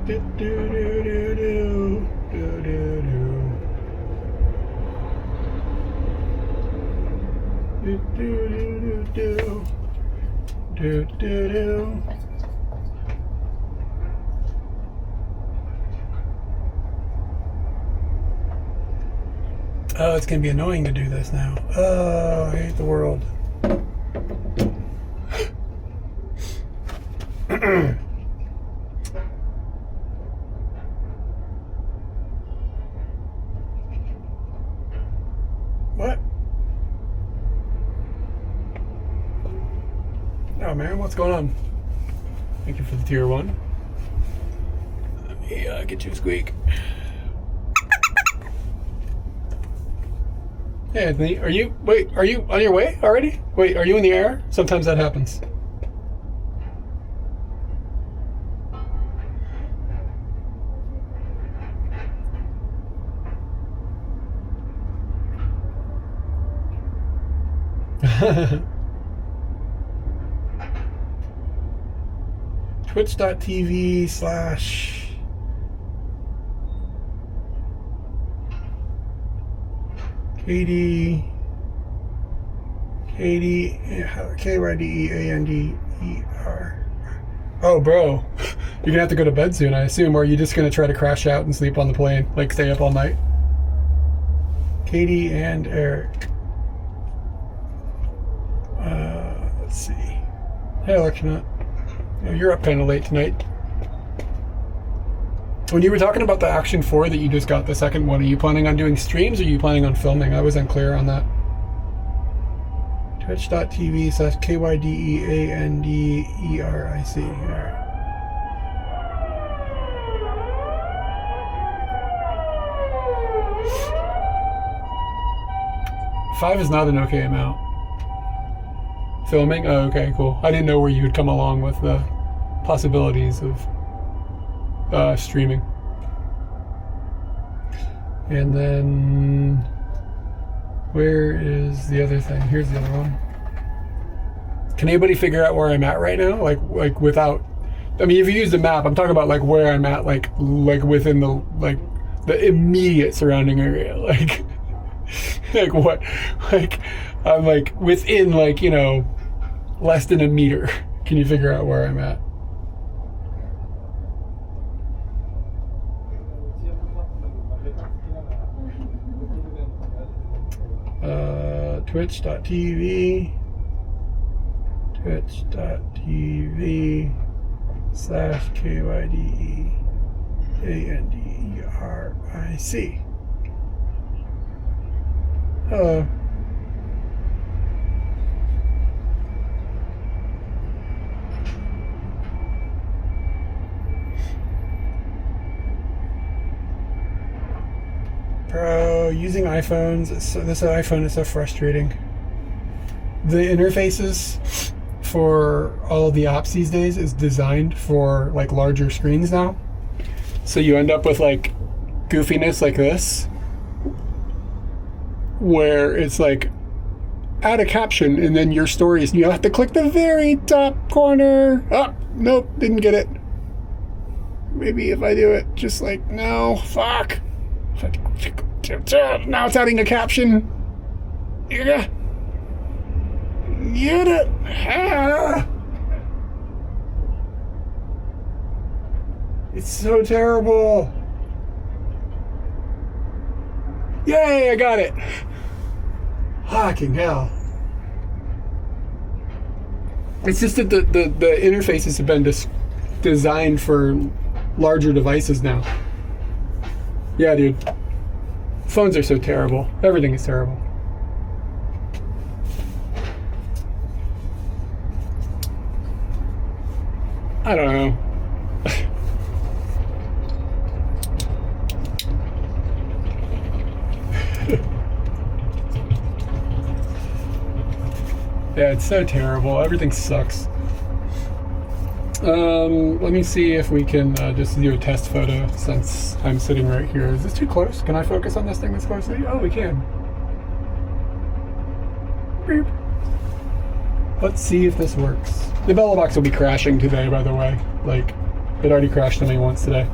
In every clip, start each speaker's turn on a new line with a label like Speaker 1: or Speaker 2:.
Speaker 1: Do, do, do, do, do, do, do, do. Do, do, do, do, do, do, do. Oh, it's gonna be annoying to do this now. Oh, I hate the world. What? Oh man, what's going on? Thank you for the tier 1. Let me get you a squeak. Hey Anthony, are you on your way already? Wait, are you in the air? Sometimes that happens. Twitch.tv/ Katie KYDEANDER. Oh, bro, you're gonna have to go to bed soon, I assume, or are you just gonna try to crash out and sleep on the plane, like stay up all night? Katie and Eric. Let's see. Hey, Electronaut. Oh, you're up kind of late tonight. When you were talking about the Action 4 that you just got, the second one, are you planning on doing streams or are you planning on filming? I was unclear on that. Twitch.tv/ KYDEANDERIC. Alright. Five is not an okay amount. Filming? Oh, okay, cool. I didn't know where you would come along with the possibilities of streaming. And then where is the other thing? Here's the other one. Can anybody figure out where I'm at right now? Like without, I mean, if you use the map, I'm talking about like where I'm at, like within the immediate surrounding area. Like what? Like I'm like within less than a meter. Can you figure out where I'm at? Twitch.tv /KYDEANDERIC. Hello. Bro, using iPhones, this iPhone is so frustrating. The interfaces for all of the apps these days is designed for like larger screens now. So you end up with like goofiness like this, where it's like add a caption and then your stories, and you have to click the very top corner. Oh, nope, didn't get it. Maybe if I do it, just like, no, fuck. Now it's adding a caption. Yeah. Get it. Ah. It's so terrible. Yay, I got it. Fucking hell. It's just that the interfaces have been designed for larger devices now. Yeah, dude. Phones are so terrible. Everything is terrible. I don't know. Yeah, it's so terrible. Everything sucks. Let me see if we can just do a test photo since I'm sitting right here. Is this too close? Can I focus on this thing this closely? Oh, we can. Beep. Let's see if this works. The Bella box will be crashing today, by the way. Like, It already crashed on me once today.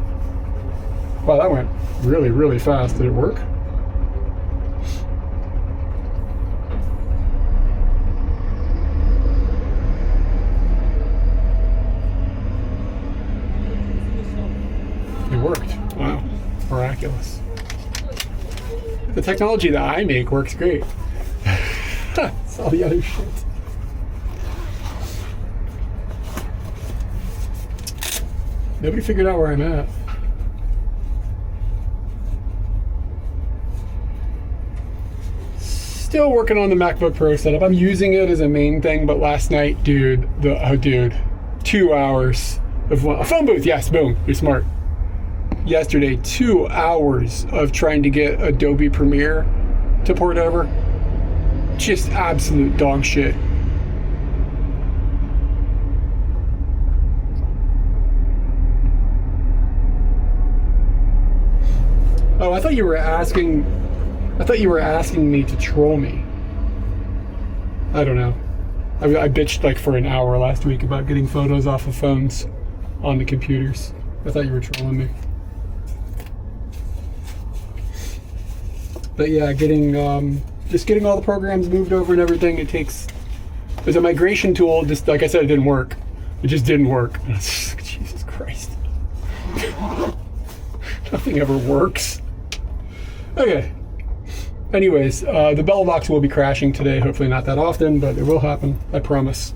Speaker 1: Wow, that went really, really fast. Did it work? It worked. Wow. Miraculous. The technology that I make works great. It's all the other shit. Nobody figured out where I'm at. Still working on the MacBook Pro setup. I'm using it as a main thing, but last night, dude, 2 hours of a phone booth. Yes, boom, you're smart. Yesterday, 2 hours of trying to get Adobe Premiere to port over. Just absolute dog shit. Oh, I thought you were asking me to troll me. I don't know. I bitched like for an hour last week about getting photos off of phones on the computers. I thought you were trolling me. But yeah, just getting all the programs moved over and everything. There's a migration tool. Just like I said, it didn't work. It just didn't work. Jesus Christ. Nothing ever works. Okay. Anyways, the bell box will be crashing today. Hopefully not that often, but it will happen. I promise.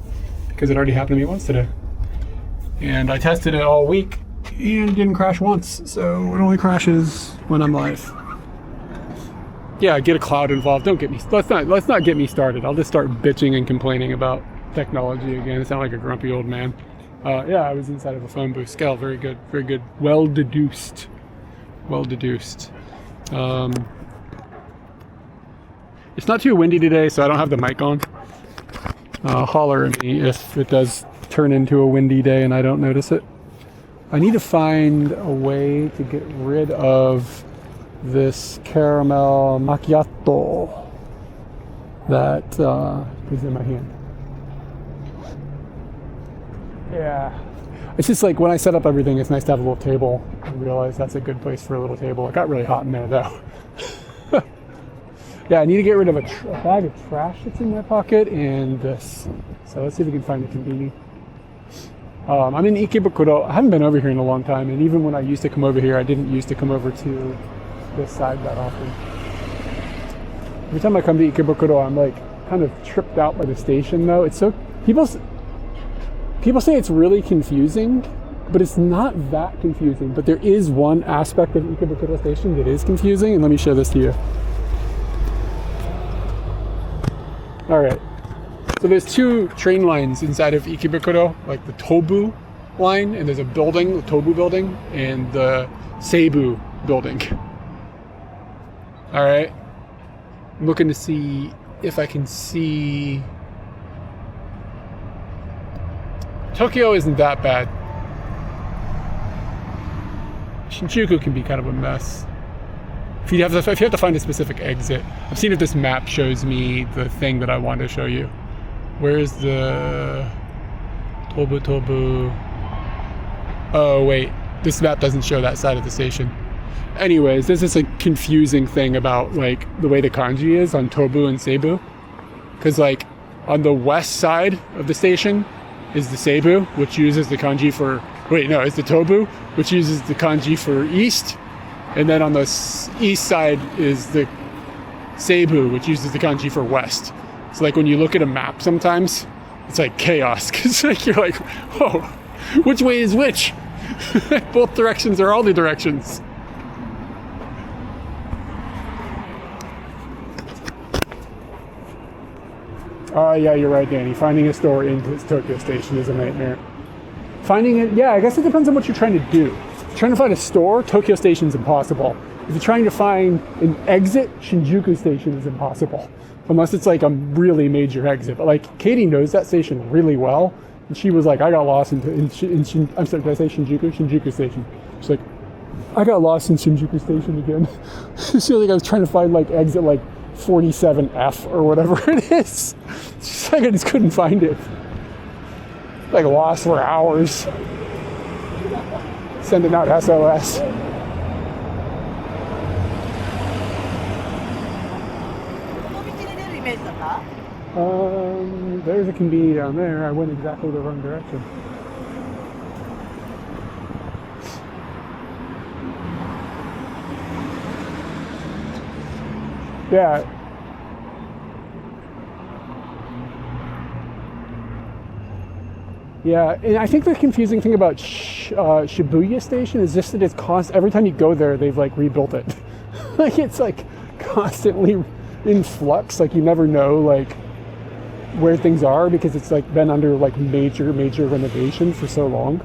Speaker 1: Because it already happened to me once today. And I tested it all week and it didn't crash once. So it only crashes when I'm live. Yeah, get a cloud involved. Let's not get me started. I'll just start bitching and complaining about technology again. I sound like a grumpy old man. Yeah, I was inside of a phone booth. Scale, very good, very good. Well deduced. It's not too windy today, so I don't have the mic on. Holler at me if it does turn into a windy day and I don't notice it. I need to find a way to get rid of this caramel macchiato that is in my hand. Yeah. It's just like when I set up everything, it's nice to have a little table. I realize that's a good place for a little table. It got really hot in there though. Yeah, I need to get rid of a bag of trash that's in my pocket and this. So let's see if we can find a convenience. I'm in Ikebukuro. I haven't been over here in a long time, and even when I used to come over here, I didn't used to come over to this side that often. Every time I come to Ikebukuro, I'm like kind of tripped out by the station though. It's so people say it's really confusing, but it's not that confusing. But there is one aspect of Ikebukuro station that is confusing, and let me show this to you. All right, so there's two train lines inside of Ikebukuro, like the Tobu line, and there's a building, the Tobu building, and the Seibu building. All right, I'm looking to see if I can see. Tokyo isn't that bad. Shinjuku can be kind of a mess. If you have to find a specific exit. I've seen if this map shows me the thing that I want to show you. Where's the Tobu? Oh wait, this map doesn't show that side of the station. Anyways, this is a confusing thing about like the way the kanji is on Tobu and Seibu. Because like on the west side of the station is the Seibu, which uses the kanji for, it's the Tobu, which uses the kanji for east. And then on the east side is the Seibu, which uses the kanji for west. So like when you look at a map sometimes, it's like chaos. Cause like you're like, whoa, which way is which? Both directions are all the directions. Yeah, you're right, Danny. Finding a store in Tokyo Station is a nightmare. Finding it, yeah, I guess it depends on what you're trying to do. If you're trying to find a store, Tokyo Station's impossible. If you're trying to find an exit, Shinjuku Station is impossible. Unless it's like a really major exit. But like, Katie knows that station really well. And she was like, I got lost I'm sorry, did I say Shinjuku? Shinjuku Station. She's like, I got lost in Shinjuku Station again. She's like, I was trying to find like exit like 47F or whatever it is. She's like, I just couldn't find it. Like lost for hours. sending out SOS. There's a convenience down there. I went exactly the wrong direction. Yeah. Yeah, and I think the confusing thing about Shibuya Station is just that it's every time you go there, they've like rebuilt it. Like it's like constantly in flux. Like you never know like where things are because it's like been under like major renovation for so long.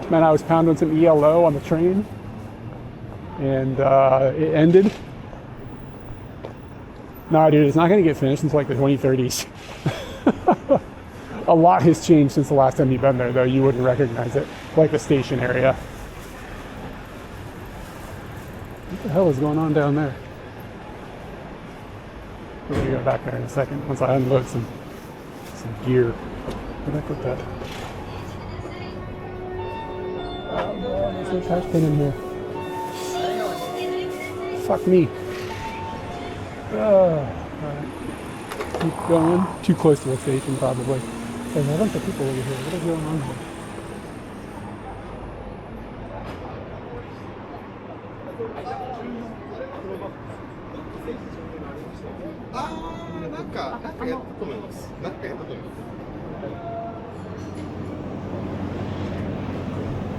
Speaker 1: Man, I was pounding some ELO on the train, and it ended. Nah, dude, it's not going to get finished until like the 2030s. A lot has changed since the last time you've been there, though. You wouldn't recognize it, like the station area. What the hell is going on down there? We're going to go back there in a second once I unload some gear. Where did I put that? Oh, there's no trash bin in here. Fuck me. Alright. Keep going. Too close to the station, probably. There's a bunch of people over here. What is going on here?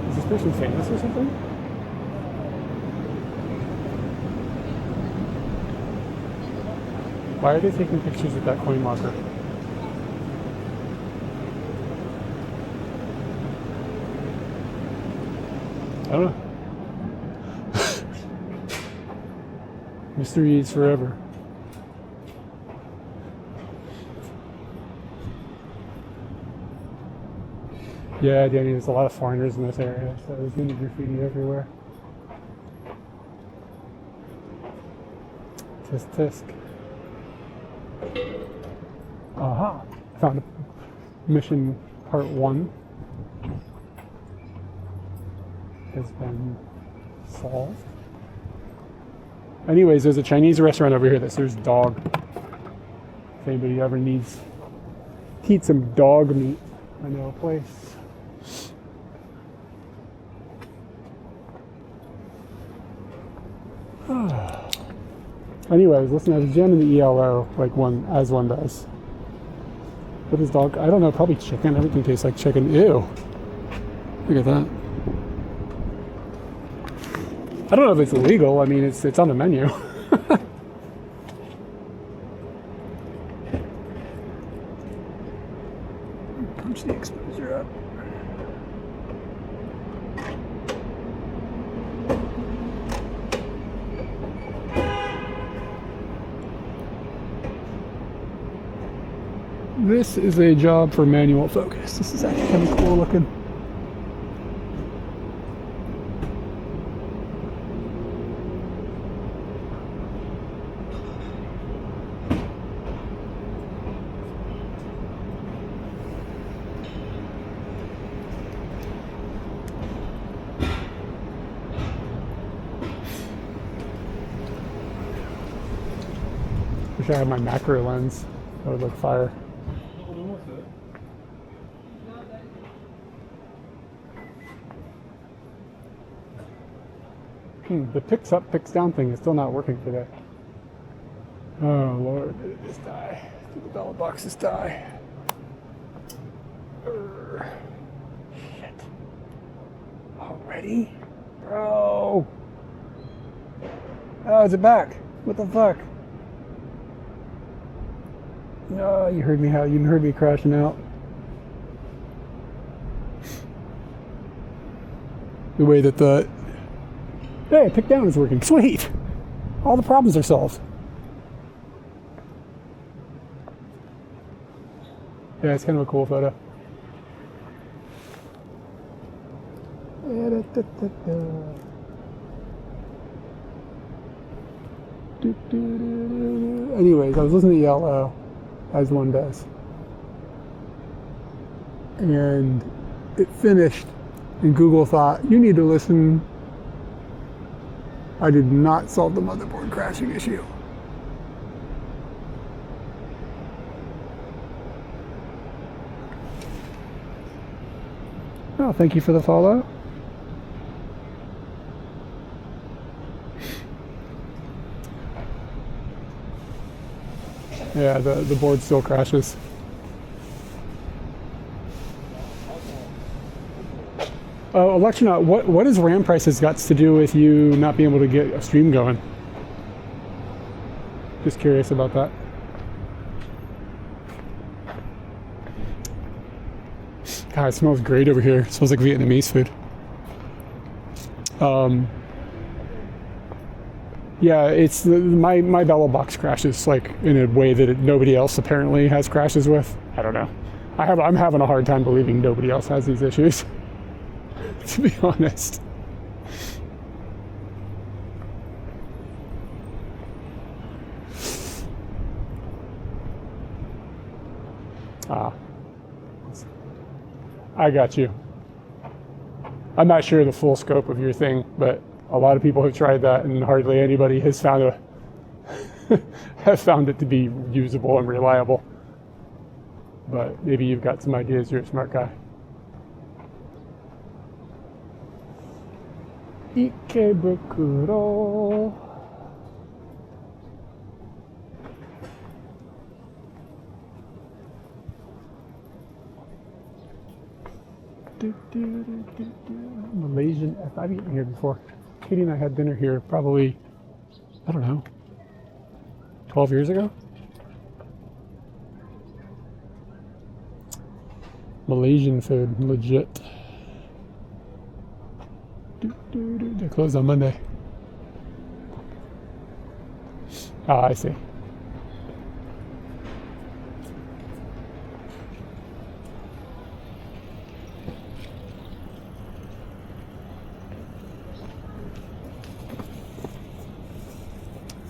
Speaker 1: Is this person famous or something? Why are they taking pictures at that coin locker? I don't know. Mysteries forever. Yeah, Danny, there's a lot of foreigners in this area, so there's gonna be graffiti everywhere. Tisk tisk. Aha! I found a mission part 1 has been solved. Anyways, there's a Chinese restaurant over here that serves dog. If anybody ever needs to eat some dog meat, I know a place. Anyway, I was listening. I was jamming the ELO like one does. What is dog? I don't know. Probably chicken. Everything tastes like chicken. Ew. Look at that. I don't know if it's illegal. I mean, it's on the menu. Punch the exposure up. This is a job for manual focus. This is actually kind of cool looking. Wish I had my macro lens. That would look fire. The picks up, picks down thing is still not working today. Oh Lord, did it just die? Did the ballot boxes die? Shit. Already? Bro! Oh, is it back? What the fuck? No, you heard me crashing out. The way that hey, pick down is working. Sweet! All the problems are solved. Yeah, it's kind of a cool photo. Anyways, I was listening to Yellow, as one does. And it finished, and Google thought, you need to listen. I did not solve the motherboard crashing issue. Oh, thank you for the follow. Yeah, the board still crashes. Oh, election, what has RAM prices got to do with you not being able to get a stream going? Just curious about that. God, it smells great over here. It smells like Vietnamese food. Yeah, it's my Bella box crashes like in a way that nobody else apparently has crashes with. I don't know. I'm having a hard time believing nobody else has these issues. To be honest. I got you. I'm not sure the full scope of your thing, but a lot of people have tried that, and hardly anybody has found have found it to be usable and reliable. But maybe you've got some ideas. You're a smart guy. Ikebukuro. Malaysian. I've eaten here before. Katie and I had dinner here probably, I don't know, 12 years ago. Malaysian food, legit. They're closed on Monday. Ah, I see.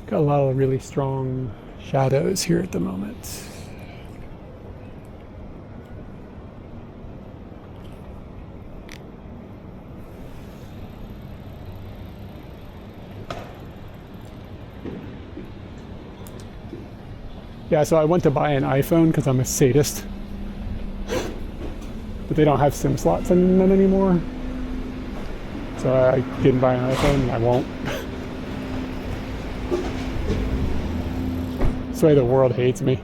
Speaker 1: Got a lot of really strong shadows here at the moment. Yeah, so I went to buy an iPhone because I'm a sadist. But they don't have SIM slots in them anymore. So I didn't buy an iPhone and I won't. That's the way the world hates me.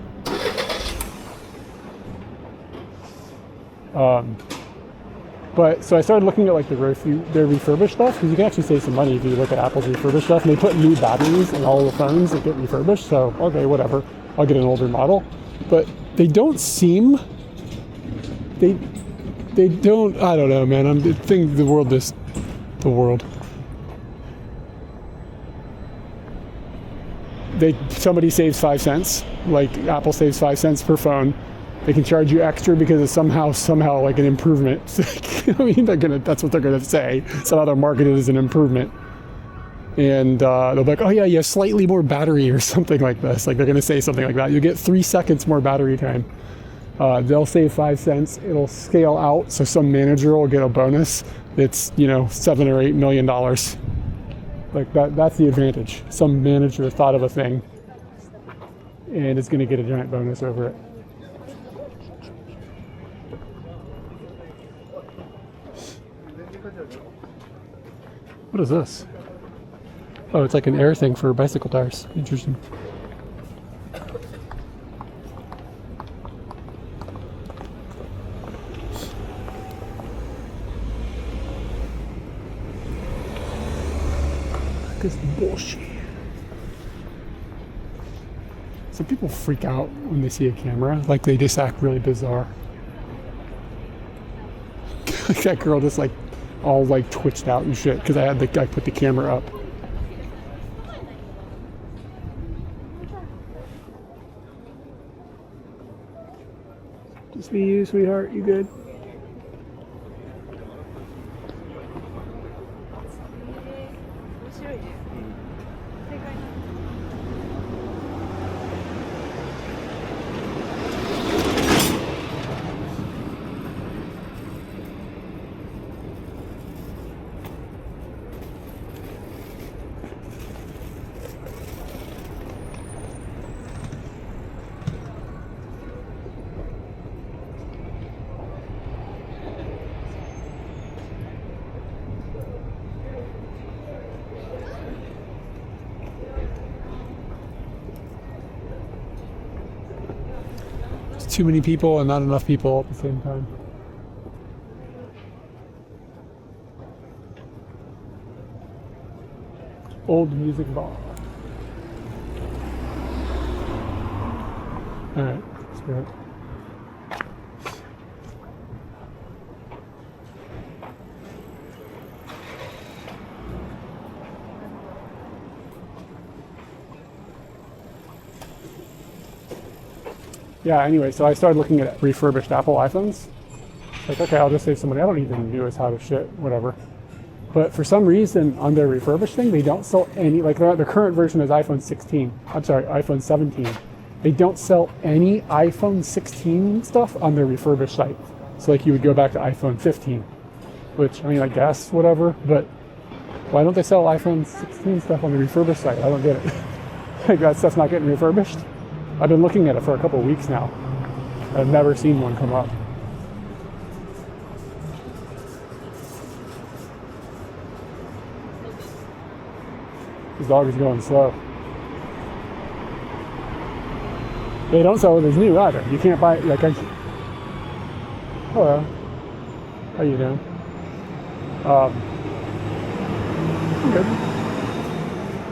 Speaker 1: But so I started looking at like their refurbished stuff, because you can actually save some money if you look at Apple's refurbished stuff. And they put new batteries in all the phones that get refurbished. So okay, whatever, I'll get an older model. But they don't seem. They don't. I don't know, man. The world. Somebody saves 5 cents, like Apple saves 5 cents per phone. They can charge you extra because it's somehow like an improvement. I mean, that's what they're gonna say. Somehow they're marketed as an improvement, and they'll be like, oh yeah, you have slightly more battery or something like this. Like they're gonna say something like that. You get 3 seconds more battery time. They'll save 5 cents. It'll scale out, so some manager will get a bonus. It's $7 or $8 million. Like that's the advantage. Some manager thought of a thing and is going to get a giant bonus over it. What is this? Oh, it's like an air thing for bicycle tires. Interesting. This bullshit. Some people freak out when they see a camera, like they just act really bizarre. Like that girl just like all like twitched out and shit because I put the camera up. Just be you, sweetheart. You good? It's too many people and not enough people at the same time. Old music bar. Alright, let's do it. Yeah, anyway, so I started looking at refurbished Apple iPhones. Like, okay, I'll just save some money. I don't need the newest how to shit, whatever. But for some reason, on their refurbished thing, they don't sell any, like their current version is iPhone 16. I'm sorry, iPhone 17. They don't sell any iPhone 16 stuff on their refurbished site. So like you would go back to iPhone 15, which, I mean, I guess, whatever, but why don't they sell iPhone 16 stuff on the refurbished site? I don't get it. Like that stuff's not getting refurbished. I've been looking at it for a couple of weeks now. I've never seen one come up. This dog is going slow. They don't sell it as new either. You can't buy it, like hello. How you doing? I'm good.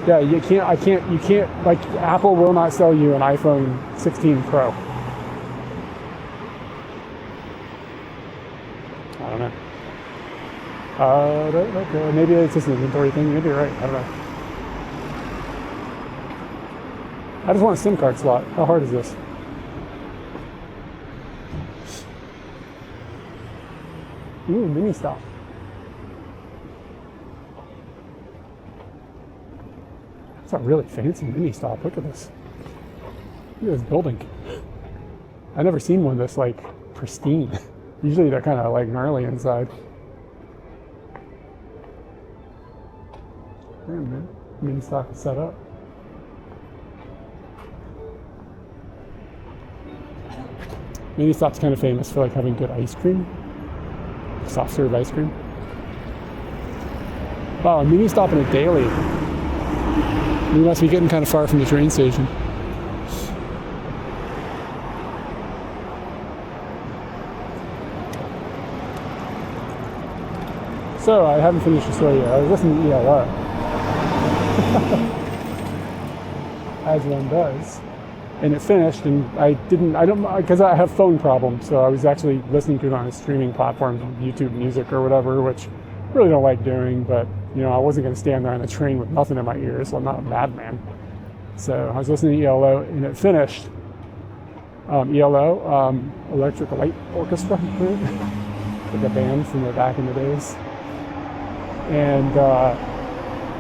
Speaker 1: Yeah, you can't, like, Apple will not sell you an iPhone 16 Pro. I don't know. Okay, maybe it's just an inventory thing. Maybe you're right. I don't know. I just want a SIM card slot. How hard is this? Ooh, mini stop. It's a really fancy mini stop. Look at this. Look at this building. I've never seen one this, like, pristine. Usually they're kind of, like, gnarly inside. Damn, man. Mini stop is set up. Mini Stop's kind of famous for like having good ice cream, soft serve ice cream. Wow, a Mini Stop and a daily. We must be getting kind of far from the train station. So I haven't finished the story yet. I was listening to ELO, as one does. And it finished, and because I have phone problems, so I was actually listening to it on a streaming platform, YouTube Music or whatever, which I really don't like doing, but, you know, I wasn't going to stand there on the train with nothing in my ears, so I'm not a madman. So I was listening to ELO, and it finished. ELO, Electric Light Orchestra, like a band from the back in the days. And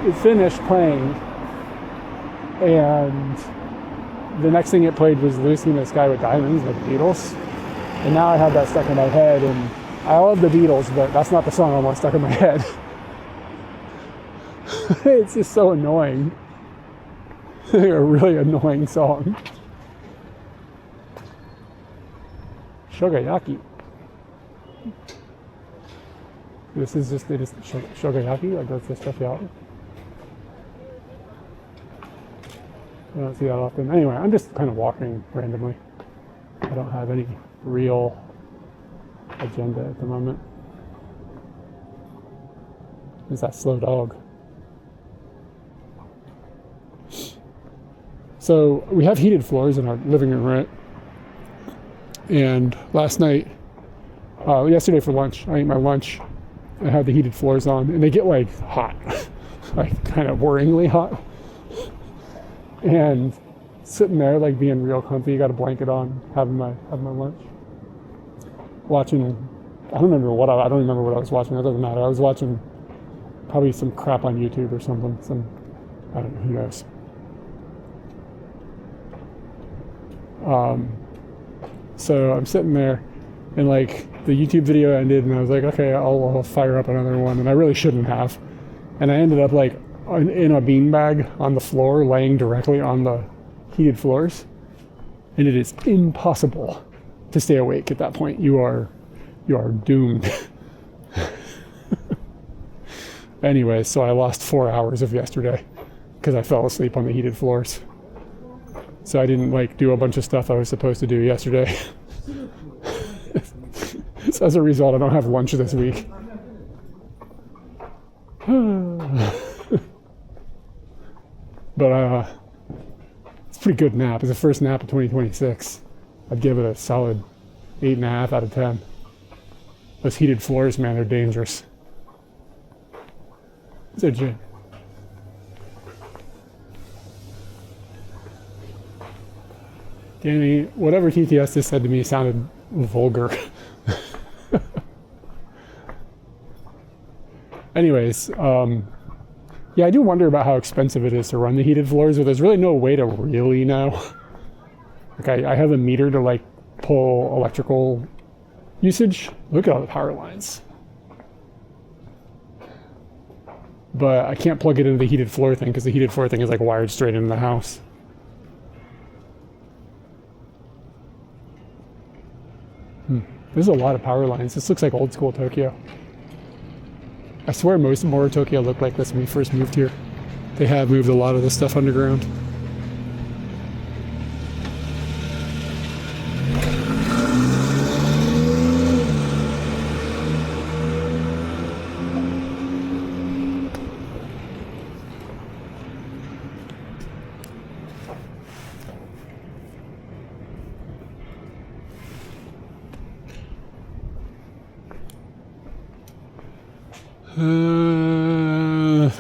Speaker 1: it finished playing, and the next thing it played was Lucy in the Sky with Diamonds by the Beatles. And now I have that stuck in my head, and I love the Beatles, but that's not the song I want stuck in my head. It's just so annoying. A really annoying song. Shogayaki. This is just, Shogayaki, like that's the stuff y'all. I don't see that often. Anyway, I'm just kind of walking randomly. I don't have any real agenda at the moment. There's that slow dog. So we have heated floors in our living room, right? And last night, yesterday for lunch, I ate my lunch. I had the heated floors on, and they get like hot, like kind of worryingly hot. And sitting there, like being real comfy, got a blanket on, having my lunch, watching. I don't remember what I was watching. It doesn't matter. I was watching probably some crap on YouTube or something. I don't know. Who knows? So I'm sitting there, and like the YouTube video ended, and I was like, okay, I'll fire up another one, and I really shouldn't have. And I ended up like in a beanbag on the floor, laying directly on the heated floors, and it is impossible to stay awake at that point. You are doomed. Anyway, so I lost 4 hours of yesterday because I fell asleep on the heated floors. So I didn't like do a bunch of stuff I was supposed to do yesterday. So as a result, I don't have lunch this week. But it's a pretty good nap. It's the first nap of 2026. I'd give it a solid 8.5 out of 10. Those heated floors, man, they're dangerous. So, Danny, whatever TTS just said to me sounded vulgar. Anyways, yeah, I do wonder about how expensive it is to run the heated floors, but there's really no way to really know. Like I have a meter to like pull electrical usage. Look at all the power lines. But I can't plug it into the heated floor thing because the heated floor thing is like wired straight into the house. There's a lot of power lines. This looks like old school Tokyo. I swear most of Moro Tokyo looked like this when we first moved here. They have moved a lot of this stuff underground.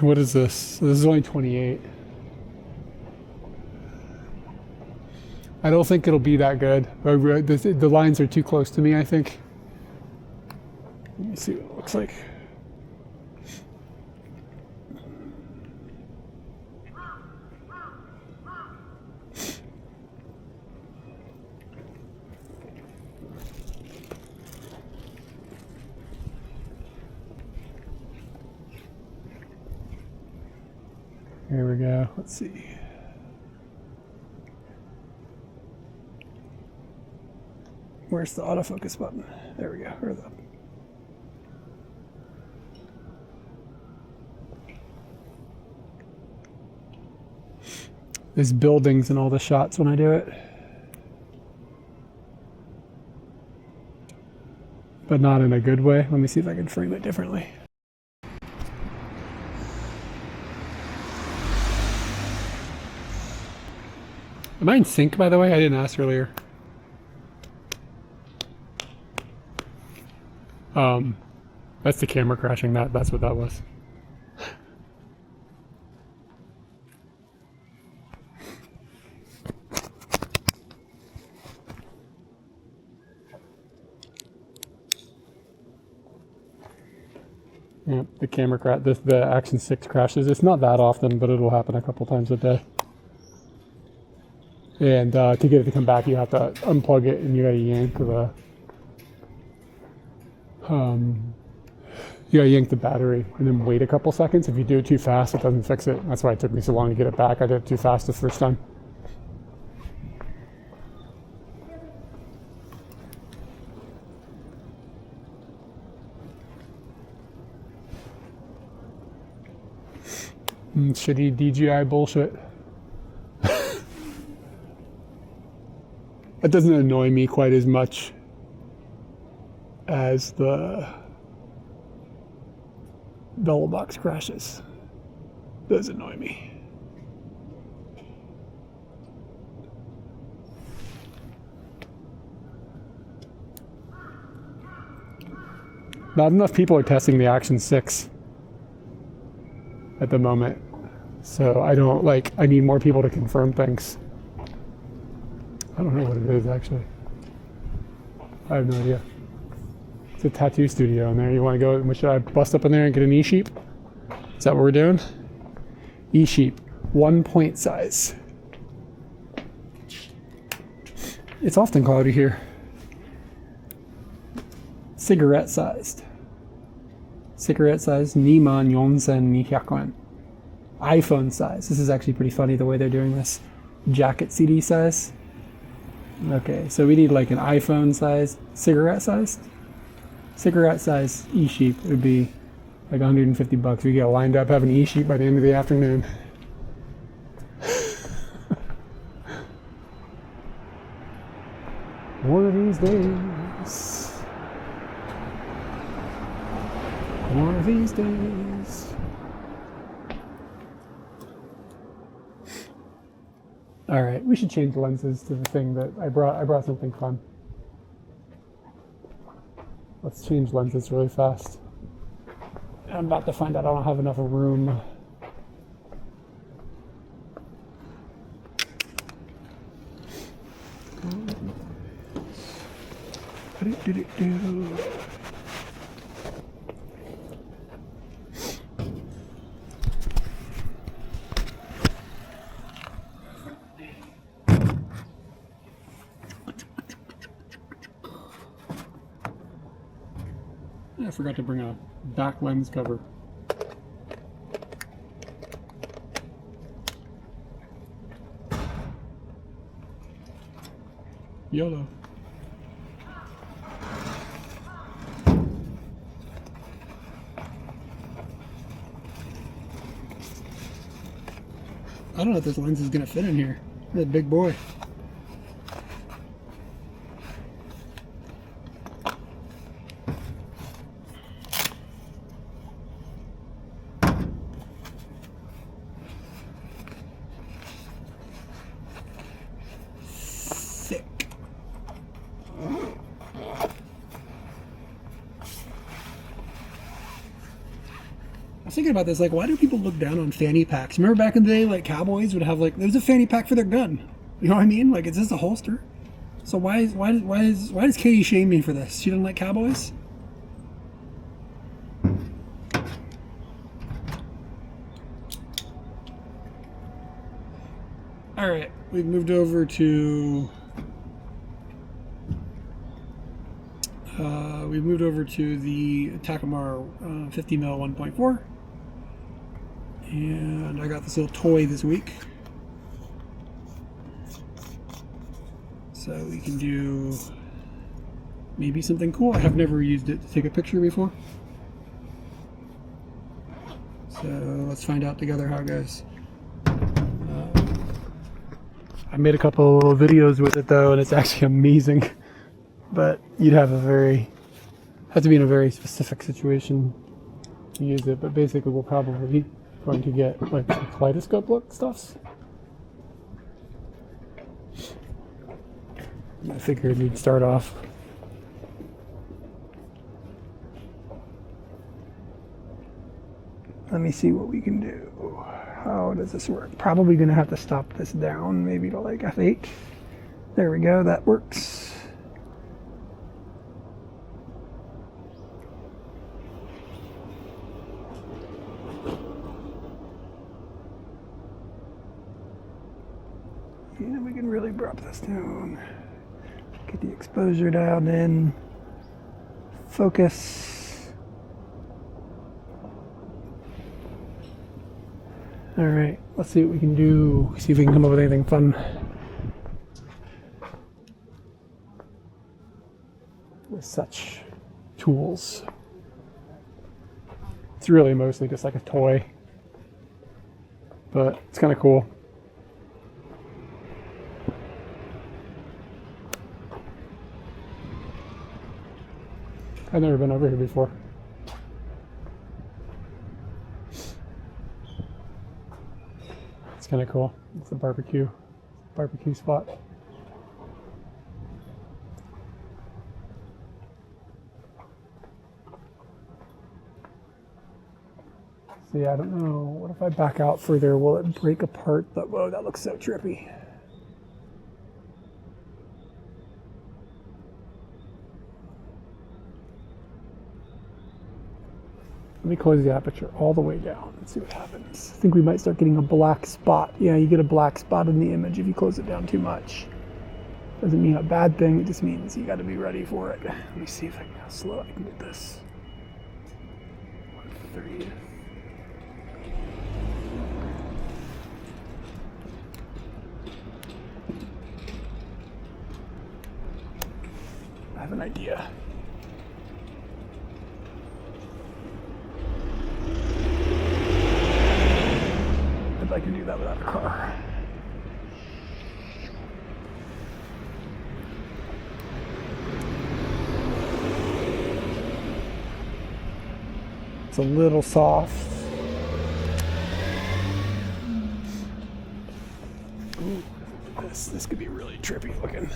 Speaker 1: What is this? This is only 28. I don't think it'll be that good. The lines are too close to me, I think. Let me see what it looks like. Here we go. Let's see. Where's the autofocus button? There we go. Where's that? There's buildings in all the shots when I do it. But not in a good way. Let me see if I can frame it differently. Am I in sync, by the way? I didn't ask earlier. That's the camera crashing. That's what that was. Yeah, the camera crash. The Action 6 crashes. It's not that often, but it'll happen a couple times a day. And to get it to come back, you have to unplug it, and you gotta yank the battery, and then wait a couple seconds. If you do it too fast, it doesn't fix it. That's why it took me so long to get it back. I did it too fast the first time. Shitty DJI bullshit. It doesn't annoy me quite as much as the bell box crashes. Those annoy me. Not enough people are testing the Action 6 at the moment. So I need more people to confirm things. I don't know what it is, actually. I have no idea. It's a tattoo studio in there. You want to go, should I bust up in there and get an E-sheep? Is that what we're doing? E-sheep, 1 point size. It's often cloudy here. Cigarette sized. Cigarette sized, 24,200 yen. iPhone size. This is actually pretty funny the way they're doing this. Jacket CD size. Okay, so we need like an iPhone size, cigarette size E-sheep. It would be like $150. We get lined up, have an E-sheep by the end of the afternoon. One of these days. One of these days. All right, we should change lenses to the thing that I brought. I brought something fun. Let's change lenses really fast. I'm about to find out I don't have enough room. I forgot to bring a back lens cover. YOLO. I don't know if this lens is gonna fit in here. That big boy. I was thinking about this, like, why do people look down on fanny packs? Remember back in the day, like, cowboys would have, like, there's a fanny pack for their gun. You know what I mean? Like, it's just a holster. So why does Katie shame me for this? She doesn't like cowboys? All right, we've moved over to the Takamar 50 mil 1.4. And I got this little toy this week. So we can do maybe something cool. I have never used it to take a picture before. So let's find out together how it goes. I made a couple of videos with it though, and it's actually amazing. But you'd have to be in a very specific situation to use it. But basically we'll probably going to get like some kaleidoscope look stuffs. I figured we'd start off. Let me see what we can do. How does this work? Probably gonna have to stop this down maybe to like F8. There we go, that works. Yeah, we can really drop this down. Get the exposure dialed in. Focus. All right, let's see what we can do. See if we can come up with anything fun. With such tools. It's really mostly just like a toy. But it's kind of cool. I've never been over here before. It's kind of cool. It's a barbecue spot. See, I don't know. What if I back out further? Will it break apart? Whoa, that looks so trippy. Let me close the aperture all the way down and see what happens. I think we might start getting a black spot. Yeah, you get a black spot in the image if you close it down too much. Doesn't mean a bad thing, it just means you got to be ready for it. Let me see how slow I can get this. 1/30. I have an idea. I can do that without a car. It's a little soft. Ooh, this could be really trippy looking.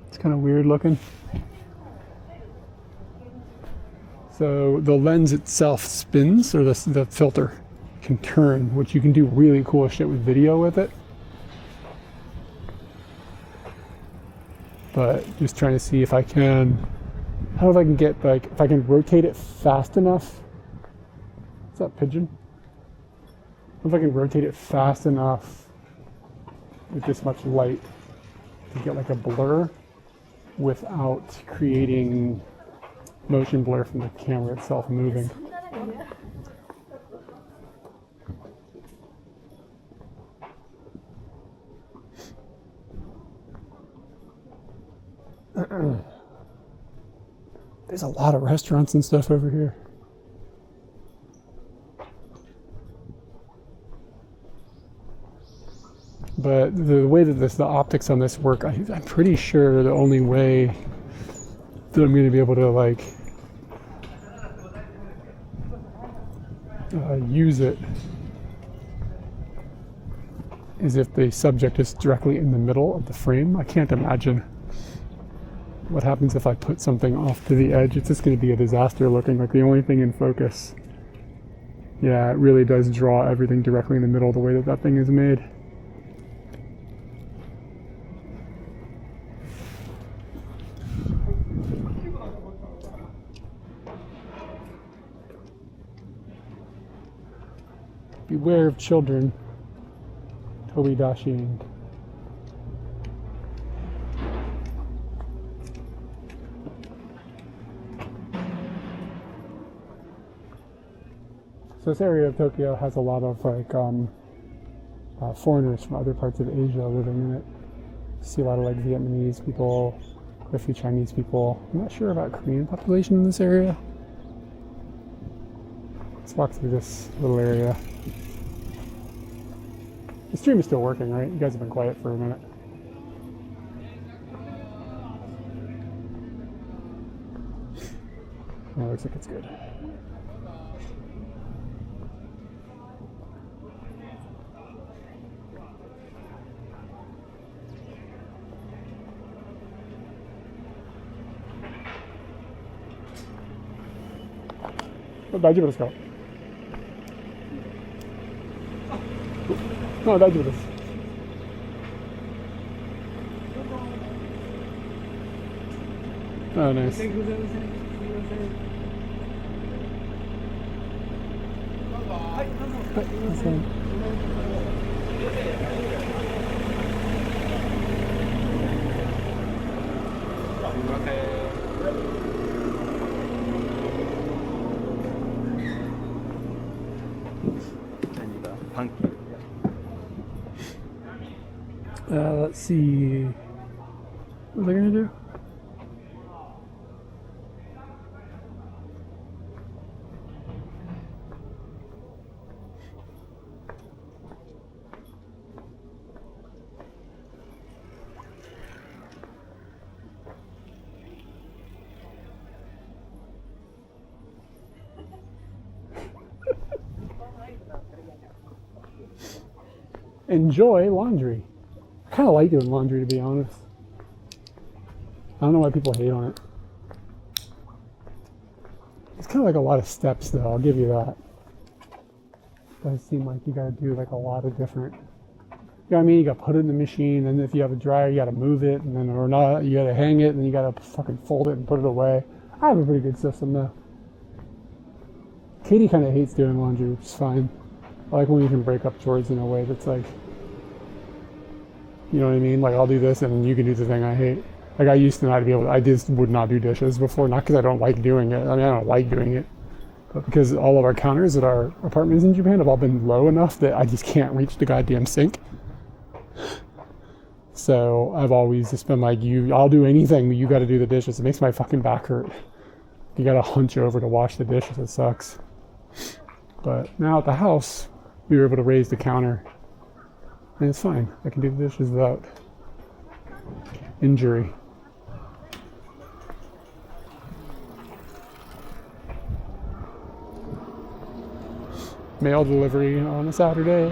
Speaker 1: It's kind of weird looking. So the lens itself spins, or the filter can turn, which you can do really cool shit with video with it. But just trying to see if I can, how if I can get, like, if I can rotate it fast enough. Is that pigeon? If I can rotate it fast enough with this much light to get like a blur without creating motion blur from the camera itself moving. There's a lot of restaurants and stuff over here. But the way that the optics on this work, I'm pretty sure the only way that I'm going to be able to like use it is if the subject is directly in the middle of the frame. I can't imagine what happens if I put something off to the edge. It's just going to be a disaster looking like the only thing in focus. Yeah, it really does draw everything directly in the middle the way that that thing is made. Beware of children. Toby Dashing. So this area of Tokyo has a lot of like foreigners from other parts of Asia living in it. See a lot of like Vietnamese people, quite a few Chinese people. I'm not sure about Korean population in this area. Let's walk through this little area. The stream is still working, right? You guys have been quiet for a minute. Oh, looks like it's good. Oh, 大丈夫ですか? あ、大丈夫です。Oh, nice. Let's see. What was I gonna do? Enjoy laundry. I kind of like doing laundry, to be honest. I don't know why people hate on it. It's kind of like a lot of steps, though. I'll give you that. It does seem like you gotta do like a lot of different. You know what I mean? You gotta put it in the machine, and if you have a dryer, you gotta move it, and then or not, you gotta hang it, and then you gotta fucking fold it and put it away. I have a pretty good system though. Katie kind of hates doing laundry, which is fine. I like when you can break up chores in a way that's like, you know what I mean? Like I'll do this, and you can do the thing I hate. Like I used to not be able to, I just would not do dishes before, not because I don't like doing it. I mean, I don't like doing it, but because all of our counters at our apartments in Japan have all been low enough that I just can't reach the goddamn sink. So I've always just been like, I'll do anything, but you got to do the dishes. It makes my fucking back hurt. You got to hunch over to wash the dishes. It sucks. But now at the house, we were able to raise the counter, and it's fine. I can do the dishes without injury. Mail delivery on a Saturday.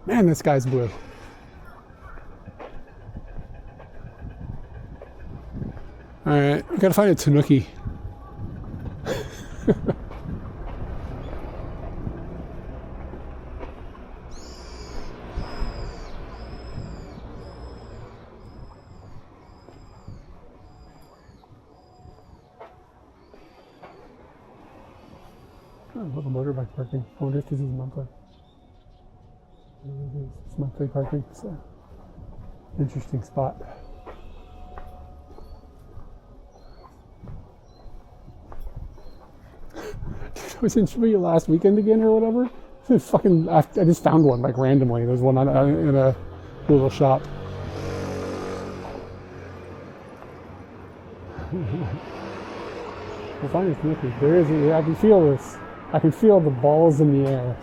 Speaker 1: Man, this guy's blue. Alright, we gotta find a tanuki. Oh, little motorbike parking. I wonder if this is monthly. It's monthly parking, so interesting spot. I was in Shibuya last weekend again or whatever. Fucking, I just found one like randomly. There's one in a little shop. We'll find this Mickey. There is. I can feel this. I can feel the balls in the air.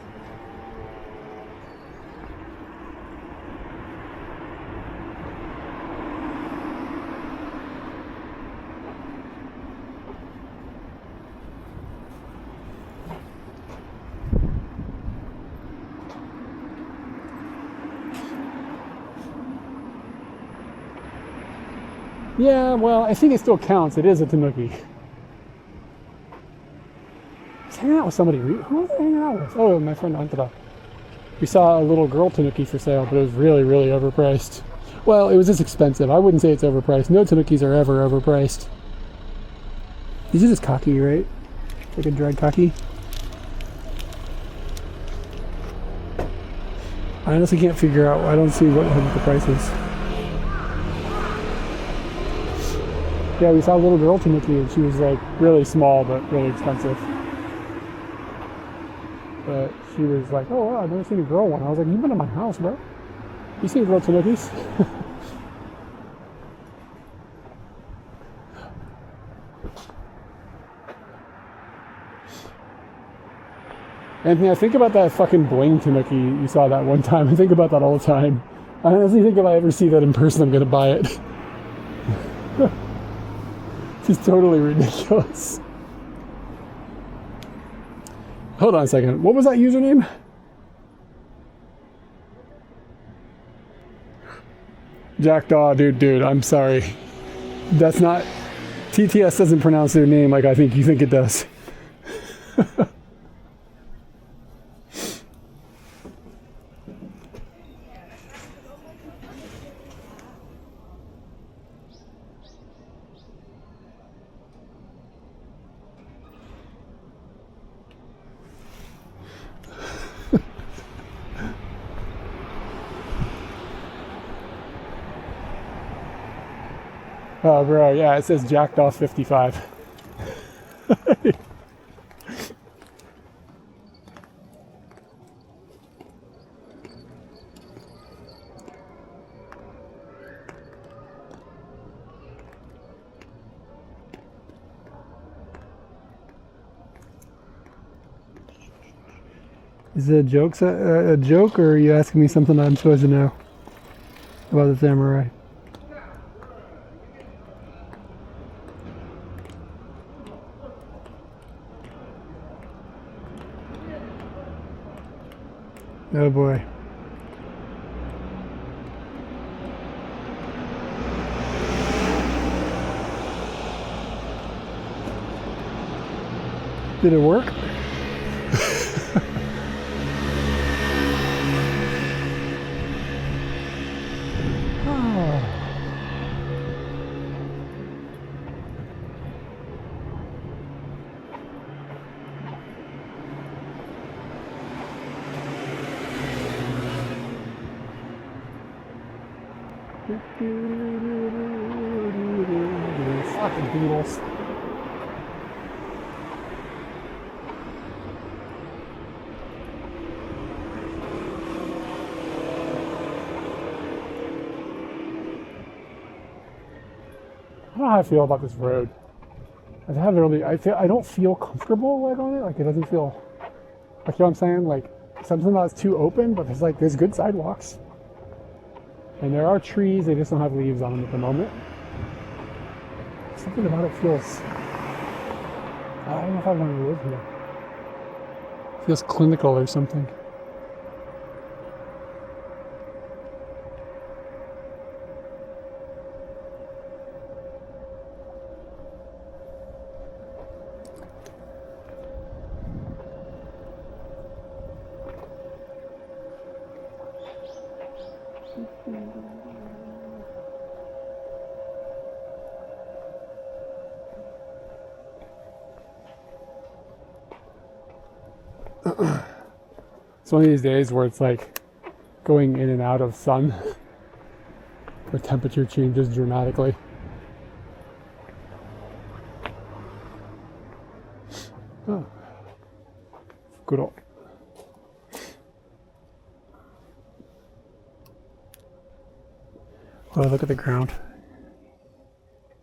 Speaker 1: Yeah, well, I think it still counts. It is a tanuki. I was hanging out with somebody. Who was I hanging out with? Oh, my friend Antara. We saw a little girl tanuki for sale, but it was really, really overpriced. Well, it was just expensive. I wouldn't say it's overpriced. No tanukis are ever overpriced. These are just kaki, right? Like a dried kaki. I honestly can't figure out. I don't see what the price is. Yeah, we saw a little girl tanuki, and she was like really small but really expensive. But she was like, "Oh wow, I've never seen a girl one." I was like, "You've been to my house, bro. You seen girl tanukis?" Anthony, I think about that fucking bling tanuki you saw that one time. I think about that all the time. I honestly think if I ever see that in person, I'm gonna buy it. It's totally ridiculous. Hold on a second. What was that username? Jackdaw, dude, I'm sorry. That's not... TTS doesn't pronounce their name like I think you think it does. Oh, bro, yeah, it says Jackdaw 55. Is it a joke, or are you asking me something I'm supposed to know about the samurai? Oh boy. Did it work? Fucking Beatles. I don't know how I feel about this road. I don't feel comfortable like on it. Like it doesn't feel like, you know what I'm saying? Like something that's too open, but there's good sidewalks. And there are trees, they just don't have leaves on them at the moment. Something about it feels, I don't know if I want to live here. It feels clinical or something. It's one of these days where it's like going in and out of sun. The temperature changes dramatically. Oh. Good old. Oh, look at the ground.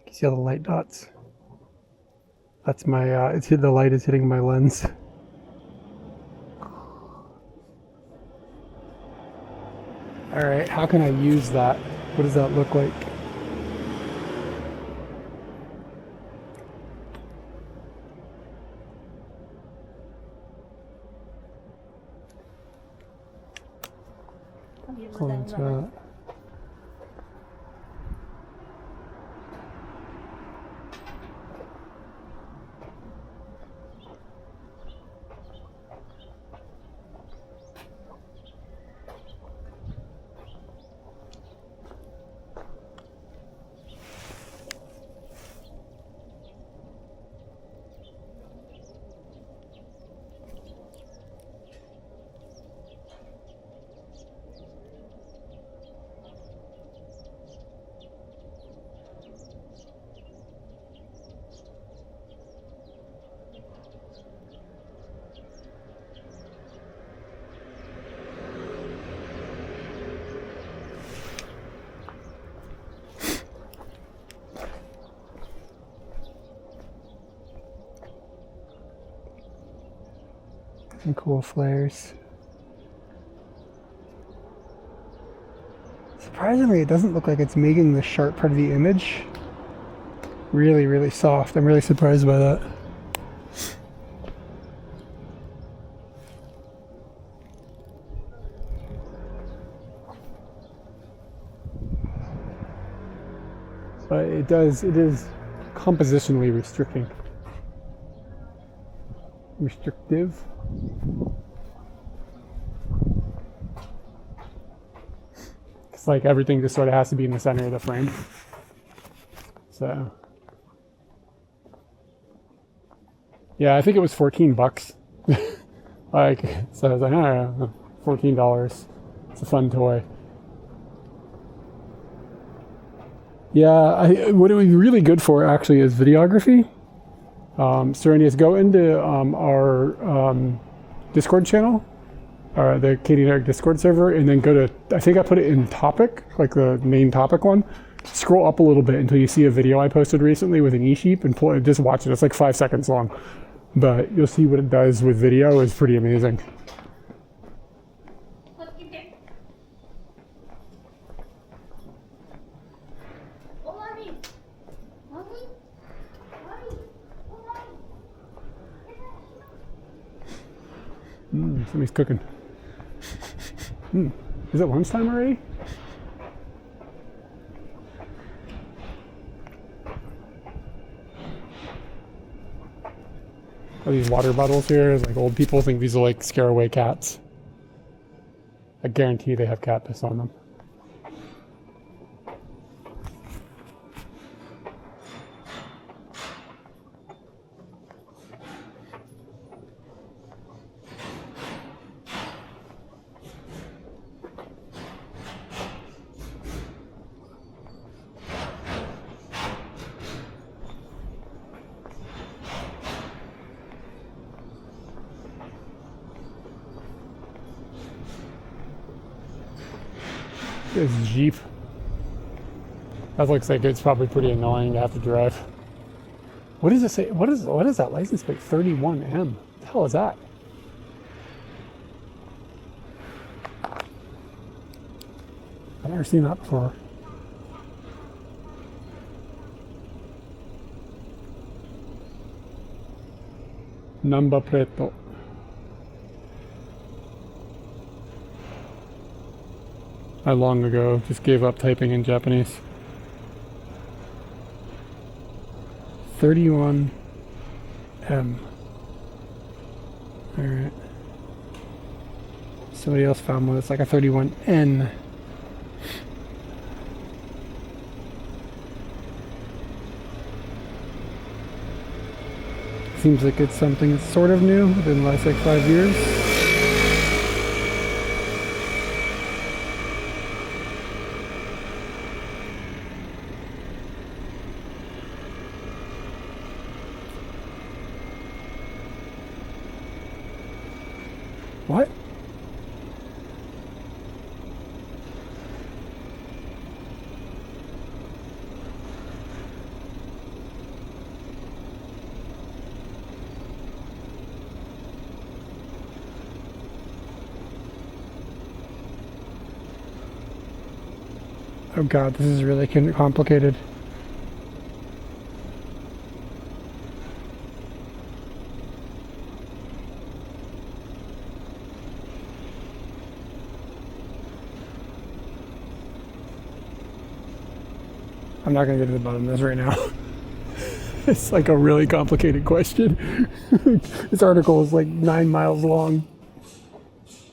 Speaker 1: You can see all the light dots. That's my, the light is hitting my lens. All right, how can I use that? What does that look like? Some cool flares. Surprisingly, it doesn't look like it's making the sharp part of the image really, really soft. I'm really surprised by that. But it is compositionally restrictive. It's like everything just sort of has to be in the center of the frame. So, yeah, I think it was $14. Like, so I was like, oh, $14. It's a fun toy. Yeah, what it would be really good for actually is videography. Serenius, go into our Discord channel, or the Katie and Eric Discord server, and then go to, I think I put it in topic, like the main topic one. Scroll up a little bit until you see a video I posted recently with an e-sheep and pull it, just watch it. It's like 5 seconds long, but you'll see what it does with video is pretty amazing. Somebody's cooking. Is it lunchtime already? Are these water bottles here? Like old people think these will like scare away cats. I guarantee they have cat piss on them. This Jeep. That looks like it's probably pretty annoying to have to drive. What does it say? What is that license plate? 31M. What the hell is that? I've never seen that before. Namba Preto. I long ago just gave up typing in Japanese. 31M. Alright. Somebody else found one that's like a 31N. Seems like it's something that's sort of new within the last like 5 years. What? Oh god, this is really complicated. I'm not going to get to the bottom of this right now. It's like a really complicated question. This article is like 9 miles long. It's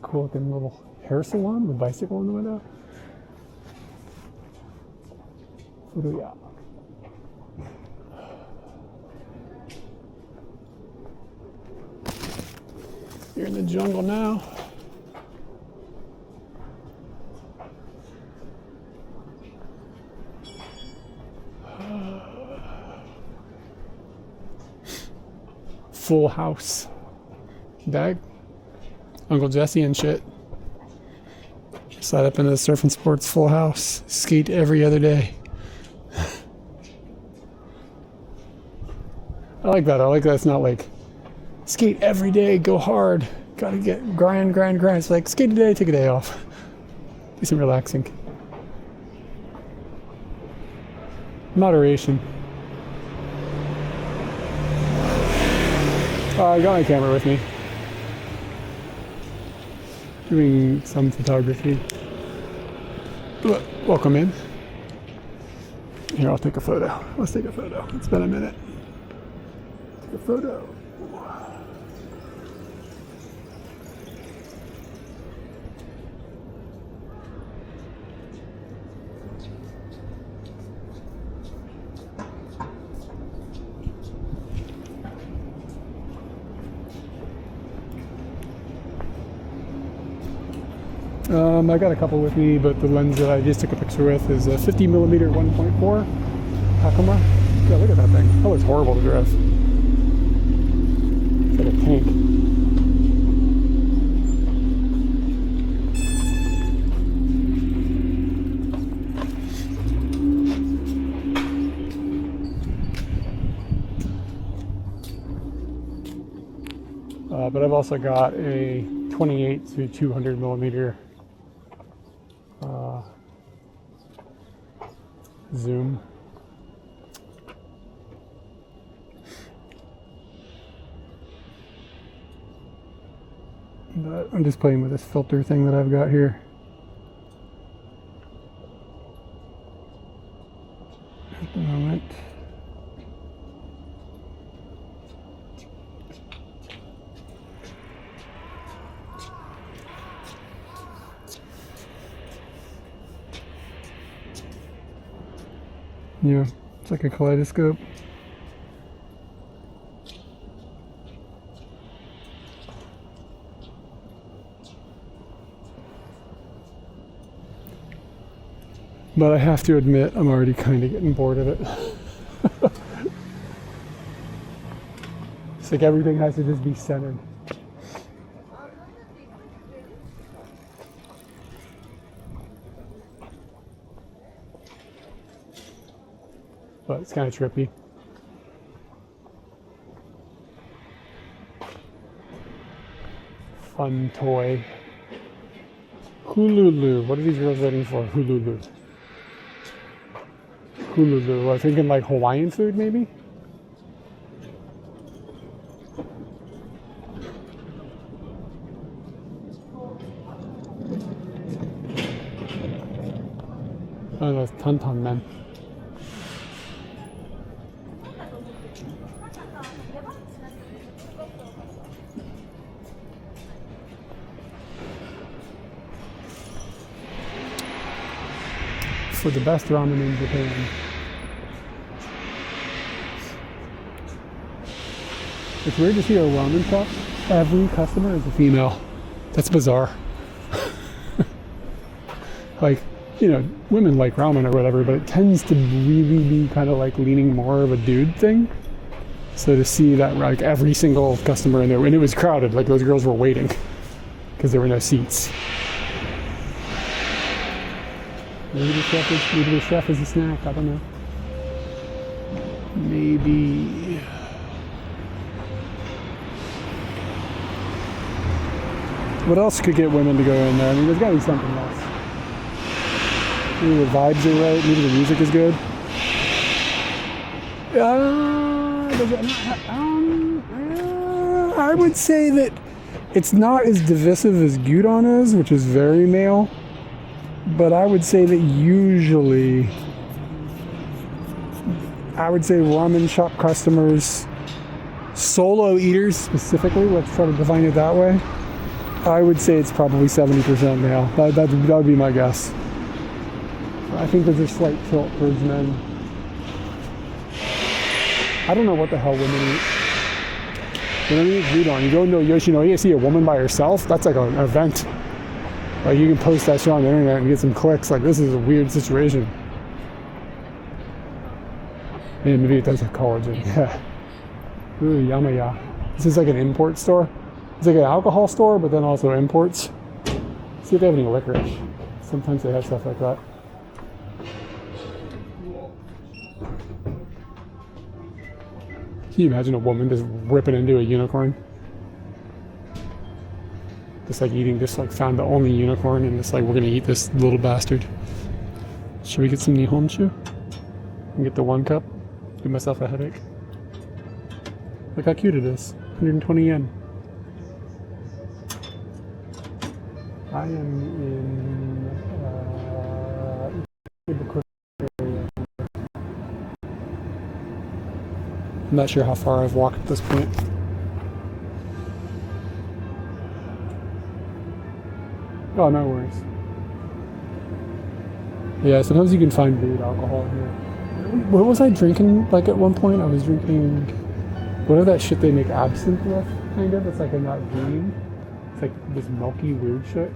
Speaker 1: cool looking little hair salon with bicycle in the window. What do we got? You're in the jungle now. Full House. Bag. Uncle Jesse and shit. Slide up into the Surf and Sports Full House. Skate every other day. I like that. I like that it's not like skate every day, go hard. Gotta get grind. It's like skate a day, take a day off. Do some relaxing. Moderation. I got my camera with me. Doing some photography. Welcome in. Here, I'll take a photo. Let's take a photo. It's been a minute. Take a photo. I got a couple with me, but the lens that I just took a picture with is a 50mm 1.4 Hakama. Yeah, look at that thing. That looks horrible to drive. It's like a tank. But I've also got a 28 to 200mm zoom. But I'm just playing with this filter thing that I've got here. At the moment. Yeah, it's like a kaleidoscope. But I have to admit, I'm already kind of getting bored of it. It's like everything has to just be centered. But it's kind of trippy. Fun toy. Hululu. What are these girls waiting for? Hululu. Hululu. I'm thinking like Hawaiian food, maybe? Oh, that's Tantan Man. For the best ramen in Japan. It's weird to see a ramen shop. Every customer is a female. That's bizarre. Like, you know, women like ramen or whatever, but it tends to really be kind of like leaning more of a dude thing. So to see that, like, every single customer in there, and it was crowded, like those girls were waiting because there were no seats. Maybe the chef is a snack, I don't know. Maybe. What else could get women to go in there? I mean, there's gotta be something else. Maybe the vibes are right, maybe the music is good. I would say that it's not as divisive as gyudon is, which is very male. But I would say that usually, I would say ramen shop customers, solo eaters specifically, let's try to define it that way, I would say it's probably 70% male. That would be my guess. I think there's a slight tilt towards men. I don't know what the hell women eat. When you eat gyudon, you go into a Yoshinoya, you see a woman by herself, that's like an event. Like, you can post that shit on the internet and get some clicks. Like, this is a weird situation. Yeah, maybe it does have collagen. Yeah. Ooh, Yamaya. This is like an import store. It's like an alcohol store, but then also imports. See if they have any licorice. Sometimes they have stuff like that. Can you imagine a woman just ripping into a unicorn? Just like eating, just like found the only unicorn and just like, we're gonna eat this little bastard. Should we get some nihonshu? And get the 1 cup? Give myself a headache. Look how cute it is. 120 yen. I am in I'm not sure how far I've walked at this point. Oh, no worries. Yeah, sometimes you can find weird alcohol here. What was I drinking, like, at one point? I was drinking whatever that shit they make absinthe with, kind of. It's like a not green. It's like this milky, weird shit.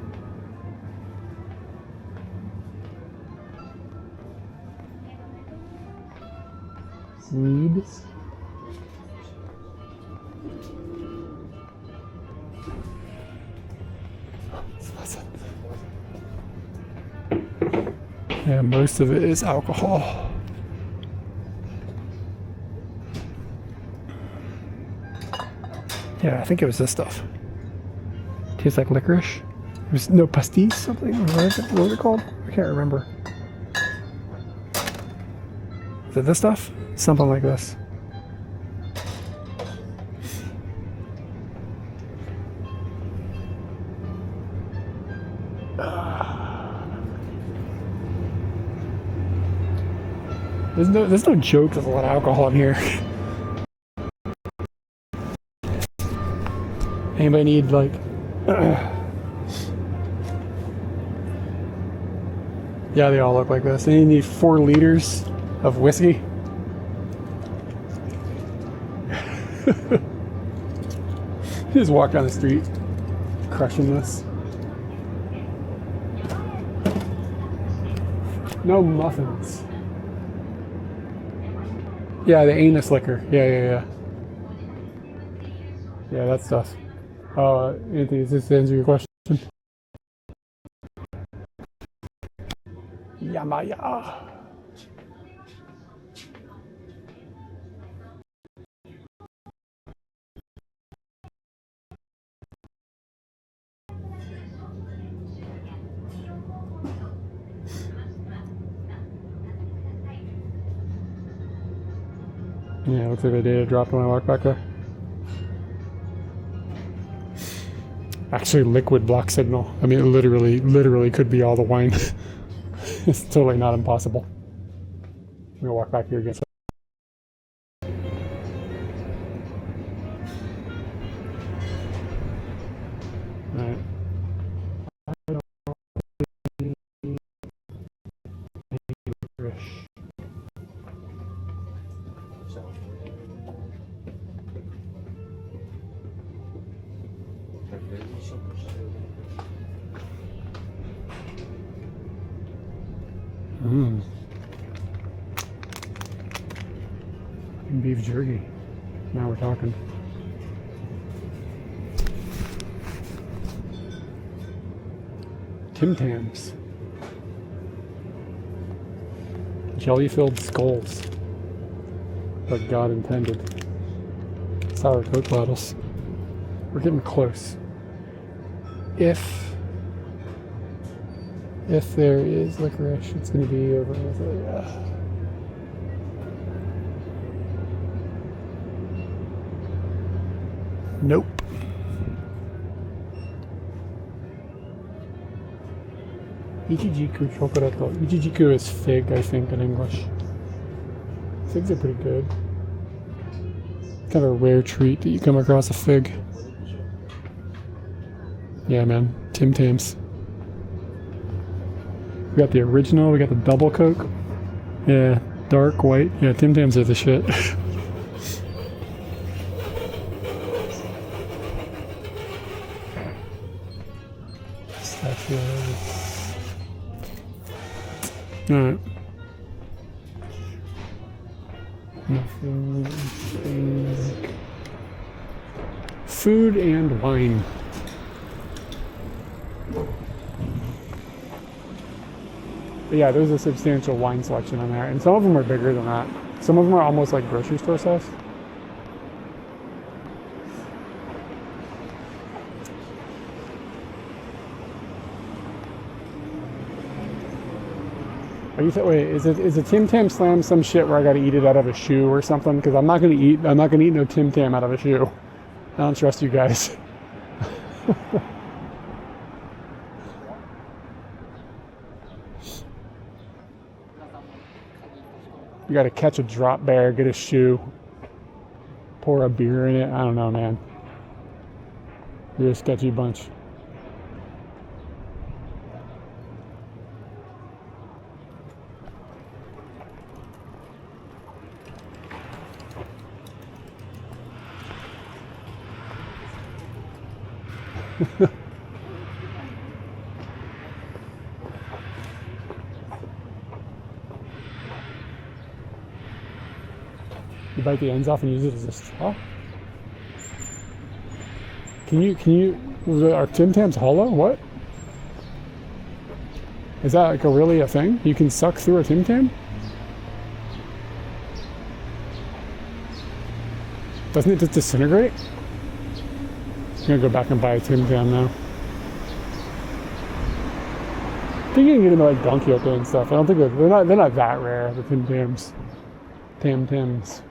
Speaker 1: Weed. Yeah, most of it is alcohol. Yeah, I think it was this stuff. Tastes like licorice. There's no pastis, something. What was it called? I can't remember. Is it this stuff? Something like this. There's no joke. There's a lot of alcohol in here. Anybody need like? Yeah, they all look like this. And you need 4 liters of whiskey. Just walk down the street, crushing this. No muffins. Yeah, the anus liquor. Yeah. Yeah, that stuff. Anthony, does this answer your question? Yamaya. Yeah, looks like the data dropped when I walked back there. Actually, liquid block signal. I mean, it literally could be all the wine. It's totally not impossible. I'm gonna walk back here again. Alright. Beef jerky. Now we're talking. Tim Tams. Jelly-filled skulls. Like God intended. Sour Coke bottles. We're getting close. If there is licorice, it's going to be over there. Nope. Ichijiku chocorato. Ichijiku is fig, I think, in English. Figs are pretty good. Kind of a rare treat that you come across a fig. Yeah, man. Tim Tams. We got the original, we got the double Coke. Yeah, dark white. Yeah, Tim Tams are the shit. Alright. Food and wine. But yeah, there's a substantial wine selection on there, and some of them are bigger than that. Some of them are almost like grocery store size. Are you wait? Is a Tim Tam Slam some shit where I got to eat it out of a shoe or something? Because I'm not gonna eat no Tim Tam out of a shoe. I don't trust you guys. You got to catch a drop bear, get a shoe, pour a beer in it. I don't know, man. You're a sketchy bunch. You bite the ends off and use it as a straw? Can you, are Tim Tams hollow? What? Is that like really a thing? You can suck through a Tim Tam? Doesn't it just disintegrate? I'm gonna go back and buy a Tim Tam now. I think you can get into like Don Quixote and stuff. I don't think they're not that rare, the Tim Tams. Tams.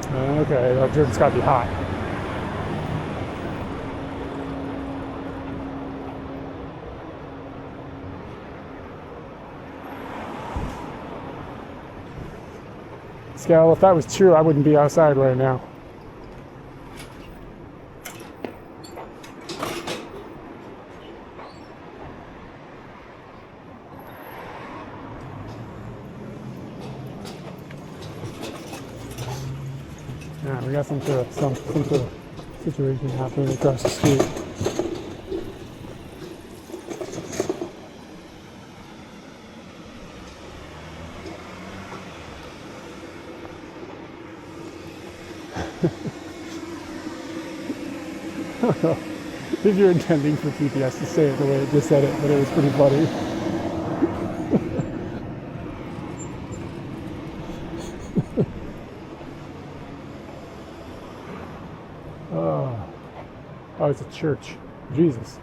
Speaker 1: Okay, that drink's gotta be hot. Scal, if that was true, I wouldn't be outside right now. Yeah, we got some sort of situation happening across the street. If you're intending for TPS to say it the way it just said it, but it was pretty funny. Oh, it's a church. Jesus.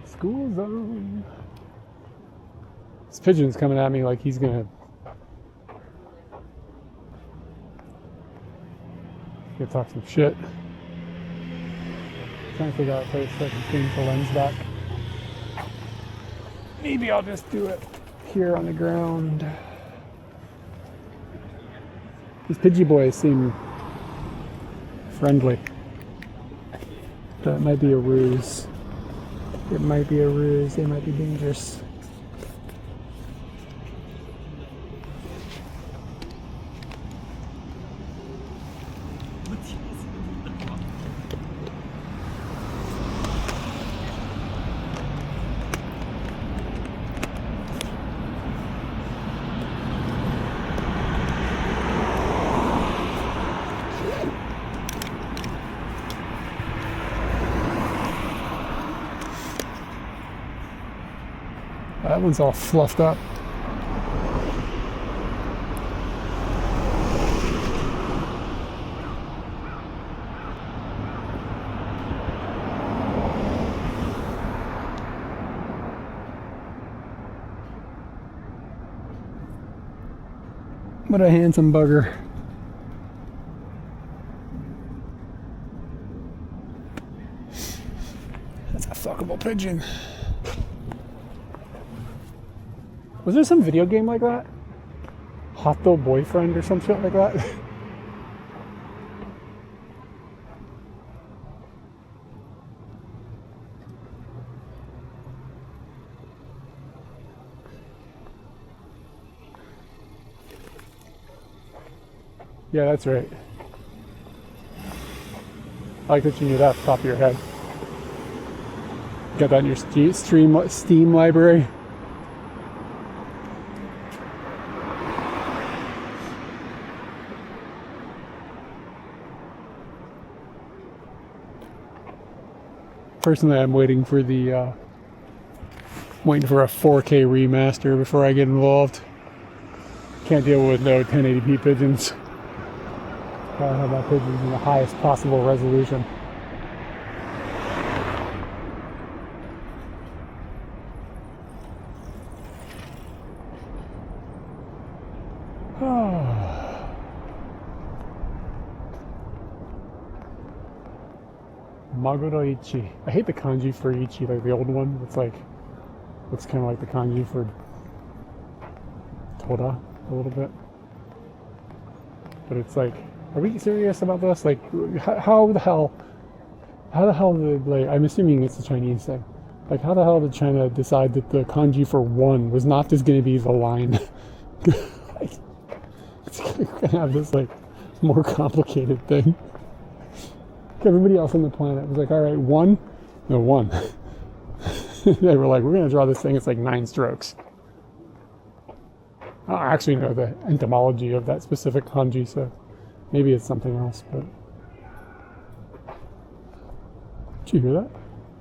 Speaker 1: School zone. This pigeon's coming at me like he's gonna talk some shit. Trying to figure out a place so I can change the lens back. Maybe I'll just do it here on the ground. These Pidgey boys seem friendly. That might be a ruse. It might be a ruse. They might be dangerous. That one's all fluffed up. What a handsome bugger. That's a fuckable pigeon. Was there some video game like that? Hot-Though Boyfriend or some shit like that? Yeah, that's right. I like that you knew that off the top of your head. Got that in your Steam library. Personally, I'm waiting for a 4K remaster before I get involved. Can't deal with no 1080p pigeons. Gotta have my pigeons in the highest possible resolution. Maguro Ichi. I hate the kanji for Ichi, like the old one. It's like, looks kind of like the kanji for Tora a little bit. But it's like, are we serious about this? Like, how the hell did, like, I'm assuming it's a Chinese thing. Like, how the hell did China decide that the kanji for one was not just going to be the line? Like, it's going to have this, like, more complicated thing. Everybody else on the planet was like, all right, one. They were like, we're going to draw this thing. It's like 9 strokes. I don't actually know the etymology of that specific kanji, so maybe it's something else. But did you hear that?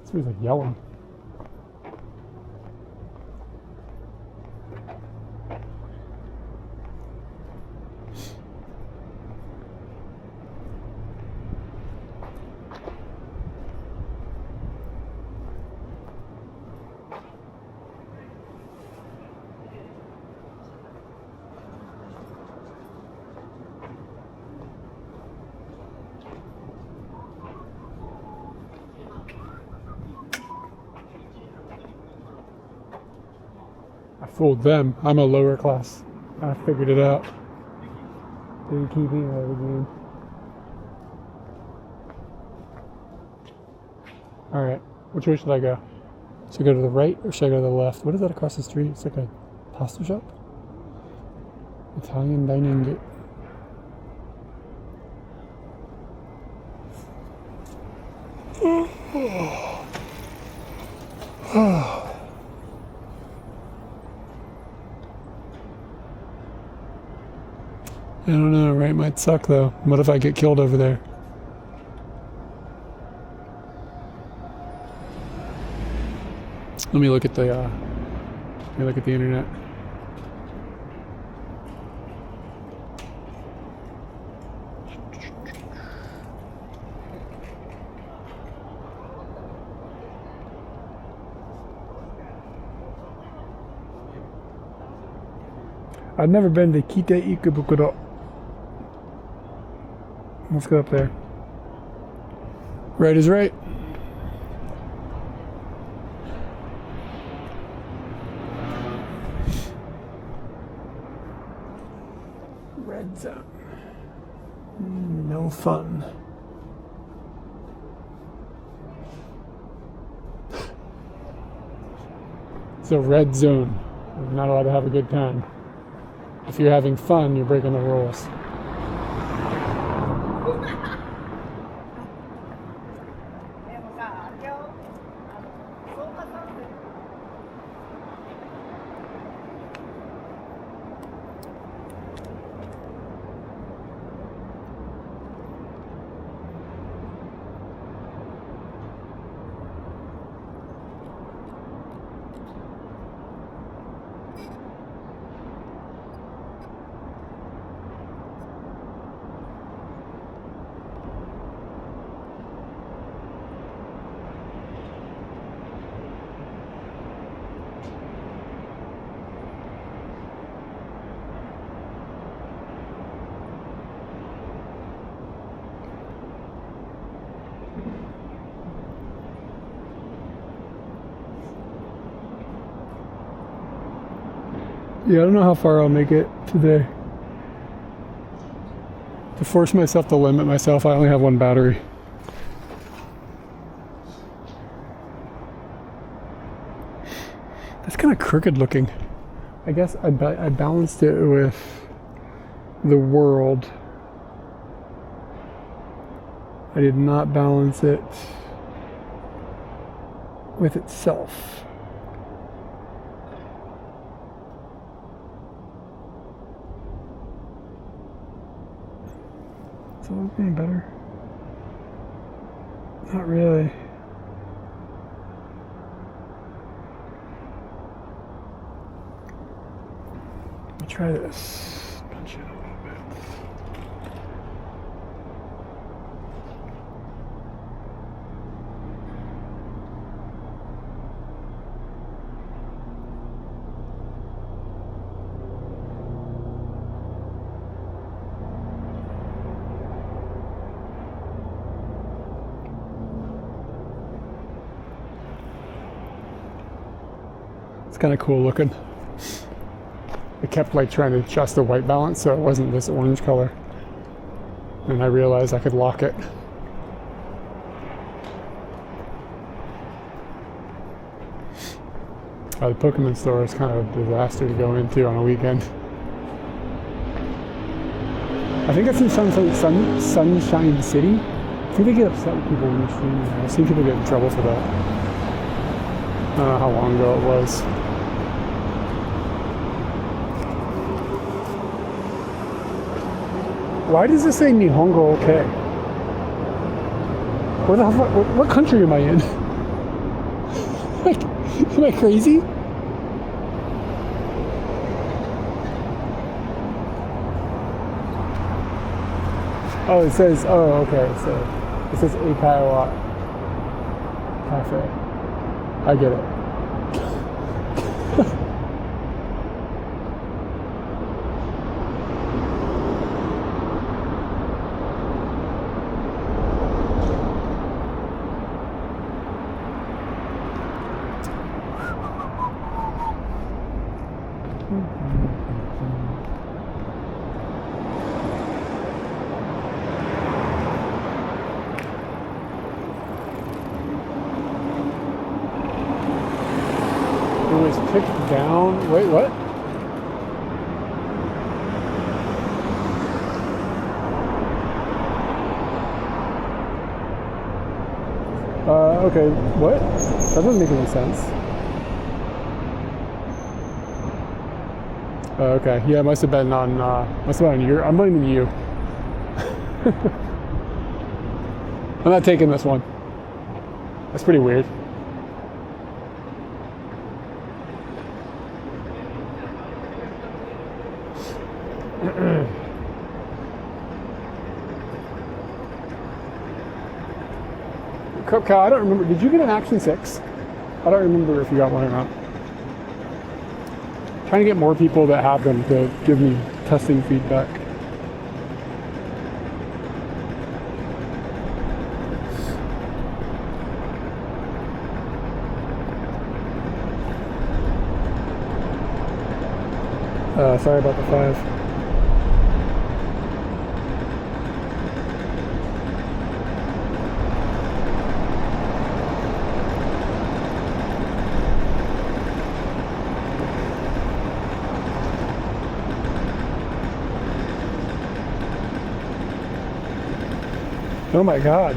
Speaker 1: Somebody's like yelling. I fooled them. I'm a lower class. I figured it out. Didn't keep me out of the game. Alright, which way should I go? Should I go to the right or should I go to the left? What is that across the street? It's like a pasta shop? Italian dining. I don't know, right? Might suck though. What if I get killed over there? Let me look at the internet. I've never been to Kite Ikebukuro. Let's go up there. Right is right. Red zone. No fun. It's a red zone. You're not allowed to have a good time. If you're having fun, you're breaking the rules. Yeah, I don't know how far I'll make it today. To force myself to limit myself, I only have one battery. That's kind of crooked looking. I guess I balanced it with the world. I did not balance it with itself. Is it looking better? Not really. Let me try this. Punch it a little bit. It's kind of cool looking. I kept like trying to adjust the white balance so it wasn't this orange color. And I realized I could lock it. The Pokemon store is kind of a disaster to go into on a weekend. I think it's in Sunshine City. I think they get upset with people when they stream. I've seen people get in trouble for that. I don't know how long ago it was. Why does this say Nihongo okay? Where the hell, what country am I in? Like, am I crazy? Oh, it says, oh, okay, so it says Eikaiwa Cafe. I get it. It was ticked down. Wait, what? Okay, what? That doesn't make any sense. Okay, yeah, it must have been on your, I'm blaming you. I'm not taking this one. That's pretty weird. Cow, I don't remember. Did you get an Action 6? I don't remember if you got one or not. Trying to get more people that have them to give me testing feedback. Sorry about the 5. Oh my God.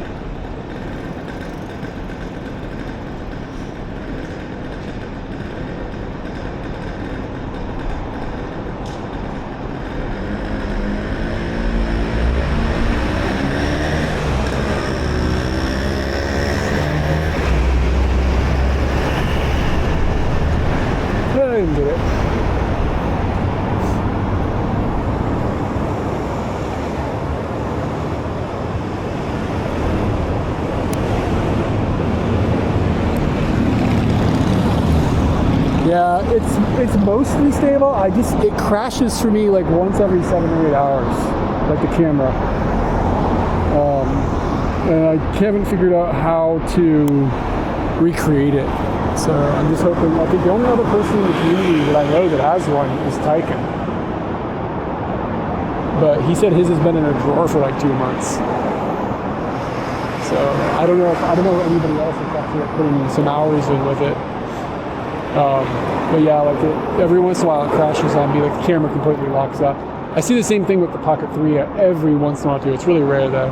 Speaker 1: I didn't get it. Yeah, it's mostly stable. It crashes for me like once every 7 or 8 hours, like the camera. And I haven't figured out how to recreate it. So I'm just hoping. I think the only other person in the community that I know that has one is Tyken. But he said his has been in a drawer for like 2 months. So I don't know if anybody else is actually putting some hours in with it. But yeah, like every once in a while it crashes on me, like the camera completely locks up. I see the same thing with the Pocket 3 every once in a while too. It's really rare though.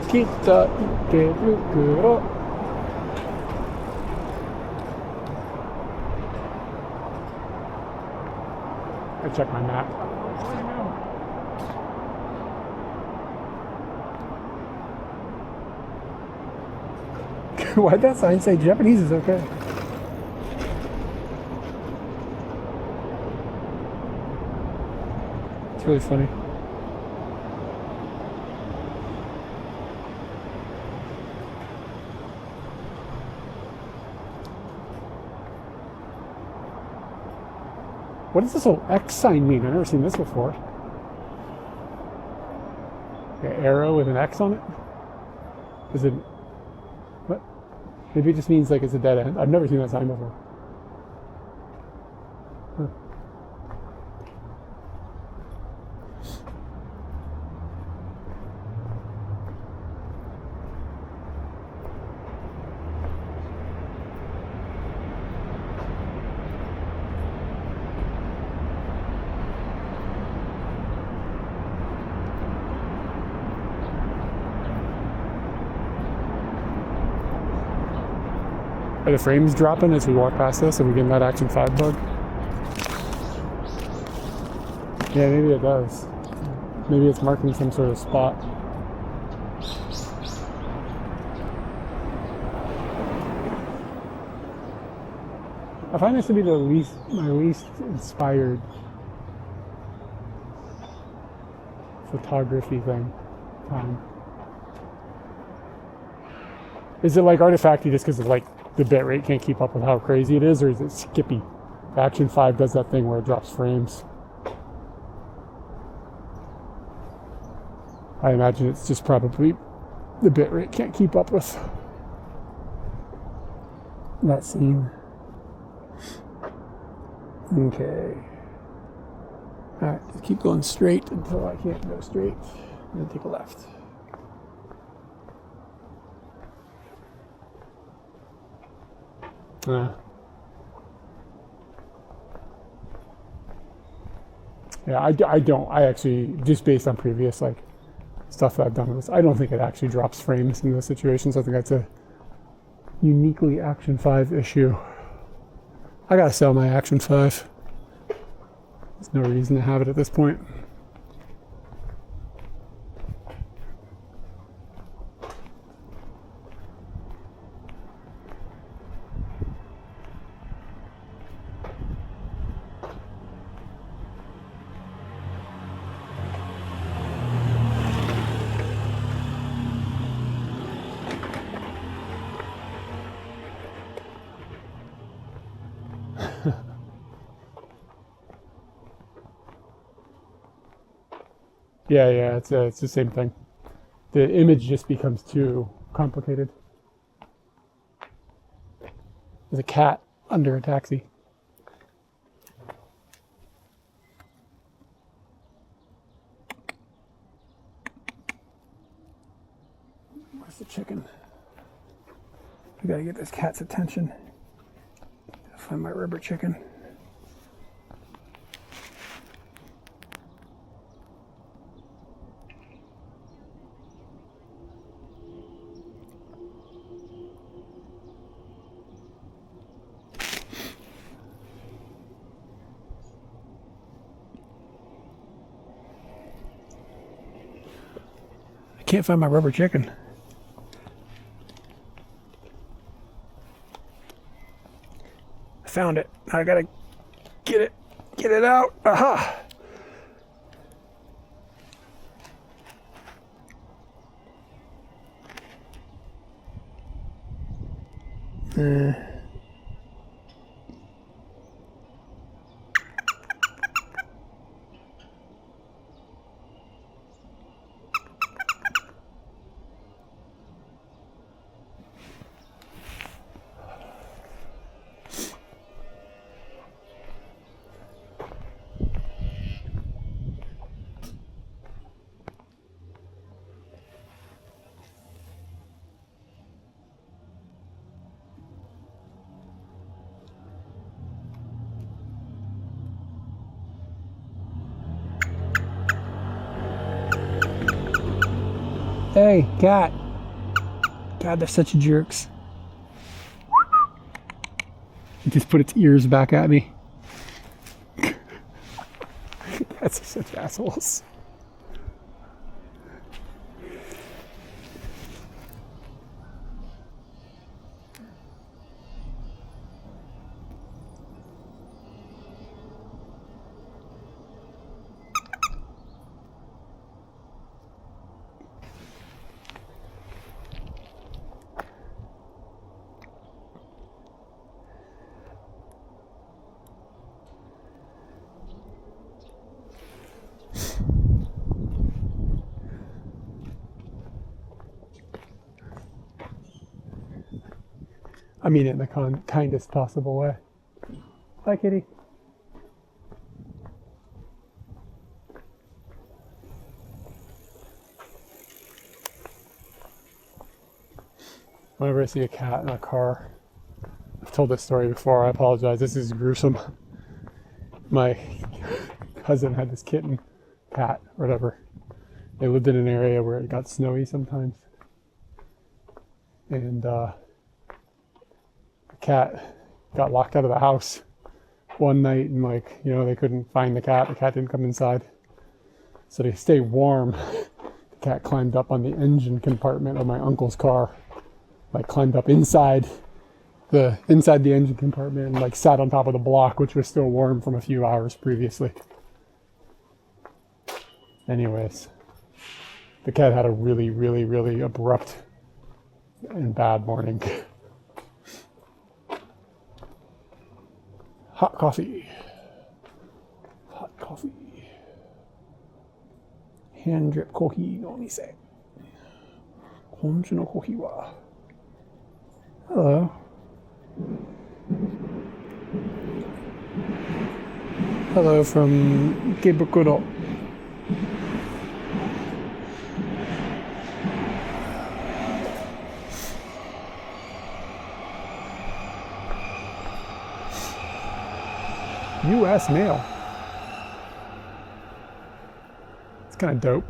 Speaker 1: Kita ikebukuro. I check my map. Why'd that sign say Japanese is okay? It's really funny. What does this whole X sign mean? I've never seen this before. An arrow with an X on it? Is it... What? Maybe it just means like it's a dead end. I've never seen that sign before. Huh. Are the frames dropping as we walk past this? Are we getting that Action 5 bug? Yeah, maybe it does. Maybe it's marking some sort of spot. I find this to be my least inspired photography thing. Is it like artifacty just because of like the bit rate can't keep up with how crazy it is, or is it skippy? Action 5 does that thing where it drops frames. I imagine it's just probably the bitrate can't keep up with that scene. Okay. Alright, just keep going straight until I can't go straight. And then take a left. Yeah, I actually, just based on previous like stuff that I've done with this, I don't think it actually drops frames in those situations. I think that's a uniquely Action 5 issue. I gotta sell my Action 5. There's no reason to have it at this point. Yeah, it's the same thing. The image just becomes too complicated. There's a cat under a taxi. Where's the chicken? I gotta get this cat's attention. Find my rubber chicken. I can't find my rubber chicken. I found it. I gotta get it out. Aha! Hey, cat. God, they're such jerks. It just put its ears back at me. Cats are such assholes. I mean it in the kindest possible way. Hi, kitty. Whenever I see a cat in a car, I've told this story before, I apologize, this is gruesome. My cousin had this kitten, cat, or whatever. They lived in an area where it got snowy sometimes. And the cat got locked out of the house one night, and they couldn't find the cat didn't come inside. So to stay warm, the cat climbed up on the engine compartment of my uncle's car, climbed up inside the engine compartment and sat on top of the block, which was still warm from a few hours previously. Anyways, the cat had a really, really, really abrupt and bad morning. Hot coffee. Hot coffee. Hand drip coffee no mise. Honju no coffee wa. Hello. Hello from Gebukuro. U.S. mail. It's kind of dope.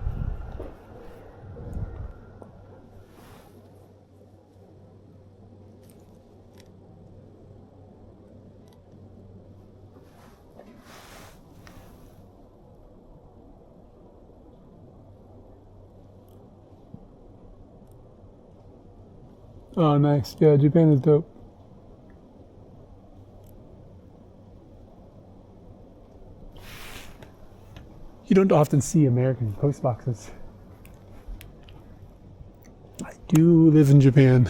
Speaker 1: Oh, nice. Yeah, Japan is dope. You don't often see American post boxes. I do live in Japan.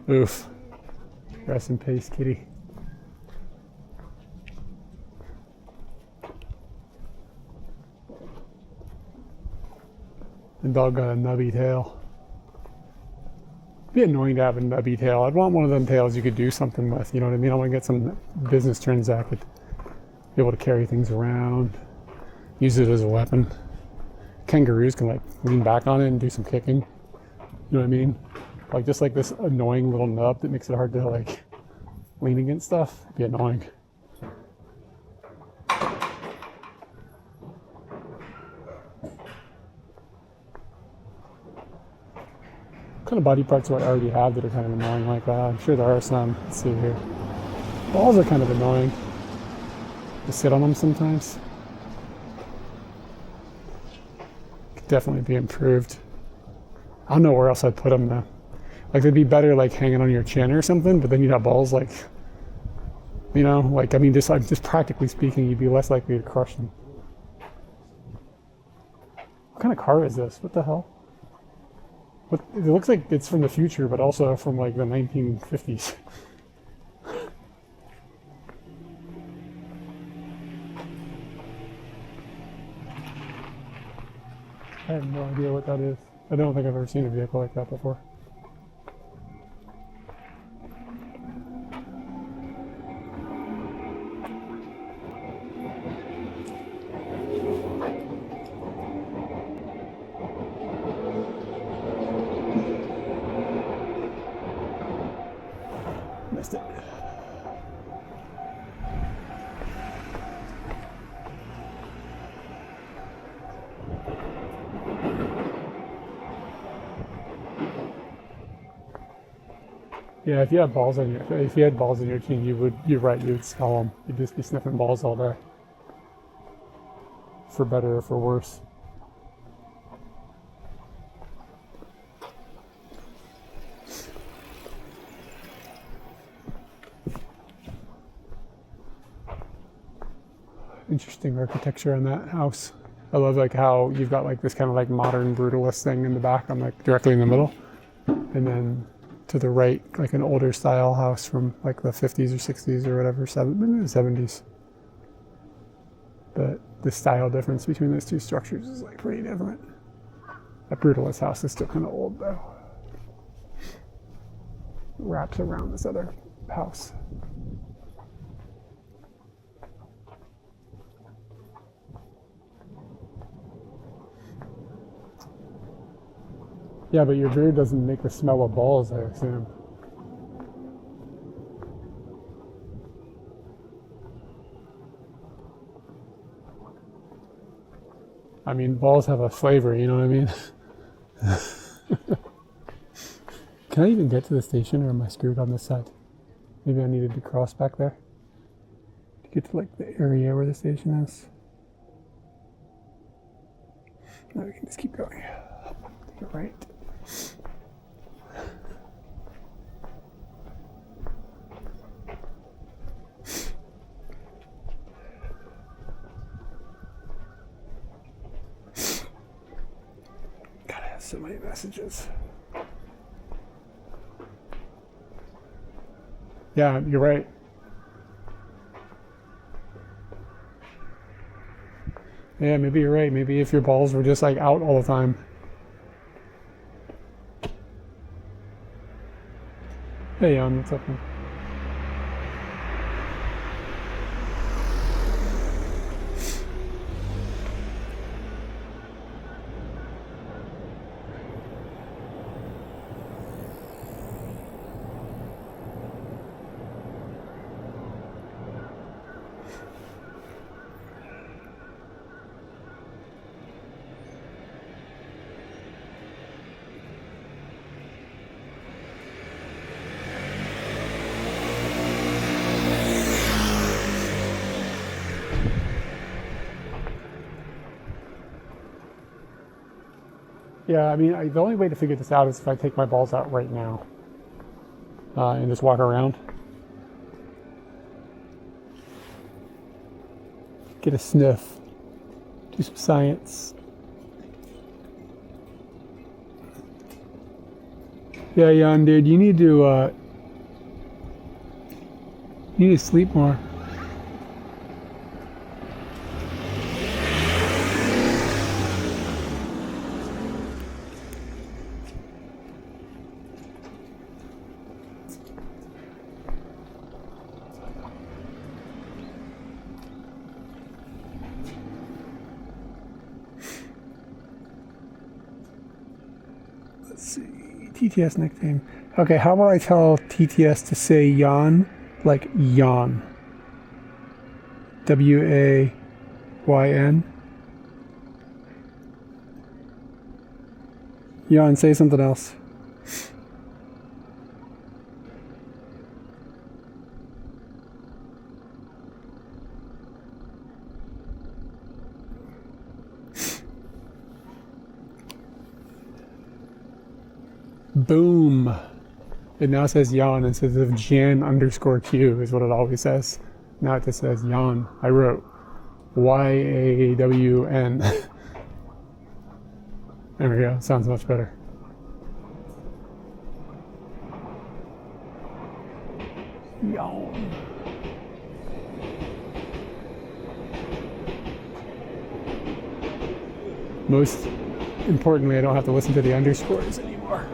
Speaker 1: Oof. Rest in peace, kitty. The dog got a nubby tail. It'd be annoying to have a nubby tail. I'd want one of them tails you could do something with, you know what I mean? I want to get some business transacted. Be able to carry things around, use it as a weapon. Kangaroos can like lean back on it and do some kicking. You know what I mean? Like just like this annoying little nub that makes it hard to like lean against stuff. It'd be annoying. What kind of body parts do I already have that are kind of annoying like that? I'm sure there are some. Let's see here. Balls are kind of annoying. To sit on them sometimes. Could definitely be improved. I don't know where else I'd put them though. Like they'd be better like hanging on your chin or something, but then you'd have balls like, you know, like I mean, just practically speaking, you'd be less likely to crush them. What kind of car is this? What the hell? What, it looks like it's from the future, but also from like the 1950s. I have no idea what that is. I don't think I've ever seen a vehicle like that before. Missed it. Yeah, if you had balls on your chin, you're right, you would smell them. You'd just be sniffing balls all day. For better or for worse. Interesting architecture on that house. I love like how you've got like this kind of like modern brutalist thing in the back. I'm like directly in the middle, and then to the right, like an older style house from like the 50s or 60s or whatever, maybe the 70s. But the style difference between those two structures is like pretty different. That brutalist house is still kind of old though. Wraps around this other house. Yeah, but your beard doesn't make the smell of balls, I assume. I mean, balls have a flavor, you know what I mean? Can I even get to the station, or am I screwed on this side? Maybe I needed to cross back there to get to like the area where the station is. No, we can just keep going. Take it right. So many messages. Yeah, you're right. Yeah, maybe you're right. Maybe if your balls were just like out all the time. Hey, what's up, man? Yeah, I mean, the only way to figure this out is if I take my balls out right now and just walk around. Get a sniff. Do some science. Yeah, Jan, dude, you need to sleep more. Let's see, TTS nickname. Okay, how about I tell TTS to say Jan, like Jan. W-A-Y-N. Jan, say something else. Boom. It now says Jan instead of Jan_Q is what it always says. Now it just says Jan. I wrote Y-A-W-N. There we go. Sounds much better. Jan. Most importantly, I don't have to listen to the underscores anymore.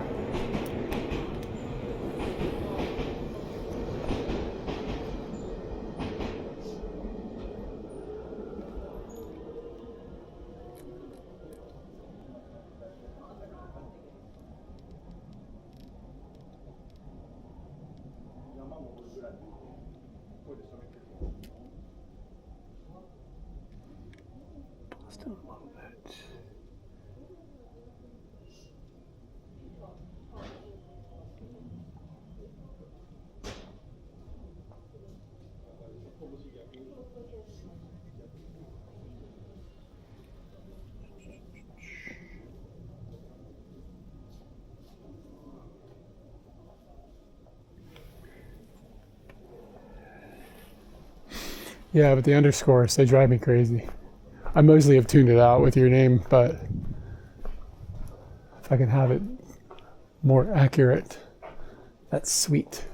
Speaker 1: Just a moment. Yeah, but the underscores, they drive me crazy. I mostly have tuned it out with your name, but if I can have it more accurate, that's sweet.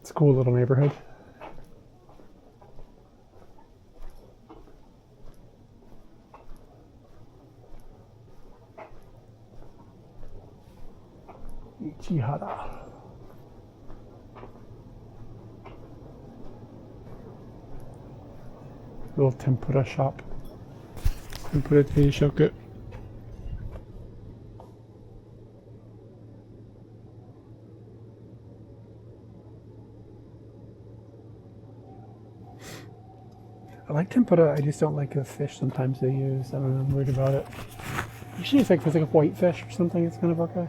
Speaker 1: It's a cool little neighborhood. Ichihara. Little tempura shop. Tempura teishoku. I like tempura, I just don't like the fish sometimes they use. I don't know, I'm worried about it. Usually if it's like a white fish or something, it's kind of okay.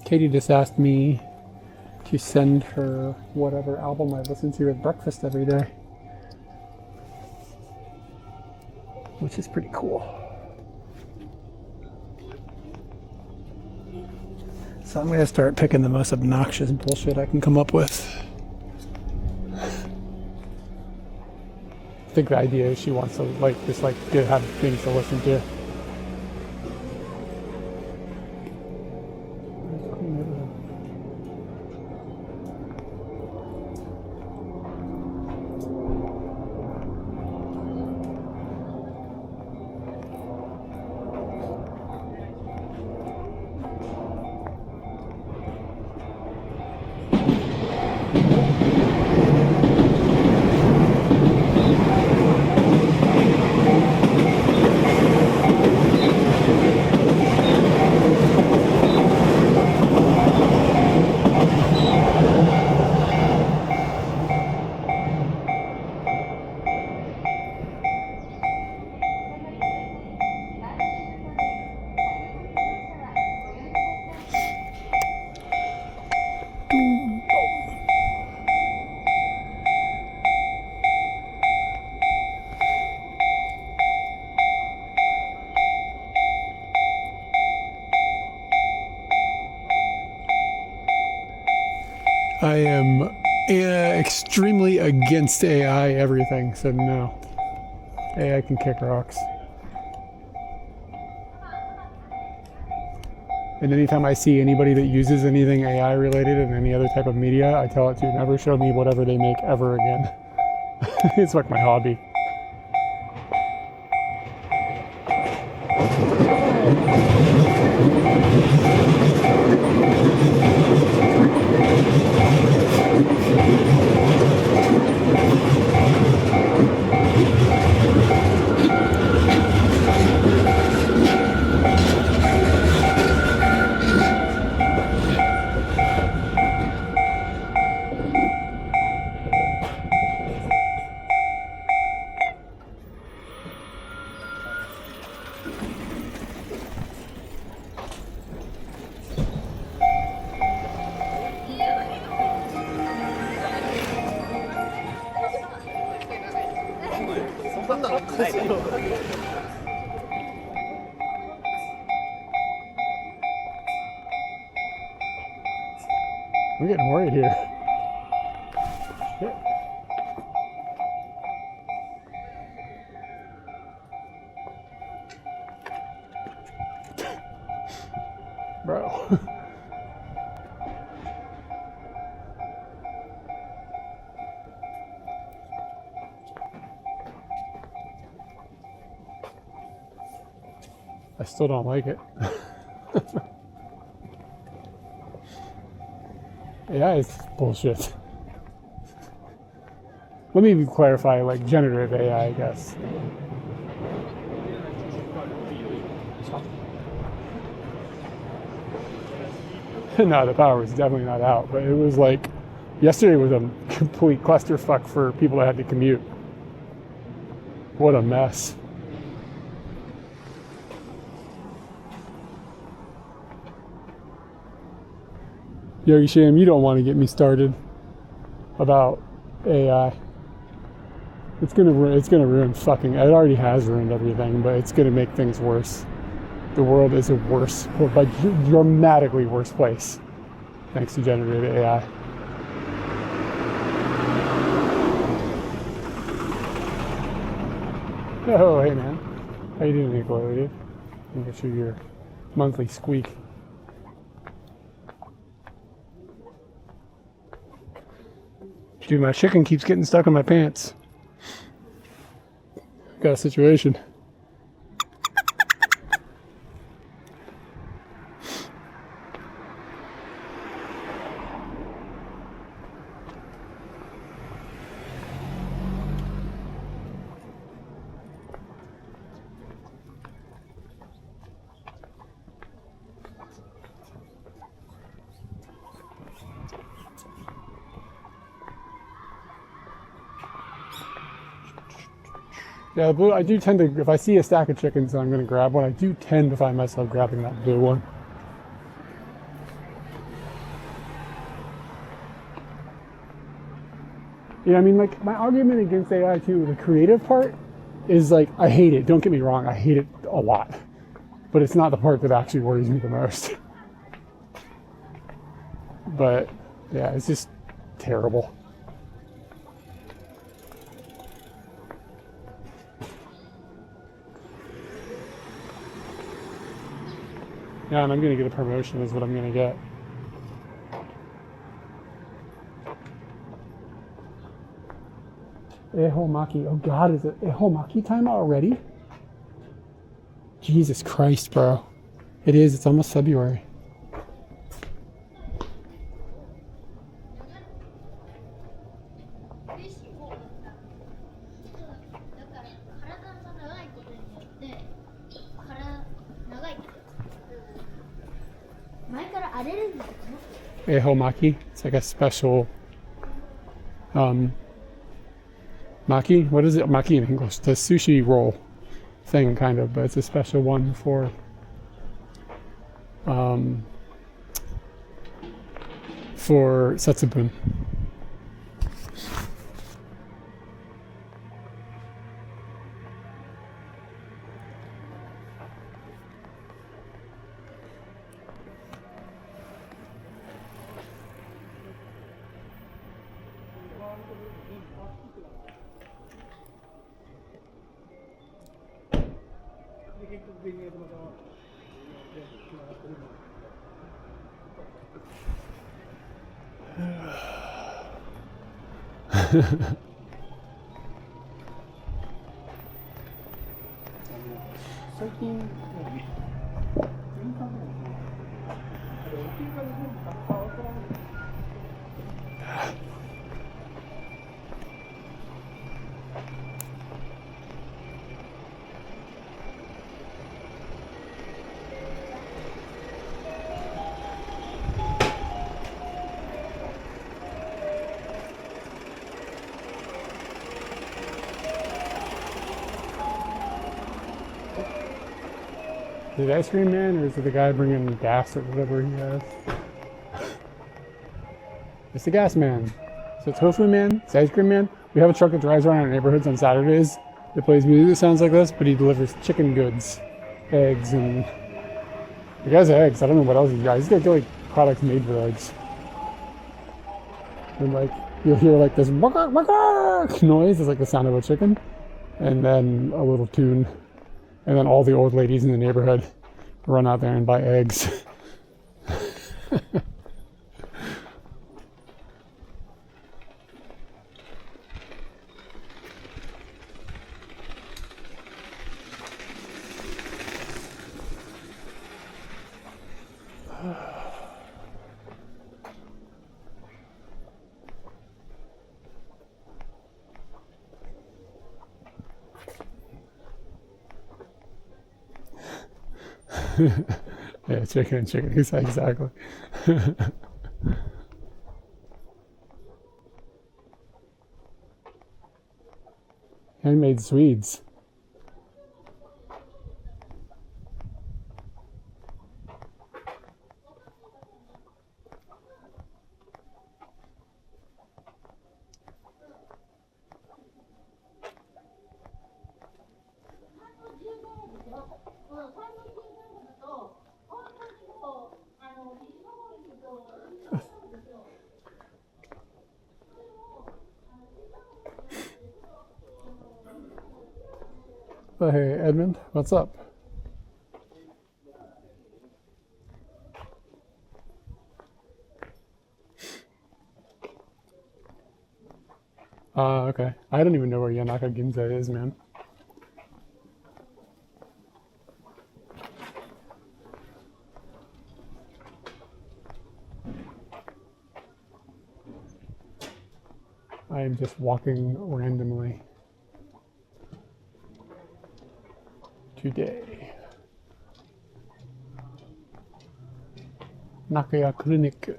Speaker 1: Katie just asked me to send her whatever album I listen to at breakfast every day, which is pretty cool. So I'm going to start picking the most obnoxious bullshit I can come up with. think the idea is she wants to like just like have things to listen to. I am extremely against AI everything, so no. AI can kick rocks. And anytime I see anybody that uses anything AI related in any other type of media, I tell it to never show me whatever they make ever again. It's like my hobby. I'm getting worried here. Shit. Bro. I still don't like it. Yeah, it's bullshit. Let me clarify, like generative AI, I guess. No, the power was definitely not out, but it was like, yesterday was a complete clusterfuck for people that had to commute. What a mess. Yogi Sham, you don't want to get me started about AI. It's gonna ruin fucking. It already has ruined everything, but it's gonna make things worse. The world is a worse, but dramatically worse place, thanks to generative AI. Oh, hey man, how you doing, Nickelodeon? Let me get you your monthly squeak. Dude, my chicken keeps getting stuck in my pants. Got a situation. Yeah, the blue, I do tend to, if I see a stack of chickens and I'm going to grab one, I do tend to find myself grabbing that blue one. You know, I mean, like, my argument against AI too, the creative part, is like, I hate it. Don't get me wrong, I hate it a lot. But it's not the part that actually worries me the most. But, yeah, it's just terrible. Yeah, and I'm gonna get a promotion is what I'm gonna get. Ehomaki. Oh God, is it Ehomaki time already? Jesus Christ, bro. It is. It's almost February. Ehomaki. It's like a special maki. What is it? Maki in English. The sushi roll thing, kind of, but it's a special one for setsubun. Is it Ice Cream Man, or is it the guy bringing gas or whatever he has? It's the Gas Man. So Tofu Man, it's Ice Cream Man. We have a truck that drives around our neighborhoods on Saturdays that plays music that sounds like this, but he delivers chicken goods, eggs, and he has eggs. I don't know what else he's got. He's got like products made with eggs. And like you'll hear like this noise, it's like the sound of a chicken, and then a little tune. And then all the old ladies in the neighborhood run out there and buy eggs. Yeah, chicken and chicken. Exactly. Handmade Swedes. Oh, hey, Edmund, what's up? Okay. I don't even know where Yanaka Ginza is, man. I am just walking randomly today. Nakaya Clinic. I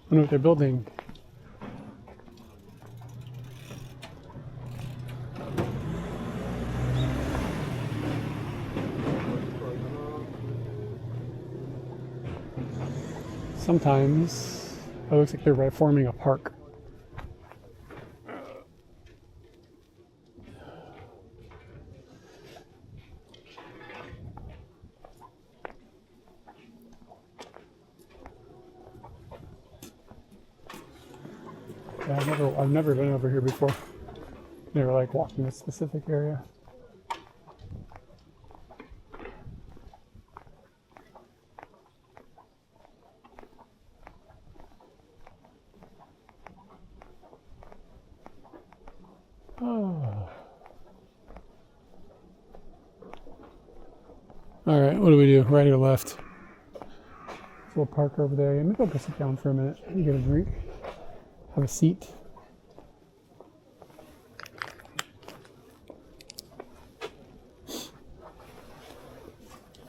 Speaker 1: wonder what they're building. Sometimes it looks like they're reforming a park. Yeah, I've never been over here before. Never like walked in a specific area. All right, what do we do? Right or left? We'll park over there. Maybe I'll go sit down for a minute and get a drink. Have a seat.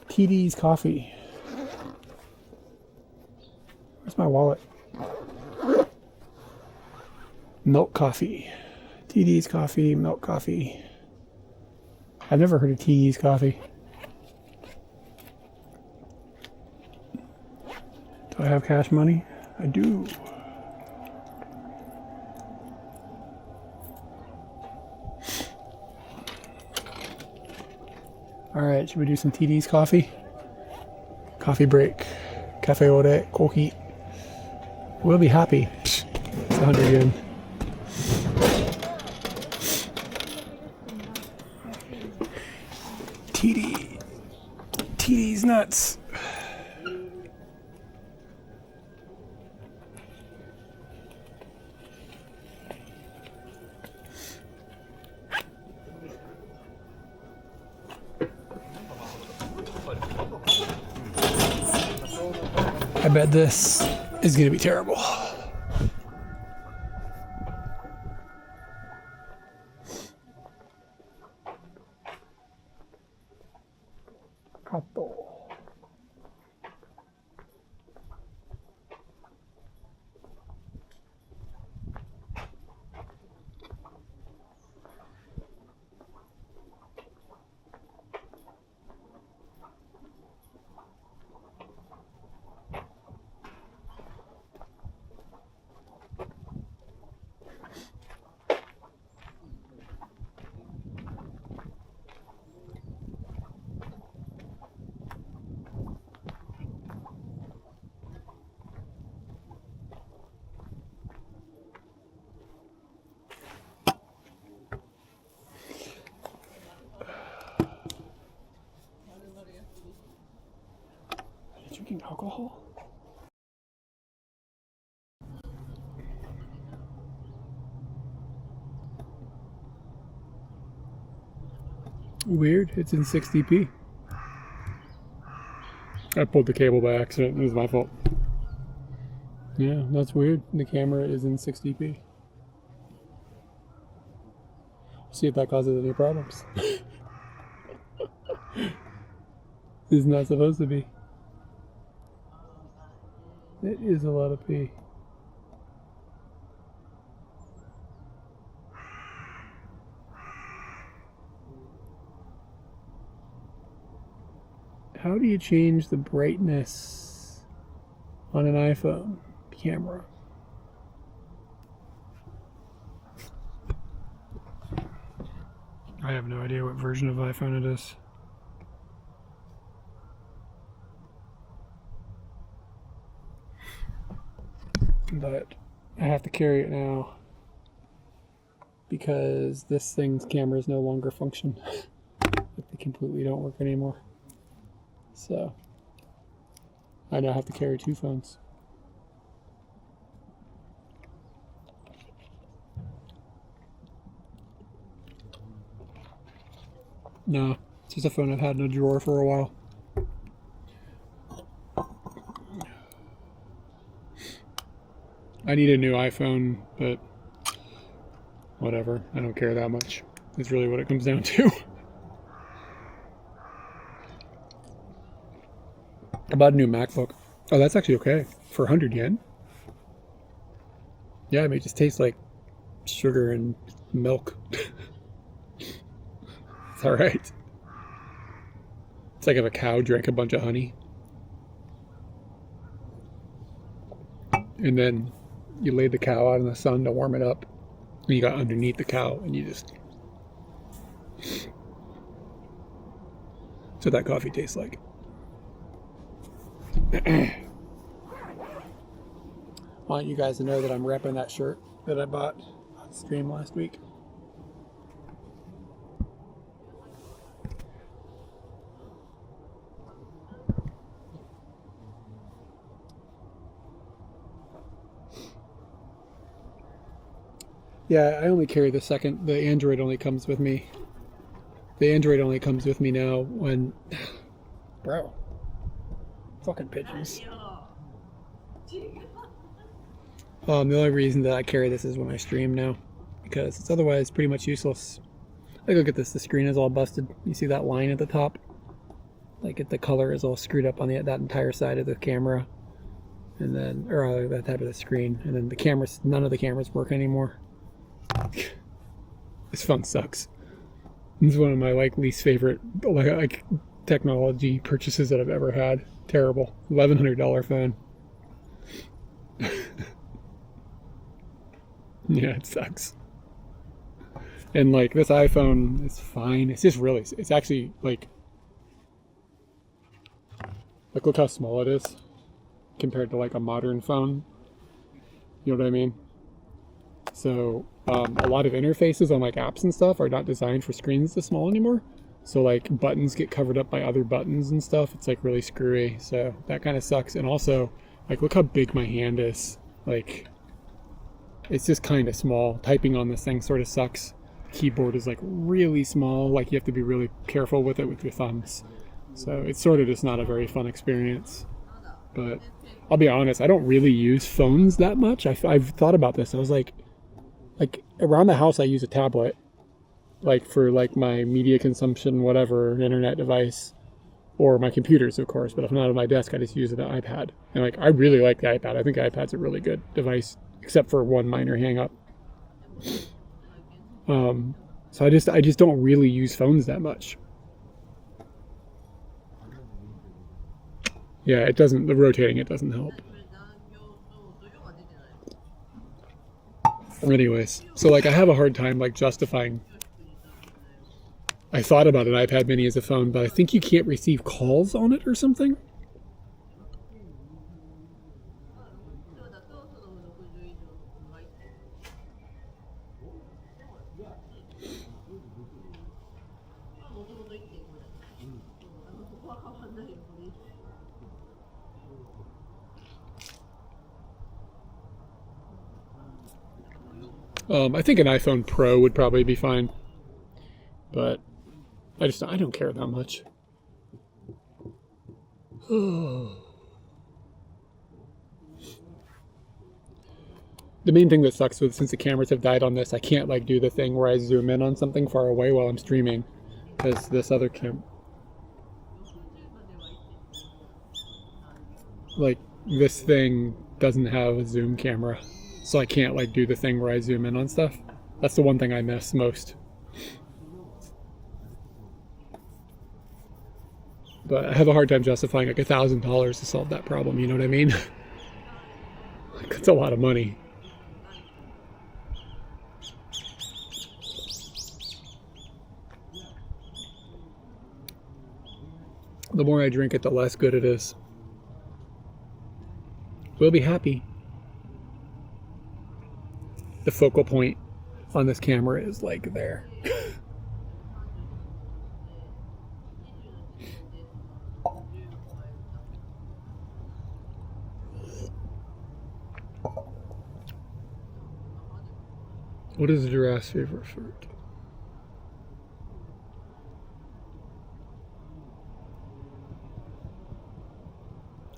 Speaker 1: TD's coffee. Where's my wallet? Milk coffee. TD's coffee, milk coffee. I've never heard of TD's coffee. Do I have cash money? I do. All right, should we do some TD's coffee? Coffee break. Cafe ore, koki. We'll be happy. It's 100 yen. TD's nuts. I bet this is going to be terrible. Kato. Drinking alcohol? Weird, it's in 60p. I pulled the cable by accident, it was my fault. Yeah, that's weird. The camera is in 60p. See if that causes any problems. It's not supposed to be. It is a lot of pee. How do you change the brightness on an iPhone camera? I have no idea what version of iPhone it is. But I have to carry it now because this thing's cameras no longer function. They completely don't work anymore. So I now have to carry 2 phones. No, it's just a phone I've had in a drawer for a while. I need a new iPhone, but whatever. I don't care that much. It's really what it comes down to. I bought a new MacBook. Oh, that's actually okay. For 100 yen? Yeah, it may just taste like sugar and milk. It's alright. It's like if a cow drank a bunch of honey. And then you laid the cow out in the sun to warm it up. And you got underneath the cow and you just... That's what that coffee tastes like. I want you guys to know that I'm repping that shirt that I bought on stream last week. Yeah, I only carry the second. The Android only comes with me. The Android only comes with me now when Bro. Fucking pigeons. The only reason that I carry this is when I stream now, because it's otherwise pretty much useless. Like, look at this, the screen is all busted. You see that line at the top? Like, the color is all screwed up on that entire side of the camera. And then, or that type of the screen. And then the cameras, none of the cameras work anymore. This phone sucks. This is one of my, like, least favorite, like, technology purchases that I've ever had. Terrible. $1,100 phone. Yeah, it sucks. And like this iPhone is fine. It's just really, it's actually like look how small it is compared to like a modern phone. You know what I mean? So a lot of interfaces on like apps and stuff are not designed for screens this small anymore. So like buttons get covered up by other buttons and stuff. It's like really screwy. So that kind of sucks. And also like look how big my hand is. Like it's just kind of small. Typing on this thing sort of sucks. Keyboard is like really small. Like you have to be really careful with it with your thumbs. So it's sort of just not a very fun experience. But I'll be honest, I don't really use phones that much. I've thought about this. I was like around the house I use a tablet, like for like my media consumption, whatever, an internet device, or my computers, of course. But if I'm not at my desk, I just use the iPad. And like I really like the iPad. I think the iPad's a really good device, except for one minor hang up. So I just don't really use phones that much. Yeah, it doesn't, the rotating it doesn't help. Anyways, so like I have a hard time like justifying. I thought about an iPad mini as a phone, but I think you can't receive calls on it or something. I think an iPhone Pro would probably be fine, but I don't care that much. The main thing that sucks with, since the cameras have died on this, I can't like do the thing where I zoom in on something far away while I'm streaming, because this other like this thing doesn't have a zoom camera. So I can't like do the thing where I zoom in on stuff. That's the one thing I miss most. But I have a hard time justifying like $1,000 to solve that problem, you know what I mean? Like, that's a lot of money. The more I drink it, the less good it is. We'll be happy. The focal point on this camera is like there. What is a giraffe's favorite fruit?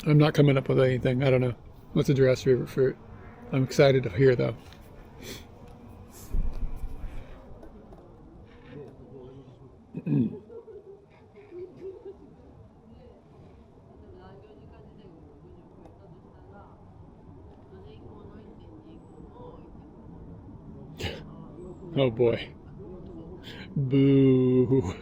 Speaker 1: I'm not coming up with anything. I don't know. What's a giraffe's favorite fruit? I'm excited to hear though. Oh boy. Boo.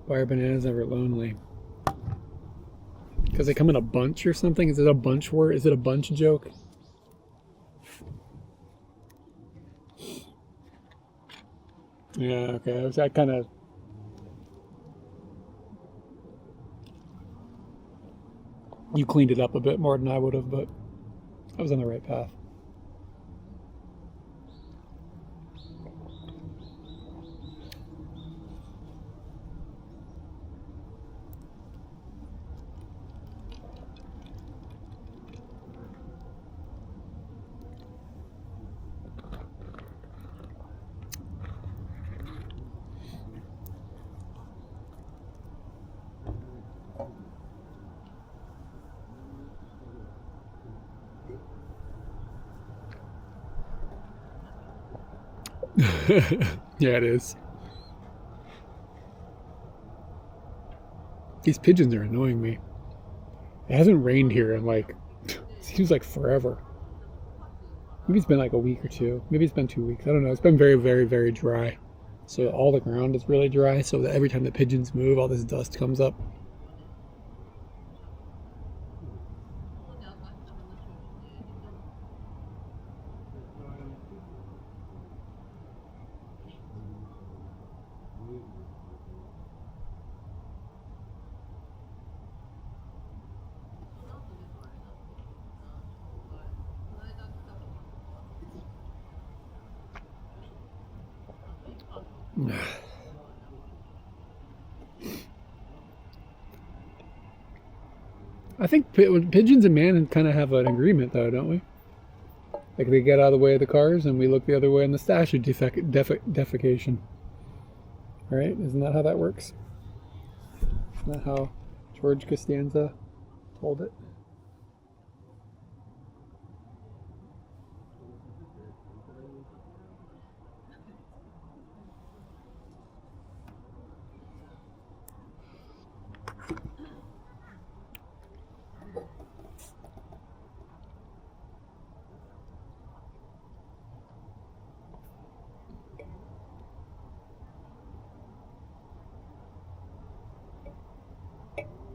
Speaker 1: Why are bananas ever lonely? Because they come in a bunch or something? Is it a bunch word? Is it a bunch joke? Yeah, okay. I kind of... You cleaned it up a bit more than I would have, but I was on the right path. Yeah, it is. These pigeons are annoying me. It hasn't rained here in like, seems like forever. Maybe it's been like a week or two. Maybe it's been 2 weeks. I don't know. It's been very, very, very dry. So all the ground is really dry. So that every time the pigeons move, all this dust comes up. I think pigeons and man kind of have an agreement, though, don't we? Like they get out of the way of the cars, and we look the other way in the statue defecation. Right? Isn't that how that works? Isn't that how George Costanza told it?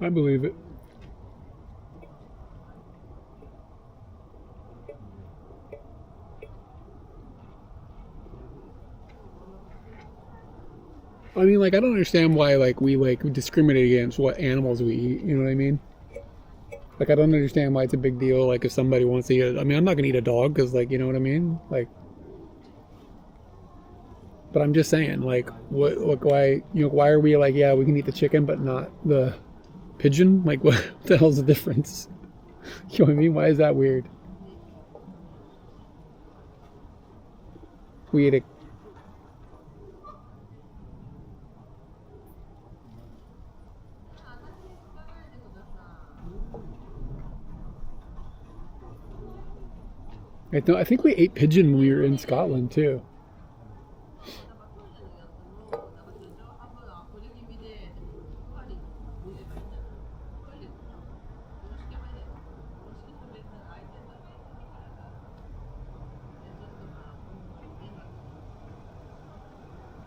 Speaker 1: I believe it. I mean, like, I don't understand why, like, we discriminate against what animals we eat. You know what I mean? Like, I don't understand why it's a big deal. Like, if somebody wants to eat it, I mean, I'm not gonna eat a dog because, like, you know what I mean? Like, but I'm just saying, like, why, why are we like, yeah, we can eat the chicken, but not the pigeon? Like, what the hell's the difference? You know what I mean? Why is that weird? We eat a I think we ate pigeon when we were in Scotland too.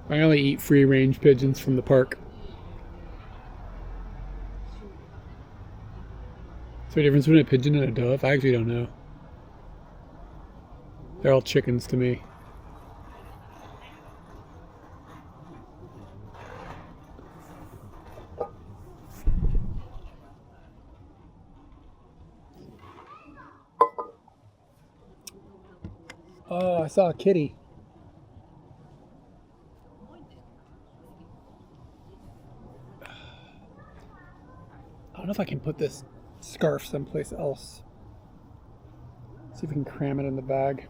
Speaker 1: I only eat free-range pigeons from the park. Is there a difference between a pigeon and a dove? I actually don't know. They're all chickens to me. Oh, I saw a kitty. I don't know if I can put this scarf someplace else. See if we can cram it in the bag.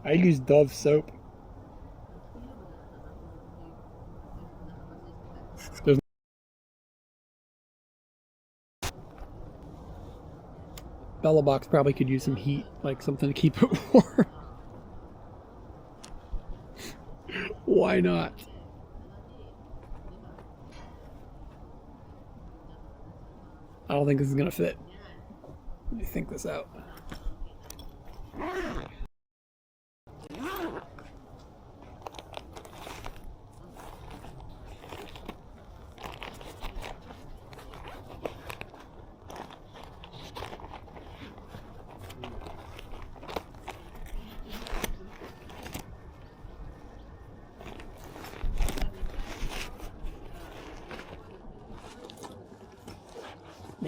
Speaker 1: I use Dove soap. There's Bella Box probably could use some heat, like something to keep it warm. Why not? I don't think this is gonna fit. Let me think this out.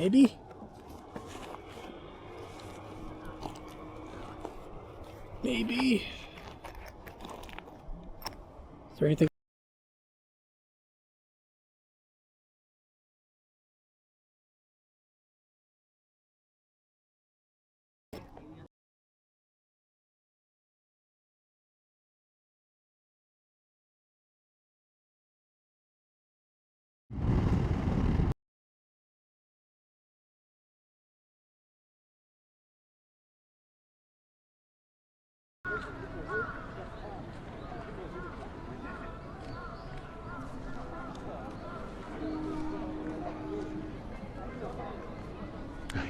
Speaker 1: Maybe? Maybe. Is there anything?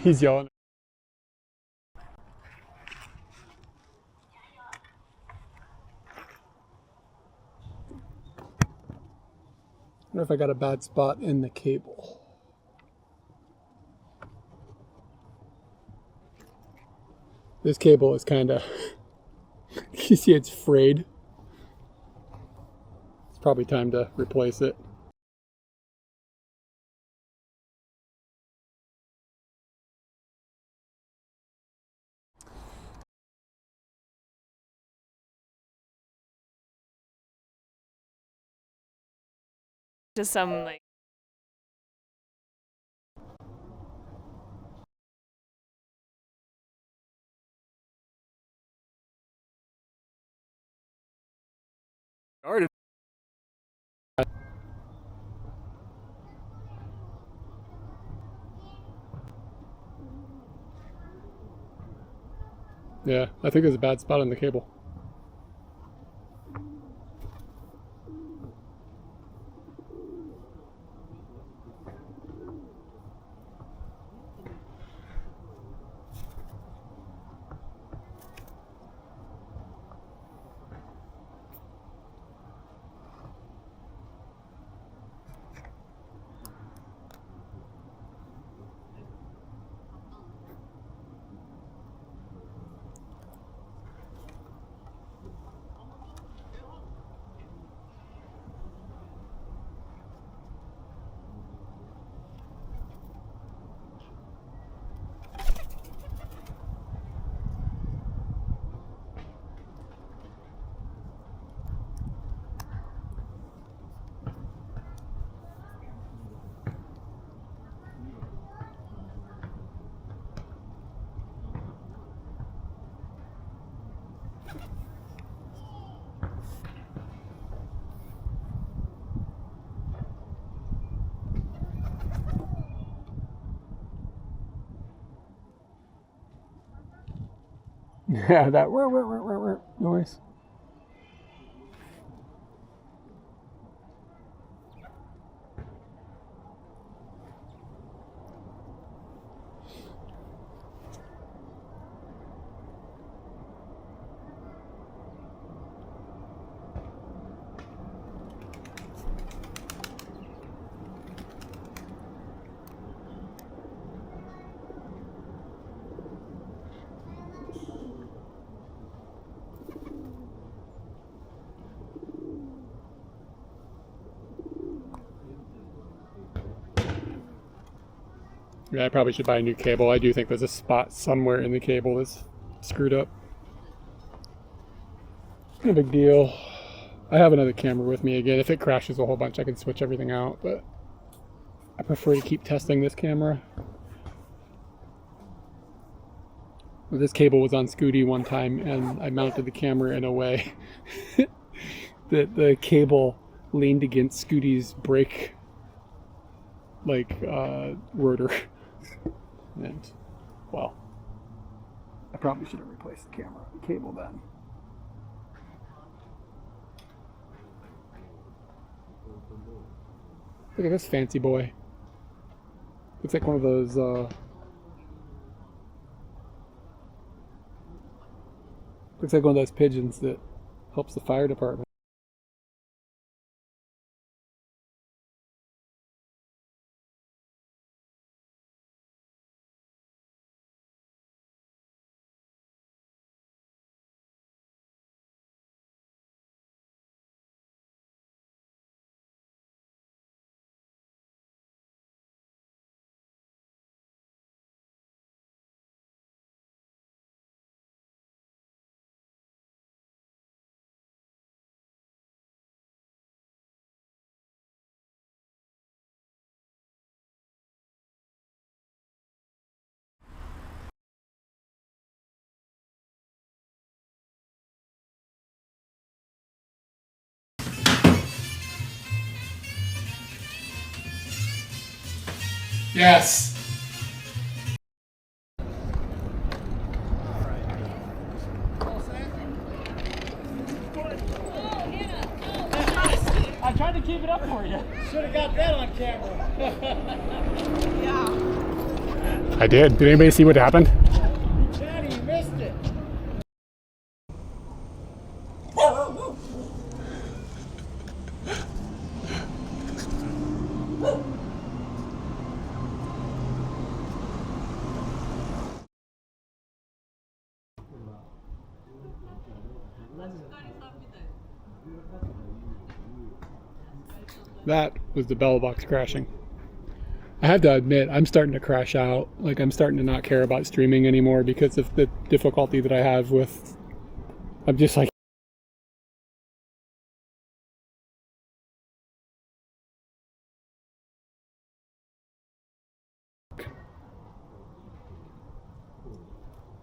Speaker 1: He's yelling. I wonder if I got a bad spot in the cable. This cable is kind of, you see it's frayed. It's probably time to replace it.
Speaker 2: Just some like
Speaker 1: Yeah, I think there's a bad spot in the cable. Yeah, that noise. Yeah, I probably should buy a new cable. I do think there's a spot somewhere in the cable that's screwed up. No big deal. I have another camera with me again. If it crashes a whole bunch, I can switch everything out, but I prefer to keep testing this camera. This cable was on Scooty one time, and I mounted the camera in a way that the cable leaned against Scooty's brake, like, rotor. And, well, I probably should have replaced the camera cable then. Look at this fancy boy. Looks like one of those, looks like one of those pigeons that helps the fire department. Yes.
Speaker 3: I tried to keep it up for you. Should have got that on camera.
Speaker 2: Yeah.
Speaker 1: I did. Did anybody see what happened?
Speaker 3: Daddy, you missed it.
Speaker 1: That was the bell box crashing. I have to admit, I'm starting to crash out. Like, I'm starting to not care about streaming anymore because of the difficulty that I have with... I'm just like...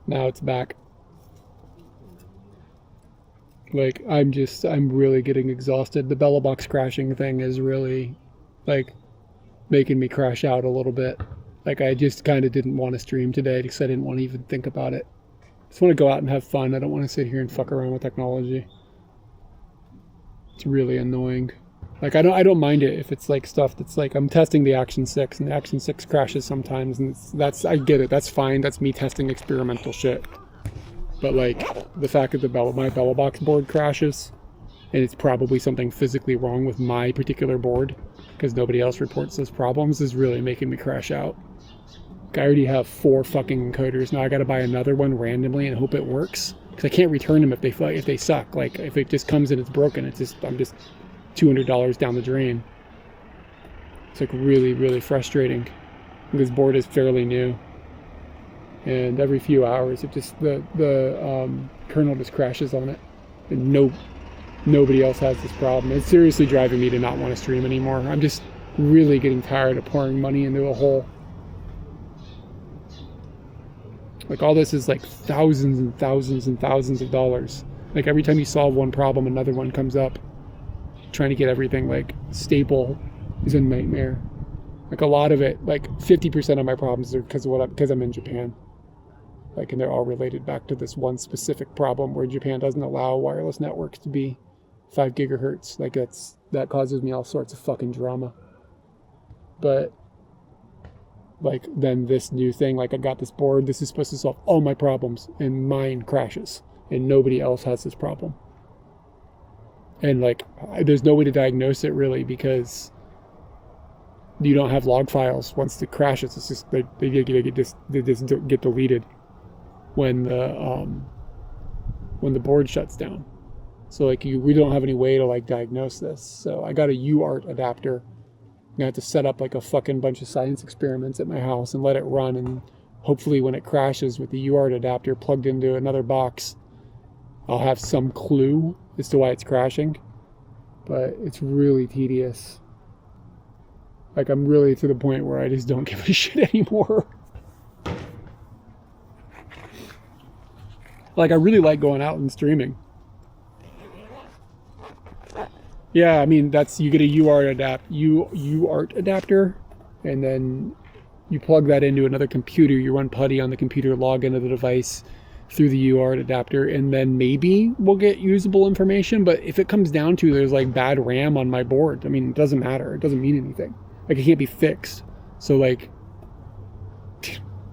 Speaker 1: Now it's back. Like, I'm really getting exhausted. The bell box crashing thing is really, like, making me crash out a little bit. Like, I just kind of didn't want to stream today because I didn't want to even think about it. I just want to go out and have fun. I don't want to sit here and fuck around with technology. It's really annoying. Like, I don't mind it if it's like stuff that's like, I'm testing the Action 6 and the Action 6 crashes sometimes, and I get it. That's fine. That's me testing experimental shit. But like, the fact that my bell box board crashes, and it's probably something physically wrong with my particular board because nobody else reports those problems, is really making me crash out. Like, I already have 4 fucking encoders. Now I gotta buy another one randomly and hope it works, because I can't return them if they suck. Like, if it just comes and it's broken, I'm just $200 down the drain. It's like really, really frustrating. This board is fairly new, and every few hours it just the kernel just crashes on it, and nobody else has this problem. It's seriously driving me to not want to stream anymore. I'm just really getting tired of pouring money into a hole. Like, all this is like thousands and thousands and thousands of dollars. Like, every time you solve one problem, another one comes up. Trying to get everything like stable is a nightmare. Like, a lot of it, like 50% of my problems are because I'm in Japan. Like, and they're all related back to this one specific problem where Japan doesn't allow wireless networks to be 5 gigahertz. Like, that causes me all sorts of fucking drama. But like, then this new thing, like, I got this board, this is supposed to solve all my problems, and mine crashes, and nobody else has this problem. And like, there's no way to diagnose it really, because you don't have log files. Once it crashes, it's just they just get deleted when the board shuts down. So like, we don't have any way to like diagnose this. So I got a UART adapter. I'm gonna have to set up like a fucking bunch of science experiments at my house and let it run, and hopefully when it crashes with the UART adapter plugged into another box, I'll have some clue as to why it's crashing. But it's really tedious. Like, I'm really to the point where I just don't give a shit anymore. Like, I really like going out and streaming. Yeah, I mean, you get a UART adapter, and then you plug that into another computer. You run PuTTY on the computer, log into the device through the UART adapter, and then maybe we'll get usable information. But if it comes down to there's like bad RAM on my board, I mean, it doesn't matter. It doesn't mean anything. Like, it can't be fixed. So like,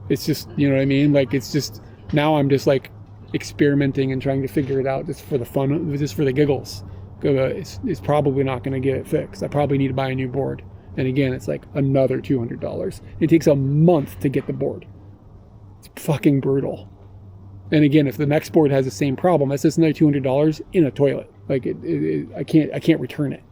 Speaker 1: it's just, you know what I mean? Like, it's just, now I'm just like experimenting and trying to figure it out just for the fun, just for the giggles. It's probably not going to get it fixed. I probably need to buy a new board. And again, it's like another $200. It takes a month to get the board. It's fucking brutal. And again, if the next board has the same problem, that's just another $200 in a toilet. Like, I can't return it.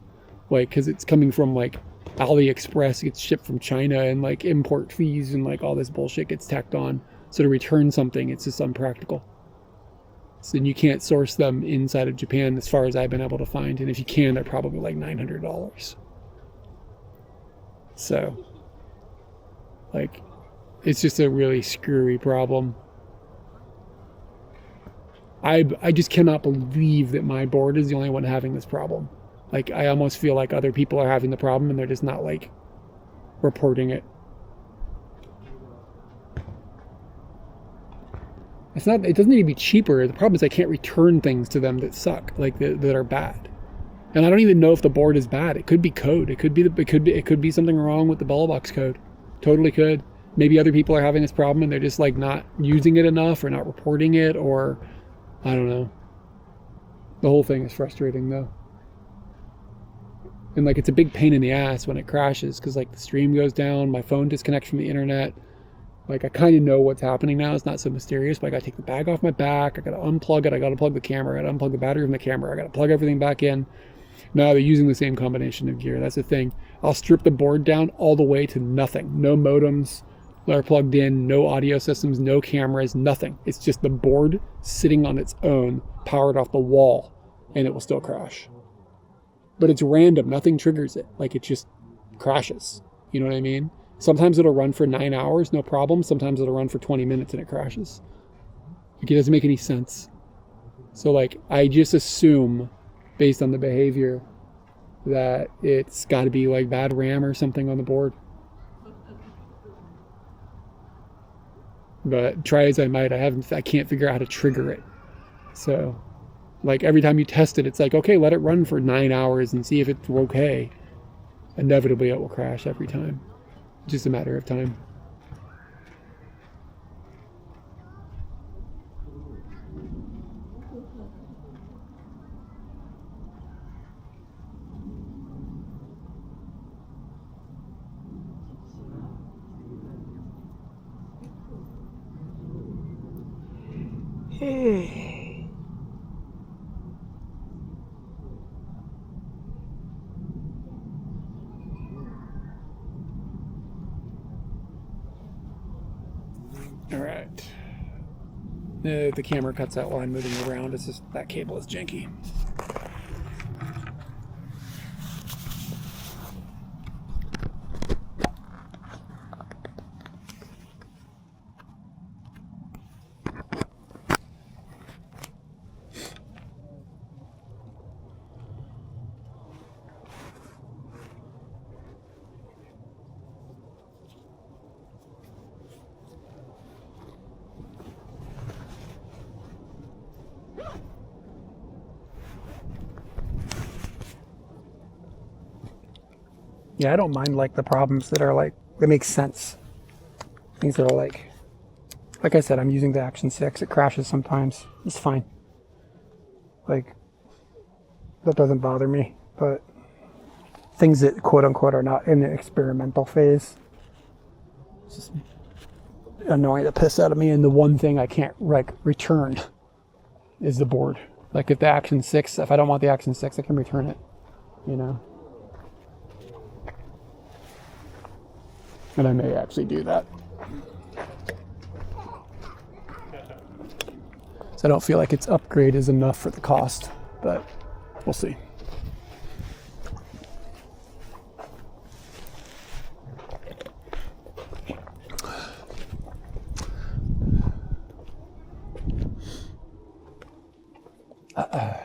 Speaker 1: Like, because it's coming from like AliExpress, it gets shipped from China, and like import fees and like all this bullshit gets tacked on. So to return something, it's just unpractical. So you can't source them inside of Japan as far as I've been able to find. And if you can, they're probably like $900. So, like, it's just a really screwy problem. I just cannot believe that my board is the only one having this problem. Like, I almost feel like other people are having the problem and they're just not like reporting it. It's not. It doesn't need to be cheaper. The problem is I can't return things to them that suck, like that are bad. And I don't even know if the board is bad. It could be code. It could be something wrong with the ball box code. Totally could. Maybe other people are having this problem and they're just like not using it enough or not reporting it, or I don't know. The whole thing is frustrating though. And like it's a big pain in the ass when it crashes because like the stream goes down, my phone disconnects from the internet. Like I kind of know what's happening now. It's not so mysterious, but I gotta take the bag off my back. I gotta unplug it. I gotta plug the camera. I gotta unplug the battery from the camera. I gotta plug everything back in. Now they're using the same combination of gear. That's the thing. I'll strip the board down all the way to nothing. No modems that are plugged in, no audio systems, no cameras, nothing. It's just the board sitting on its own, powered off the wall, and it will still crash. But it's random. Nothing triggers it. Like it just crashes. You know what I mean? Sometimes it'll run for 9 hours, no problem. Sometimes it'll run for 20 minutes and it crashes. Like it doesn't make any sense. So like I just assume, based on the behavior, that it's got to be like bad RAM or something on the board. But try as I might, I can't figure out how to trigger it. So like every time you test it, it's like, okay, let it run for 9 hours and see if it's okay. Inevitably it will crash every time. Just a matter of time. All right. The camera cuts out while I'm moving around. It's just that cable is janky. Yeah, I don't mind like the problems that are like, that make sense. Things that are like I said, I'm using the Action 6. It crashes sometimes. It's fine. Like, that doesn't bother me. But things that quote unquote are not in the experimental phase, it's just annoying the piss out of me. And the one thing I can't like return is the board. Like if the Action 6, if I don't want the Action 6, I can return it, you know. And I may actually do that. So I don't feel like its upgrade is enough for the cost, but we'll see. Huh.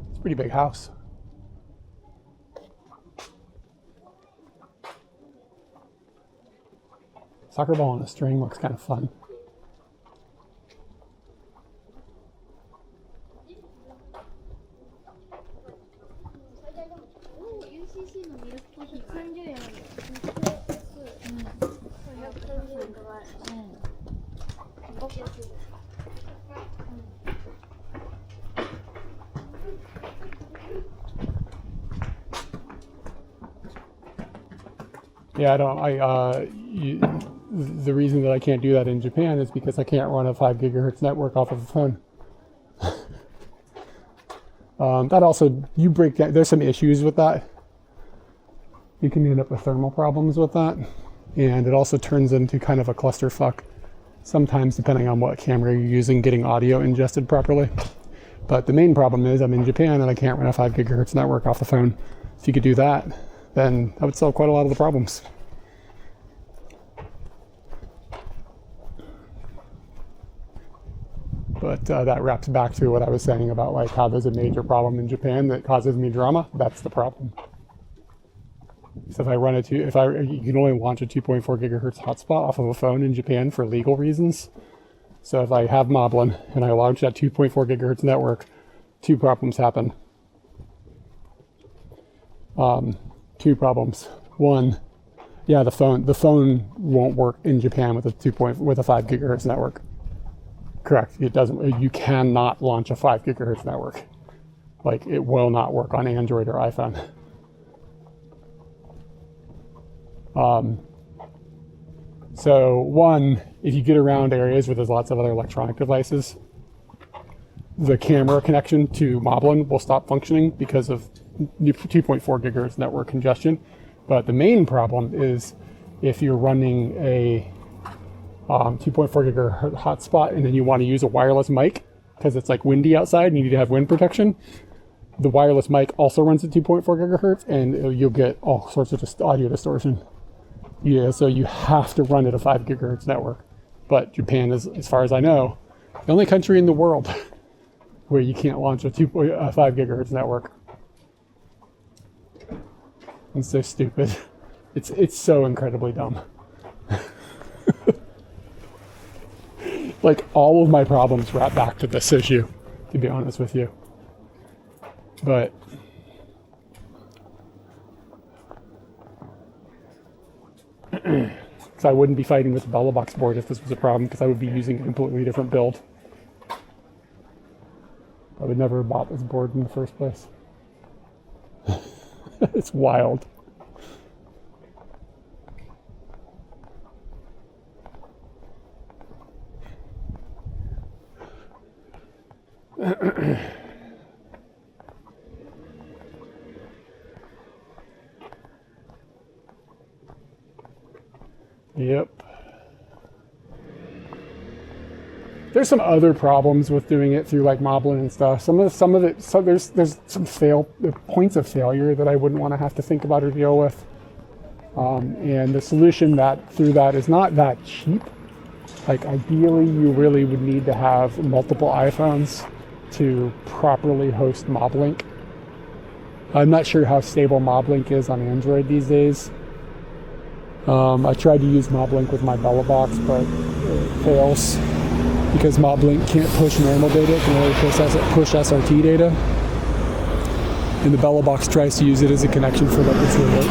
Speaker 1: It's a pretty big house. Soccer ball on a string looks kind of fun. Yeah, the reason that I can't do that in Japan is because I can't run a 5 gigahertz network off of a phone. That also, you break down, there's some issues with that. You can end up with thermal problems with that. And it also turns into kind of a clusterfuck, sometimes depending on what camera you're using, getting audio ingested properly. But the main problem is I'm in Japan and I can't run a 5 gigahertz network off the phone. If you could do that, then that would solve quite a lot of the problems. But that wraps back to what I was saying about like how there's a major problem in Japan that causes me drama. That's the problem. So if I run you can only launch a 2.4 gigahertz hotspot off of a phone in Japan for legal reasons. So if I have Moblin and I launch that 2.4 gigahertz network, two problems happen. Two problems. One, yeah, the phone won't work in Japan with a 5 gigahertz network. Correct. It doesn't. You cannot launch a 5 gigahertz network. Like, it will not work on Android or iPhone. So one, if you get around areas where there's lots of other electronic devices, the camera connection to Moblin will stop functioning because of 2.4 gigahertz network congestion. But the main problem is if you're running a 2.4 gigahertz hotspot and then you want to use a wireless mic because it's like windy outside and you need to have wind protection. The wireless mic also runs at 2.4 gigahertz and you'll get all sorts of just audio distortion. Yeah, so you have to run at a 5 gigahertz network. But Japan is, as far as I know, the only country in the world where you can't launch a 5 gigahertz network. It's so stupid. It's so incredibly dumb. Like, all of my problems wrap back to this issue, to be honest with you. But because I wouldn't be fighting with the Bellabox board if this was a problem, because I would be using a completely different build. I would never have bought this board in the first place. It's wild. Yep. There's some other problems with doing it through like Moblin and stuff. Some of it. So there's some points of failure that I wouldn't want to have to think about or deal with. And the solution through that is not that cheap. Like, ideally, you really would need to have multiple iPhones to properly host Moblink. I'm not sure how stable Moblink is on Android these days. I tried to use Moblink with my Bellabox, but it fails because Moblink can't push normal data, it can only push SRT data. And the Bellabox tries to use it as a connection for liquid server,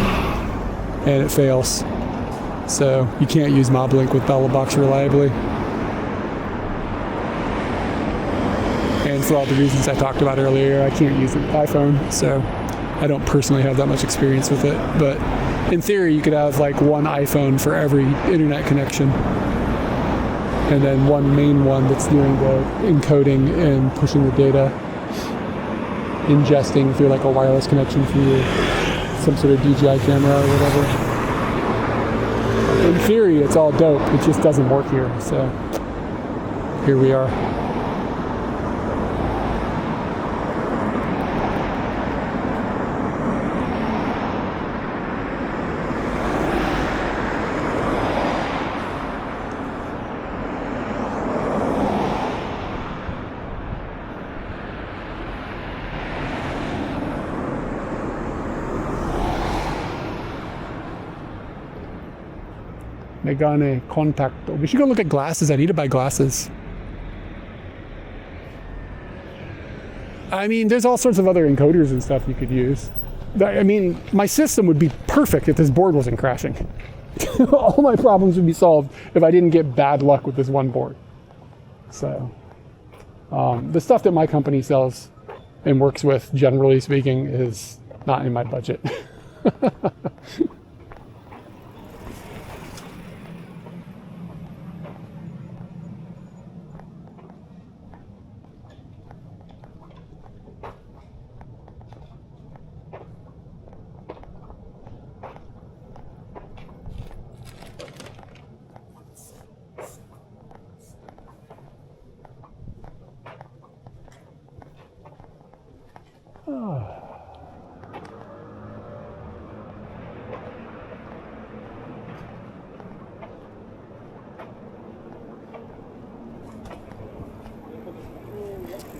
Speaker 1: and it fails. So you can't use Moblink with Bellabox reliably. And for all the reasons I talked about earlier, I can't use an iPhone, so I don't personally have that much experience with it. But in theory, you could have like one iPhone for every internet connection, and then one main one that's doing the encoding and pushing the data, ingesting through like a wireless connection through some sort of DJI camera or whatever. In theory, it's all dope. It just doesn't work here. So here we are. Megane Contacto. We should go look at glasses. I need to buy glasses. I mean, there's all sorts of other encoders and stuff you could use. I mean, my system would be perfect if this board wasn't crashing. All my problems would be solved if I didn't get bad luck with this one board. So, the stuff that my company sells and works with, generally speaking, is not in my budget.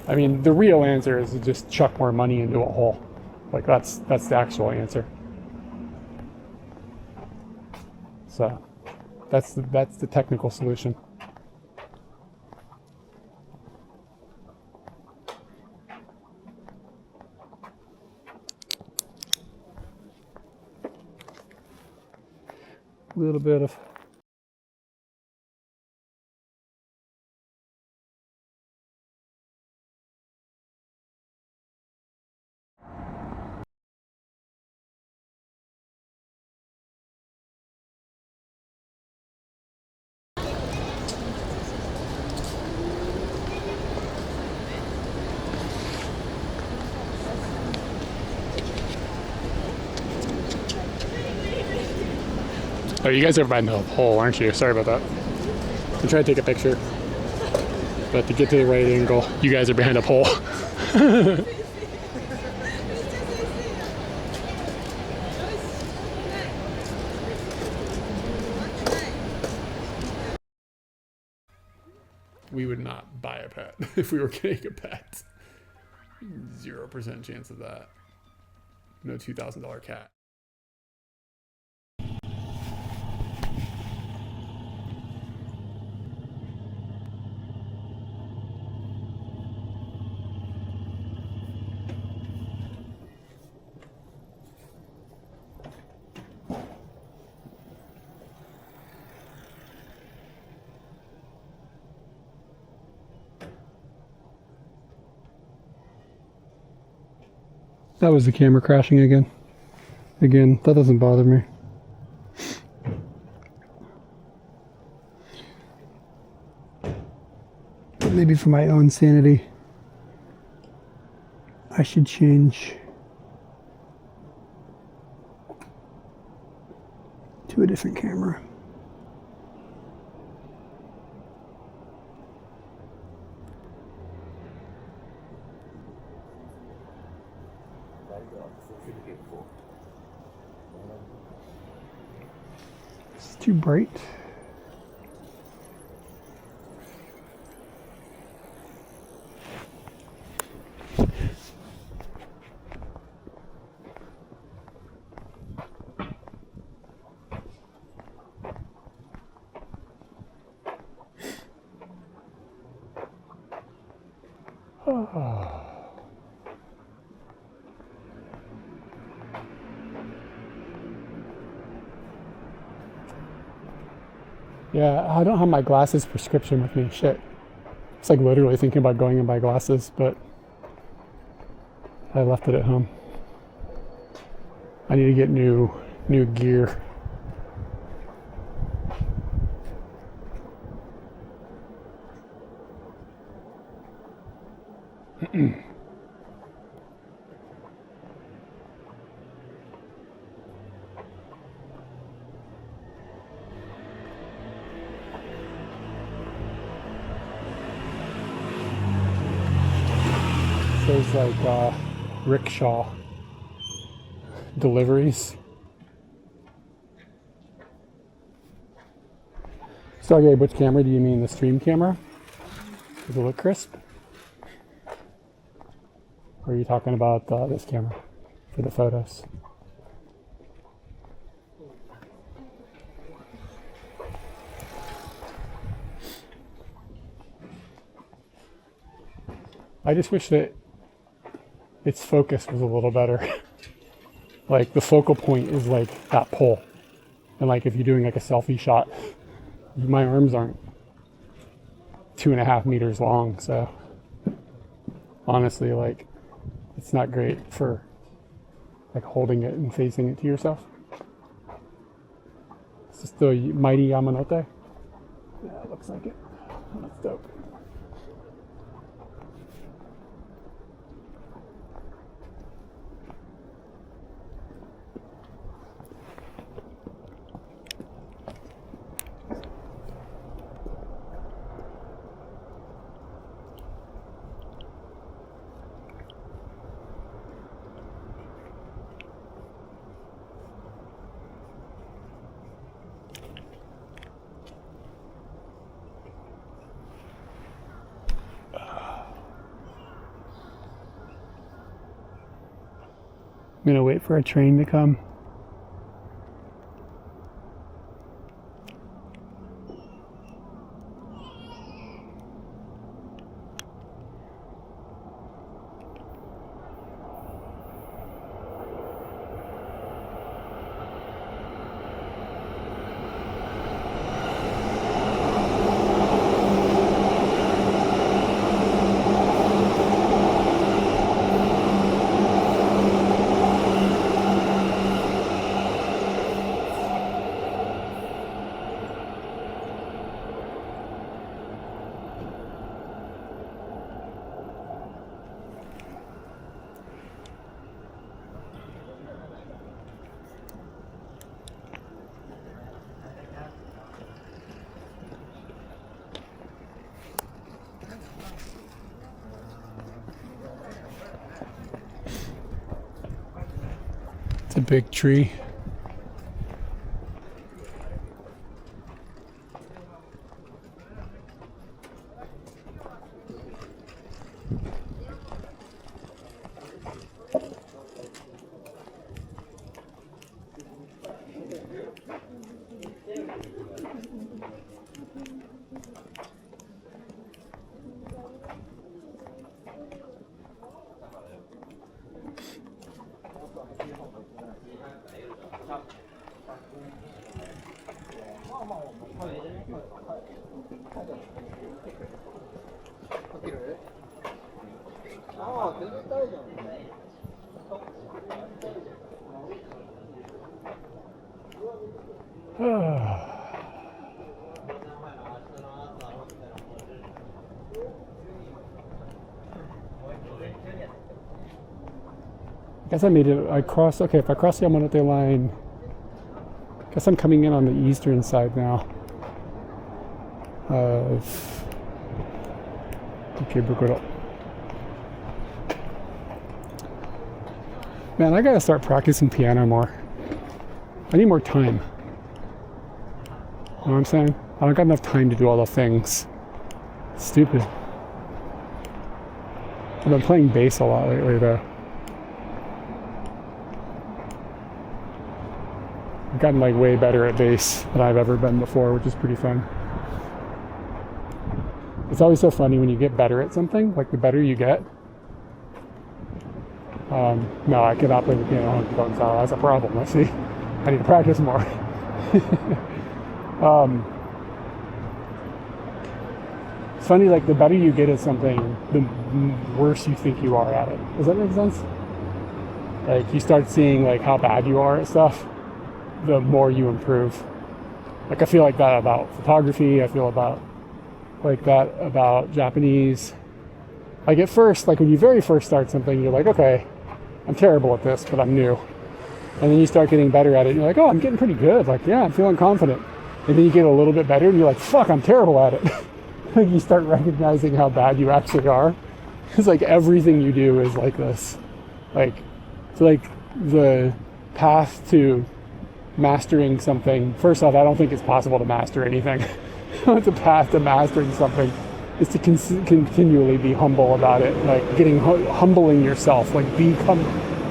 Speaker 1: I mean, the real answer is to just chuck more money into a hole. Like, that's the actual answer. So that's the technical solution. A little bit of Oh, you guys are behind the pole, aren't you? Sorry about that. I'm trying to take a picture. But to get to the right angle, you guys are behind a pole. We would not buy a pet if we were getting a pet. 0% chance of that. No $2,000 cat. That was the camera crashing again. Again, that doesn't bother me. But maybe for my own sanity, I should change to a different camera. It's too bright. Yeah, I don't have my glasses prescription with me. Shit. It's like literally thinking about going and buy glasses, but I left it at home. I need to get new gear. There's like rickshaw deliveries. So, okay, which camera do you mean? The stream camera? Does it look crisp? Or are you talking about this camera for the photos? I just wish that its focus was a little better. Like the focal point is like that pole. And like if you're doing like a selfie shot, my arms aren't 2.5 meters long, so honestly, like it's not great for like holding it and facing it to yourself. Is this the mighty Yamanote? Yeah, it looks like it. That's dope. I'm gonna wait for a train to come. the big tree. Guess I made it. I crossed. Okay, if I cross the Yamanote line, guess I'm coming in on the eastern side now. Ikebukuro. Man, I gotta start practicing piano more. I need more time. You know what I'm saying? I don't got enough time to do all the things. It's stupid. I've been playing bass a lot lately though. I've gotten like way better at bass than I've ever been before, which is pretty fun. It's always so funny when you get better at something, like the better you get. No, I cannot play the piano on style. That's a problem. Let's see. I need to practice more. It's funny, like the better you get at something, the worse you think you are at it. Does that make sense? Like you start seeing like how bad you are at stuff, the more you improve. Like I feel like that about photography. I feel like that about Japanese. Like at first, like when you very first start something, you're like, okay, I'm terrible at this, but I'm new. And then you start getting better at it, and you're like, oh, I'm getting pretty good. Like, yeah, I'm feeling confident. And then you get a little bit better, and you're like, fuck, I'm terrible at it. Like you start recognizing how bad you actually are. It's like everything you do is like this. Like, so like the path to mastering something, first off, I don't think it's possible to master anything. The path to mastering something is to continually be humble about it, like humbling yourself, like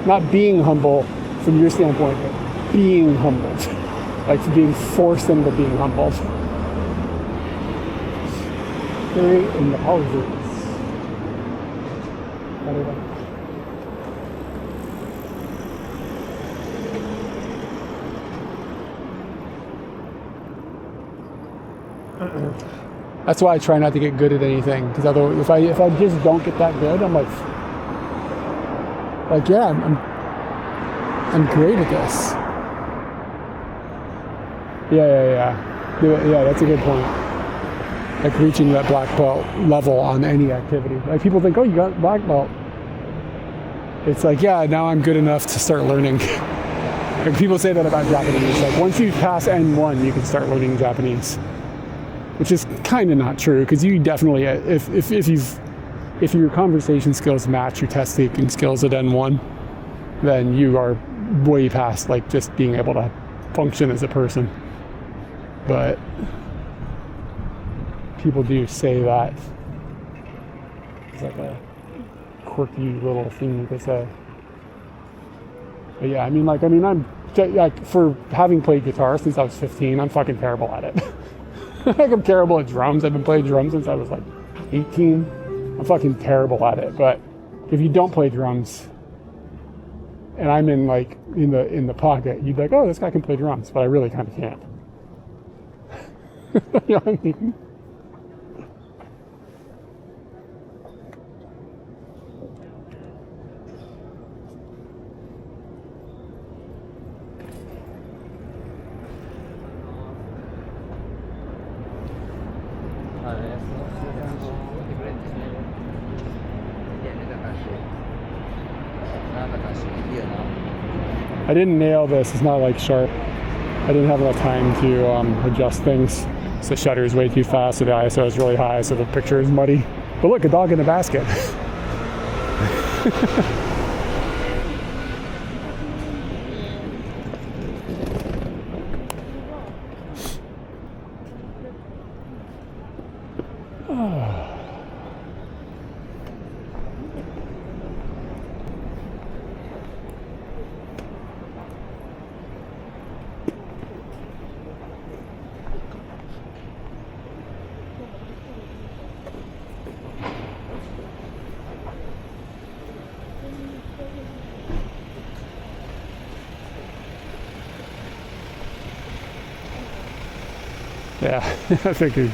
Speaker 1: not being humble from your standpoint, but being humbled, like being forced into being humbled. Very in the houses. That's why I try not to get good at anything, because otherwise, if I just don't get that good, I'm like yeah, I'm great at this. Yeah, that's a good point. Like reaching that black belt level on any activity. Like people think, oh, you got black belt. It's like, yeah, now I'm good enough to start learning. Like people say that about Japanese. Like once you pass N1, you can start learning Japanese. Which is kind of not true, because you definitely, if your conversation skills match your test taking skills at N1, then you are way past like just being able to function as a person. But people do say that. It's like a quirky little thing to say. But yeah, I'm like for having played guitar since I was 15, I'm fucking terrible at it. Like I'm terrible at drums. I've been playing drums since I was like 18. I'm fucking terrible at it. But if you don't play drums, and I'm in like in the pocket, you'd be like, oh, this guy can play drums, but I really kind of can't. You know what I mean? I didn't nail this. It's not like sharp. I didn't have enough time to adjust things. So the shutter is way too fast, so the ISO is really high, so the picture is muddy. But look, a dog in a basket. Yeah, I figured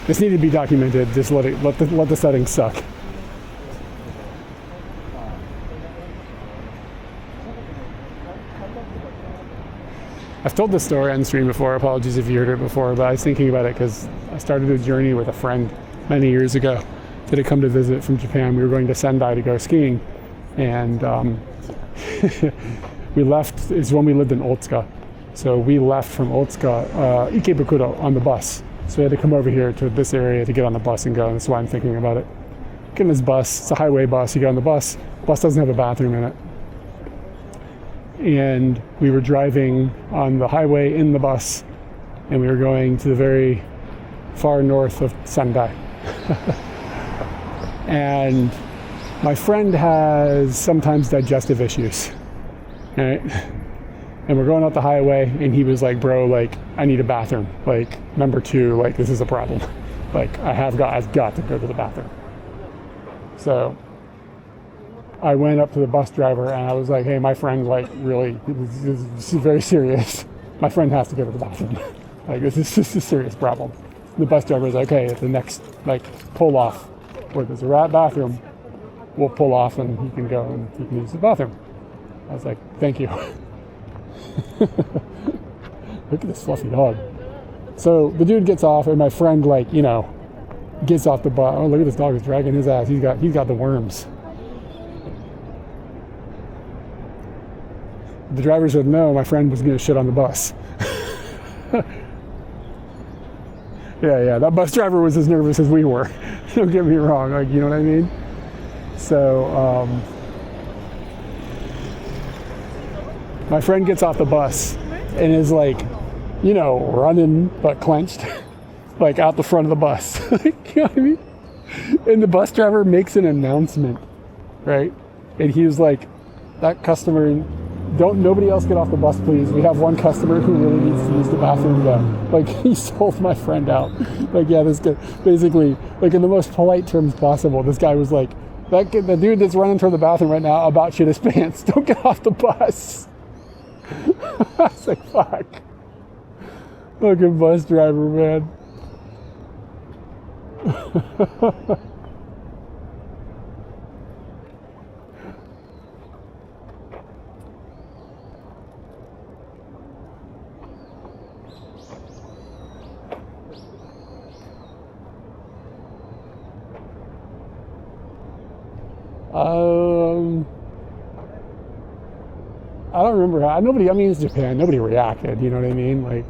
Speaker 1: this needed to be documented. Just let the settings suck. I've told this story on stream before. Apologies if you heard it before, but I was thinking about it because I started a journey with a friend many years ago that had come to visit from Japan. We were going to Sendai to go skiing, and we left. Is when we lived in Otsuka. So we left from Otsuka, Ikebukuro, on the bus. So we had to come over here to this area to get on the bus and go. And that's why I'm thinking about it. Get in this bus. It's a highway bus. You get on the bus. Bus doesn't have a bathroom in it. And we were driving on the highway in the bus. And we were going to the very far north of Sendai. And my friend has sometimes digestive issues. Right? And we're going up the highway, and he was like, bro, like, I need a bathroom. Like, number 2, like, this is a problem. Like, I've got to go to the bathroom. So I went up to the bus driver, and I was like, hey, my friend, like, really, this is very serious. My friend has to go to the bathroom. Like, this is a serious problem. The bus driver was like, okay, at the next, like, pull off, where there's a rat bathroom, we'll pull off, and he can go, and he can use the bathroom. I was like, thank you. Look at this fluffy dog. So the dude gets off, and my friend, like, you know, gets off the bus. Oh, look at this dog is dragging his ass. He's got the worms. The driver said no. My friend was gonna shit on the bus. Yeah. That bus driver was as nervous as we were. Don't get me wrong. Like, you know what I mean? So my friend gets off the bus and is like, you know, running but clenched, like out the front of the bus. You know what I mean? And the bus driver makes an announcement, right? And he was like, that customer, nobody else get off the bus, please. We have one customer who really needs to use the bathroom though. Like, he sold my friend out. Like, yeah, this guy, basically, like, in the most polite terms possible, this guy was like, the dude that's running toward the bathroom right now about shit his pants, don't get off the bus. I was like, fuck. Fucking bus driver, man. I don't remember how. Nobody. I mean, it's Japan. Nobody reacted. You know what I mean? Like,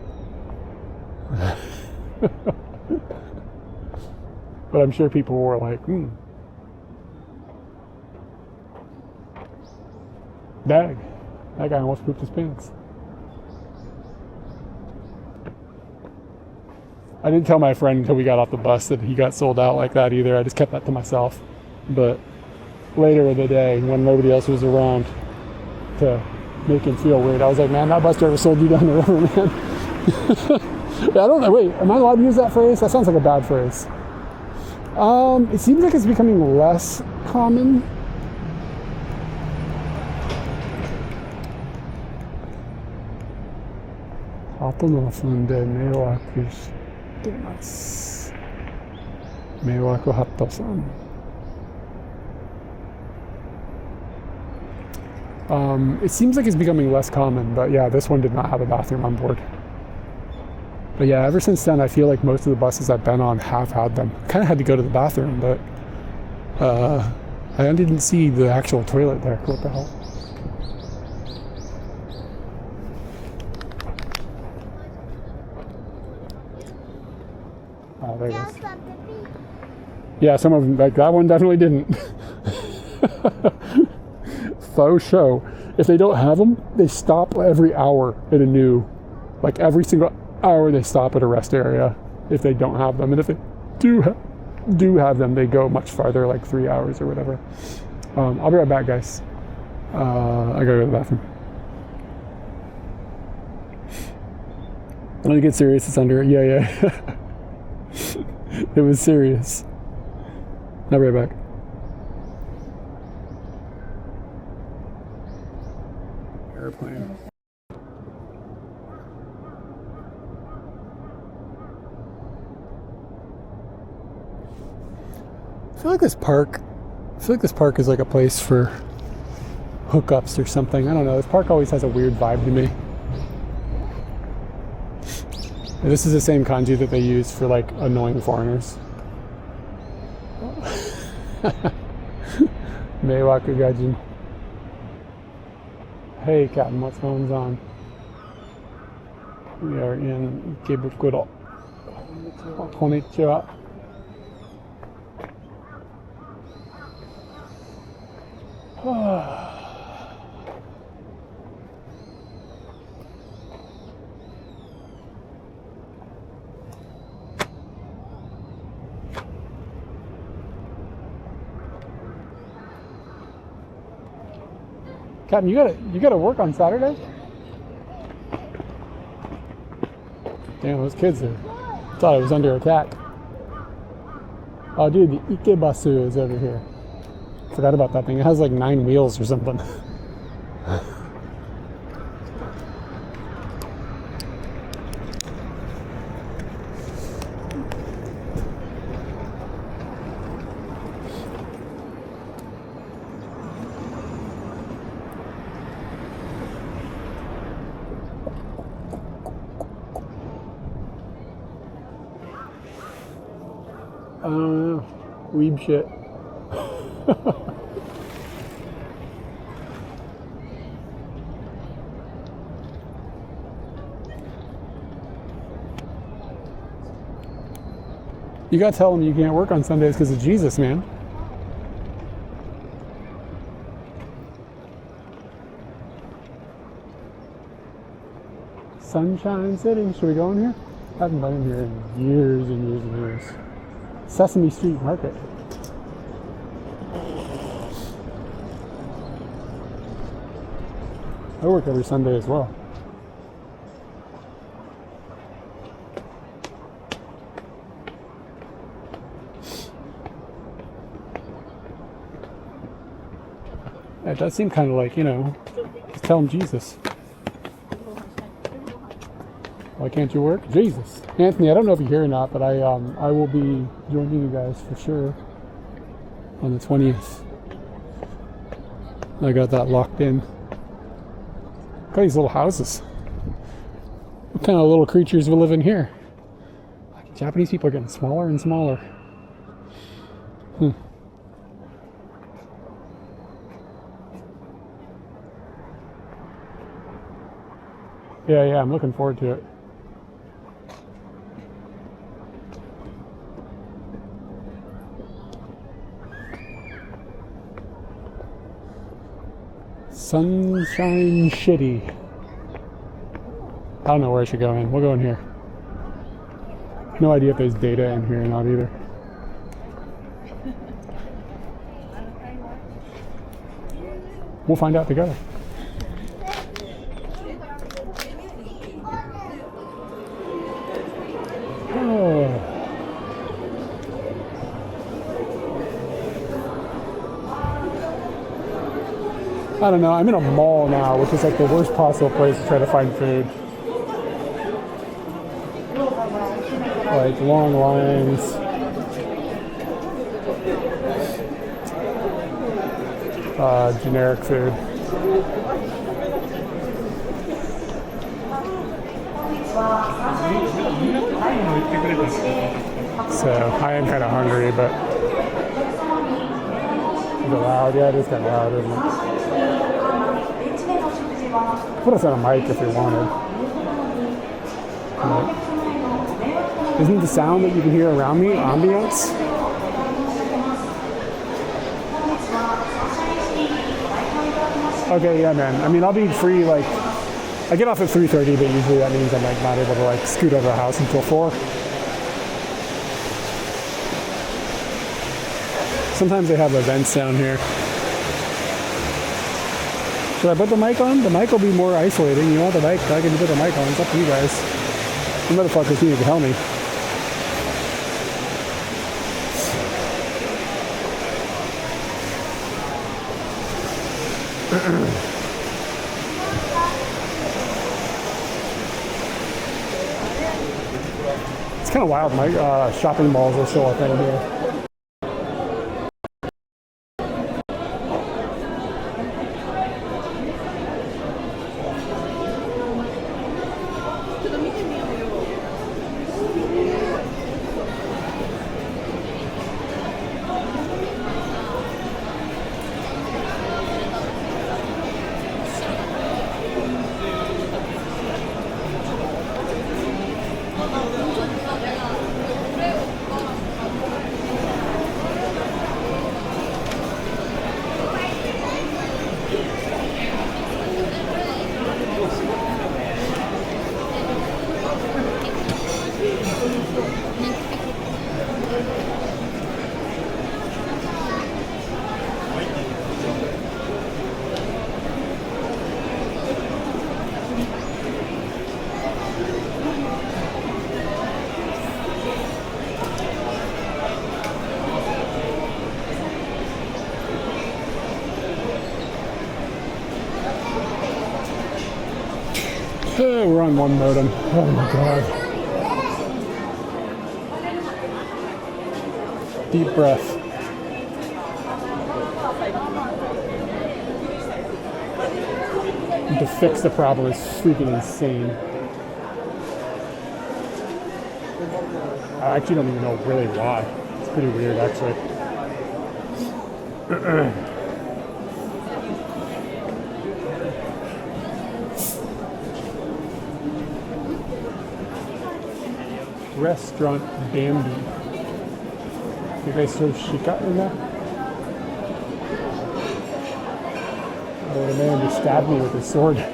Speaker 1: but I'm sure people were like, Dag, that guy almost pooped his pants. I didn't tell my friend until we got off the bus that he got sold out like that either. I just kept that to myself. But later in the day, when nobody else was around to make him feel weird, I was like, man, that bus driver sold you down the river, man. I don't know. Wait, am I allowed to use that phrase? That sounds like a bad phrase. It seems like it's becoming less common. Hato no funde meiwaku shite masu. Meiwaku Hato-san. It seems like it's becoming less common, but yeah, this one did not have a bathroom on board. But yeah, ever since then, I feel like most of the buses I've been on have had them. I kind of had to go to the bathroom, but I didn't see the actual toilet there. What the hell? Oh, there it is. Yeah, some of them, like that one definitely didn't. Faux show. If they don't have them, they stop every hour at a new, like every single hour they stop at a rest area if they don't have them. And if they do have, do have them, they go much farther, like 3 hours or whatever. I'll be right back, guys. I gotta go to the bathroom. When it gets serious, it's under. Yeah. It was serious. I'll be right back. Airplane. I feel like this park is like a place for hookups or something. I don't know. This park always has a weird vibe to me. This is the same kanji that they use for like annoying foreigners. Meiwaku Gajin. Hey Captain, what's going on? We are in Ikebukuro. Konnichiwa. Captain, you gotta work on Saturday? Damn, those kids thought I was under attack. Oh dude, the Ikebasu is over here. Forgot about that thing. It has like 9 wheels or something. I don't know. Weeb shit. You gotta tell them you can't work on Sundays because of Jesus, man. Sunshine City. Should we go in here? I haven't been in here in years and years and years. Sesame Street Market. I work every Sunday as well. It does seem kind of like, you know, just tell them Jesus. Why can't you work? Jesus. Anthony, I don't know if you're here or not, but I will be joining you guys for sure on the 20th. I got that locked in. Look at these little houses. What kind of little creatures will live in here? Japanese people are getting smaller and smaller. Yeah, I'm looking forward to it. Sunshine Shitty. I don't know where I should go in. We'll go in here. No idea if there's data in here or not either. We'll find out together. I don't know, I'm in a mall now, which is like the worst possible place to try to find food. Like long lines. Generic food. So I am kind of hungry, but is it loud? Yeah, it is kind of loud, isn't it? Put us on a mic if you wanted. But isn't the sound that you can hear around me ambience? Okay, yeah, man. I mean, I'll be free, like, I get off at 3:30, but usually that means I'm like not able to like scoot out of the house until 4. Sometimes they have events down here. Should I put the mic on? The mic will be more isolating. You want the mic? I can put the mic on. It's up to you guys. You motherfuckers need to help me. It's kind of wild. My shopping malls are still a thing here. We're on one modem. Oh my god. Deep breath. And to fix the problem is freaking insane. I actually don't even know really why. It's pretty weird actually. Restaurant Bambi. You guys serve shika in there? Oh, the man just stabbed me with his sword.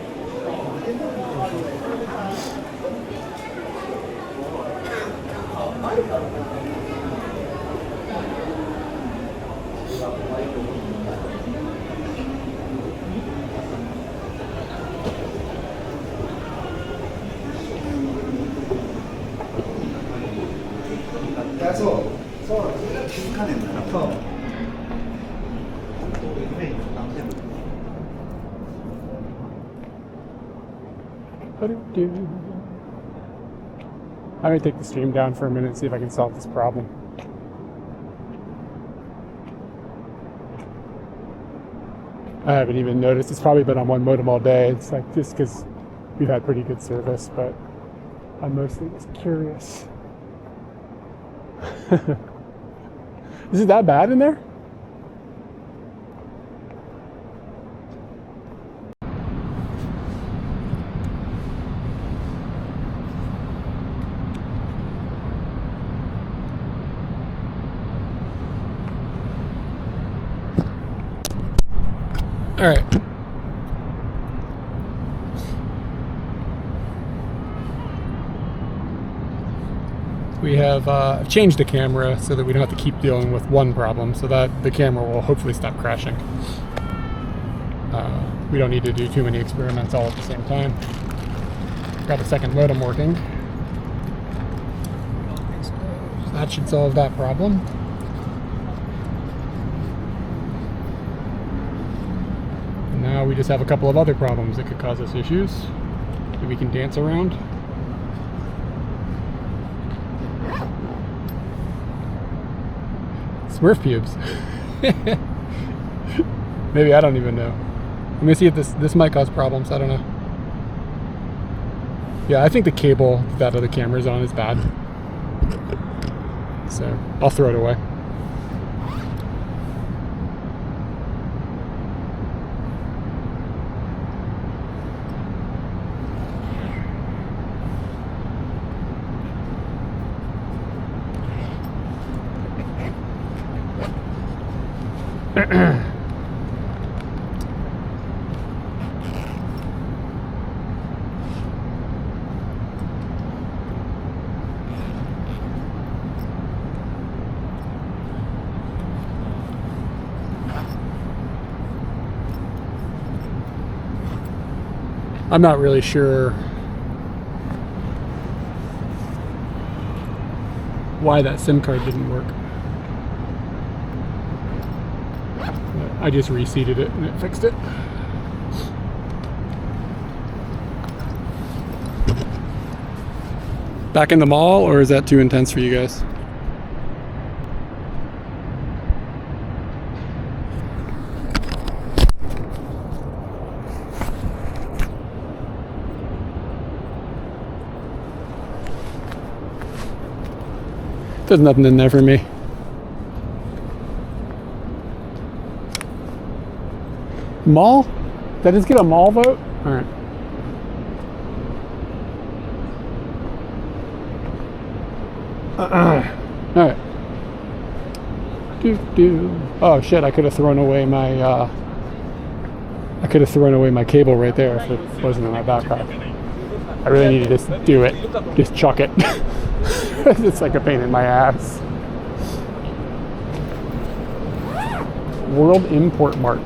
Speaker 1: I'm gonna take the stream down for a minute and see if I can solve this problem. I haven't even noticed. It's probably been on one modem all day. It's like just because we've had pretty good service, but I'm mostly just curious. Is it that bad in there? All right. We have changed the camera so that we don't have to keep dealing with one problem, so that the camera will hopefully stop crashing. We don't need to do too many experiments all at the same time. Got a second modem working. So that should solve that problem. Now we just have a couple of other problems that could cause us issues that we can dance around. Smurf pubes. Maybe, I don't even know. Let me see if this might cause problems. I don't know. Yeah, I think the cable that other camera's on is bad. So I'll throw it away. I'm not really sure why that SIM card didn't work. I just reseated it and it fixed it. Back in the mall, or is that too intense for you guys? There's nothing in there for me. Mall? Did I just get a mall vote? All right. All right. Oh shit! I could have thrown away my. I could have thrown away my cable right there if it wasn't in my backpack. I really need to just do it. Just chuck it. It's like a pain in my ass. World Import Mart.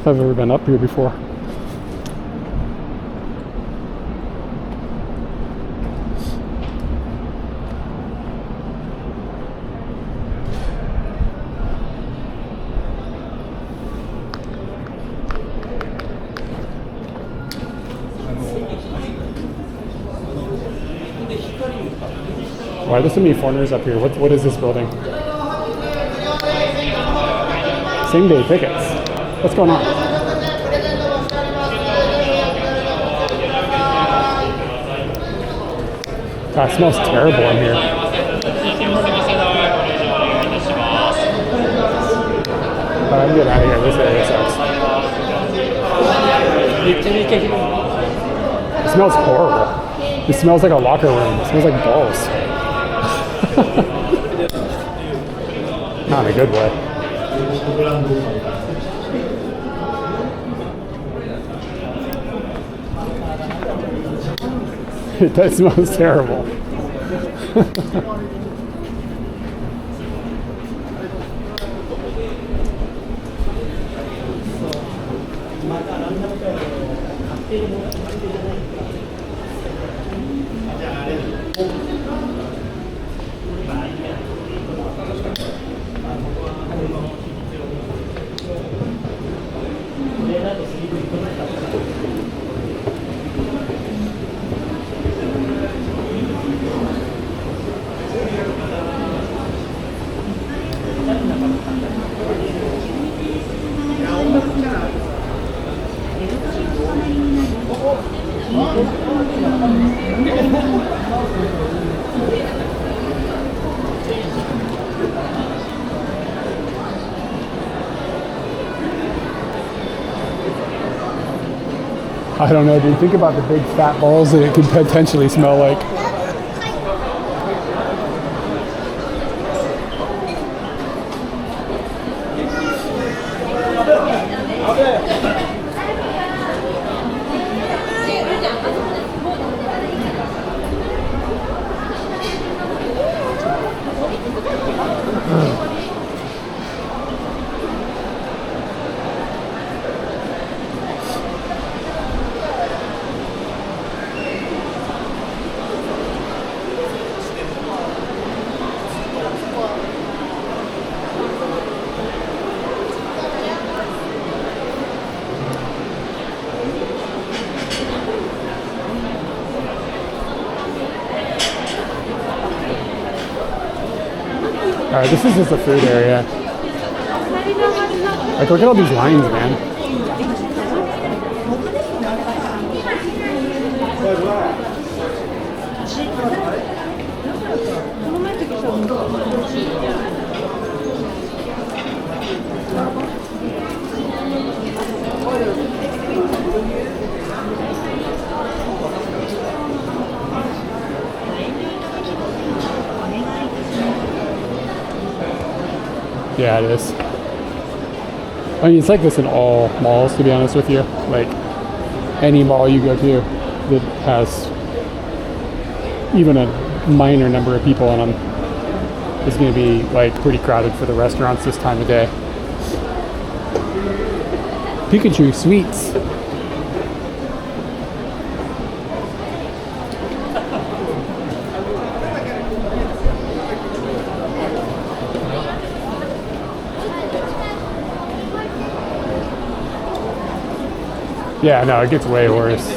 Speaker 1: If I've ever been up here before. Why are there so many foreigners up here? What is this building? Same day tickets. What's going on? God, it smells terrible in here. I'm getting out of here. This area sucks. It smells horrible. It smells like a locker room. It smells like balls. Not in a good way. It does smell terrible. I don't know, dude. Think about the big fat balls that it could potentially smell like. Alright, this is just a food area. Like, look at all these lines, man. Yeah, it is. I mean, it's like this in all malls, to be honest with you. Like, any mall you go to that has even a minor number of people in them is going to be, like, pretty crowded for the restaurants this time of day. Pikachu Sweets. Yeah, no, it gets way worse.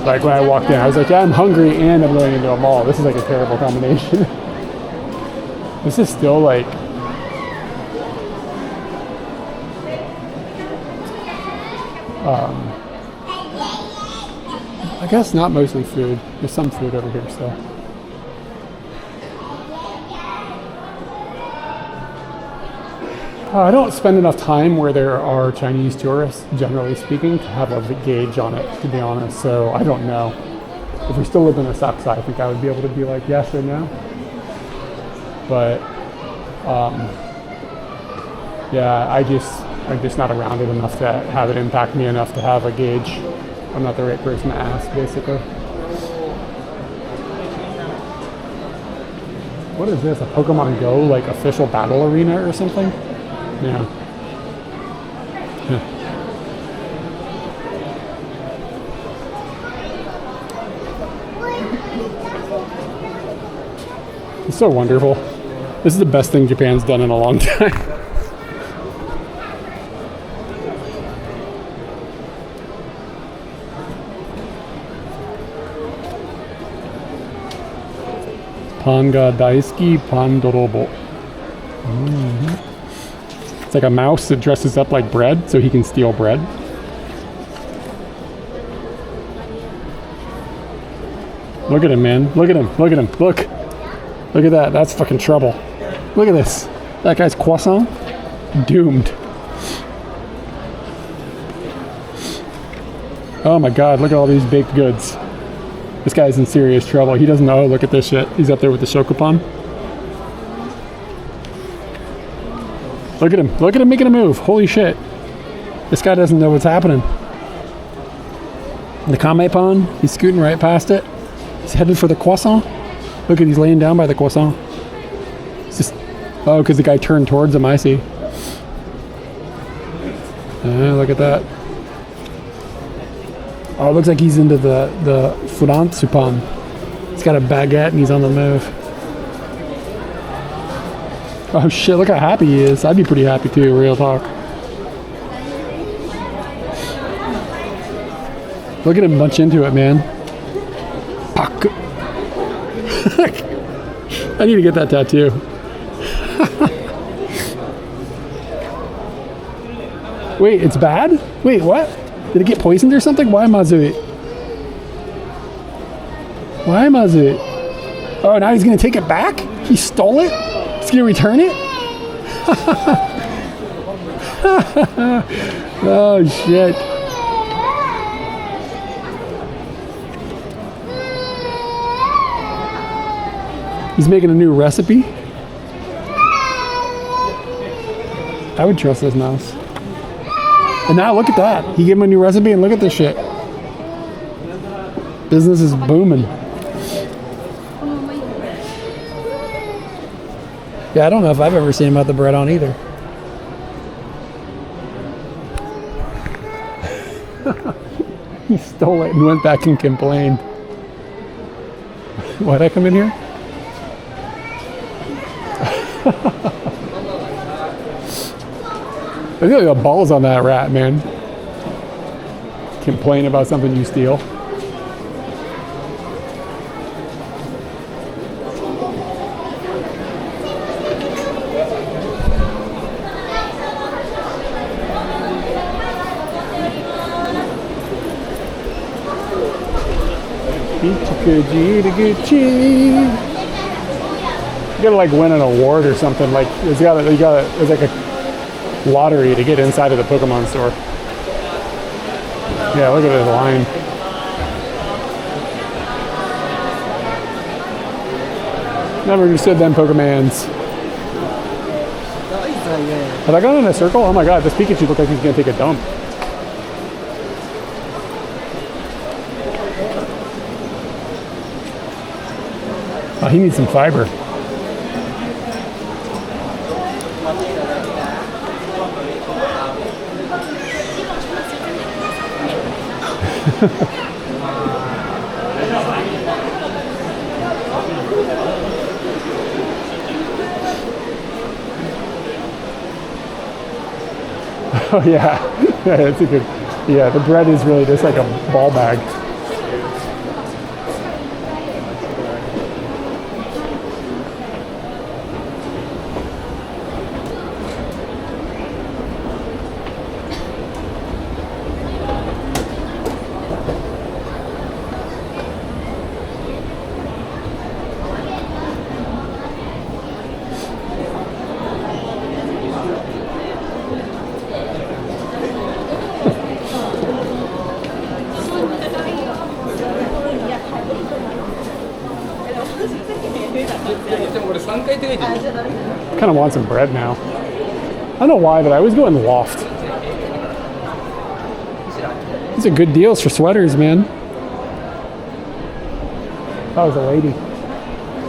Speaker 1: Like when I walked in, I was like, yeah, I'm hungry and I'm going into a mall. This is like a terrible combination. This is still like, I guess not mostly food. There's some food over here still. I don't spend enough time where there are Chinese tourists, generally speaking, to have a gauge on it, to be honest. So I don't know. If we still lived in the South Side, I think I would be able to be like yes or no. But yeah, I'm just not around it enough to have it impact me enough to have a gauge. I'm not the right person to ask, basically. What is this? A Pokemon Go like official battle arena or something? Yeah. It's so wonderful. This is the best thing Japan's done in a long time. Pan ga daisuki pan dorobo. It's like a mouse that dresses up like bread so he can steal bread. Look at him, man. Look at him. Look at him. Look. Look at that. That's fucking trouble. Look at this. That guy's croissant. Doomed. Oh my god, look at all these baked goods. This guy's in serious trouble. He doesn't know. Look at this shit. He's up there with the Shokupan. Look at him. Look at him making a move. Holy shit. This guy doesn't know what's happening. The Kamepan, he's scooting right past it. He's headed for the croissant. Look at, he's laying down by the croissant. It's just, oh, because the guy turned towards him, I see. Look at that. Oh, it looks like he's into the Furansupan. He's got a baguette and he's on the move. Oh shit, look how happy he is. I'd be pretty happy too, real talk. Look at him munch into it, man. Fuck. I need to get that tattoo. Wait, it's bad? Wait, what? Did it get poisoned or something? Why Mazui? Why Mazui? Oh, now he's gonna take it back? He stole it? He's gonna return it? Oh shit. He's making a new recipe. I would trust this mouse. And now look at that. He gave him a new recipe and look at this shit. Business is booming. Yeah, I don't know if I've ever seen him with the bread on either. He stole it and went back and complained. Why'd I come in here? I feel like the balls on that rat, man. Complain about something you steal. You gotta like win an award or something. Like it's like a lottery to get inside of the Pokemon store. Yeah, look at this line. Never understood them Pokemans. Have I gone in a circle? Oh my god, this Pikachu looks like he's gonna take a dump. Oh, he needs some fiber. Oh yeah, yeah, that's a good. Yeah, the bread is really just like a ball bag. Kind of want some bread now. I don't know why, but I always go in the loft. These are good deals for sweaters, man. If I was a lady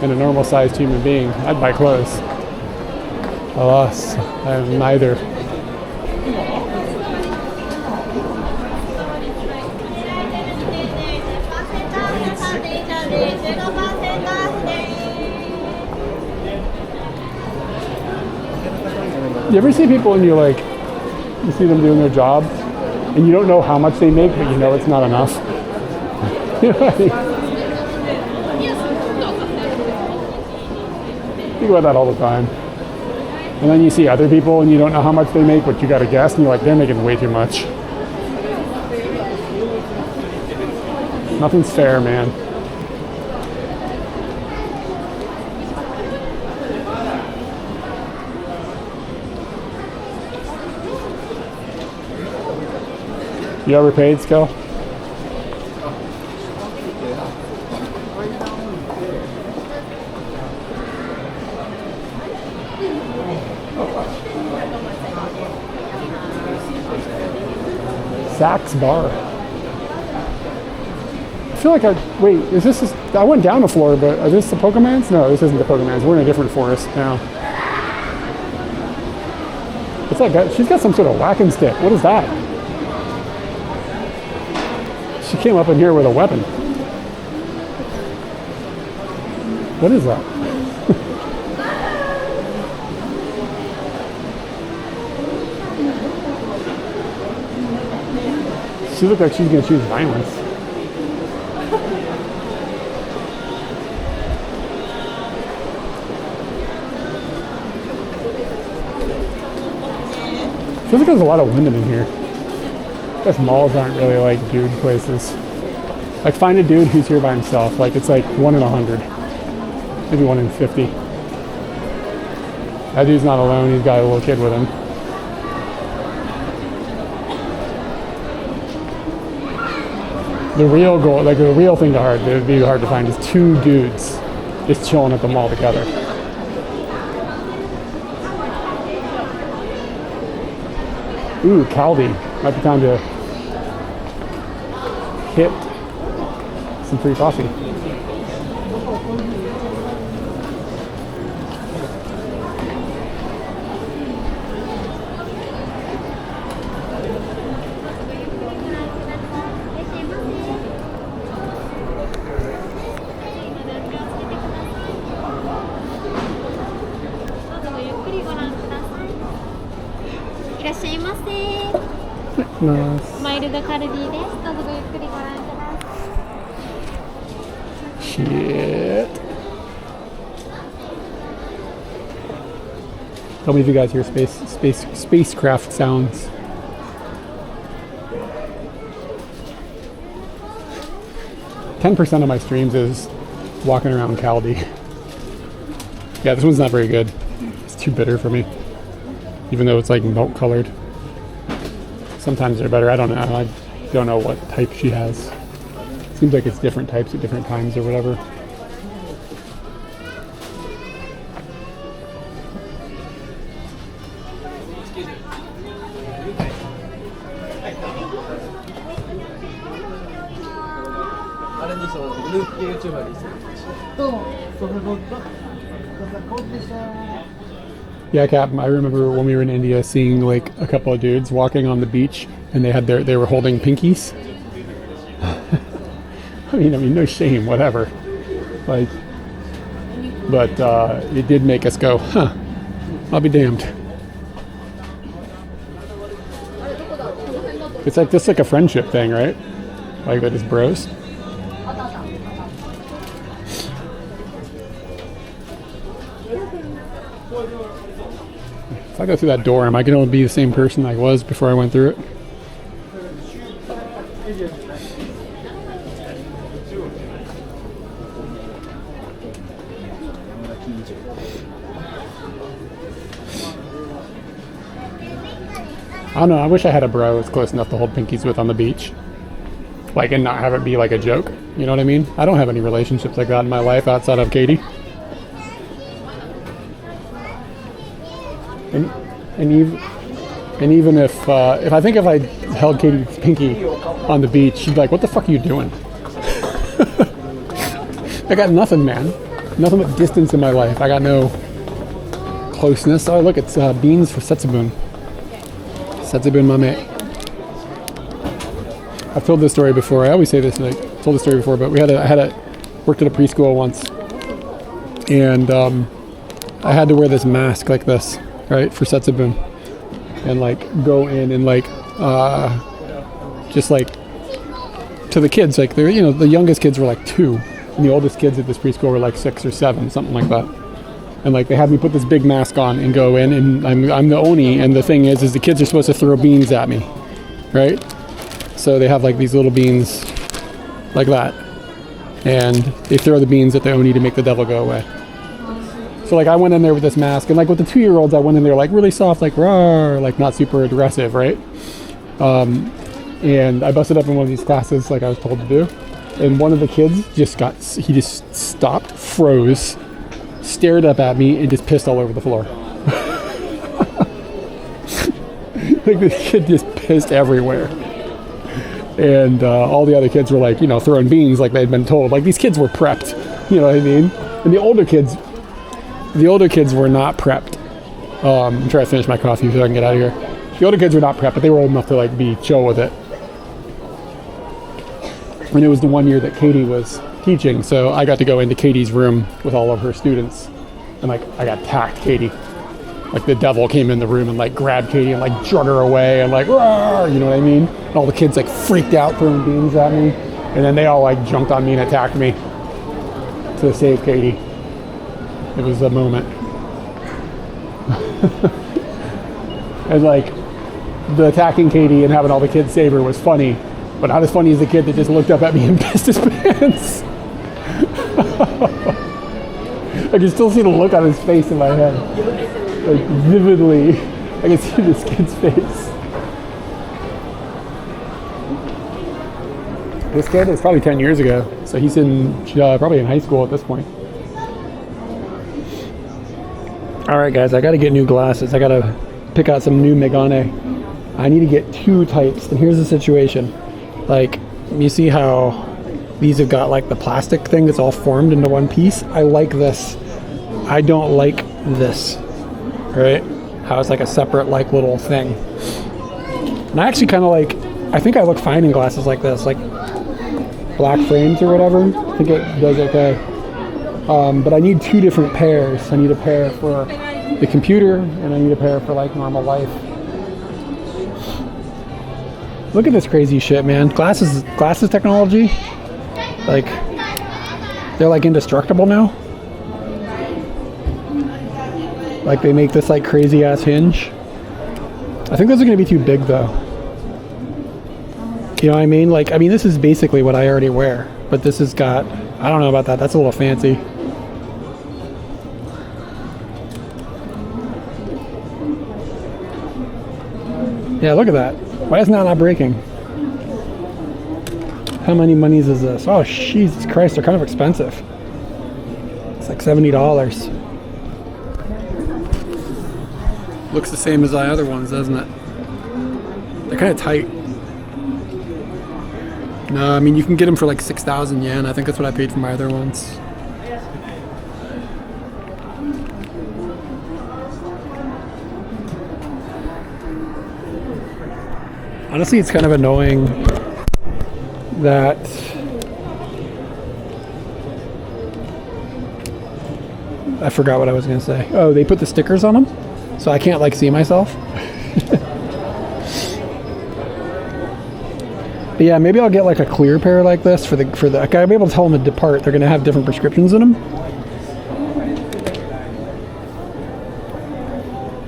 Speaker 1: and a normal sized human being, I'd buy clothes. Alas, I am neither. You ever see people and you see them doing their job and you don't know how much they make, but you know it's not enough? You know what I mean? Think about that all the time. And then you see other people and you don't know how much they make, but you got to guess and you're like, they're making way too much. Nothing's fair, man. You ever paid, Skill? Saks Bar. I feel like wait, is this, I went down the floor, but are this the Pokemans? No, this isn't the Pokemans. We're in a different forest now. What's that guy? She's got some sort of whacking stick. What is that? She came up in here with a weapon. What is that? She looked like she's going to choose violence. Feels like there's a lot of women in here. I guess malls aren't really like dude places. Like find a dude who's here by himself. Like it's like 1 in 100. Maybe 1 in 50. That dude's not alone, he's got a little kid with him. The real goal, like the real thing that would be hard to find is 2 dudes just chilling at the mall together. Ooh, Caldi. Might be time to hit some free coffee. Nice.
Speaker 4: マイルドカルディです。どうぞごゆっくりご覧ください。
Speaker 1: Shit. Tell me if you guys hear spacecraft sounds. %10 of my streams is walking around Caldi. Yeah, this one's not very good. It's too bitter for me. Even though it's like milk colored. Sometimes they're better. I don't know. I don't know what type she has. Seems like it's different types at different times or whatever. Yeah, Cap, I remember when we were in India seeing like a couple of dudes walking on the beach and they were holding pinkies. I mean, no shame, whatever. Like, but it did make us go, huh, I'll be damned. It's like just like a friendship thing, right? Like that is bros. If I go through that door, am I going to be the same person I was before I went through it? I don't know, I wish I had a bro that's close enough to hold pinkies with on the beach. Like, and not have it be like a joke. You know what I mean? I don't have any relationships like that in my life outside of Katie. And even if I think if I held Katie's pinky on the beach, she'd be like, "What the fuck are you doing?" I got nothing, man. Nothing but distance in my life. I got no closeness. Oh, look, it's beans for Setsubun. Setsubun mame. I've told this story before. I always say this, and I told this story before, but I worked at a preschool once, and I had to wear this mask like this, right, for Setsubun, and like go in and like just like to the kids, like they're, you know, the youngest kids were like 2, and the oldest kids at this preschool were like 6 or 7, something like that. And like they had me put this big mask on and go in, and I'm the oni, and the thing is the kids are supposed to throw beans at me, right? So they have like these little beans like that, and they throw the beans at the oni to make the devil go away. So like I went in there with this mask, and like with the 2-year-olds, I went in there like really soft, like rawr, like not super aggressive, right? And I busted up in one of these classes like I was told to do, and one of the kids he just stopped, froze, stared up at me, and just pissed all over the floor. Like this kid just pissed everywhere. And all the other kids were like, you know, throwing beans like they'd been told. Like these kids were prepped, you know what I mean? And the older kids were not prepped. I'm trying to finish my coffee so I can get out of here. The older kids were not prepped, but they were old enough to like be chill with it. And it was the one year that Katie was teaching, so I got to go into Katie's room with all of her students, and like I got attacked Katie. Like the devil came in the room and like grabbed Katie and like drug her away and like, rawr, you know what I mean? And all the kids like freaked out, throwing beans at me, and then they all like jumped on me and attacked me to save Katie. It was a moment. And like the attacking Katie and having all the kids save her was funny, but not as funny as the kid that just looked up at me and pissed his pants. I can still see the look on his face in my head. Like vividly, I can see this kid's face. This kid is probably 10 years ago, so he's probably in high school at this point. All right, guys, I got to get new glasses. I got to pick out some new Megane. I need to get 2 types, and here's the situation. Like, you see how these have got like the plastic thing that's all formed into one piece? I like this. I don't like this, right? How it's like a separate like little thing. And I actually kind of like, I think I look fine in glasses like this, like black frames or whatever. I think it does okay. But I need 2 different pairs. I need a pair for the computer, and I need a pair for like normal life. Look at this crazy shit, man. Glasses technology, like they're like indestructible now. Like they make this like crazy ass hinge. I think those are gonna be too big though. You know what I mean? Like, I mean, this is basically what I already wear, but this has got, I don't know about that. That's a little fancy. Yeah, look at that. Why is that not breaking? How many monies is this? Oh, Jesus Christ, they're kind of expensive. It's like $70. Looks the same as the other ones, doesn't it? They're kind of tight. No, I mean, you can get them for like 6,000 yen. I think that's what I paid for my other ones. Honestly, it's kind of annoying that I forgot what I was going to say. Oh, they put the stickers on them, so I can't like see myself. But yeah, maybe I'll get like a clear pair like this for the. I'll be able to tell them to depart. They're gonna have different prescriptions in them.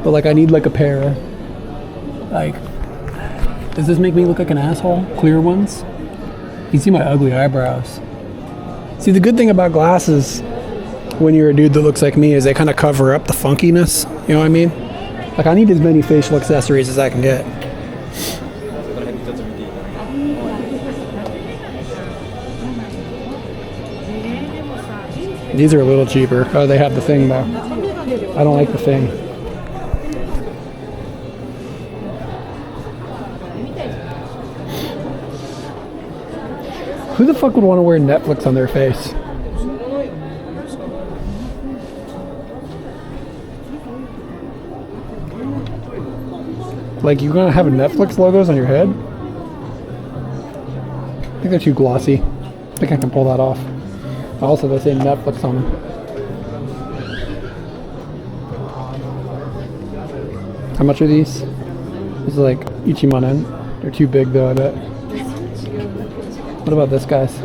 Speaker 1: But like, I need like a pair. Like, does this make me look like an asshole? Clear ones? You can see my ugly eyebrows. See, the good thing about glasses when you're a dude that looks like me is they kind of cover up the funkiness. You know what I mean? Like, I need as many facial accessories as I can get. These are a little cheaper. Oh, they have the thing though. I don't like the thing. Who the fuck would want to wear Netflix on their face? Like, you're gonna have Netflix logos on your head? I think they're too glossy. I think I can pull that off. Also, they say Netflix on them. How much are these? This is like Ichimanen. They're too big though, I bet. What about this, guys?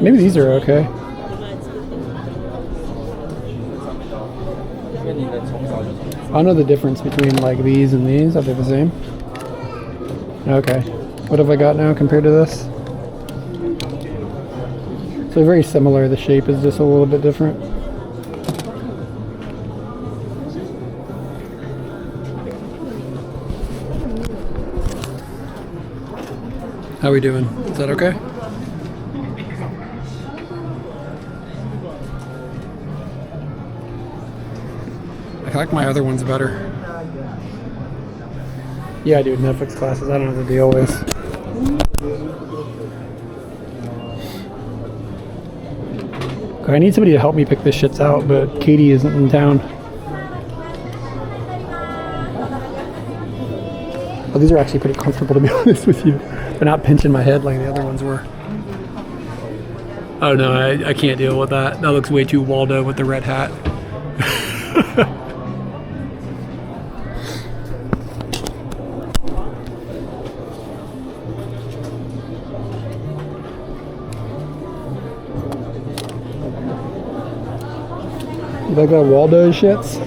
Speaker 1: Maybe these are okay. I don't know the difference between like these and these. Are they the same? Okay. What have I got now compared to this? So very similar. The shape is just a little bit different. How are we doing? Is that okay? I like my other ones better. Yeah, dude, Netflix classes, I don't know what the deal is. I need somebody to help me pick this shits out, but Katie isn't in town. Oh, these are actually pretty comfortable, to be honest with you. They're not pinching my head like the other ones were. Oh no, I can't deal with that. That looks way too Waldo with the red hat. You like that Waldo shits?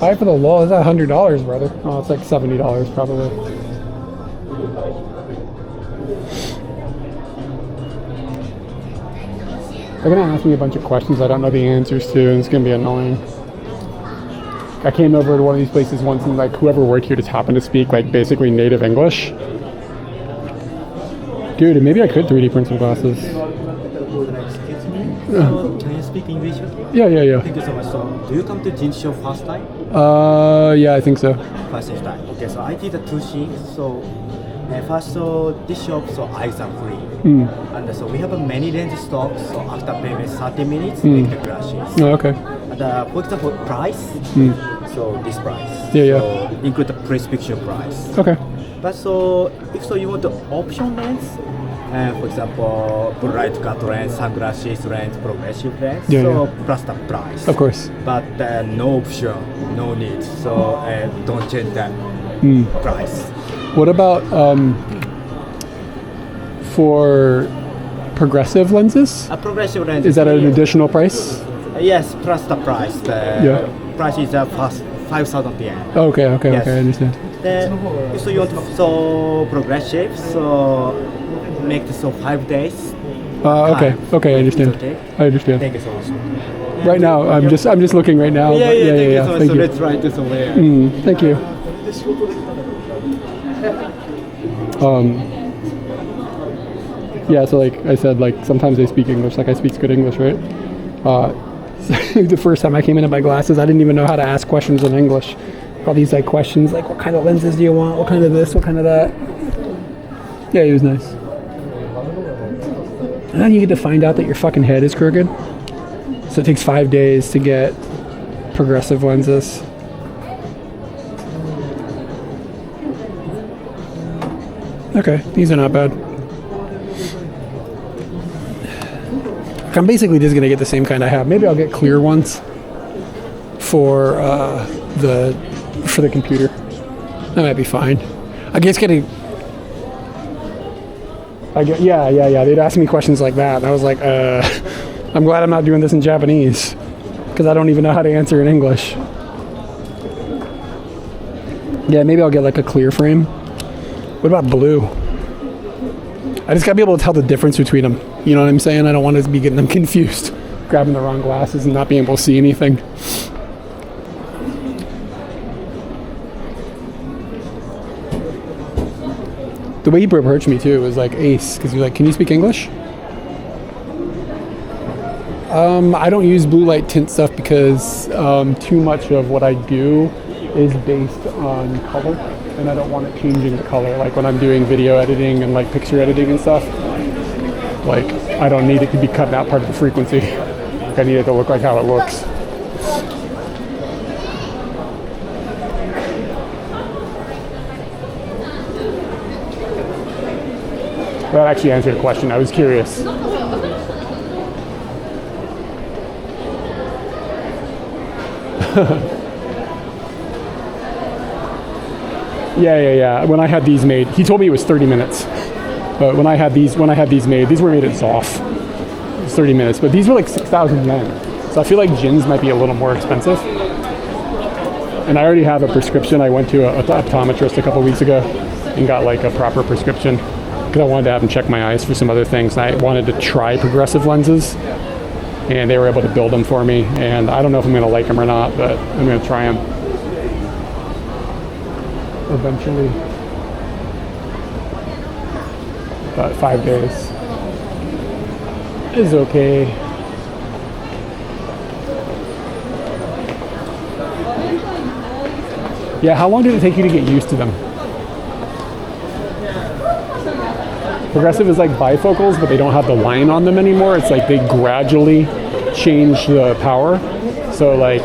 Speaker 1: Eye for the law is that $100, brother? Oh, it's like $70 probably. They're gonna ask me a bunch of questions I don't know the answers to, and it's gonna be annoying. I came over to one of these places once, and like whoever worked here just happened to speak like basically native English. Dude, maybe I could 3D print some glasses.
Speaker 5: Excuse me. So, can you speak English?
Speaker 1: Yeah.
Speaker 5: Thank you so much. So, do you come to Jin show first time?
Speaker 1: Yeah, I think so.
Speaker 5: First time. Okay, so I did the two things. So, first, this shop, so eyes are free. And so we have many lens stocks. So after payment 30 minutes, make the glasses.
Speaker 1: Oh, okay.
Speaker 5: And for example, price. So this price.
Speaker 1: Yeah.
Speaker 5: So include the prescription price.
Speaker 1: Okay.
Speaker 5: But so if so, you want the option lens. For example, blue light cut lens, sunglasses lens, progressive lens. So plus the price.
Speaker 1: Of course.
Speaker 5: But no option, no need. So don't change that price.
Speaker 1: What about for progressive lenses?
Speaker 5: A progressive lens.
Speaker 1: Is that an additional price?
Speaker 5: Yes, plus the price. The price is first 5,000 yen.
Speaker 1: Okay, I understand.
Speaker 5: Then, so you want to so progressive, so make this so 5 days.
Speaker 1: Okay, I understand.
Speaker 5: Okay.
Speaker 1: I understand.
Speaker 5: Thank you so much.
Speaker 1: Right now, I'm just looking right now.
Speaker 5: Yeah,
Speaker 1: but
Speaker 5: thank you so much.
Speaker 1: Thank
Speaker 5: So
Speaker 1: you.
Speaker 5: let's try this over.
Speaker 1: Thank you. Yeah, so like I said, like sometimes they speak English, like I speak good English, right? The first time I came in to buy glasses, I didn't even know how to ask questions in English. All these like questions, like what kind of lenses do you want? What kind of this? What kind of that? Yeah, he was nice. And then you get to find out that your fucking head is crooked. So it takes 5 days to get progressive lenses. Okay, these are not bad. I'm basically just gonna get the same kind I have. Maybe I'll get clear ones for the computer. That might be fine. I guess yeah. They'd ask me questions like that, and I was like, I'm glad I'm not doing this in Japanese because I don't even know how to answer in English. Yeah, maybe I'll get like a clear frame. What about blue? I just gotta be able to tell the difference between them. You know what I'm saying? I don't want to be getting them confused, grabbing the wrong glasses and not being able to see anything. The way he approached me too was like ace, because he was like, "Can you speak English?" I don't use blue light tint stuff because too much of what I do is based on color, and I don't want it changing the color. Like when I'm doing video editing and like picture editing and stuff, like I don't need it to be cutting out part of the frequency. Like I need it to look like how it looks. That actually answered a question. I was curious. Yeah. When I had these made, he told me it was 30 minutes. But when I had these made, these were made at Zoff. It was 30 minutes, but these were like 6,000 yen. So I feel like Jin's might be a little more expensive. And I already have a prescription. I went to an optometrist a couple weeks ago and got like a proper prescription because I wanted to have him check my eyes for some other things. I wanted to try progressive lenses, and they were able to build them for me. And I don't know if I'm going to like them or not, but I'm going to try them eventually. About 5 days is okay. Yeah, how long did it take you to get used to them? Progressive is like bifocals, but they don't have the line on them anymore. It's like they gradually change the power. So like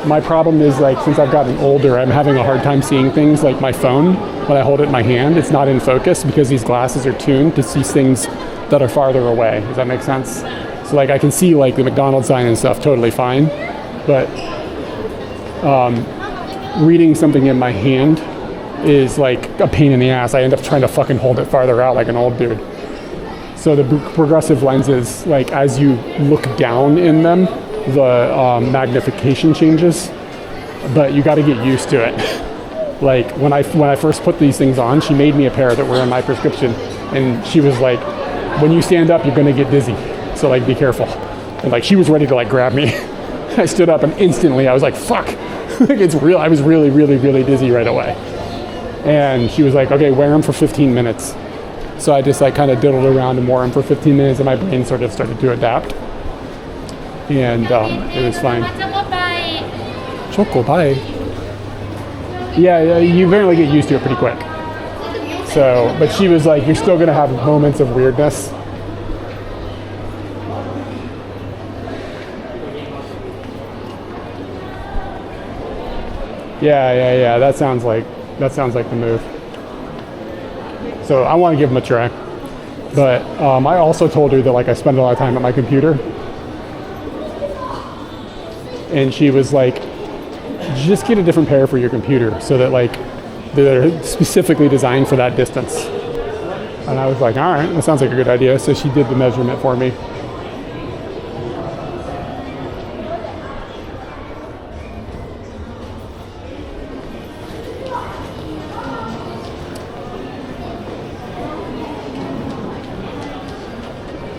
Speaker 1: my problem is like since I've gotten older, I'm having a hard time seeing things like my phone. When I hold it in my hand, it's not in focus because these glasses are tuned to see things that are farther away. Does that make sense? So like I can see like the McDonald's sign and stuff totally fine, but reading something in my hand is like a pain in the ass. I end up trying to fucking hold it farther out like an old dude. So the progressive lenses, like as you look down in them, the magnification changes, but you got to get used to it. Like when I first put these things on, she made me a pair that were in my prescription, and she was like, when you stand up, you're gonna get dizzy, so like be careful. And like she was ready to like grab me. I stood up and instantly I was like, fuck. Like it's real. I was really dizzy right away. And she was like, okay, wear them for 15 minutes. So I just like kind of diddled around and wore them for 15 minutes, and my brain sort of started to adapt. And it was fine. Choco pie. Yeah, you apparently get used to it pretty quick. So, but she was like, you're still gonna have moments of weirdness. Yeah. That sounds like the move. So I want to give them a try. But I also told her that like I spend a lot of time at my computer, and she was like, just get a different pair for your computer so that like they're specifically designed for that distance. And I was like, all right, that sounds like a good idea. So she did the measurement for me.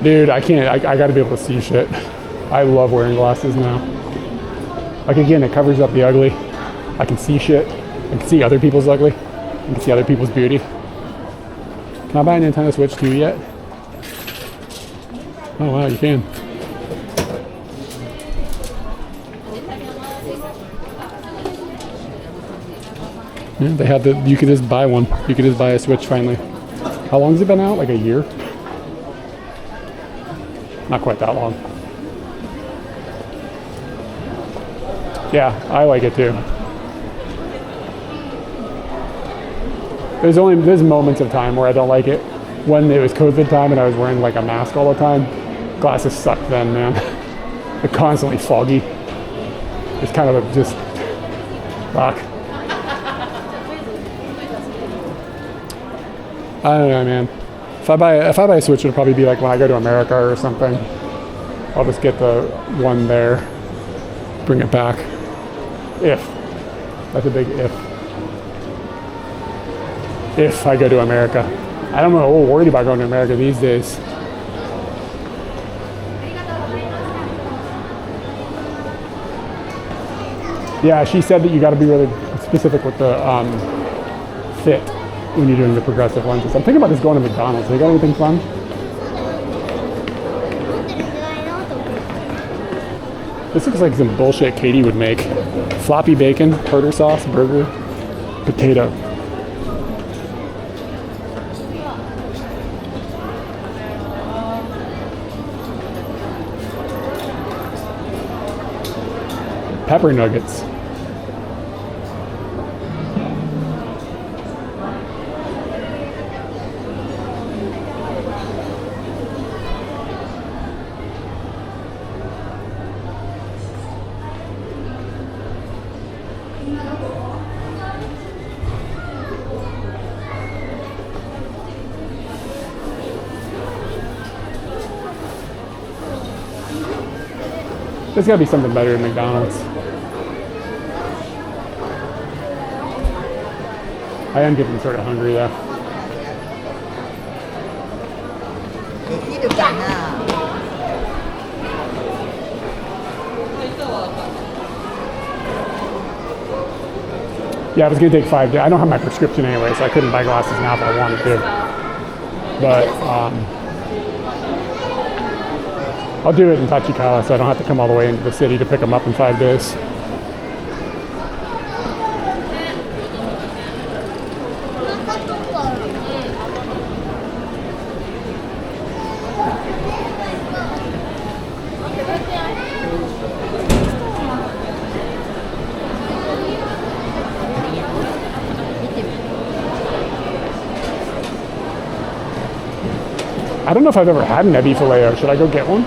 Speaker 1: Dude, I can't, I gotta be able to see shit. I love wearing glasses now. Like again, it covers up the ugly. I can see shit. I can see other people's ugly. I can see other people's beauty. Can I buy a Nintendo Switch 2 yet? Oh wow, you can. Yeah, they had the, you could just buy one. You could just buy a Switch finally. How long has it been out? Like a year? Not quite that long. Yeah, I like it too. There's moments of time where I don't like it. When it was COVID time and I was wearing like a mask all the time, glasses sucked then, man. They're constantly foggy. It's kind of just fuck. I don't know, man. If I buy a Switch, it'll probably be like when I go to America or something. I'll just get the one there, bring it back. If. That's a big if. If I go to America. I'm a little worried about going to America these days. Yeah, she said that you got to be really specific with the fit when you're doing the progressive lenses. I'm thinking about just going to McDonald's. They got anything fun? This looks like some bullshit Katie would make. Floppy bacon, tartar sauce, burger, potato. Pepper nuggets. There's gotta be something better than McDonald's. I am getting sort of hungry though. Yeah, it was gonna take 5 days. I don't have my prescription anyway, so I couldn't buy glasses now if I wanted to. But I'll do it in Tachikawa, so I don't have to come all the way into the city to pick them up in 5 days. I don't know if I've ever had an ebi filet. Should I go get one?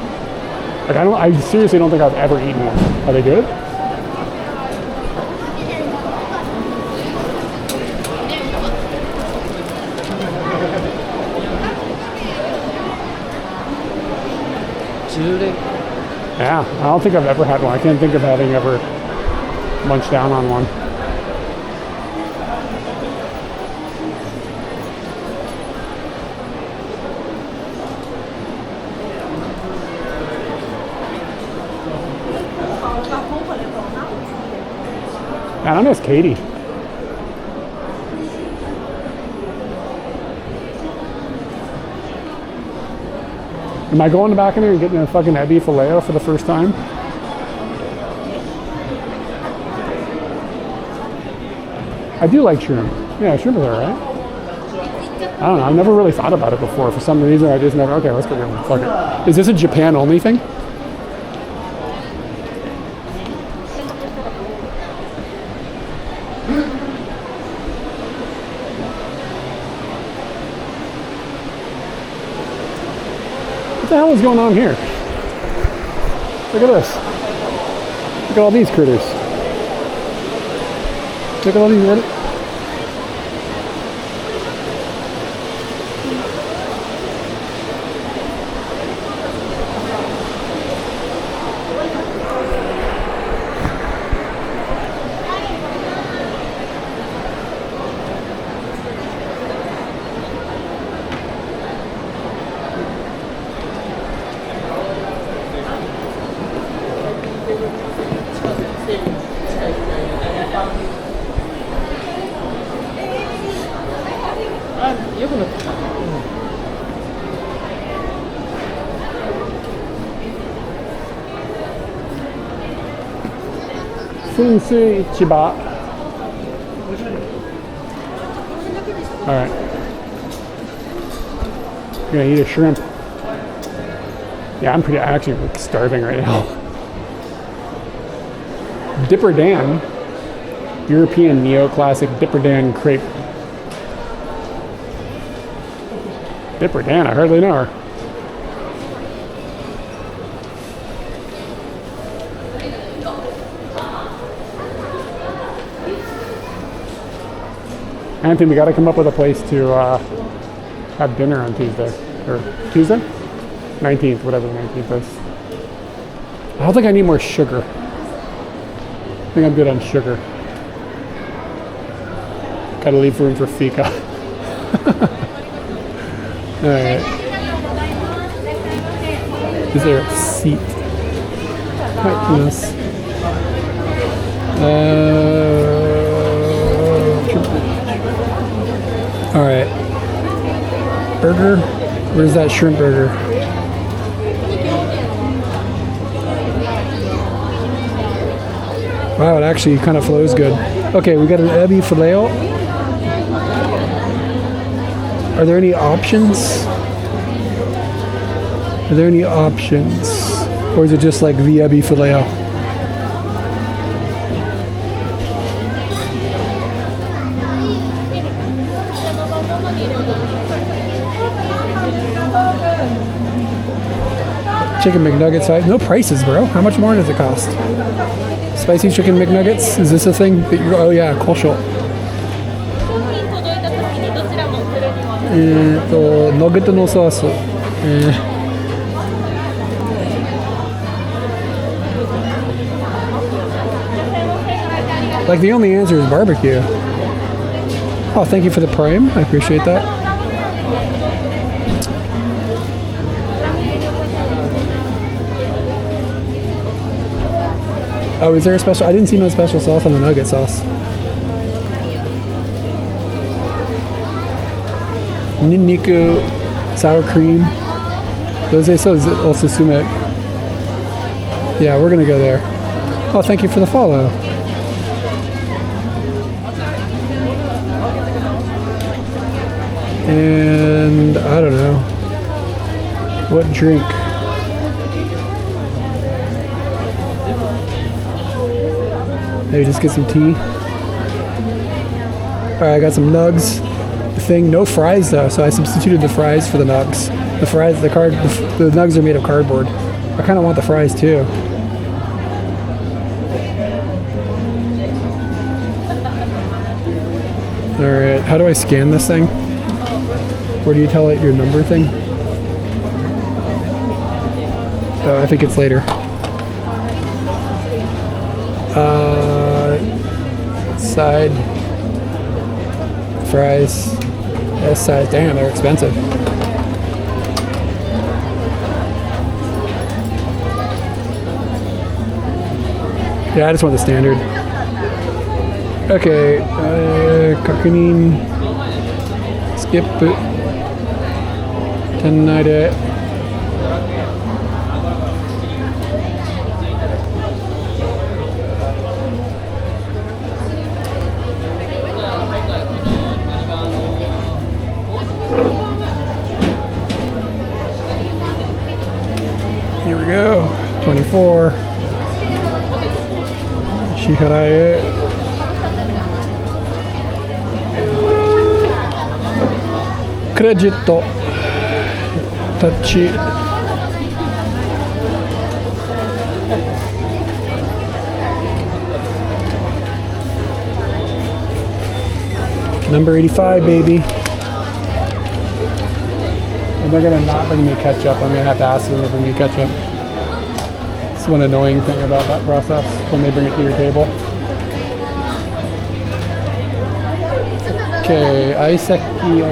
Speaker 1: Like I seriously don't think I've ever eaten one. Are they good? Yeah, I don't think I've ever had one. I can't think of having ever munched down on one. Man, I miss Katie. Am I going back in there and getting a fucking ebi filet for the first time? I do like shrimp. Yeah, shrimp is alright. I don't know, I've never really thought about it before. For some reason, I just never, okay, let's go get one. Fuck it. Is this a Japan only thing? What the hell is going on here? Look at this. Look at all these critters. Look at all these. Sunsui Chiba. Alright. Gonna eat a shrimp. Yeah, I'm actually like starving right now. Dipper Dan. European neoclassic Dipper Dan crepe. Dipper Dan, I hardly know her. Anthony, we got to come up with a place to have dinner on Tuesday. Or Tuesday? 19th, whatever the 19th is. I don't think I need more sugar. I think I'm good on sugar. Gotta leave room for fika. Alright. Is there a seat? Yes. Alright. Burger? Where's that shrimp burger? Wow, it actually kind of flows good. Okay, we got an ebi fileo. Are there any options? Are there any options? Or is it just like the ebi fileo? Chicken McNugget size. No prices, bro. How much more does it cost? Spicy chicken McNuggets? Is this a thing that you're... Oh yeah, kosho. Nugget no sauce. Like the only answer is barbecue. Oh, thank you for the prime. I appreciate that. Oh, is there a special? I didn't see no special sauce on the nugget sauce. Ninniku, sour cream. Those so is it also sumek? Yeah, we're gonna go there. Oh, thank you for the follow. And I don't know. What drink? Maybe just get some tea. Alright, I got some nugs. The thing, no fries though, so I substituted the fries for the nugs. The fries, the nugs are made of cardboard. I kind of want the fries too. Alright, how do I scan this thing? Where do you tell it your number thing? Oh, I think it's later. Side fries. S size. Damn, they're expensive. Yeah, I just want the standard. Okay, kakunin. Skip it. Tonight. Here we go. 24. Shiharae. Credit. Touch. Number 85, baby. And they're gonna not bring me ketchup. I'm gonna have to ask them to bring me ketchup. It's one annoying thing about that process when they bring it to your table. Okay, aiseki.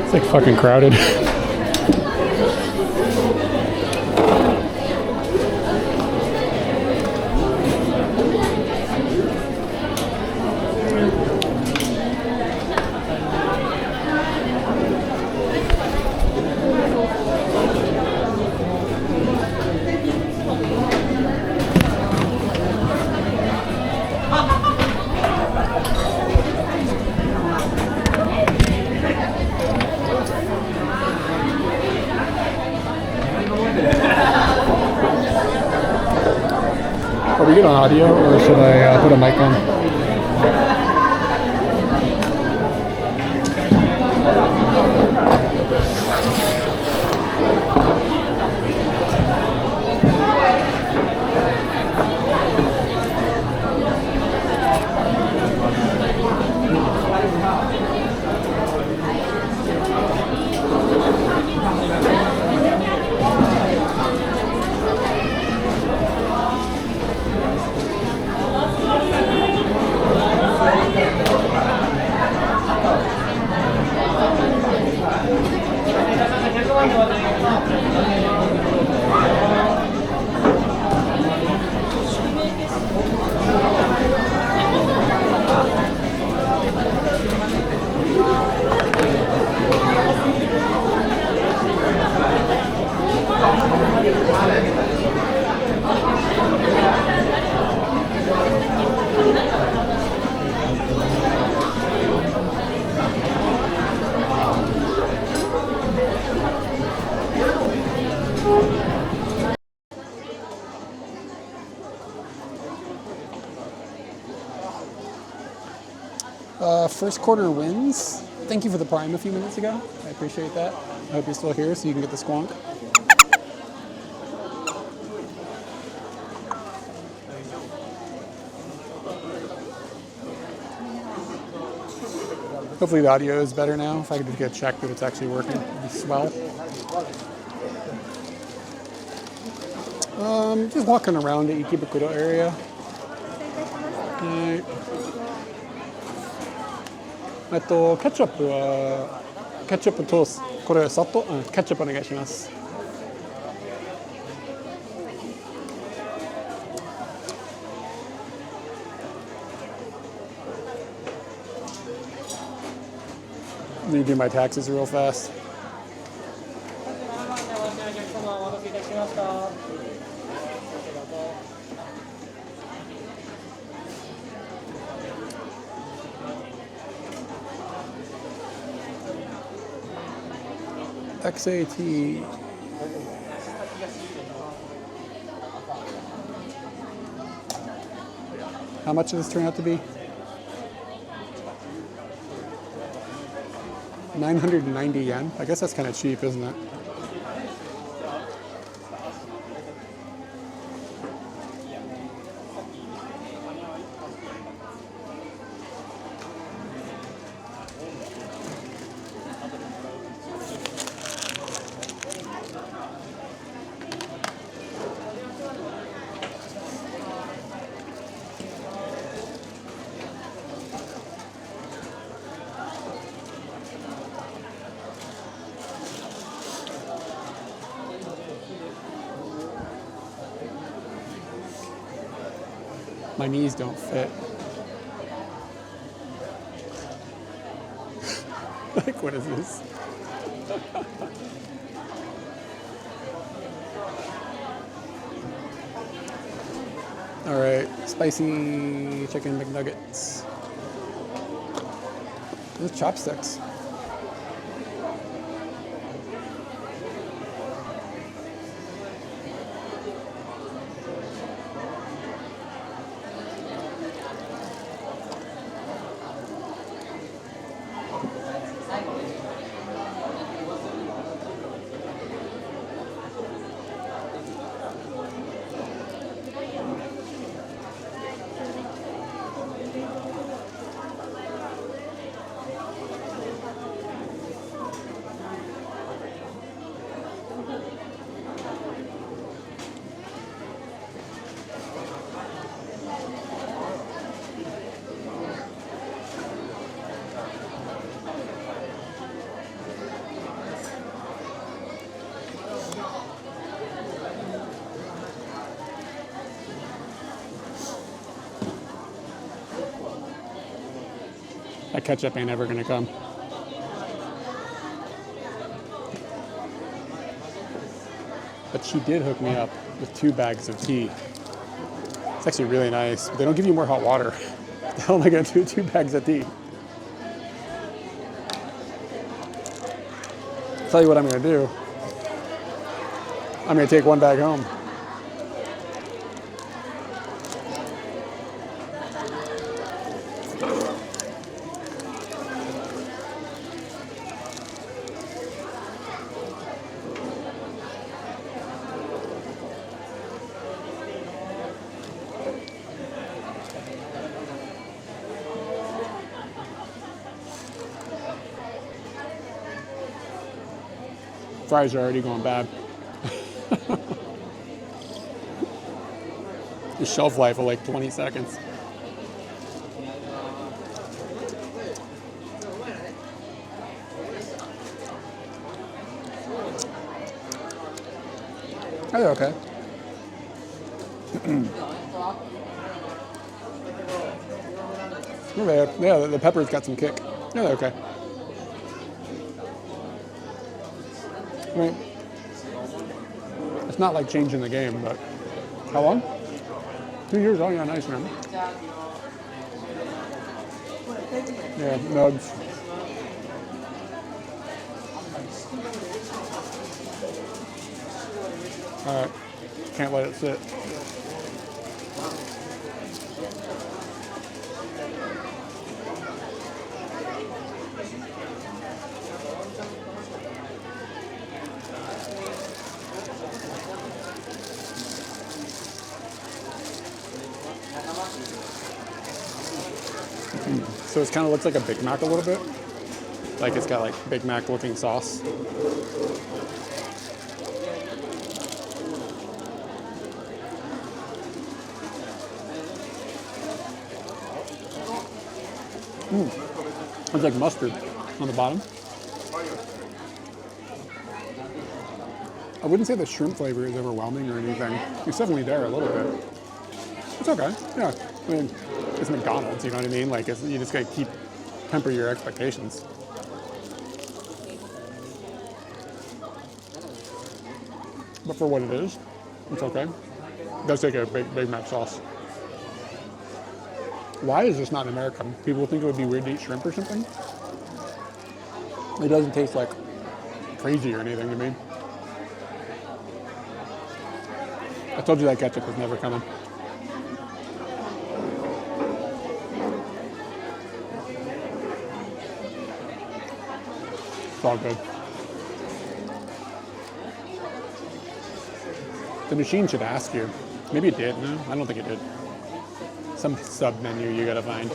Speaker 1: It's like fucking crowded. on audio or should I put a mic on? First quarter wins. Thank you for the prime a few minutes ago. I appreciate that. I hope you're still here so you can get the squonk. Hopefully the audio is better now. If I could just get checked that it's actually working, it'd be swell. Just walking around the Ikebukuro area. Right. ケチャップはケチャップとこれ砂糖、ケチャップお願いします。Let me do my taxes real fast. XAT. How much does this turn out to be? 990 yen. I guess that's kind of cheap, isn't it? My knees don't fit. Like, what is this? All right, spicy chicken McNuggets. Those chopsticks. That ketchup ain't ever gonna come. But she did hook me up with 2 bags of tea. It's actually really nice. But they don't give you more hot water. The hell am I gonna do with 2 bags of tea? I'll tell you what I'm gonna do. I'm gonna take 1 bag home. fries are already going bad. The shelf life of like 20 seconds. Oh, they're okay. Yeah, the pepper's got some kick. Yeah, they're okay. I mean, it's not like changing the game, but how long? 2 years. Oh yeah, nice, man. Yeah, nugs. All right, can't let it sit. So it kind of looks like a Big Mac a little bit. Like it's got like Big Mac looking sauce. It's like mustard on the bottom. I wouldn't say the shrimp flavor is overwhelming or anything. It's definitely there a little bit. It's okay. Yeah. I mean, it's McDonald's, you know what I mean? Like, you just gotta temper your expectations. But for what it is, it's okay. It does take a Big Mac sauce. Why is this not in America? People think it would be weird to eat shrimp or something? It doesn't taste like crazy or anything to me. I told you that ketchup was never coming. It's all good. The machine should ask you. Maybe it did. No, I don't think it did. Some sub menu you gotta find.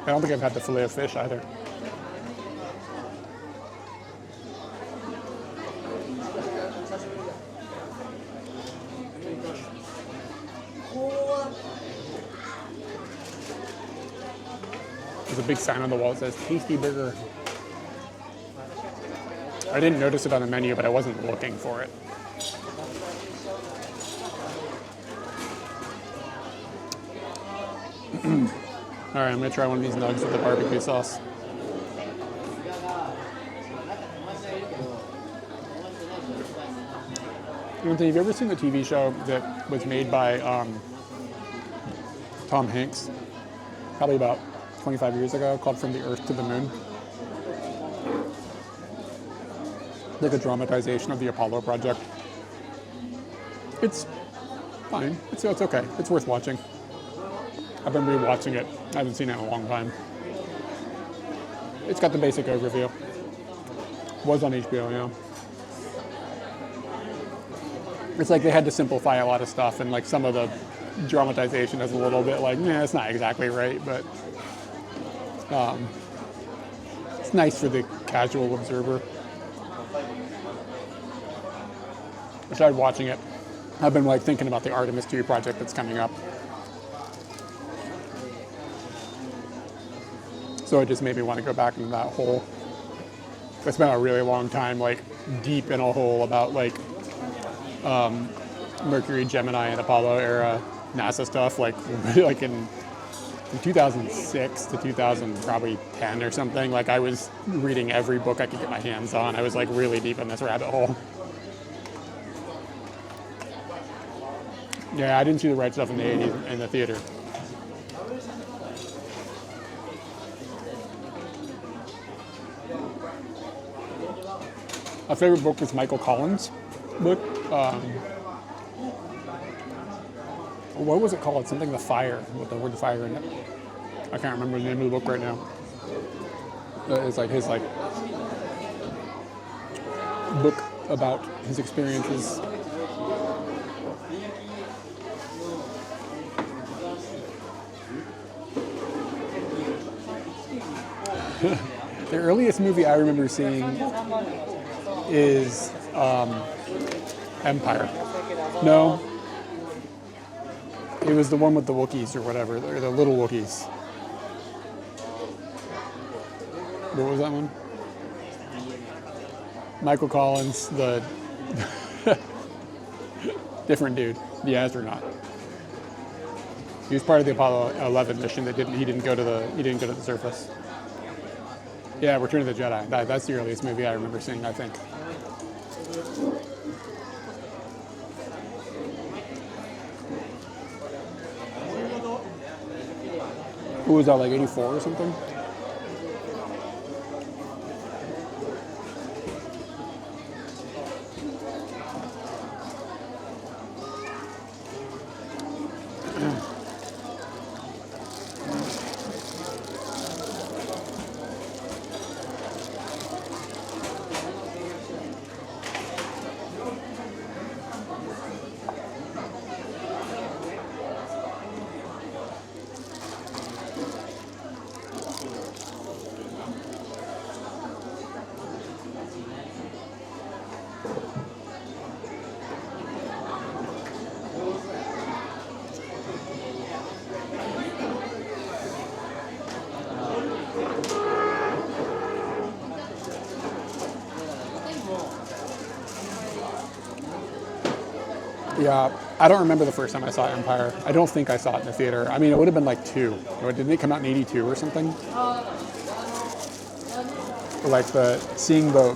Speaker 1: I don't think I've had the fillet of fish either. There's a big sign on the wall that says Tasty Burger. I didn't notice it on the menu, but I wasn't looking for it. All right, I'm gonna try one of these nugs with the barbecue sauce. Anthony, have you ever seen the TV show that was made by Tom Hanks? Probably about 25 years ago, called From the Earth to the Moon. Like a dramatization of the Apollo project. It's fine. It's okay. It's worth watching. I've been rewatching it. I haven't seen it in a long time. It's got the basic overview. Was on HBO, yeah. It's like they had to simplify a lot of stuff, and like some of the dramatization is a little bit like, nah, it's not exactly right, but it's nice for the casual observer. I started watching it. I've been like thinking about the Artemis 2 project that's coming up. So it just made me want to go back into that hole. I spent a really long time like deep in a hole about like Mercury, Gemini, and Apollo era NASA stuff, like in 2006 to 2010 or something. Like I was reading every book I could get my hands on. I was like really deep in this rabbit hole. Yeah, I didn't see the right stuff in the 80s in the theater. A favorite book was Michael Collins' book. What was it called? Something the fire, with the word fire in it. I can't remember the name of the book right now. It's like his book about his experiences. The earliest movie I remember seeing is Empire. No. It was the one with the Wookiees or whatever, or the little Wookiees. What was that one? Michael Collins, the different dude, the astronaut. He was part of the Apollo 11 mission that he didn't go to the surface. Yeah, Return of the Jedi. That's the earliest movie I remember seeing, I think. Who was that, like 84 or something? Yeah, I don't remember the first time I saw Empire. I don't think I saw it in the theater. I mean, it would have been like 2. Didn't it come out in 82 or something? Or like seeing the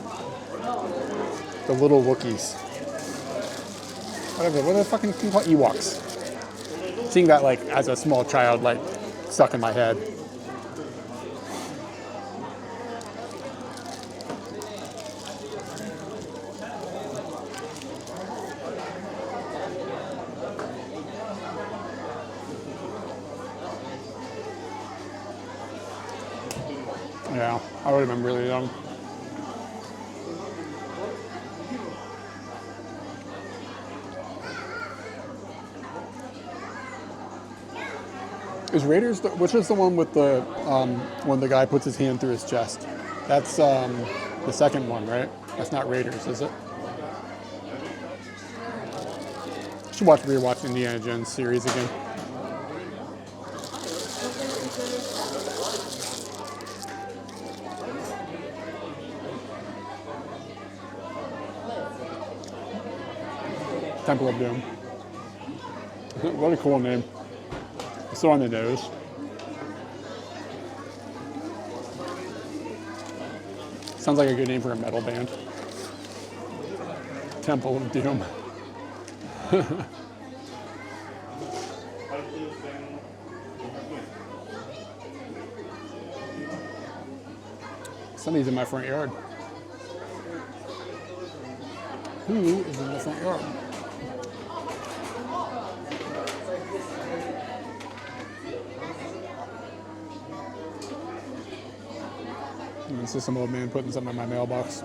Speaker 1: little Wookiees. Whatever, what are the fucking thing called? Ewoks. Seeing that like as a small child, like stuck in my head. Yeah, I would have been really young. Is Raiders, which is the one with the, when the guy puts his hand through his chest? That's the second one, right? That's not Raiders, is it? Should rewatch the Indiana Jones series again. Temple of Doom. What a cool name. It's so on the nose. Sounds like a good name for a metal band. Temple of Doom. Somebody's in my front yard. Who is in the front yard? This is some old man putting something in my mailbox.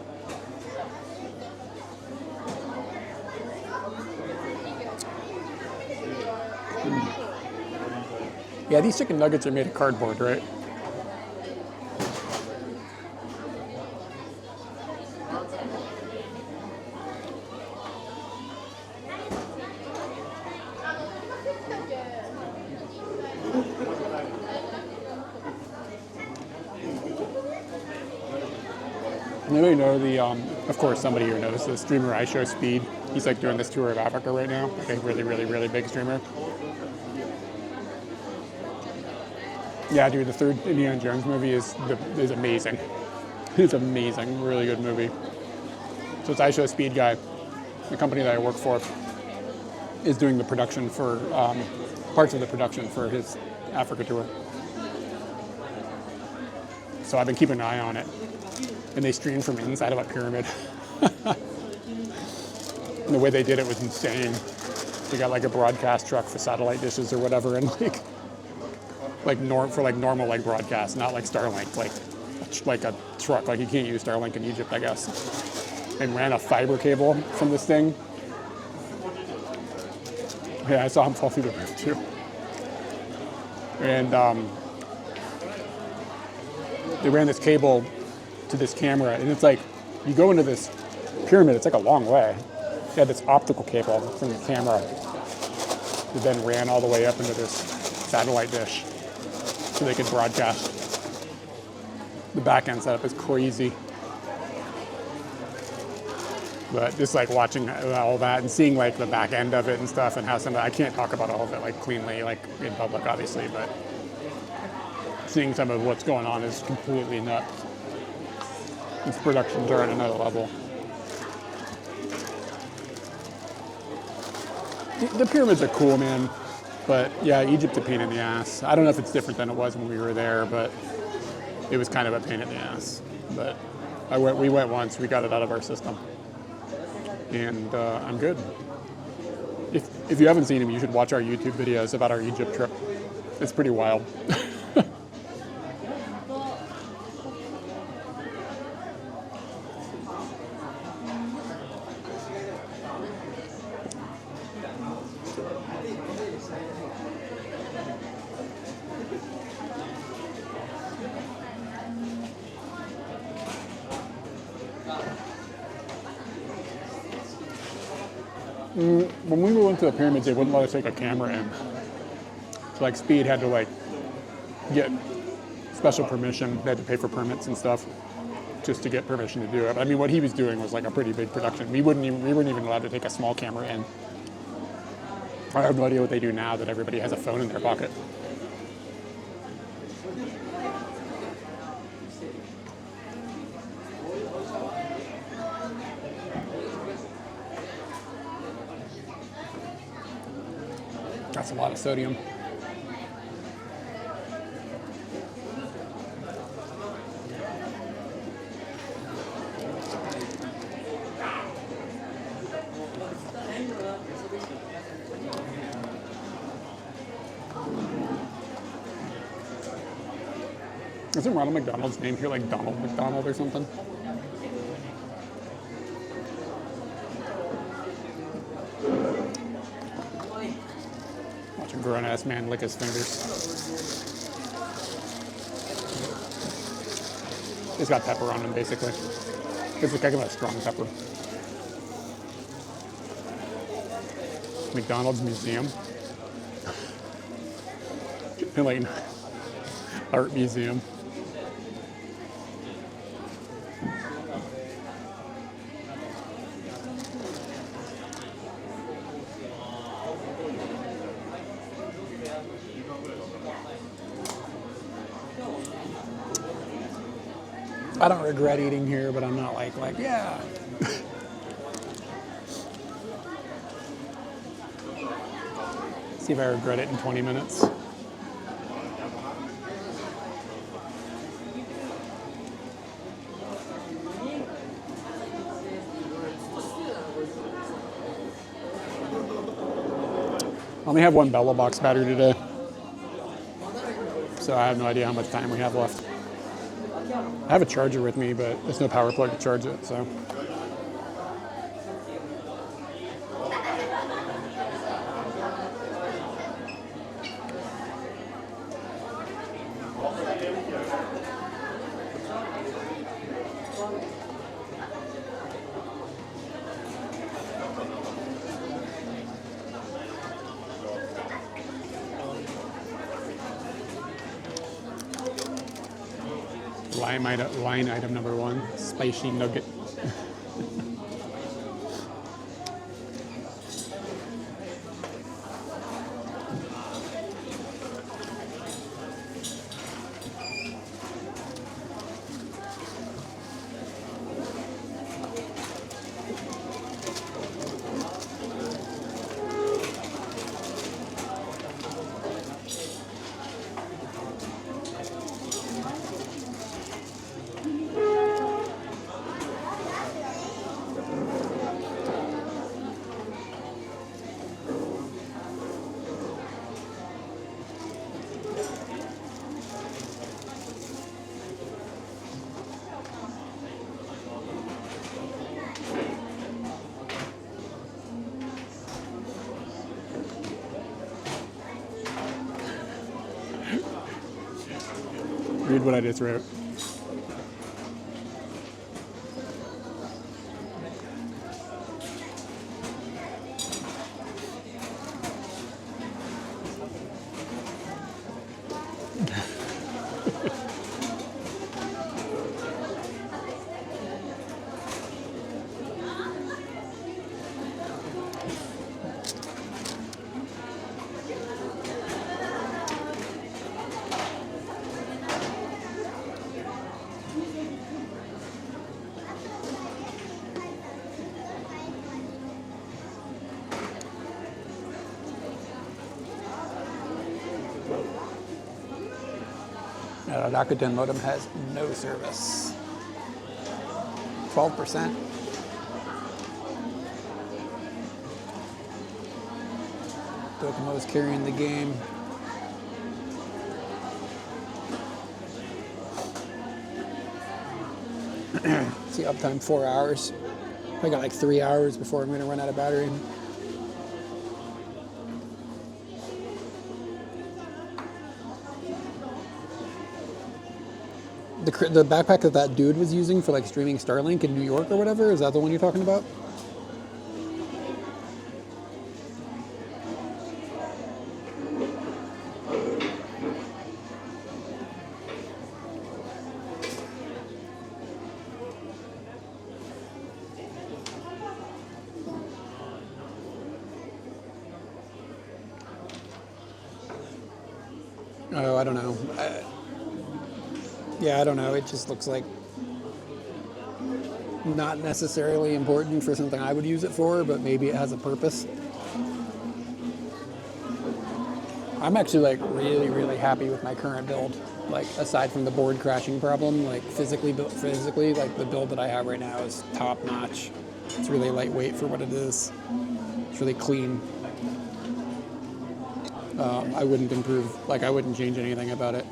Speaker 1: Yeah, these chicken nuggets are made of cardboard, right? Anybody know of course somebody here knows the streamer iShowSpeed. He's like doing this tour of Africa right now. Like a really, really, really big streamer. Yeah, dude, the third Indiana Jones movie is amazing. It's amazing, really good movie. So it's iShowSpeed guy, the company that I work for, is doing the production for, parts of the production for his Africa tour. So I've been keeping an eye on it. And they stream from inside of a pyramid. And the way they did it was insane. They got like a broadcast truck for satellite dishes or whatever, and for normal like broadcast, not like Starlink, like a truck. Like you can't use Starlink in Egypt, I guess. And ran a fiber cable from this thing. Yeah, I saw him fall through the roof too. And they ran this cable to this camera, and it's like you go into this pyramid. It's like a long way. They had this optical cable from the camera that then ran all the way up into this satellite dish so they could broadcast. The back end setup is crazy. But just like watching all that and seeing like the back end of it and stuff, and how I can't talk about all of it like cleanly, like in public obviously, but seeing some of what's going on is completely nuts. These productions are at another level. The pyramids are cool, man. But yeah, Egypt's a pain in the ass. I don't know if it's different than it was when we were there, but it was kind of a pain in the ass. But we went once, we got it out of our system. And I'm good. If you haven't seen them, you should watch our YouTube videos about our Egypt trip. It's pretty wild. When we went to the pyramids, they wouldn't let us take a camera in. So like Speed had to like get special permission. They had to pay for permits and stuff just to get permission to do it. But I mean, what he was doing was like a pretty big production. We weren't even allowed to take a small camera in. I have no idea what they do now that everybody has a phone in their pocket. That's a lot of sodium. Isn't Ronald McDonald's name here like Donald McDonald or something? Watch a grown-ass man lick his fingers. He's got pepper on him, basically. It's like a strong pepper. McDonald's Museum. Like art museum. I don't regret eating here, but I'm not like yeah. See if I regret it in 20 minutes. I only have one Bella Box battery today, so I have no idea how much time we have left. I have a charger with me, but there's no power plug to charge it, so. Line item number 1, spicy nugget. Read what I just wrote. The Rakuten modem has no service. 12%. Docomo is carrying the game. See, uptime 4 hours. I got like 3 hours before I'm going to run out of battery. The backpack that dude was using for like streaming Starlink in New York or whatever, is that the one you're talking about? Oh, I don't know. Yeah, I don't know. It just looks like not necessarily important for something I would use it for, but maybe it has a purpose. I'm actually like really happy with my current build. Like aside from the board crashing problem, like physically, like the build that I have right now is top notch. It's really lightweight for what it is. It's really clean. I wouldn't improve, like I wouldn't change anything about it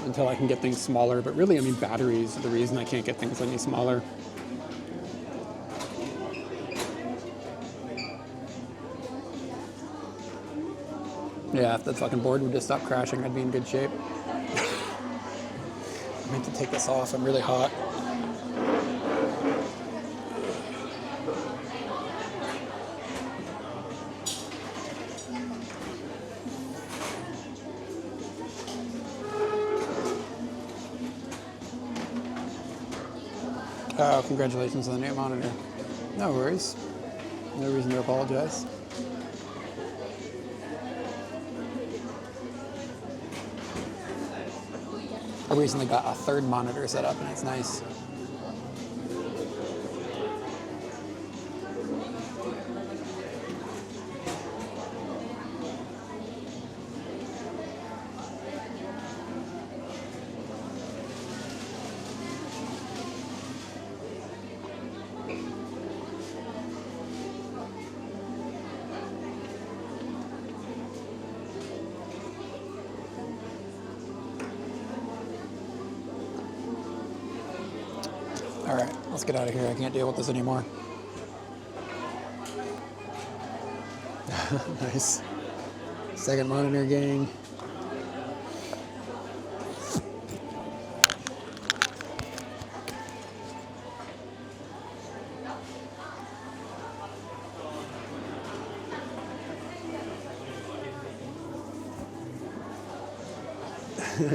Speaker 1: until I can get things smaller. But really, I mean, batteries are the reason I can't get things any smaller. Yeah, if the fucking board would just stop crashing, I'd be in good shape. I meant to take this off. I'm really hot. Oh, congratulations on the new monitor. No worries. No reason to apologize. I recently got a third monitor set up and it's nice. All right, let's get out of here. I can't deal with this anymore. Nice. Second monitor gang.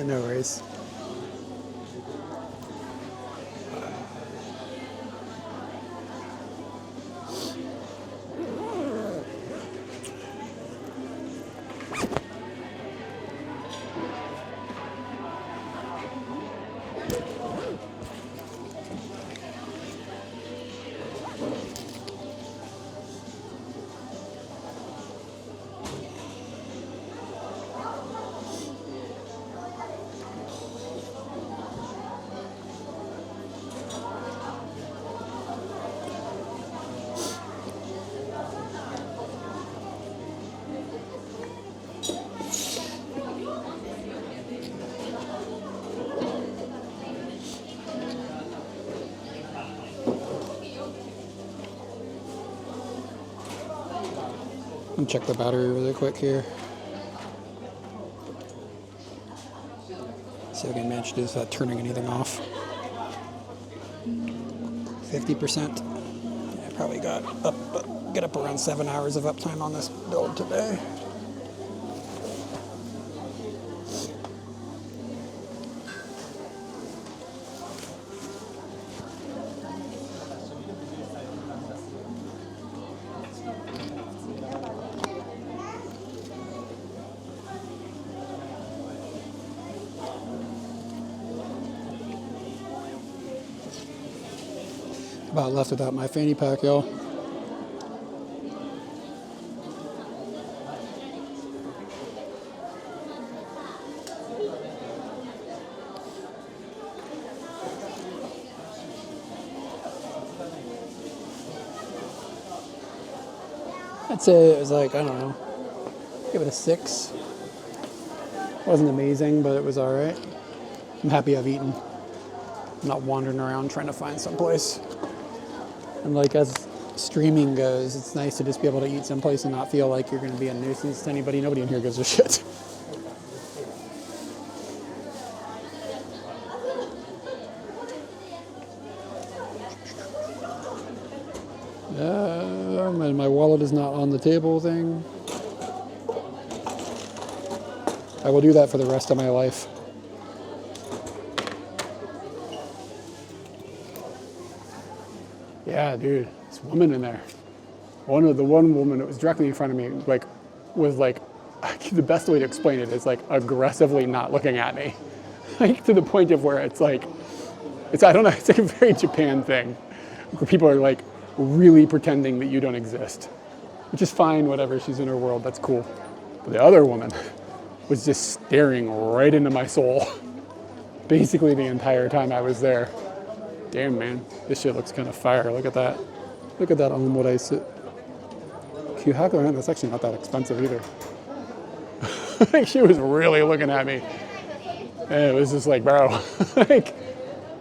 Speaker 1: No worries. Let me check the battery really quick here. managed is turning anything off. 50%. I probably get up around 7 hours of uptime on this build today. About left without my fanny pack, y'all. I'd say it was like, I don't know, give it a 6. Wasn't amazing, but it was all right. I'm happy I've eaten. I'm not wandering around trying to find someplace. And like as streaming goes, it's nice to just be able to eat someplace and not feel like you're going to be a nuisance to anybody. Nobody in here gives a shit. My wallet is not on the table thing. I will do that for the rest of my life. Yeah, dude, this woman in there. One woman that was directly in front of me, was the best way to explain it is like aggressively not looking at me, like to the point of where it's like I don't know, it's like a very Japan thing, where people are like really pretending that you don't exist, which is fine, whatever. She's in her world, that's cool. But the other woman was just staring right into my soul, basically the entire time I was there. Damn, man, this shit looks kind of fire. Look at that. Look at that omurice. Kyuhaku yen, that's actually not that expensive either. Like, she was really looking at me. And it was just like, bro, like,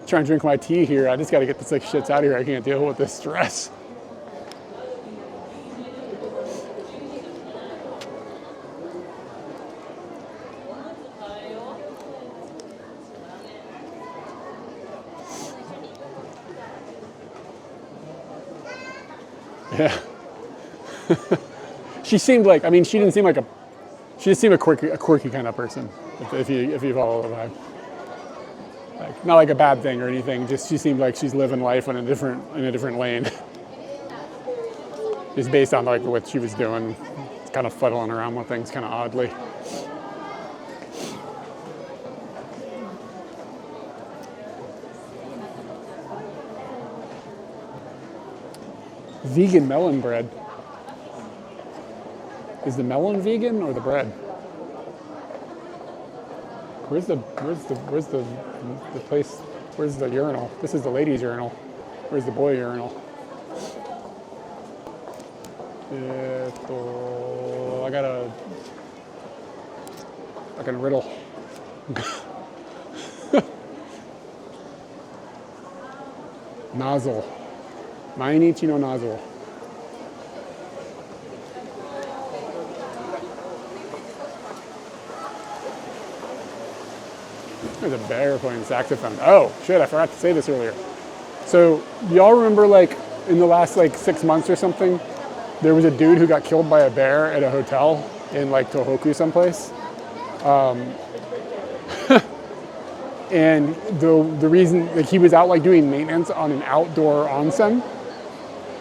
Speaker 1: trying to drink my tea here. I just got to get this like shits out of here. I can't deal with this stress. Yeah. She seemed like, I mean, she didn't seem like she just seemed a quirky kind of person, if you follow the vibe. Like, not like a bad thing or anything, just she seemed like she's living life in a different lane. Just based on like what she was doing, kind of fuddling around with things kind of oddly. Vegan melon bread. Is the melon vegan or the bread? Where's the place? Where's the urinal? This is the ladies' urinal. Where's the boy urinal? I got a riddle. Nozzle. Mainichi no nozzle. There's a bear playing saxophone. Oh, shit, I forgot to say this earlier. So, y'all remember, like, in the last, like, 6 months or something, there was a dude who got killed by a bear at a hotel in, like, Tohoku someplace? And the reason, like, he was out, like, doing maintenance on an outdoor onsen,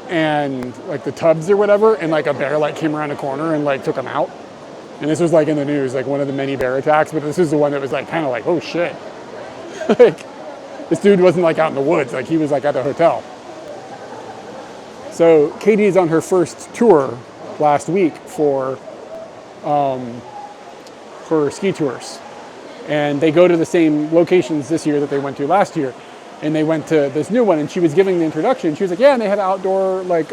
Speaker 1: and, like, the tubs or whatever, and, like, a bear, like, came around a corner and, like, took him out. And this was like in the news, like one of the many bear attacks, but this is the one that was like kind of like, oh shit. Like, this dude wasn't like out in the woods, like he was like at the hotel. So Katie's on her first tour last week for ski tours. And they go to the same locations this year that they went to last year. And they went to this new one, and she was giving the introduction. She was like, yeah, and they had outdoor like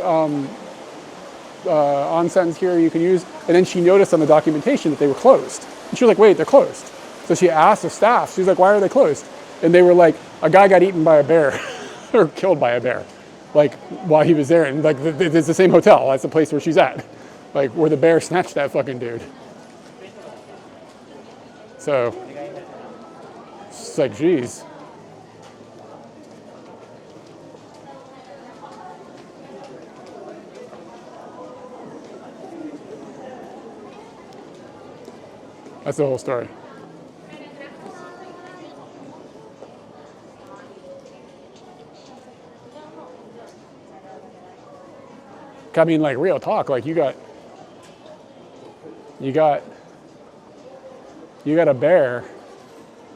Speaker 1: onsens here you can use. And then she noticed on the documentation that they were closed. And she was like, wait, they're closed. So she asked the staff, she was like, why are they closed? And they were like, a guy got eaten by a bear or killed by a bear, like while he was there. And like, it's the same hotel. That's the place where she's at, like where the bear snatched that fucking dude. So It's like, geez. That's the whole story. I mean, like, real talk, like, you got a bear.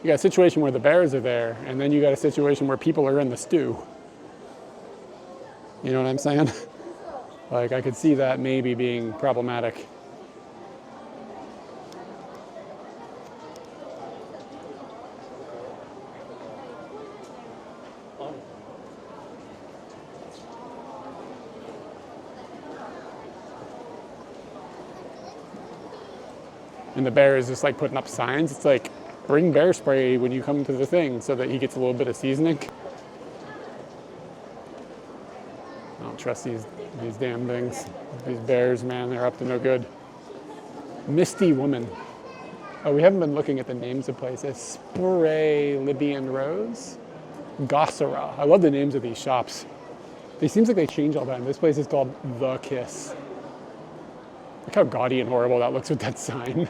Speaker 1: You got a situation where the bears are there, and then you got a situation where people are in the stew. You know what I'm saying? Like, I could see that maybe being problematic. And the bear is just like putting up signs. It's like, bring bear spray when you come to the thing so that he gets a little bit of seasoning. I don't trust these damn things. These bears, man, they're up to no good. Misty Woman. Oh, we haven't been looking at the names of places. Spray Libyan Rose. Gossera. I love the names of these shops. It seems like they change all the time. This place is called The Kiss. Look how gaudy and horrible that looks with that sign.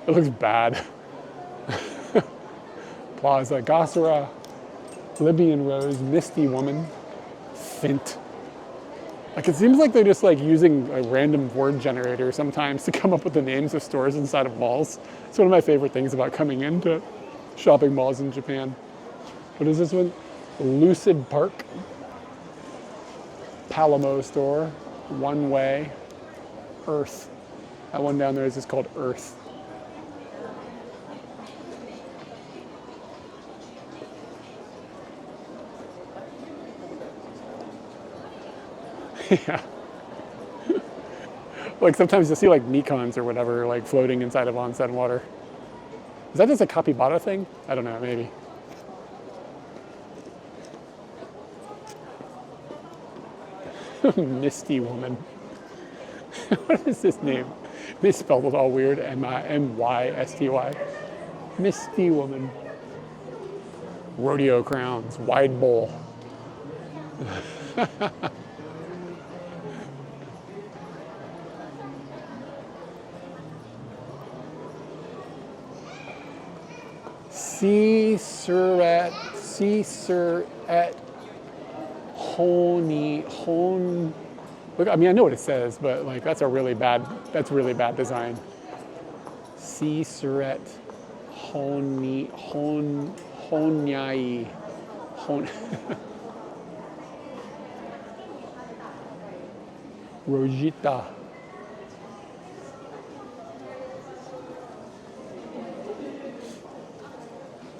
Speaker 1: It looks bad. Plaza, Gossera, Libyan Rose, Misty Woman, Fint. Like, it seems like they're just like using a random word generator sometimes to come up with the names of stores inside of malls. It's one of my favorite things about coming into shopping malls in Japan. What is this one? Lucid Park, Palamo store, One Way, Earth. That one down there is just called Earth. Yeah. Like, sometimes you'll see like Nikons or whatever like floating inside of onsen water. Is that just a capybara thing? I don't know, maybe. Misty Woman. What is this name? Misspelled it all weird. M-I-M-Y-S-T-Y. Misty Woman. Rodeo crowns. Wide bowl. C-Suret Hone. Look, I mean, I know what it says, but like, that's really bad design. C-Suret Honyai. Rojita.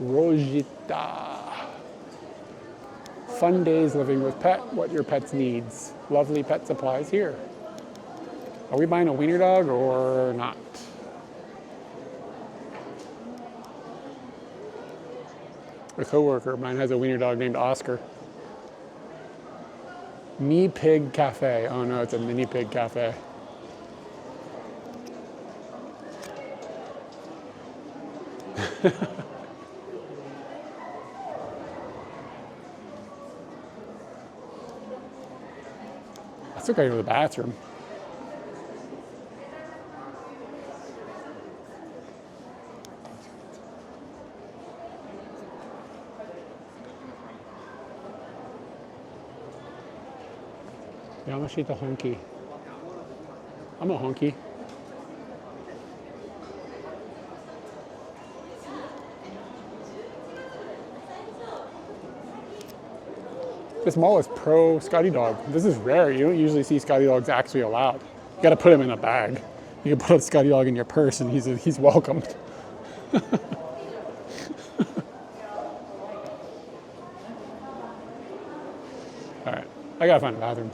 Speaker 1: Rojita. Fun days living with pet, what your pet's needs. Lovely pet supplies here. Are we buying a wiener dog or not? A coworker of mine has a wiener dog named Oscar. Me Pig Cafe. Oh no, it's a mini pig cafe. I still gotta go to the bathroom. Yamashita honky. I'm a honky. This mall is pro Scotty dog. This is rare. You don't usually see Scotty dogs actually allowed. You got to put him in a bag. You can put a Scotty dog in your purse, and he's welcomed. All right, I gotta find a bathroom.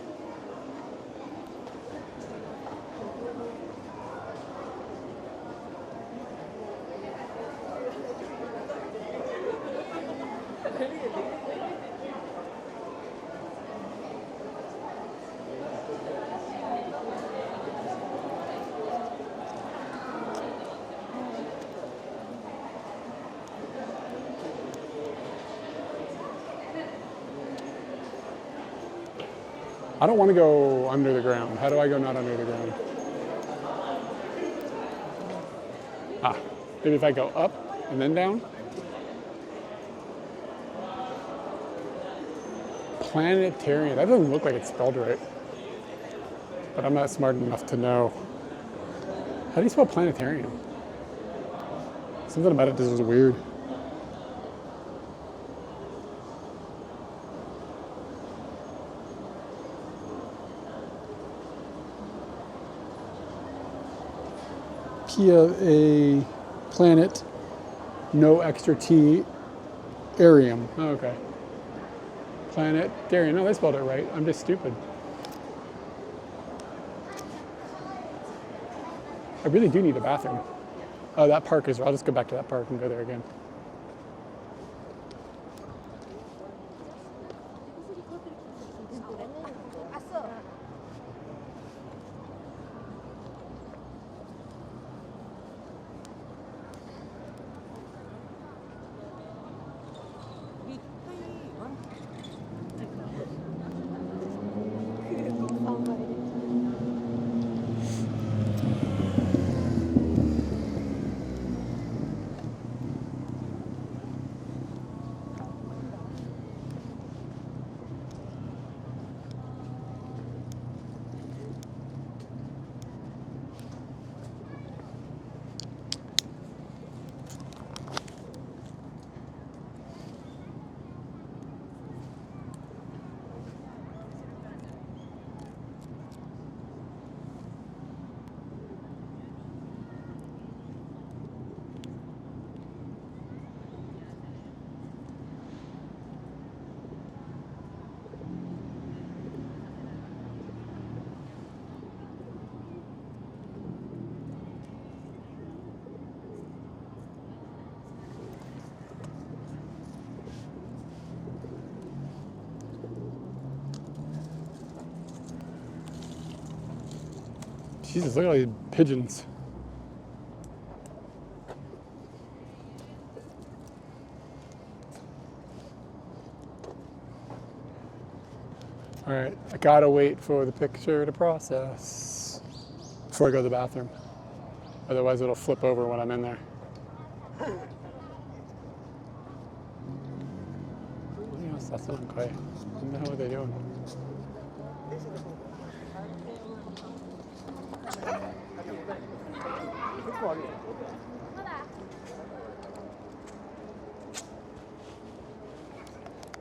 Speaker 1: I don't want to go under the ground. How do I go not under the ground? Ah, maybe if I go up and then down? Planetarium. That doesn't look like it's spelled right. But I'm not smart enough to know. How do you spell planetarium? Something about it just is weird. P-A planet, no extra T, arium. Oh, okay. Planetarium. No, they spelled it right. I'm just stupid. I really do need a bathroom. Oh, that park is. I'll just go back to that park and go there again. Jesus, look at all these pigeons. All right, I gotta wait for the picture to process before I go to the bathroom. Otherwise it'll flip over when I'm in there. That's not okay. What the hell are they doing?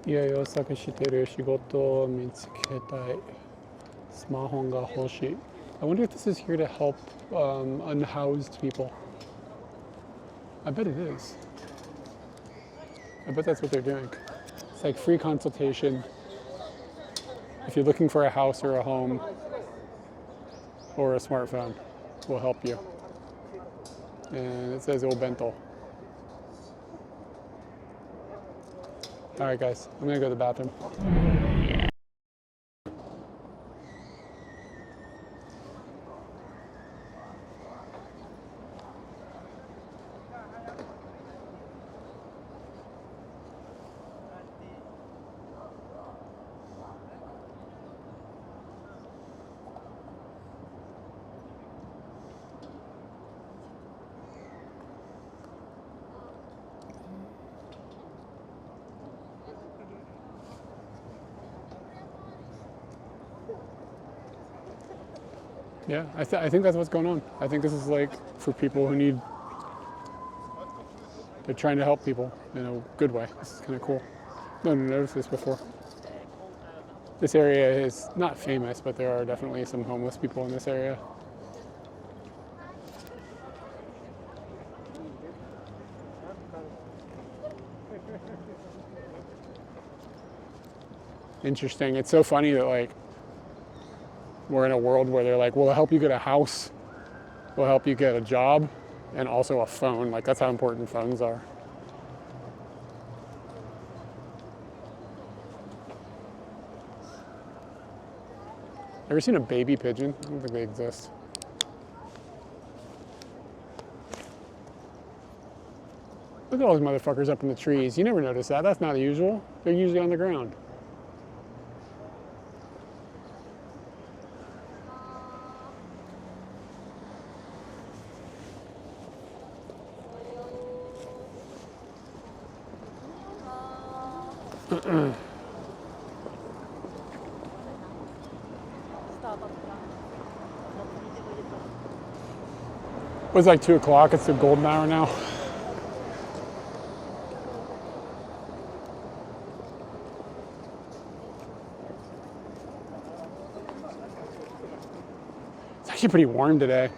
Speaker 1: いや、予測してる仕事を見つけたい。スマホが欲しい。I wonder if this is here to help unhoused people. I bet it is. I bet that's what they're doing. It's like free consultation. If you're looking for a house or a home or a smartphone, we'll help you. And it says Obento. All right, guys, I'm gonna go to the bathroom. Yeah, I think that's what's going on. I think this is like for people who need, they're trying to help people in a good way. This is kind of cool. No, never noticed this before. This area is not famous, but there are definitely some homeless people in this area. Interesting. It's so funny that like we're in a world where they're like, we'll help you get a house, we'll help you get a job, and also a phone. Like that's how important phones are. Ever seen a baby pigeon? I don't think they exist. Look at all those motherfuckers up in the trees. You never notice that. That's not usual. They're usually on the ground. It was like 2 o'clock. It's the golden hour now. It's actually pretty warm today.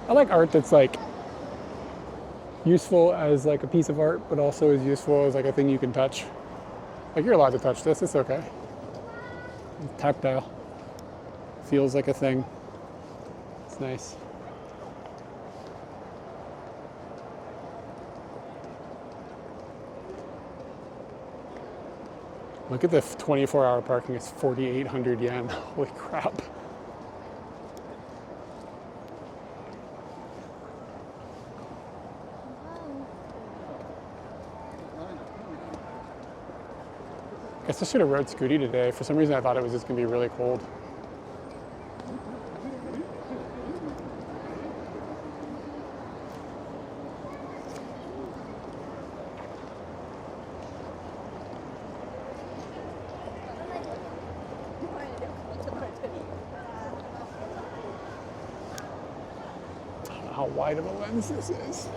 Speaker 1: I like art that's like useful as like a piece of art, but also as useful as like a thing you can touch. Like you're allowed to touch this, it's okay. It's tactile. Feels like a thing. It's nice. Look at the 24-hour parking, it's 4,800 yen. Holy crap. I guess I should have rode Scooty today. For some reason I thought it was just gonna be really cold. I don't know how wide of a lens this is.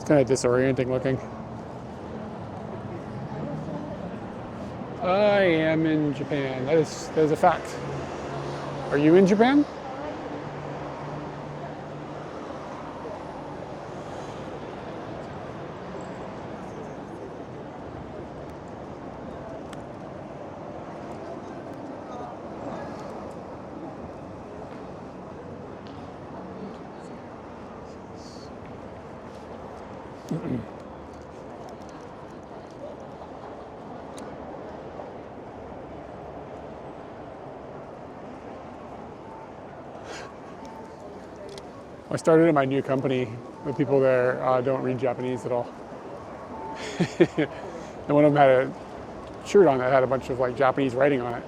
Speaker 1: Kind of disorienting looking. I am in Japan. That is a fact. Are you in Japan? I started at my new company. The people there don't read Japanese at all. And one of them had a shirt on that had a bunch of like Japanese writing on it.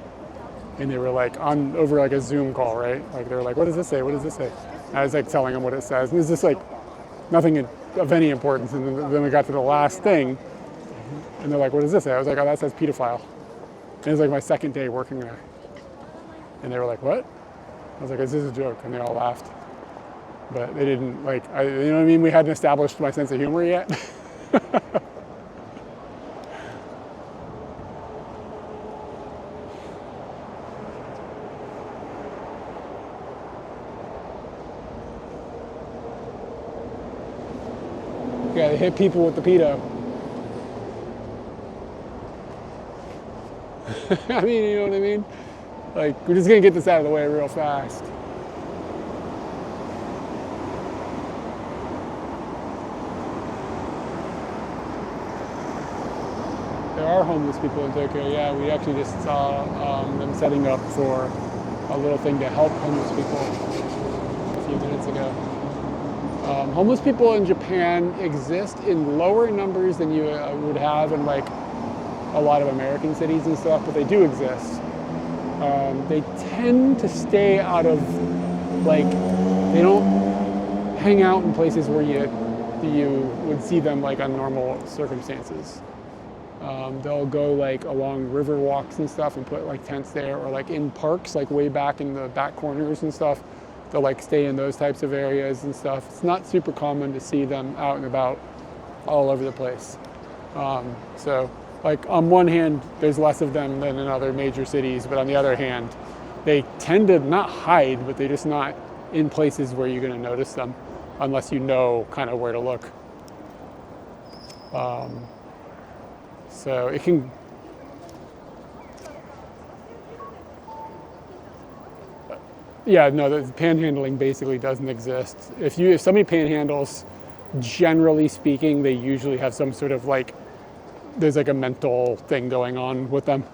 Speaker 1: And they were like over like a Zoom call, right? Like they were like, what does this say? What does this say? And I was like telling them what it says. And it was just like nothing of any importance. And then we got to the last thing. And they're like, what does this say? I was like, oh, that says pedophile. And it was like my second day working there. And they were like, what? I was like, this is a joke. And they all laughed. But they didn't like, you know what I mean? We hadn't established my sense of humor yet. Yeah, they hit people with the pedo. I mean, you know what I mean? Like, we're just gonna get this out of the way real fast. There are homeless people in Tokyo, yeah. We actually just saw them setting up for a little thing to help homeless people a few minutes ago. Homeless people in Japan exist in lower numbers than you would have in like a lot of American cities and stuff, but they do exist. They tend to stay out of, like, they don't hang out in places where you would see them like on normal circumstances. They'll go like along river walks and stuff and put like tents there, or like in parks, like way back in the back corners and stuff. They'll like stay in those types of areas and stuff. It's not super common to see them out and about all over the place. So like on one hand, there's less of them than in other major cities, but on the other hand, they tend to not hide, but they're just not in places where you're going to notice them unless you know kind of where to look. So it can, yeah, no, the panhandling basically doesn't exist. If somebody panhandles, generally speaking, they usually have some sort of like, there's like a mental thing going on with them.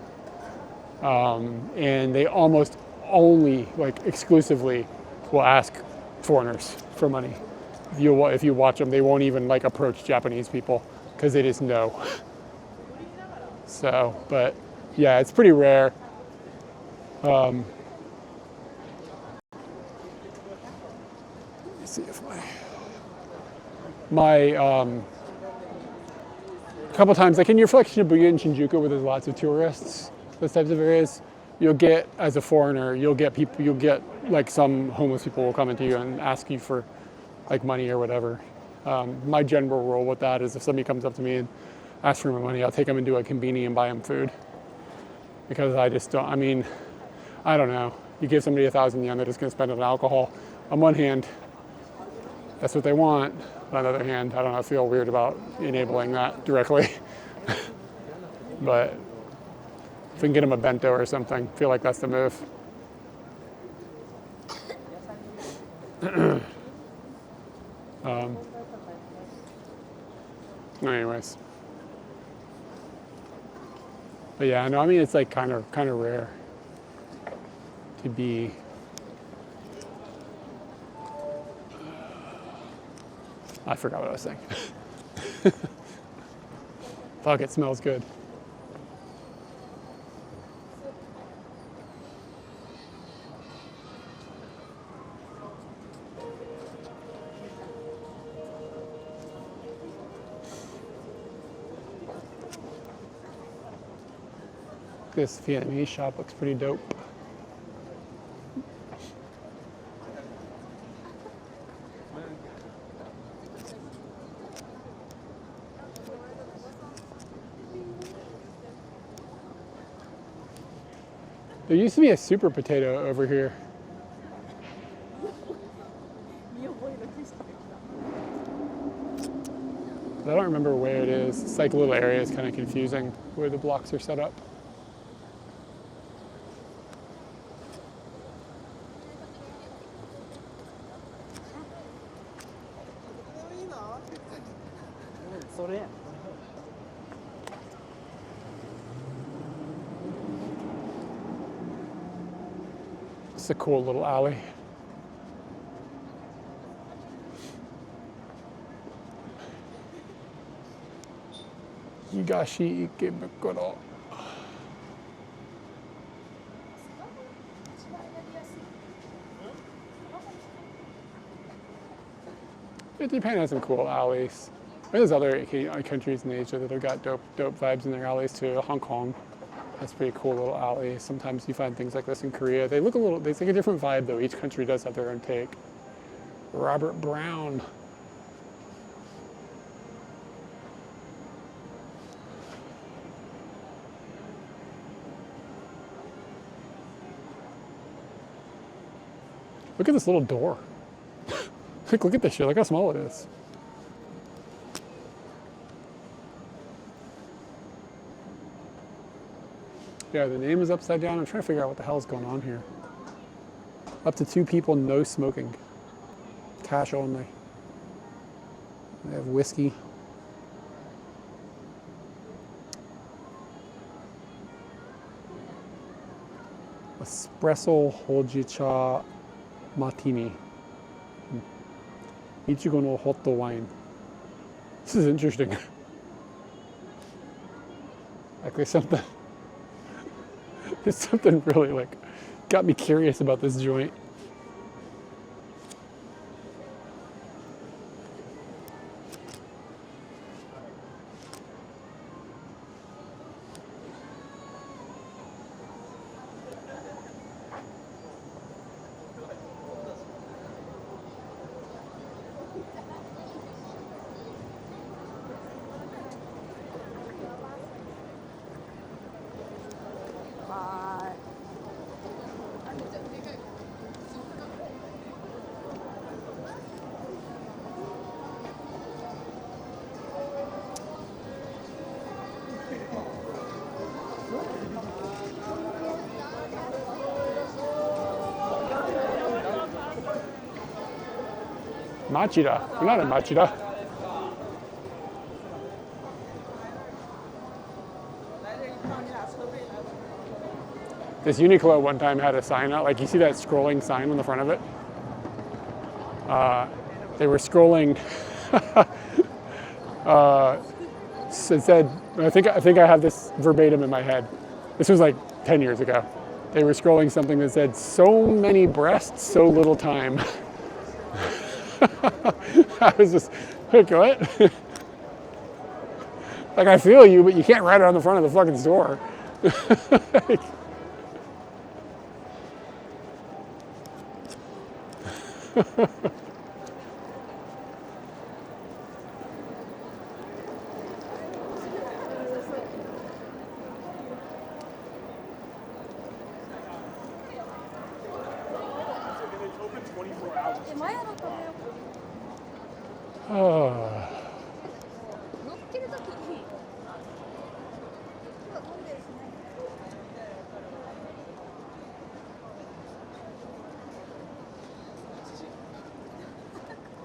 Speaker 1: And they almost only, like exclusively, will ask foreigners for money. If you watch them, they won't even like approach Japanese people because they just know. So, but yeah, it's pretty rare. Let's see if a couple times, like in your flexion Shibuya and Shinjuku, where there's lots of tourists, those types of areas, you'll get, as a foreigner, you'll get like some homeless people will come into you and ask you for like money or whatever. My general rule with that is if somebody comes up to me and asks for my money, I'll take them into a convenience and buy them food. Because I just don't, I mean, I don't know. You give somebody 1,000 yen, they're just gonna spend it on alcohol. On one hand, that's what they want. But on the other hand, I don't know, I feel weird about enabling that directly. But if we can get them a bento or something, I feel like that's the move. Anyways. But yeah, no, I mean, it's like kind of rare to be. I forgot what I was saying. Fuck, it smells good. This Vietnamese shop looks pretty dope. There used to be a super potato over here. But I don't remember where it is. It's like a little area. It's kind of confusing where the blocks are set up. It's a cool little alley. Higashi Ikebukuro. Japan has some cool alleys. There's other countries in Asia that have got dope vibes in their alleys too. Hong Kong. That's a pretty cool little alley. Sometimes you find things like this in Korea. They look they take a different vibe though. Each country does have their own take. Robert Brown. Look at this little door. Look at this shit, look how small it is. Yeah, the name is upside down. I'm trying to figure out what the hell's going on here. Up to 2 people, no smoking. Cash only. They have whiskey. Espresso Hojicha Martini. Ichigo no hot wine. This is interesting. Like there's something really like got me curious about this joint. Machida. We're not in Machida. This Uniqlo one time had a sign out, like you see that scrolling sign on the front of it? They were scrolling, it said, I think I have this verbatim in my head. This was like 10 years ago. They were scrolling something that said, so many breasts, so little time. I was just like, what? Like, I feel you, but you can't write it on the front of the fucking store. Like, oh.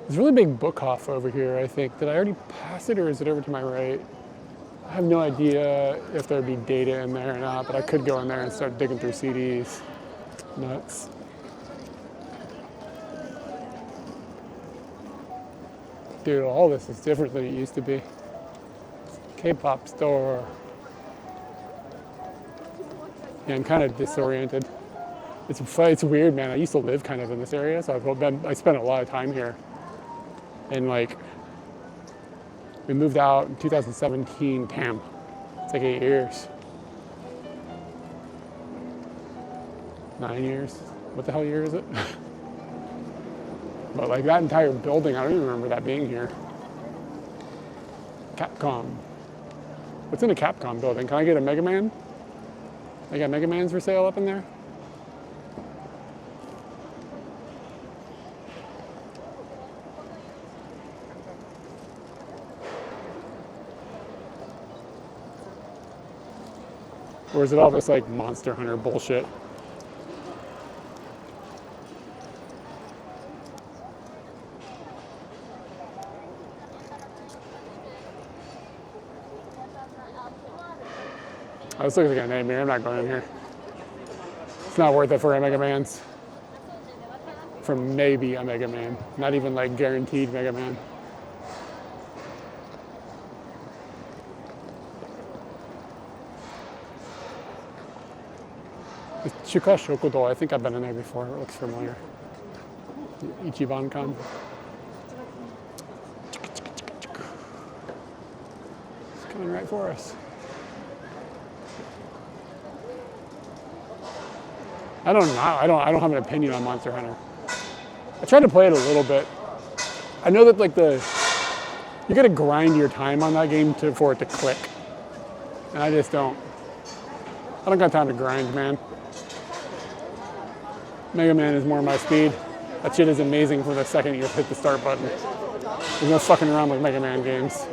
Speaker 1: There's a really big book off over here, I think. Did I already pass it or is it over to my right? I have no idea if there'd be data in there or not, but I could go in there and start digging through CDs. Nuts. Dude, all this is different than it used to be. K-pop store. Yeah, I'm kind of disoriented. It's weird, man. I used to live kind of in this area, so I spent a lot of time here. And like, we moved out in 2017, damn. It's like 8 years. 9 years? What the hell year is it? But like that entire building, I don't even remember that being here. Capcom. What's in a Capcom building? Can I get a Mega Man? They got Mega Mans for sale up in there? Or is it all this like Monster Hunter bullshit? Oh, this looks like a nightmare. I'm not going in here. It's not worth it for a Mega Man's. For maybe a Mega Man. Not even like guaranteed Mega Man. Chuka Shokudo, I think I've been in there before. It looks familiar. Ichiban-kan. It's coming right for us. I don't know. I don't have an opinion on Monster Hunter. I tried to play it a little bit. I know that like you gotta grind your time on that game for it to click. And I just don't. I don't got time to grind, man. Mega Man is more my speed. That shit is amazing from the second you hit the start button. There's no fucking around with Mega Man games.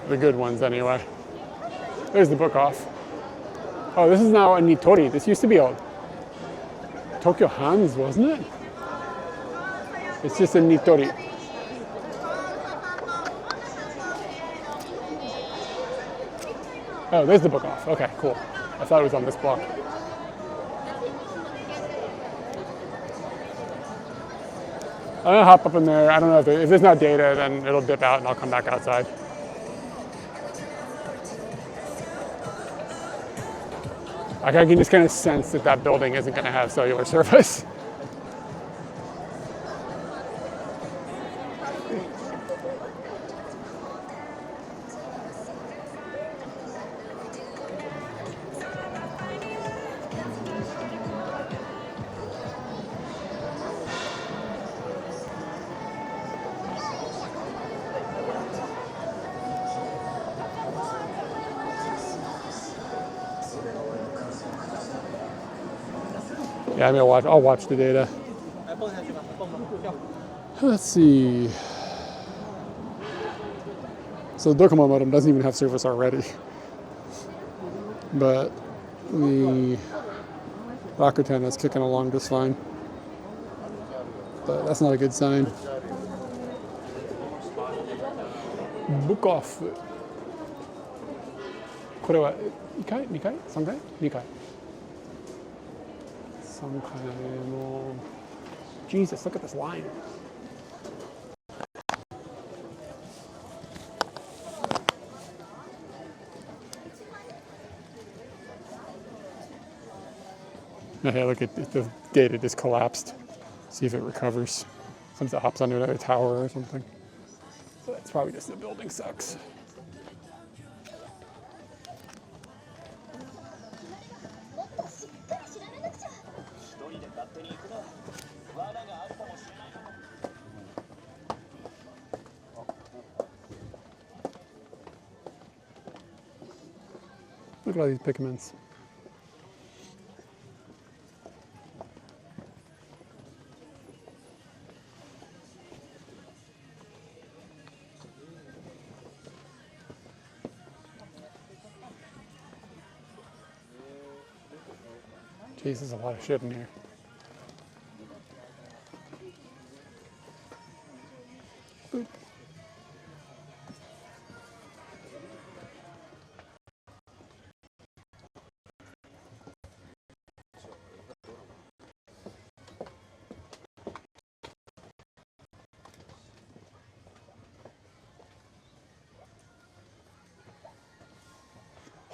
Speaker 1: The good ones, anyway. There's the book off. Oh, this is now a Nitori. This used to be a Tokyo Hands, wasn't it? It's just a Nitori. Oh, there's the book off. Okay, cool. I thought it was on this block. I'm gonna hop up in there. I don't know if there's not data, then it'll dip out and I'll come back outside. Like I can just kind of sense that that building isn't going to have cellular service. Yeah, I'm gonna watch. I'll watch the data. Let's see. So the Docomo modem doesn't even have service already, but the Rakuten is kicking along just fine. But that's not a good sign. Book off. これは2回 ?2回 ?3回 ?2 回。3回も。Jesus, look at this line. Hey, look at the data just collapsed. See if it recovers. Sometimes it hops onto another tower or something. So that's probably just the building sucks. Look at all these pigments. Jeez, there's a lot of shit in here. Boop.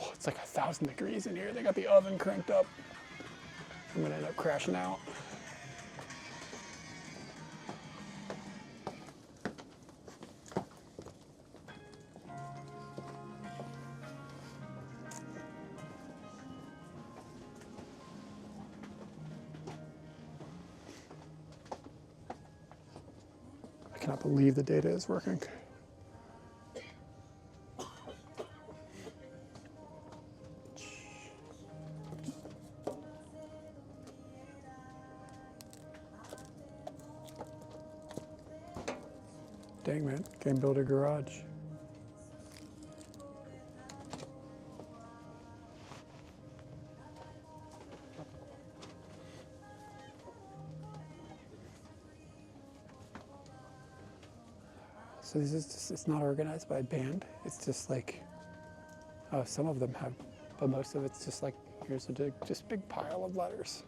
Speaker 1: Oh, it's like 1,000 degrees in here. They got the oven cranked up. I'm gonna end up crashing out. I cannot believe the data is working. Dang, man, can't build a garage. So this is just, it's not organized by band. It's just like, oh, some of them have, but most of it's just like, here's a just big pile of letters.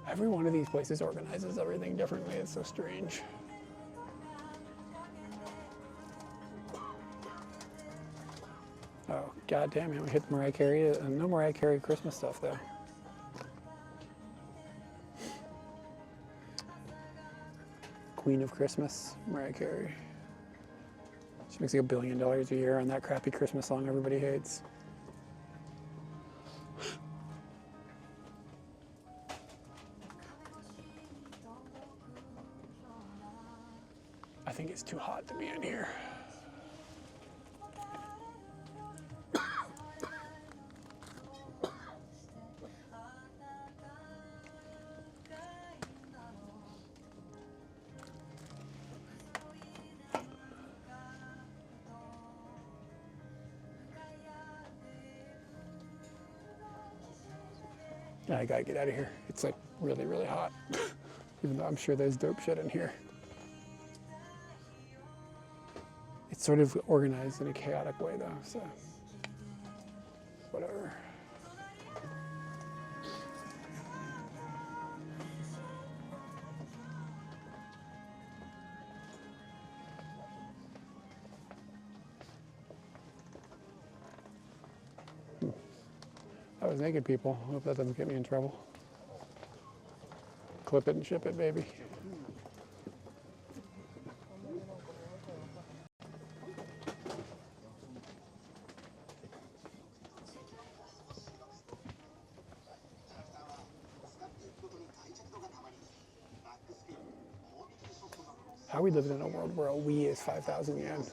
Speaker 1: Every one of these places organizes everything differently. It's so strange. Oh, god damn it, we hit Mariah Carey. No Mariah Carey Christmas stuff, though. Queen of Christmas, Mariah Carey. She makes like $1 billion a year on that crappy Christmas song everybody hates. I think it's too hot to be in here. I gotta get out of here. It's like really, really hot. Even though I'm sure there's dope shit in here. It's sort of organized in a chaotic way though, so whatever. That was naked people. I hope that doesn't get me in trouble. Clip it and ship it, baby. How are we living in a world where a Wii is 5,000 yen?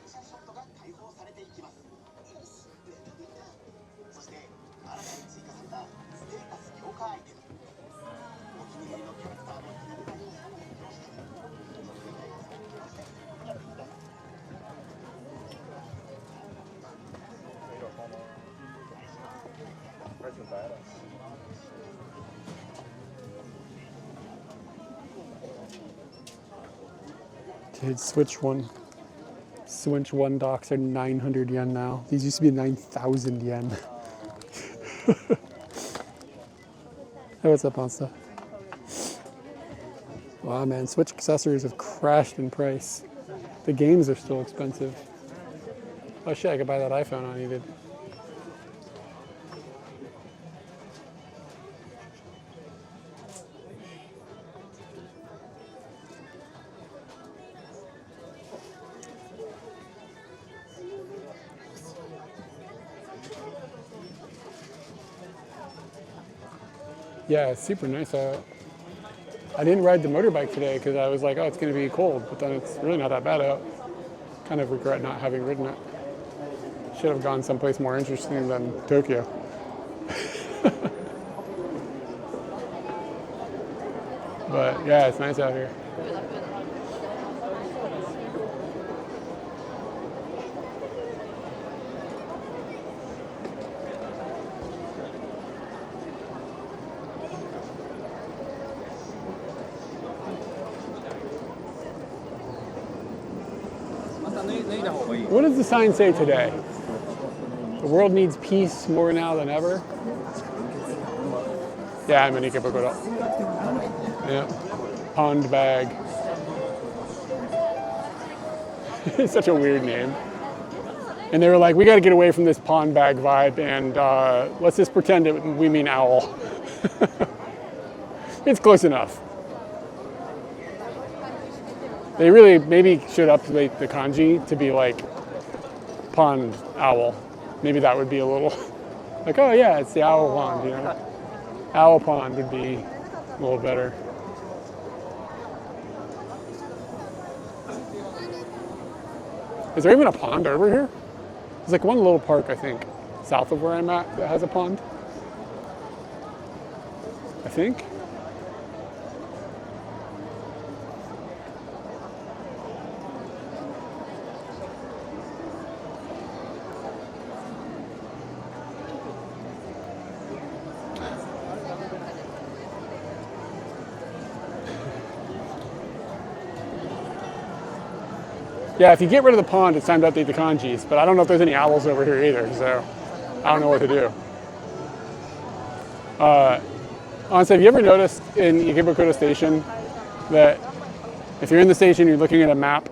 Speaker 1: Dude, Switch 1 docks are 900 yen now. These used to be 9,000 yen. Hey, what's up, Monsta? Wow, man, Switch accessories have crashed in price. The games are still expensive. Oh shit, I could buy that iPhone I needed. Yeah, it's super nice out. I didn't ride the motorbike today because I was like, oh, it's going to be cold, but then it's really not that bad out. Kind of regret not having ridden it. Should have gone someplace more interesting than Tokyo. But yeah, it's nice out here. What does the sign say today? The world needs peace more now than ever. Yeah, I'm an Ikebukuro. Yeah. Pond bag. It's such a weird name. And they were like, we got to get away from this pond bag vibe, and let's just pretend we mean owl. It's close enough. They really maybe should update the kanji to be like pond owl. Maybe that would be a little like, oh yeah, it's the owl pond, you know. Owl pond would be a little better. Is there even a pond over here? There's like one little park, I think, south of where I'm at that has a pond. I think. Yeah, if you get rid of the pond, it's time to update the kanjis, but I don't know if there's any owls over here either, so I don't know what to do. Honestly, have you ever noticed in Ikebukuro Station that if you're in the station, you're looking at a map,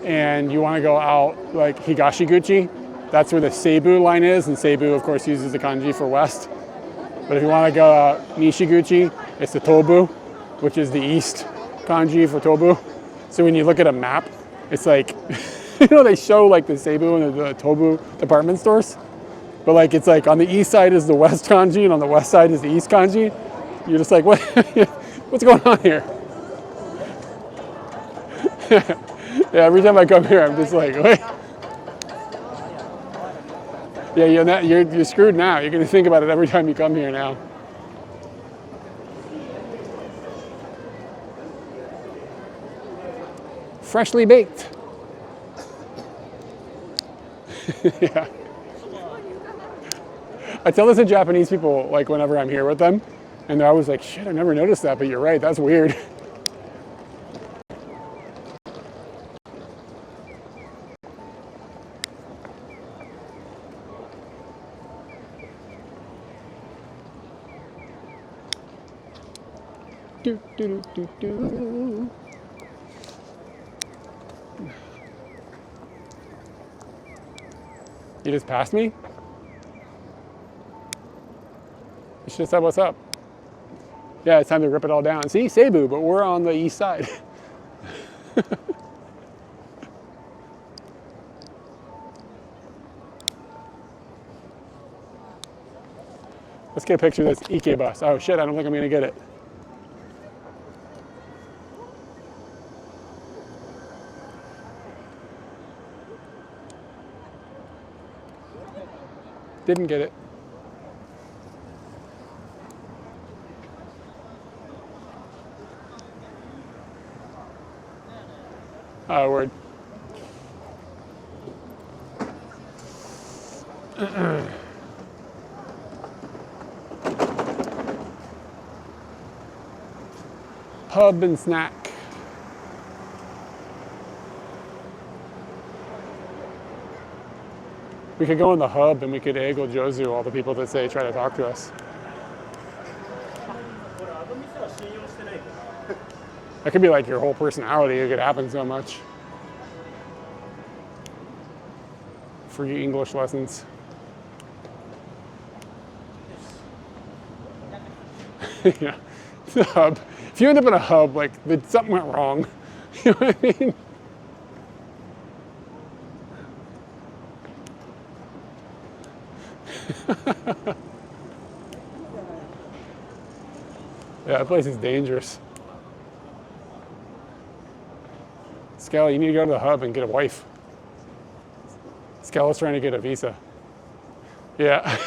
Speaker 1: and you want to go out like Higashiguchi, that's where the Seibu line is, and Seibu, of course, uses the kanji for west. But if you want to go out Nishiguchi, it's the Tobu, which is the east kanji for Tobu. So when you look at a map, it's like, you know, they show like the Seibu and the Tobu department stores, but like it's like on the east side is the west kanji and on the west side is the east kanji. You're just like, what? What's going on here? Yeah, every time I come here, I'm just like, wait. Yeah, you're screwed now. You're gonna think about it every time you come here now. Freshly baked. Yeah. I tell this to Japanese people like whenever I'm here with them, and they're always like, shit, I never noticed that, but you're right, that's weird. Do, do, do, do, do. You just passed me? It's just said, what's up? Yeah, it's time to rip it all down. See, Cebu, but we're on the east side. Let's get a picture of this Ike bus. Oh shit, I don't think I'm gonna get it. Didn't get it. Oh, word. Pub and snack. We could go in the hub and we could eggo Jozu all the people that say try to talk to us. That could be like your whole personality. It could happen so much. Free English lessons. Yeah, the hub. If you end up in a hub, like something went wrong. You know what I mean? Yeah, that place is dangerous. Scal, you need to go to the hub and get a wife. Scala's trying to get a visa. Yeah,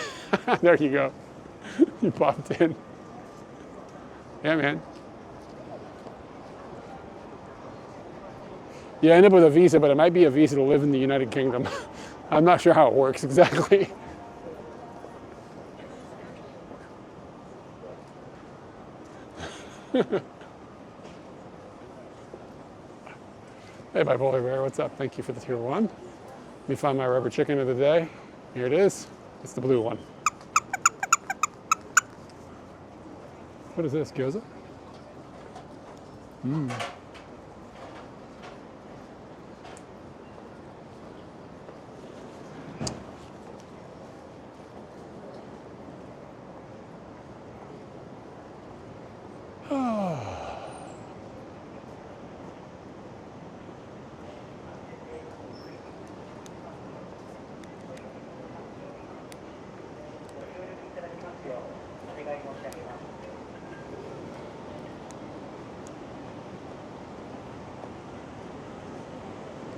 Speaker 1: there you go. You popped in. Yeah, man. You end up with a visa, but it might be a visa to live in the United Kingdom. I'm not sure how it works exactly. Hey, Bipolar Bear, what's up? Thank you for the tier 1. Let me find my rubber chicken of the day. Here it is. It's the blue one. What is this, gyoza? Mmm.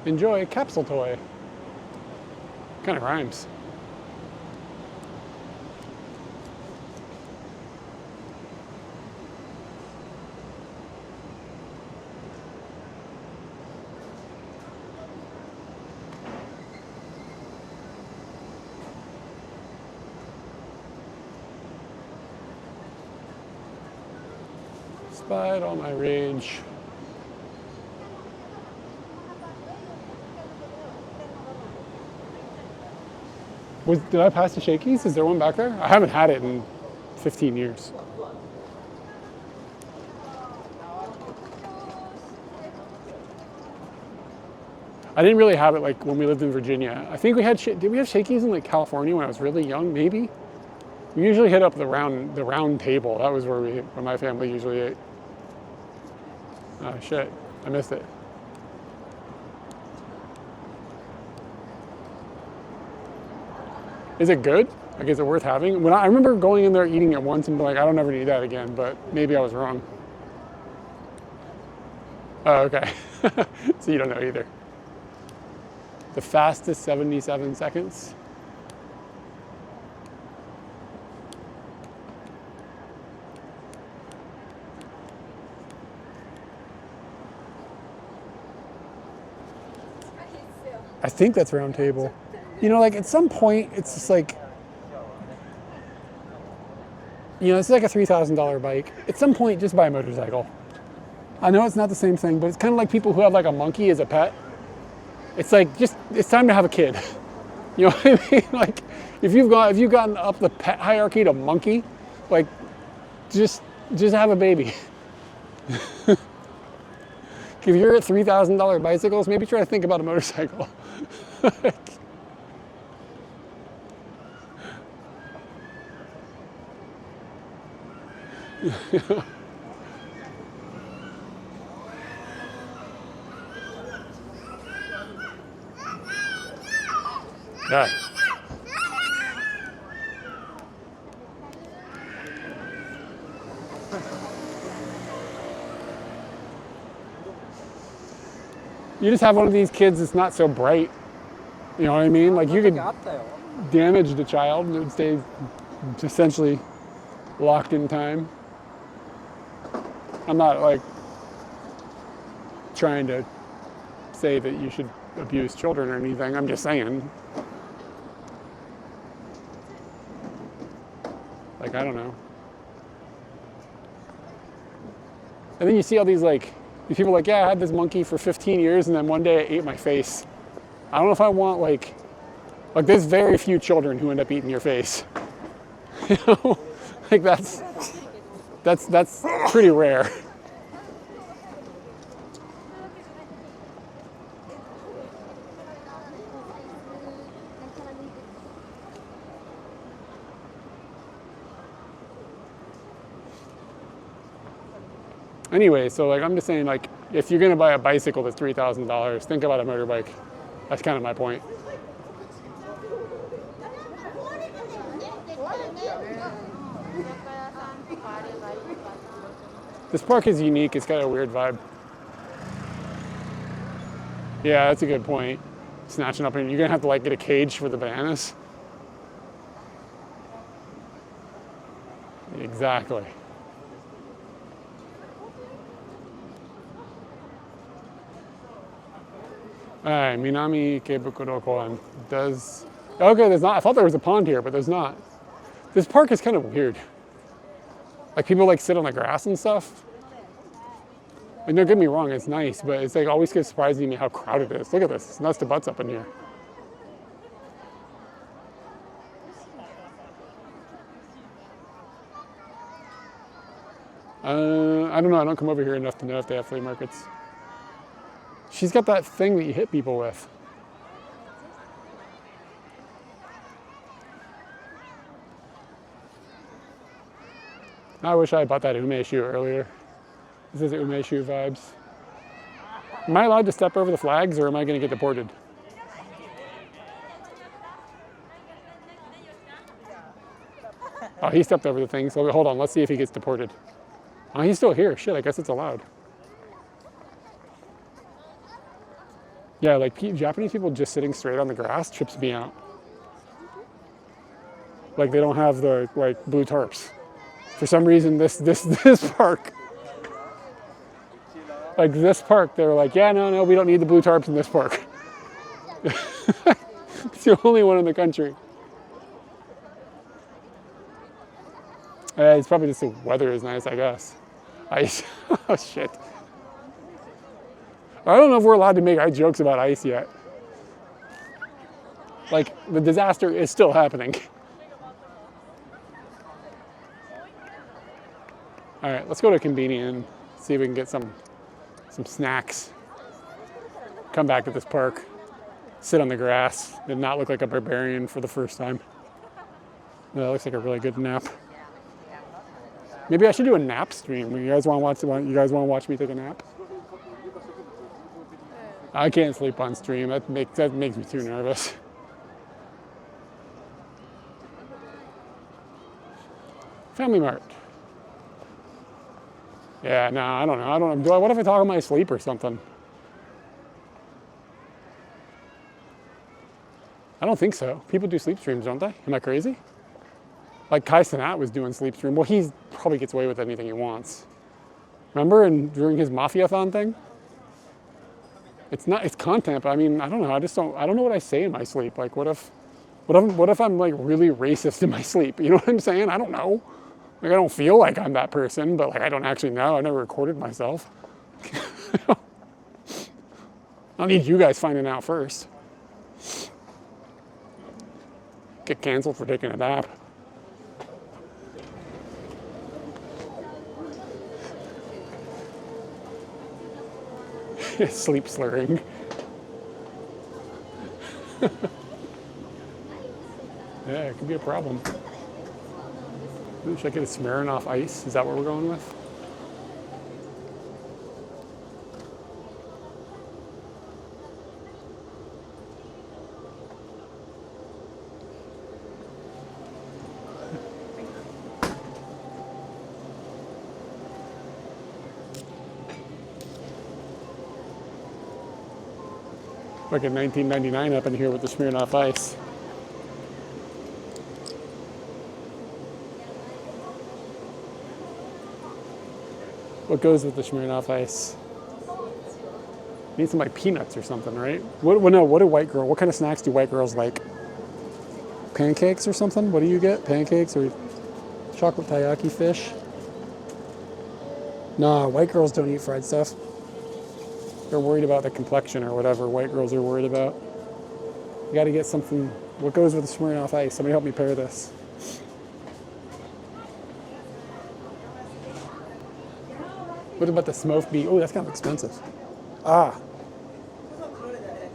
Speaker 1: Enjoy capsule toy. Kind of rhymes. Despite all my rage. Did I pass the Shakey's? Is there one back there? I haven't had it in 15 years. I didn't really have it like when we lived in Virginia. I think we had, did we have Shakey's in like California when I was really young, maybe? We usually hit up the round table. That was where my family usually ate. Oh shit, I missed it. Is it good? Like, is it worth having? When I remember going in there eating it once and being like, I don't ever need that again, but maybe I was wrong. Oh, okay. So you don't know either. The fastest 77 seconds. I think that's round table. You know, like at some point, it's just like, you know, it's like a $3,000 bike. At some point, just buy a motorcycle. I know it's not the same thing, but it's kind of like people who have like a monkey as a pet. It's like, just, it's time to have a kid. You know what I mean? Like, if you've gotten up the pet hierarchy to monkey, like, just have a baby. If you're at $3,000 bicycles, maybe try to think about a motorcycle. Yeah. You just have one of these kids that's not so bright. You know what I mean? Like you could damage the child and it would stay essentially locked in time. I'm not like trying to say that you should abuse children or anything. I'm just saying. Like, I don't know. And then you see all these like, these people like, yeah, I had this monkey for 15 years and then one day it ate my face. I don't know if I want like there's very few children who end up eating your face. You know? Like that's pretty rare. Anyway, so like I'm just saying, like if you're gonna buy a bicycle that's $3,000, think about a motorbike. That's kind of my point. This park is unique. It's got a weird vibe. Yeah, that's a good point. Snatching up, and you're gonna have to like get a cage for the bananas. Exactly. Alright, Minami Keibukuro Koan. Okay, there's not. I thought there was a pond here, but there's not. This park is kind of weird. Like people like sit on the grass and stuff. Like, don't get me wrong, it's nice, but it's like always gets surprising me how crowded it is. Look at this, it's nuts to butts up in here. I don't know, I don't come over here enough to know if they have flea markets. She's got that thing that you hit people with. I wish I had bought that umeshu earlier. This is umeshu vibes. Am I allowed to step over the flags or am I going to get deported? Oh, he stepped over the thing, so hold on, let's see if he gets deported. Oh, he's still here. Shit, I guess it's allowed. Yeah, like Japanese people just sitting straight on the grass trips me out. Like they don't have the like blue tarps. For some reason, this park, like this park, they were like, yeah, no, we don't need the blue tarps in this park. It's the only one in the country. It's probably just the weather is nice, I guess. Ice. Oh shit. I don't know if we're allowed to make jokes about ice yet. Like the disaster is still happening. All right, let's go to Convenient, see if we can get some snacks. Come back to this park, sit on the grass, and not look like a barbarian for the first time. That looks like a really good nap. Maybe I should do a nap stream. You guys want to watch me take a nap? I can't sleep on stream. That makes me too nervous. Family Mart. Yeah, no, I don't know. What if I talk in my sleep or something? I don't think so. People do sleep streams, don't they? Am I crazy? Like Kai Cenat was doing sleep stream. Well, he probably gets away with anything he wants. Remember during his Mafia-thon thing? It's content, but I mean, I don't know. I don't know what I say in my sleep. Like, what if I'm like really racist in my sleep? You know what I'm saying? I don't know. Like, I don't feel like I'm that person, but like, I don't actually know. I never recorded myself. I'll need you guys finding out first. Get canceled for taking a nap. Sleep slurring. Yeah, it could be a problem. Ooh, should I get a Smirnoff Ice? Is that what we're going with? Like a 1999 up in here with the Smirnoff Ice. What goes with the Smirnoff Ice? Need some like peanuts or something, right? What kind of snacks do white girls like? Pancakes or something? What do you get? Pancakes or chocolate taiyaki fish? Nah, white girls don't eat fried stuff. They're worried about the complexion or whatever white girls are worried about. You gotta get something. What goes with the Smirnoff Ice? Somebody help me pair this. What about the smoked beef? Oh, that's kind of expensive. Ah.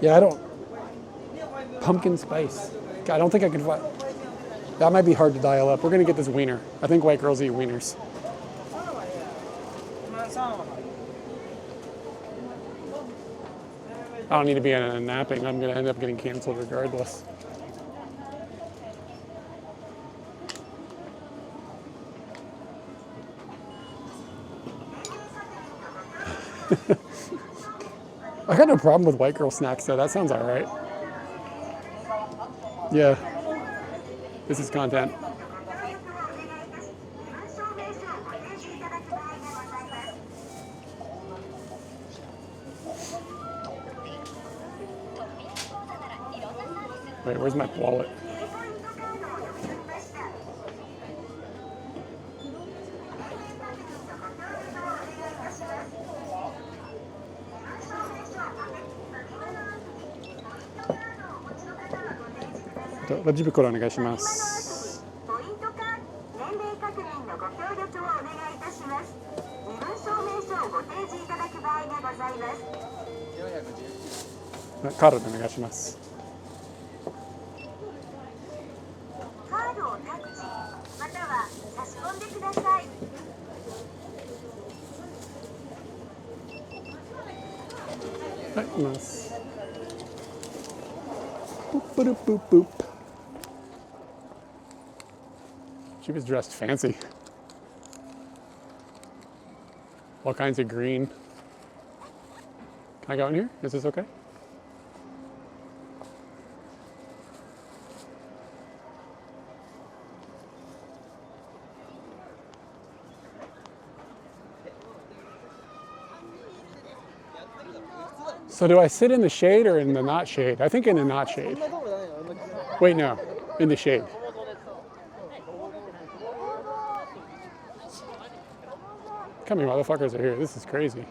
Speaker 1: Yeah, I don't. Pumpkin spice. God, I don't think I could find. That might be hard to dial up. We're gonna get this wiener. I think white girls eat wieners. I don't need to be in a napping. I'm gonna end up getting canceled regardless. I got no problem with white girl snacks though. That sounds all right. Yeah. This is content. Wait, where's my wallet?レジ袋お願いします。カードでお願いします。カードをタッチまたは差し込んでください。はい、います。ボップルプープー。She was dressed fancy. All kinds of green. Can I go in here? Is this okay? So do I sit in the shade or in the not shade? I think in the not shade. Wait, no, in the shade. How many motherfuckers are here? This is crazy.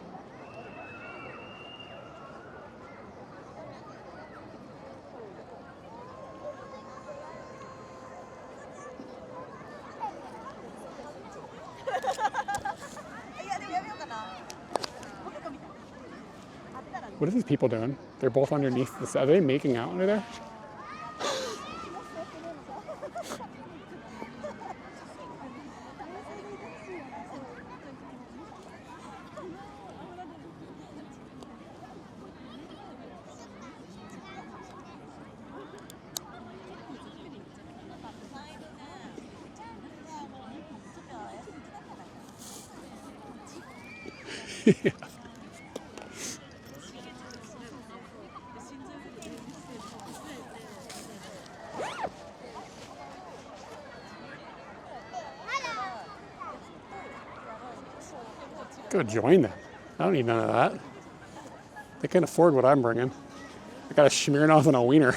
Speaker 1: What are these people doing? They're both underneath this. Are they making out under there? Yeah. Go join them. I don't need none of that. They can't afford what I'm bringing. I got a Smirnoff and a wiener.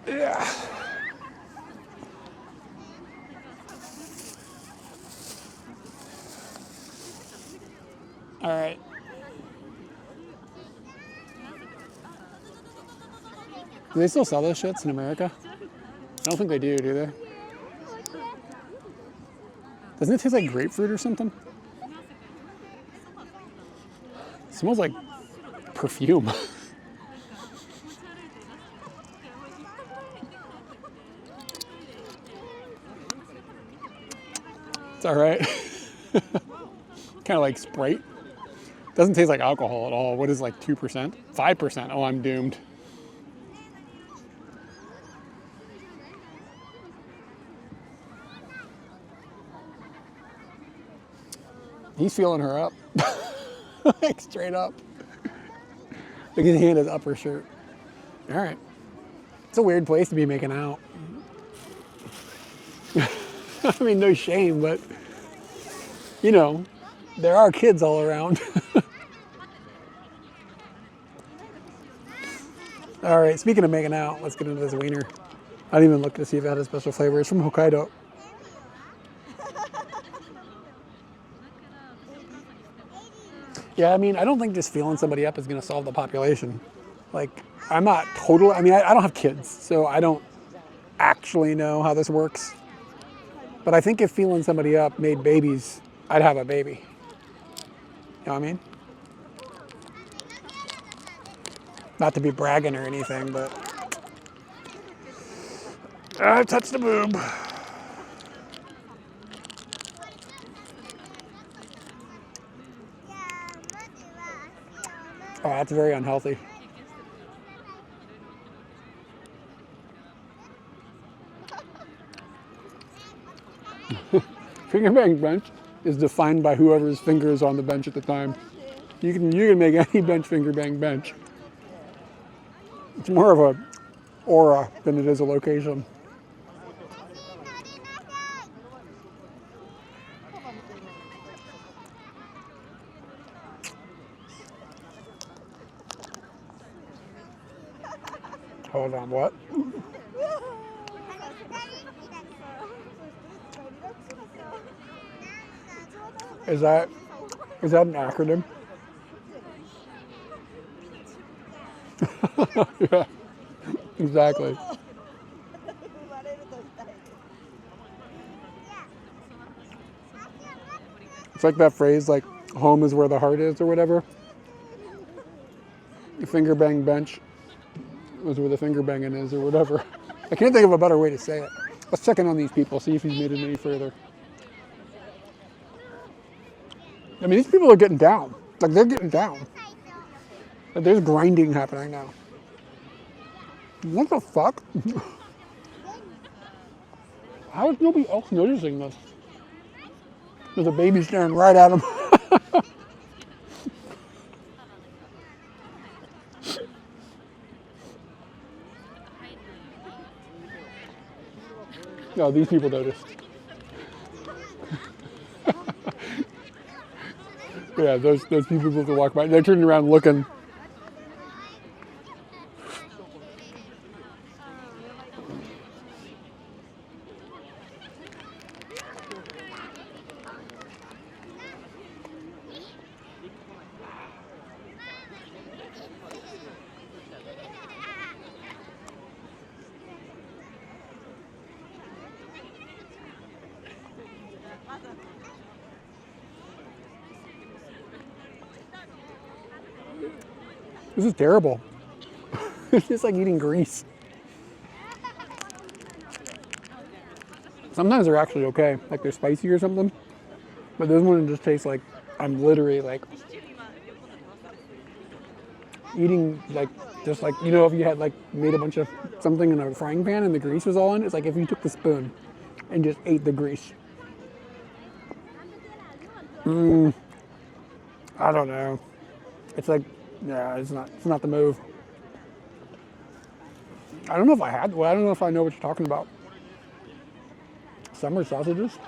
Speaker 1: Yeah. All right. Do they still sell those shits in America? I don't think they do they? Doesn't it taste like grapefruit or something? It smells like perfume. It's all right. Kind of like Sprite. Doesn't taste like alcohol at all. What is like 2%? 5%? Oh, I'm doomed. He's feeling her up. Like straight up. Look, his hand is up her shirt. All right. It's a weird place to be making out. I mean, no shame, but you know, there are kids all around. All right, speaking of making out, let's get into this wiener. I didn't even look to see if it had a special flavor. It's from Hokkaido. Yeah, I mean, I don't think just feeling somebody up is going to solve the population. Like, I'm not totally, I mean, I don't have kids, so I don't actually know how this works. But I think if feeling somebody up made babies, I'd have a baby. You know what I mean? Not to be bragging or anything, but I touched the boob. Oh, that's very unhealthy. Finger bang bench is defined by whoever's finger is on the bench at the time. You can make any bench finger bang bench. It's more of a aura than it is a location. Hold on, what? Is that an acronym? Yeah, exactly. It's like that phrase, like, home is where the heart is or whatever. Finger bang bench is where the finger banging is or whatever. I can't think of a better way to say it. Let's check in on these people, see if he's made it any further. I mean, these people are getting down. Like, they're getting down. Like, there's grinding happening now. What the fuck? How is nobody else noticing this? There's a baby staring right at him. No, these people noticed. Yeah, those few people that walk by, they're turning around looking. This is terrible. It's just like eating grease. Sometimes they're actually okay, like they're spicy or something. But this one just tastes like I'm literally like eating like just like, you know, if you had like made a bunch of something in a frying pan and the grease was all in, it's like if you took the spoon and just ate the grease. I don't know. It's like, yeah, it's not the move. I don't know if I had, well, I don't know if I know what you're talking about. Summer sausages?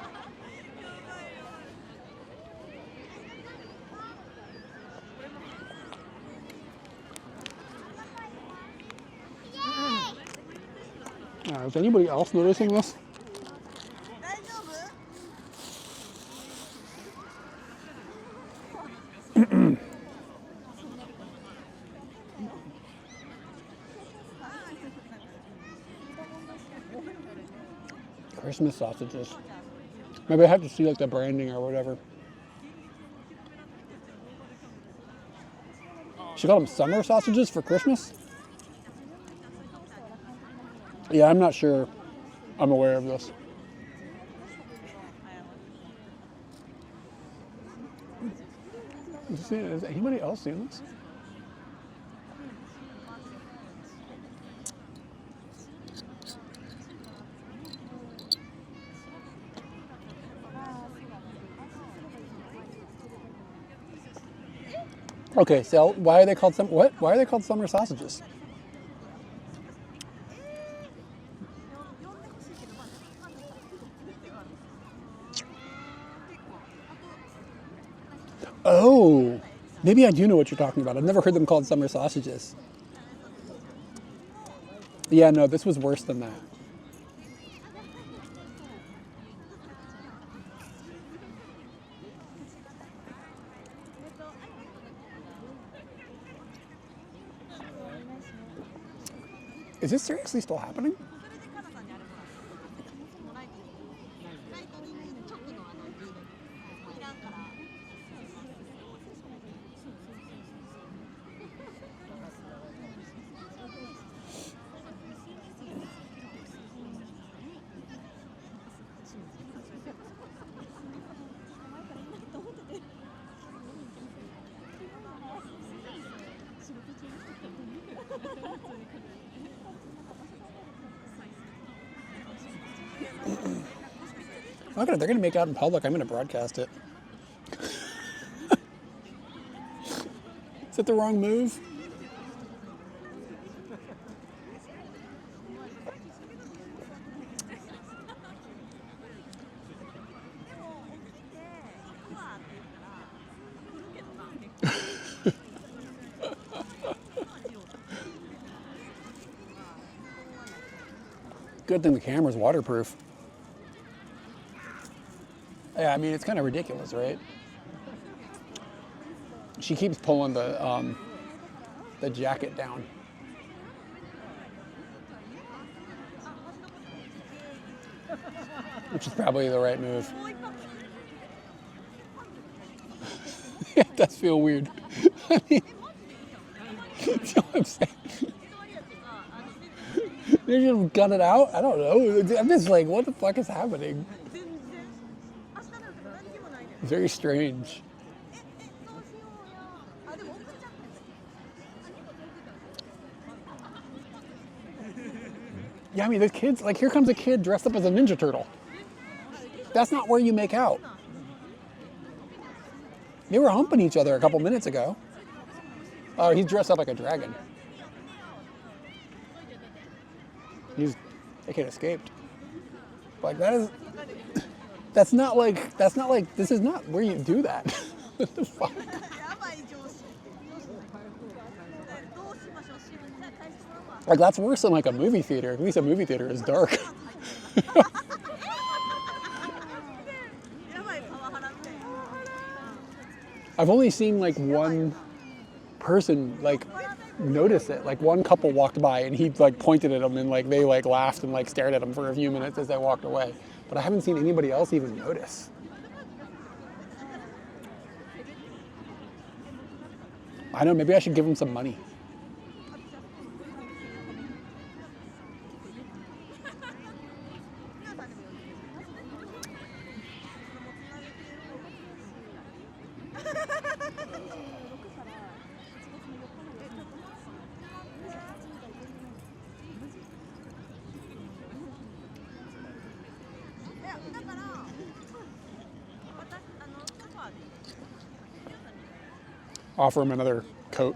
Speaker 1: Is anybody else noticing this? Christmas sausages. Maybe I have to see like the branding or whatever. She called them summer sausages for Christmas? Yeah, I'm not sure I'm aware of this. Has anybody else seen this? Okay, so why are they called Why are they called summer sausages? Oh, maybe I do know what you're talking about. I've never heard them called summer sausages. Yeah, no, this was worse than that. Is this seriously still happening? They're gonna make out in public. I'm gonna broadcast it. Is that the wrong move? Good thing the camera's waterproof. Yeah, I mean, it's kind of ridiculous, right? She keeps pulling the jacket down. Which is probably the right move. It does feel weird. I mean, that's what I'm saying. They just gun it out? I don't know. I'm just like, what the fuck is happening? Very strange. Yeah, I mean, the kids, like, here comes a kid dressed up as a Ninja Turtle. That's not where you make out. They were humping each other a couple minutes ago. Oh, he's dressed up like a dragon. They could escaped. Like, that's not like, this is not where you do that. What the fuck? Like, that's worse than like a movie theater. At least a movie theater is dark. I've only seen like one person like notice it. Like one couple walked by and he like pointed at them and like they like laughed and like stared at him for a few minutes as they walked away. But I haven't seen anybody else even notice. I know, maybe I should give him some money. Offer him another coat.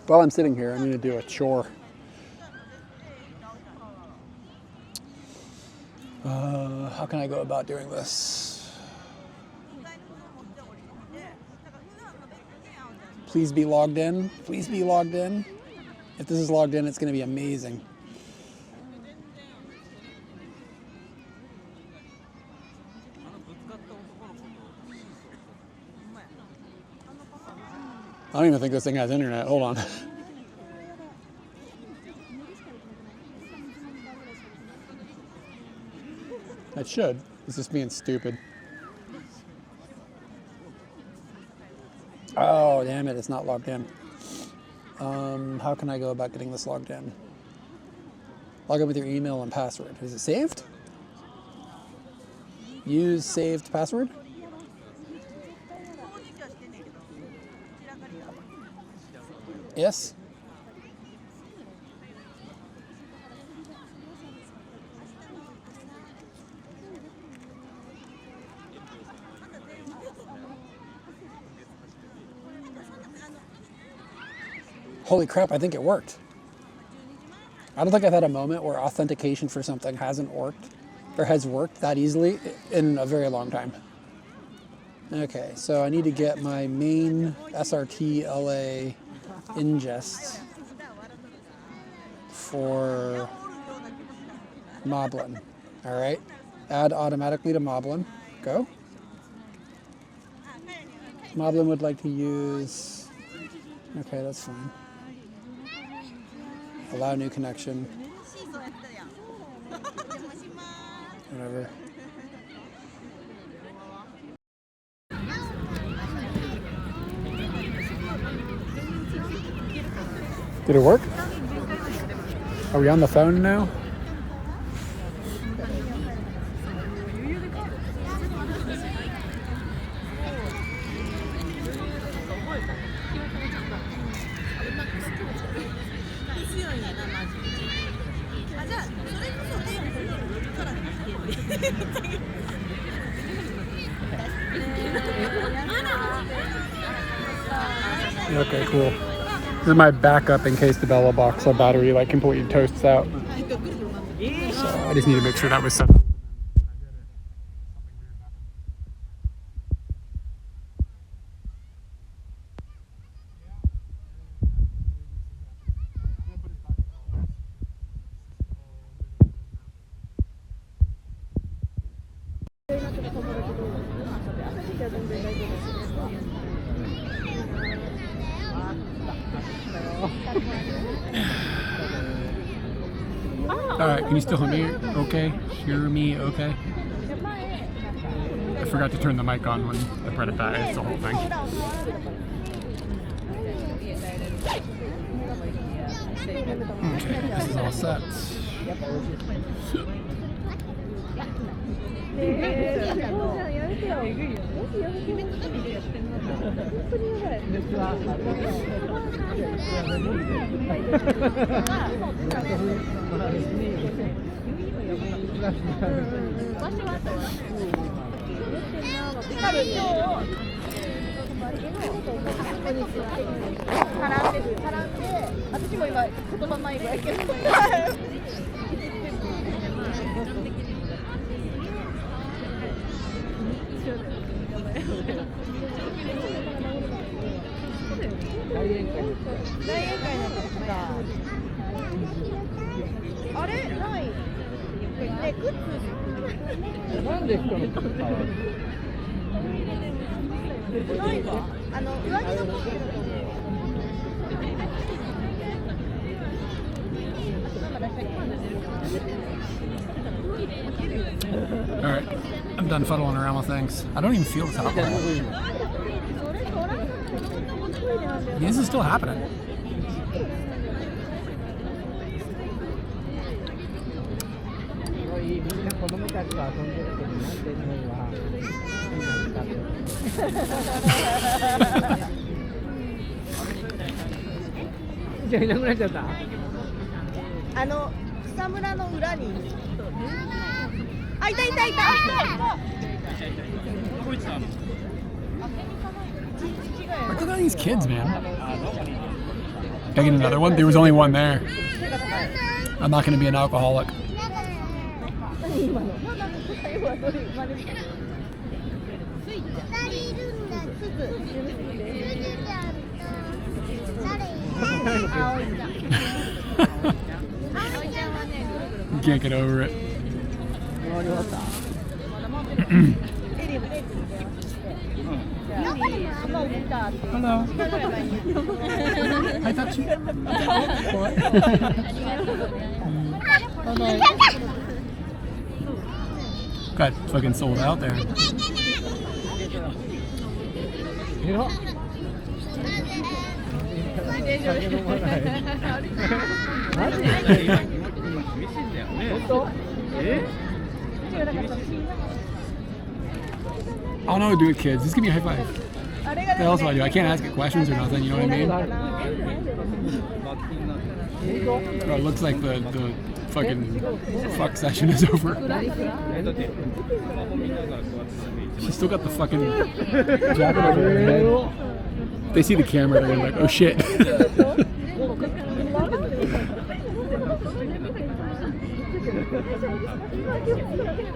Speaker 1: While I'm sitting here, I'm going to do a chore. How can I go about doing this? Please be logged in. Please be logged in. If this is logged in, it's going to be amazing. I don't even think this thing has internet. Hold on. It should. It's just being stupid. Oh, damn it. It's not logged in. How can I go about getting this logged in? Log in with your email and password. Is it saved? Use saved password? Yes? Holy crap, I think it worked. I don't think I've had a moment where authentication for something hasn't worked or has worked that easily in a very long time. Okay, so I need to get my main SRT LA ingest for Moblin. All right, add automatically to Moblin. Go. Moblin would like to use, okay, that's fine. Allow new connection. Whatever. Did it work? Are we on the phone now? Okay, cool. This is my backup in case the Bella box battery like completely toasts out. So I just need to make sure that was set up. Alright, can you still hear me okay? Hear me okay? I forgot to turn the mic on when I brought it back. It's the whole thing. Okay, this is all set. Alright, I'm done fuddling around with things. I don't even feel this alcohol. This is still happening. Look at all these kids, man. Taking another one? There was only one there. I'm not going to be an alcoholic. You can't get over it. Hello. Hi, Tachi. Got fucking sold out there. I don't know what to do with kids. Just give me a high five. What else do I do? I can't ask it questions or nothing, you know what I mean? Oh, it looks like the fucking fuck session is over. She's still got the fucking jacket over her head. If they see the camera, they're gonna be like, oh shit.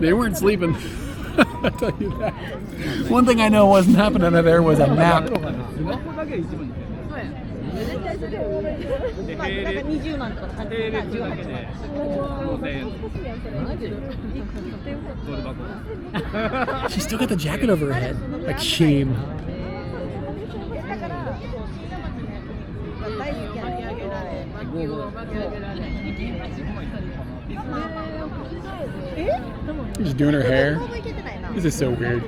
Speaker 1: They weren't sleeping. I'll tell you that. One thing I know wasn't happening there was a nap. She still got the jacket over her head. Like, shame. She's doing her hair. This is so weird.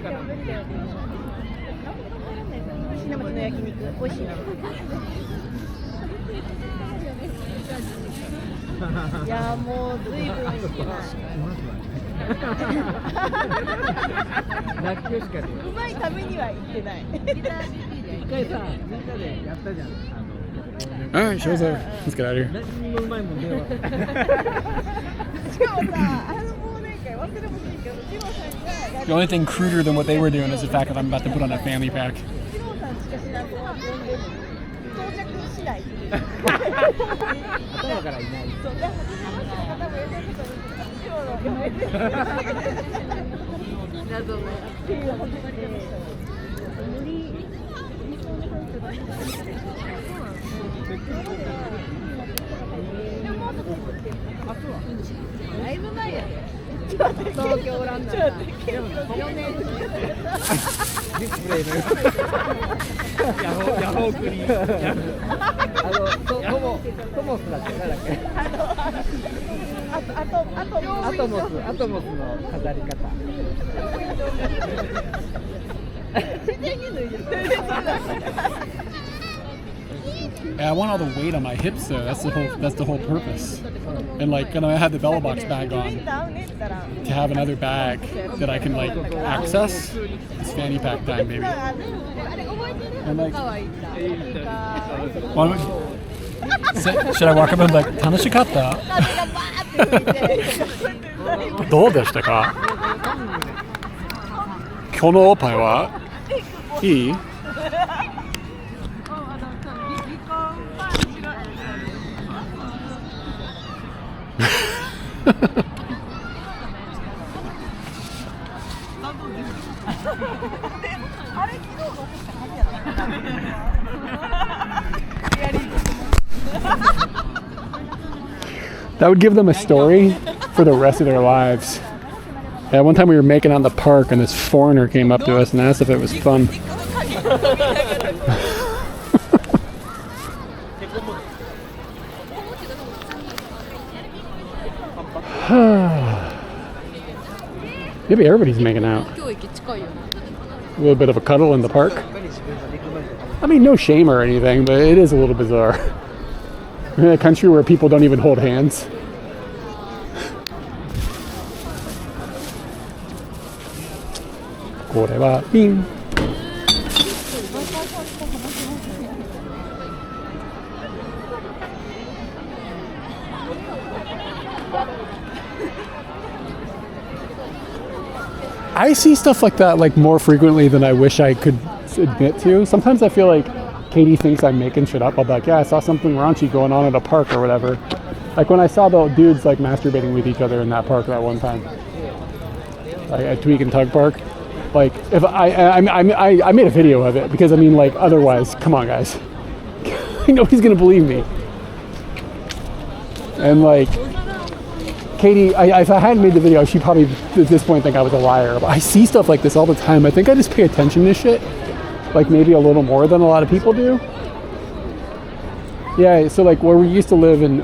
Speaker 1: Alright, show's over. Let's get out of here. The only thing cruder than what they were doing is the fact that I'm about to put on a fanny pack. Yeah, I want all the weight on my hips though. That's the whole purpose. And like, gonna have the Bella Box bag on to have another bag that I can like access. It's fanny pack time, baby. And like, should I walk up and be like, 楽しかった? どうでしたか? 今日のおっぱいはいい? That would give them a story for the rest of their lives. Yeah, one time we were making out in the park and this foreigner came up to us and asked if it was fun. Maybe everybody's making out. A little bit of a cuddle in the park. I mean, no shame or anything, but it is a little bizarre. We're in a country where people don't even hold hands. I see stuff like that like more frequently than I wish I could admit to. Sometimes I feel like Katie thinks I'm making shit up. I'll be like, yeah, I saw something raunchy going on at a park or whatever. Like when I saw the dudes like masturbating with each other in that park that one time, like at Tweak and Tug Park. Like if I made a video of it because I mean like otherwise, come on guys, nobody's gonna believe me. And like Katie, if I hadn't made the video, she'd probably at this point think I was a liar. But I see stuff like this all the time. I think I just pay attention to shit. Like maybe a little more than a lot of people do. Yeah, so like where we used to live in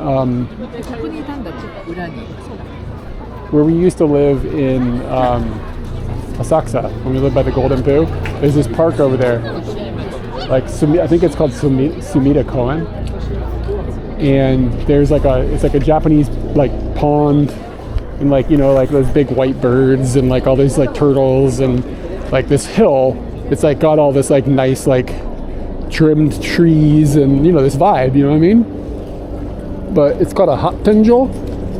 Speaker 1: where we used to live in Asakusa, when we lived by the Golden Poo, there's this park over there, like I think it's called Sumida Koen, and there's like it's like a Japanese like pond, and like, you know, like those big white birds and like all these like turtles, and like this hill, it's like got all this like nice like trimmed trees and, you know, this vibe, you know what I mean? But it's called a Hottenjo,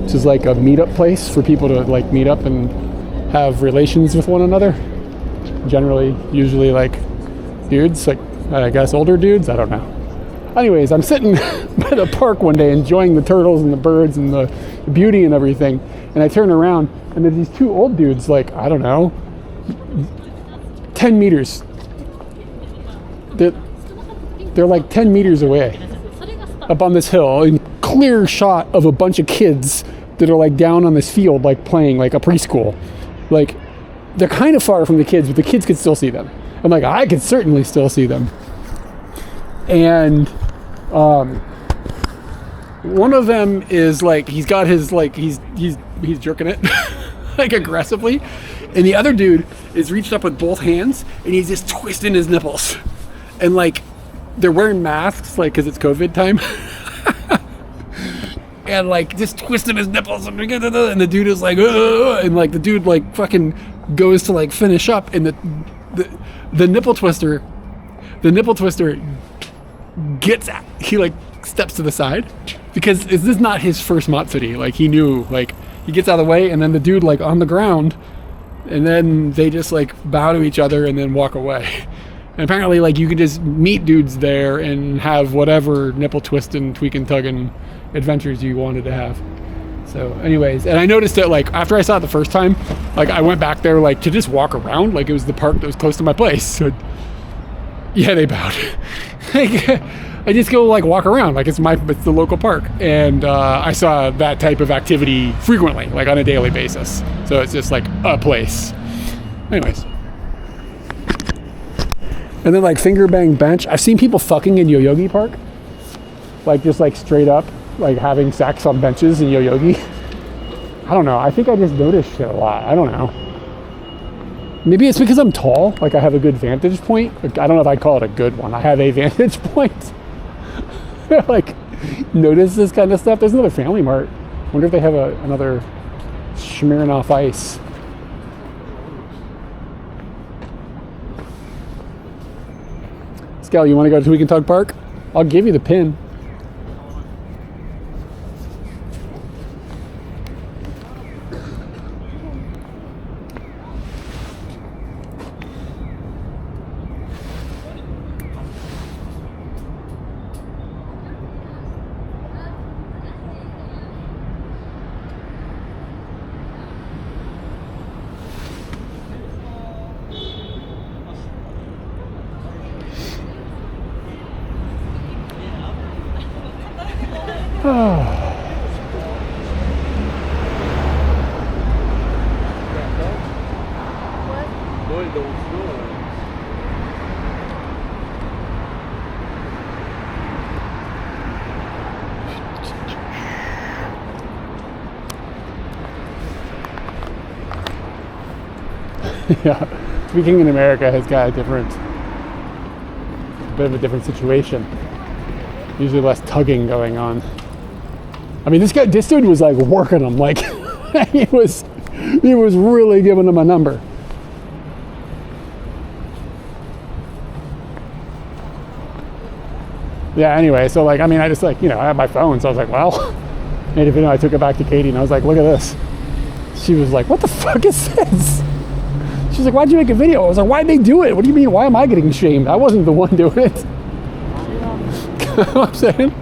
Speaker 1: which is like a meetup place for people to like meet up and have relations with one another. Generally, usually like dudes, like I guess older dudes, I don't know. Anyways, I'm sitting by the park one day enjoying the turtles and the birds and the beauty and everything, and I turn around and there's these two old dudes, like, I don't know, 10 meters. They're like 10 meters away up on this hill, in clear shot of a bunch of kids that are like down on this field, like playing like a preschool. Like, they're kind of far from the kids, but the kids could still see them. I'm like, I could certainly still see them. And one of them is like, he's got his like, he's jerking it like aggressively, and the other dude is reached up with both hands and he's just twisting his nipples, and like they're wearing masks, like, because it's COVID time. And like just twisting his nipples, and the dude is like, ugh! And like the dude like fucking goes to like finish up, and the nipple twister gets out. He like steps to the side, because this is not his first Matsuri. Like, he knew, like, he gets out of the way, and then the dude like on the ground, and then they just like bow to each other and then walk away. And apparently, like, you could just meet dudes there and have whatever nipple twisting, tweaking, tugging adventures you wanted to have. So anyways, and I noticed that like after I saw it the first time, like I went back there like to just walk around, like it was the park that was close to my place. So yeah, they bowed. Like, I just go like walk around, like it's the local park, and I saw that type of activity frequently, like on a daily basis. So it's just like a place. Anyways. And then like finger bang bench. I've seen people fucking in Yoyogi Park. Like just like straight up, like having sex on benches in Yoyogi. I don't know. I think I just noticed shit a lot. I don't know. Maybe it's because I'm tall. Like I have a good vantage point. Like, I don't know if I'd call it a good one. I have a vantage point. Like, notice this kind of stuff. There's another Family Mart. Wonder if they have another Smirnoff Ice. Scal, you want to go to Tweak and Tug Park? I'll give you the pin. Yeah, speaking in America has got a bit of a different situation. Usually less tugging going on. I mean, this dude was like working him, like he was really giving him a number. Yeah, anyway, so like, I mean, I just like, you know, I had my phone, so I was like, well, made a video, I took it back to Katie, and I was like, look at this. She was like, what the fuck is this? She's like, why'd you make a video? I was like, why'd they do it? What do you mean, why am I getting shamed? I wasn't the one doing it. You know what I'm saying?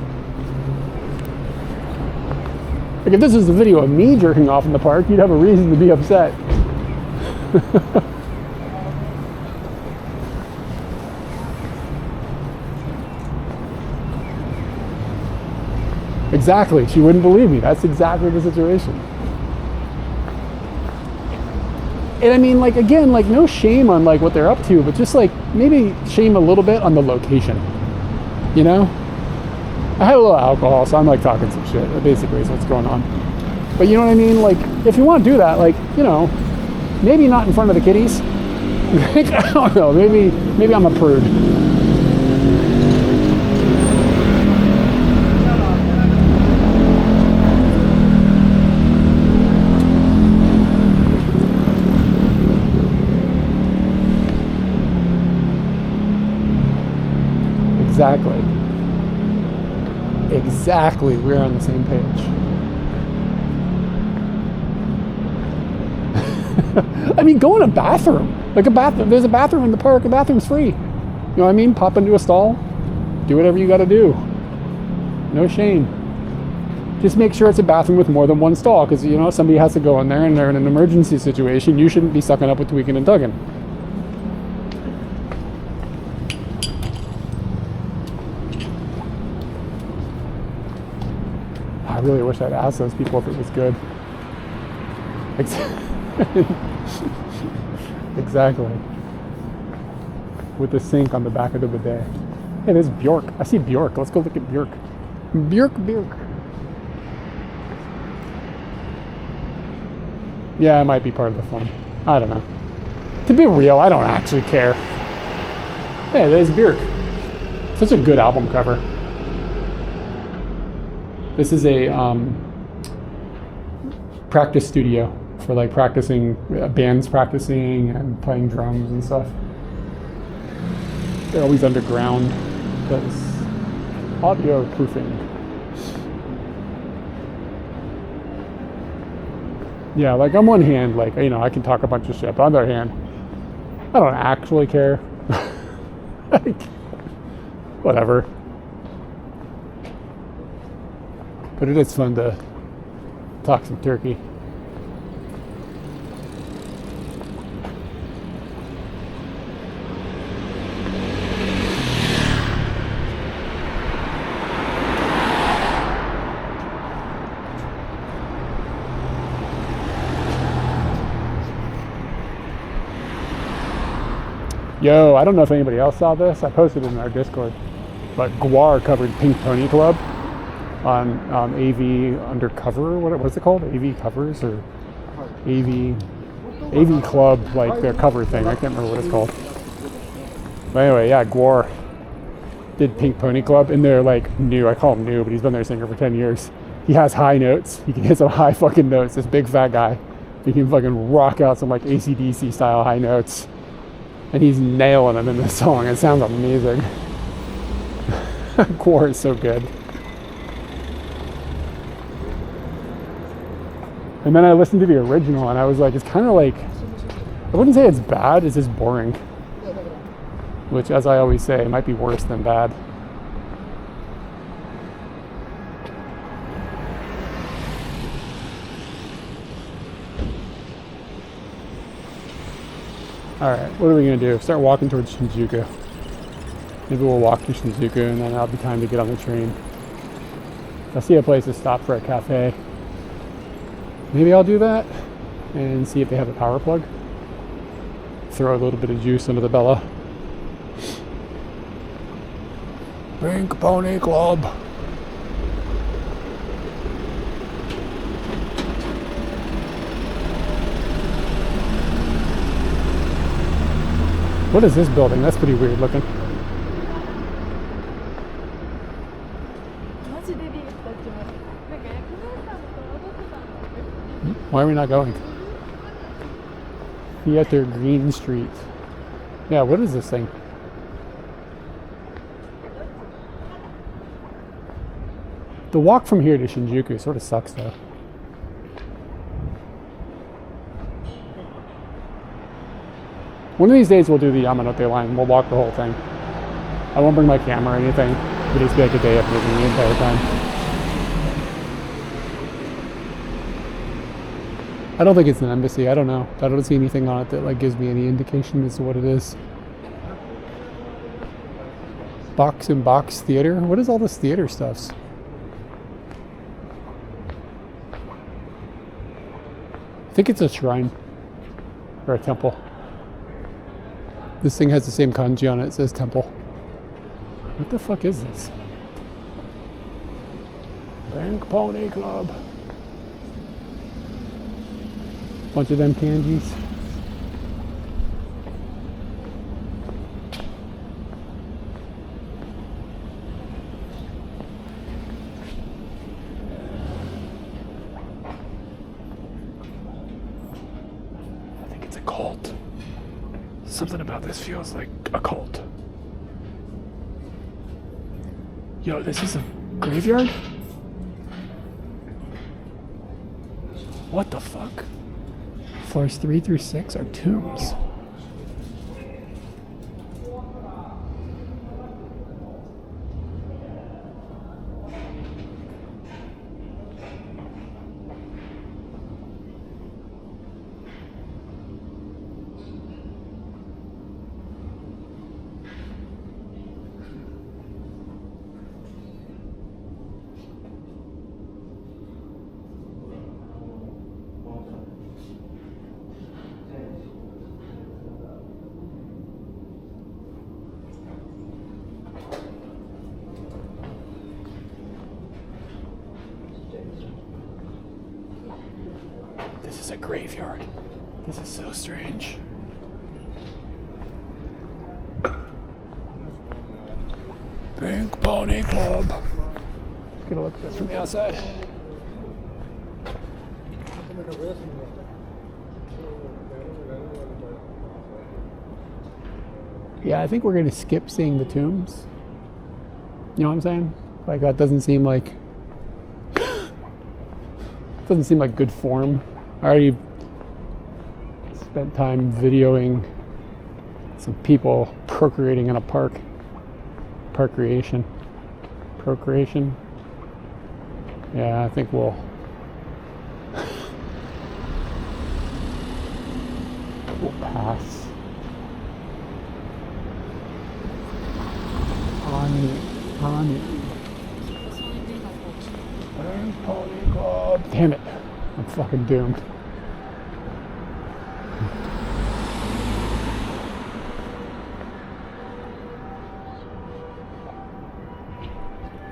Speaker 1: Like, if this was a video of me jerking off in the park, you'd have a reason to be upset. Exactly. She wouldn't believe me. That's exactly the situation. And I mean, like, again, like, no shame on like what they're up to, but just like maybe shame a little bit on the location. You know? I had a little alcohol, so I'm like talking some shit. That basically is what's going on. But you know what I mean? Like, if you want to do that, like, you know, maybe not in front of the kiddies. I don't know. Maybe I'm a prude. Exactly. We're on the same page. I mean, go in a bathroom. Like a bathroom. There's a bathroom in the park. The bathroom's free. You know what I mean? Pop into a stall. Do whatever you got to do. No shame. Just make sure it's a bathroom with more than one stall, because, you know, somebody has to go in there and they're in an emergency situation. You shouldn't be sucking up with tweaking and tugging. I really wish I'd asked those people if it was good. Exactly. With the sink on the back of the bidet. Hey, there's Bjork. I see Bjork. Let's go look at Bjork. Bjork. Yeah, it might be part of the fun. I don't know. To be real, I don't actually care. Hey, there's Bjork. Such a good album cover. This is a practice studio for like practicing, bands practicing and playing drums and stuff. They're always underground because audio proofing. Yeah, like on one hand, like, you know, I can talk a bunch of shit, but on the other hand, I don't actually care. Like, whatever. But it is fun to talk some turkey. Yo, I don't know if anybody else saw this. I posted it in our Discord. But Guar covered Pink Pony Club on AV Undercover. What's it called? AV Covers or AV Club, like their cover thing. I can't remember what it's called. But anyway, yeah, Guar did Pink Pony Club, and they're like new. I call him new, but he's been their singer for 10 years. He has high notes. He can hit some high fucking notes. This big fat guy. He can fucking rock out some like AC/DC style high notes. And he's nailing them in this song. It sounds amazing. Guar is so good. And then I listened to the original and I was like, it's kind of like, I wouldn't say it's bad, it's just boring. Which, as I always say, might be worse than bad. Alright, what are we going to do? Start walking towards Shinjuku. Maybe we'll walk to Shinjuku and then that'll be time to get on the train. If I see a place to stop for a cafe, maybe I'll do that and see if they have a power plug. Throw a little bit of juice into the Bella. Pink Pony Club. What is this building? That's pretty weird looking. Why are we not going? Theater Green Street. Yeah, what is this thing? The walk from here to Shinjuku sort of sucks though. One of these days we'll do the Yamanote line. We'll walk the whole thing. I won't bring my camera or anything. It'll just be like a day of moving the entire time. I don't think it's an embassy. I don't know. I don't see anything on it that like gives me any indication as to what it is. Box and Box Theater? What is all this theater stuff? I think it's a shrine or a temple. This thing has the same kanji on it. It says temple. What the fuck is this? Pink Pony Club. Bunch of them kanjis. I think it's a cult. Something about this feels like a cult. Yo, this is a graveyard? What the fuck? Floors 3 through 6 are tombs. This is a graveyard. This is so strange. Pink Pony Club. Let's get a look at this from the outside. Yeah, I think we're gonna skip seeing the tombs. You know what I'm saying? Like that doesn't seem like good form. I already spent time videoing some people procreating in a park. Procreation. Yeah, I think we'll pass. Honey. Pony Club. Damn it. I'm fucking doomed.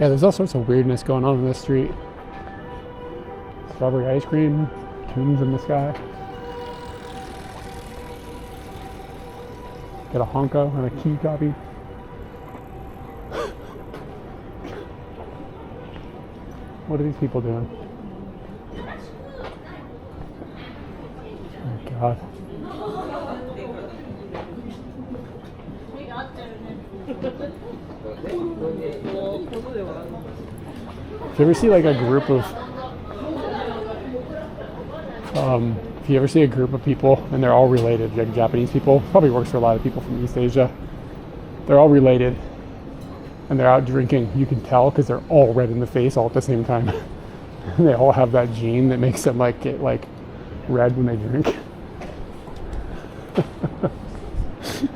Speaker 1: Yeah, there's all sorts of weirdness going on this street. Strawberry ice cream, tombs in the sky. Get a honko and a key copy. What are these people doing? Oh God. If you ever see like a group of if you ever see a group of people and they're all related, like Japanese people, probably works for a lot of people from East Asia. They're all related and they're out drinking. You can tell because they're all red in the face all at the same time. They all have that gene that makes them like get like red when they drink.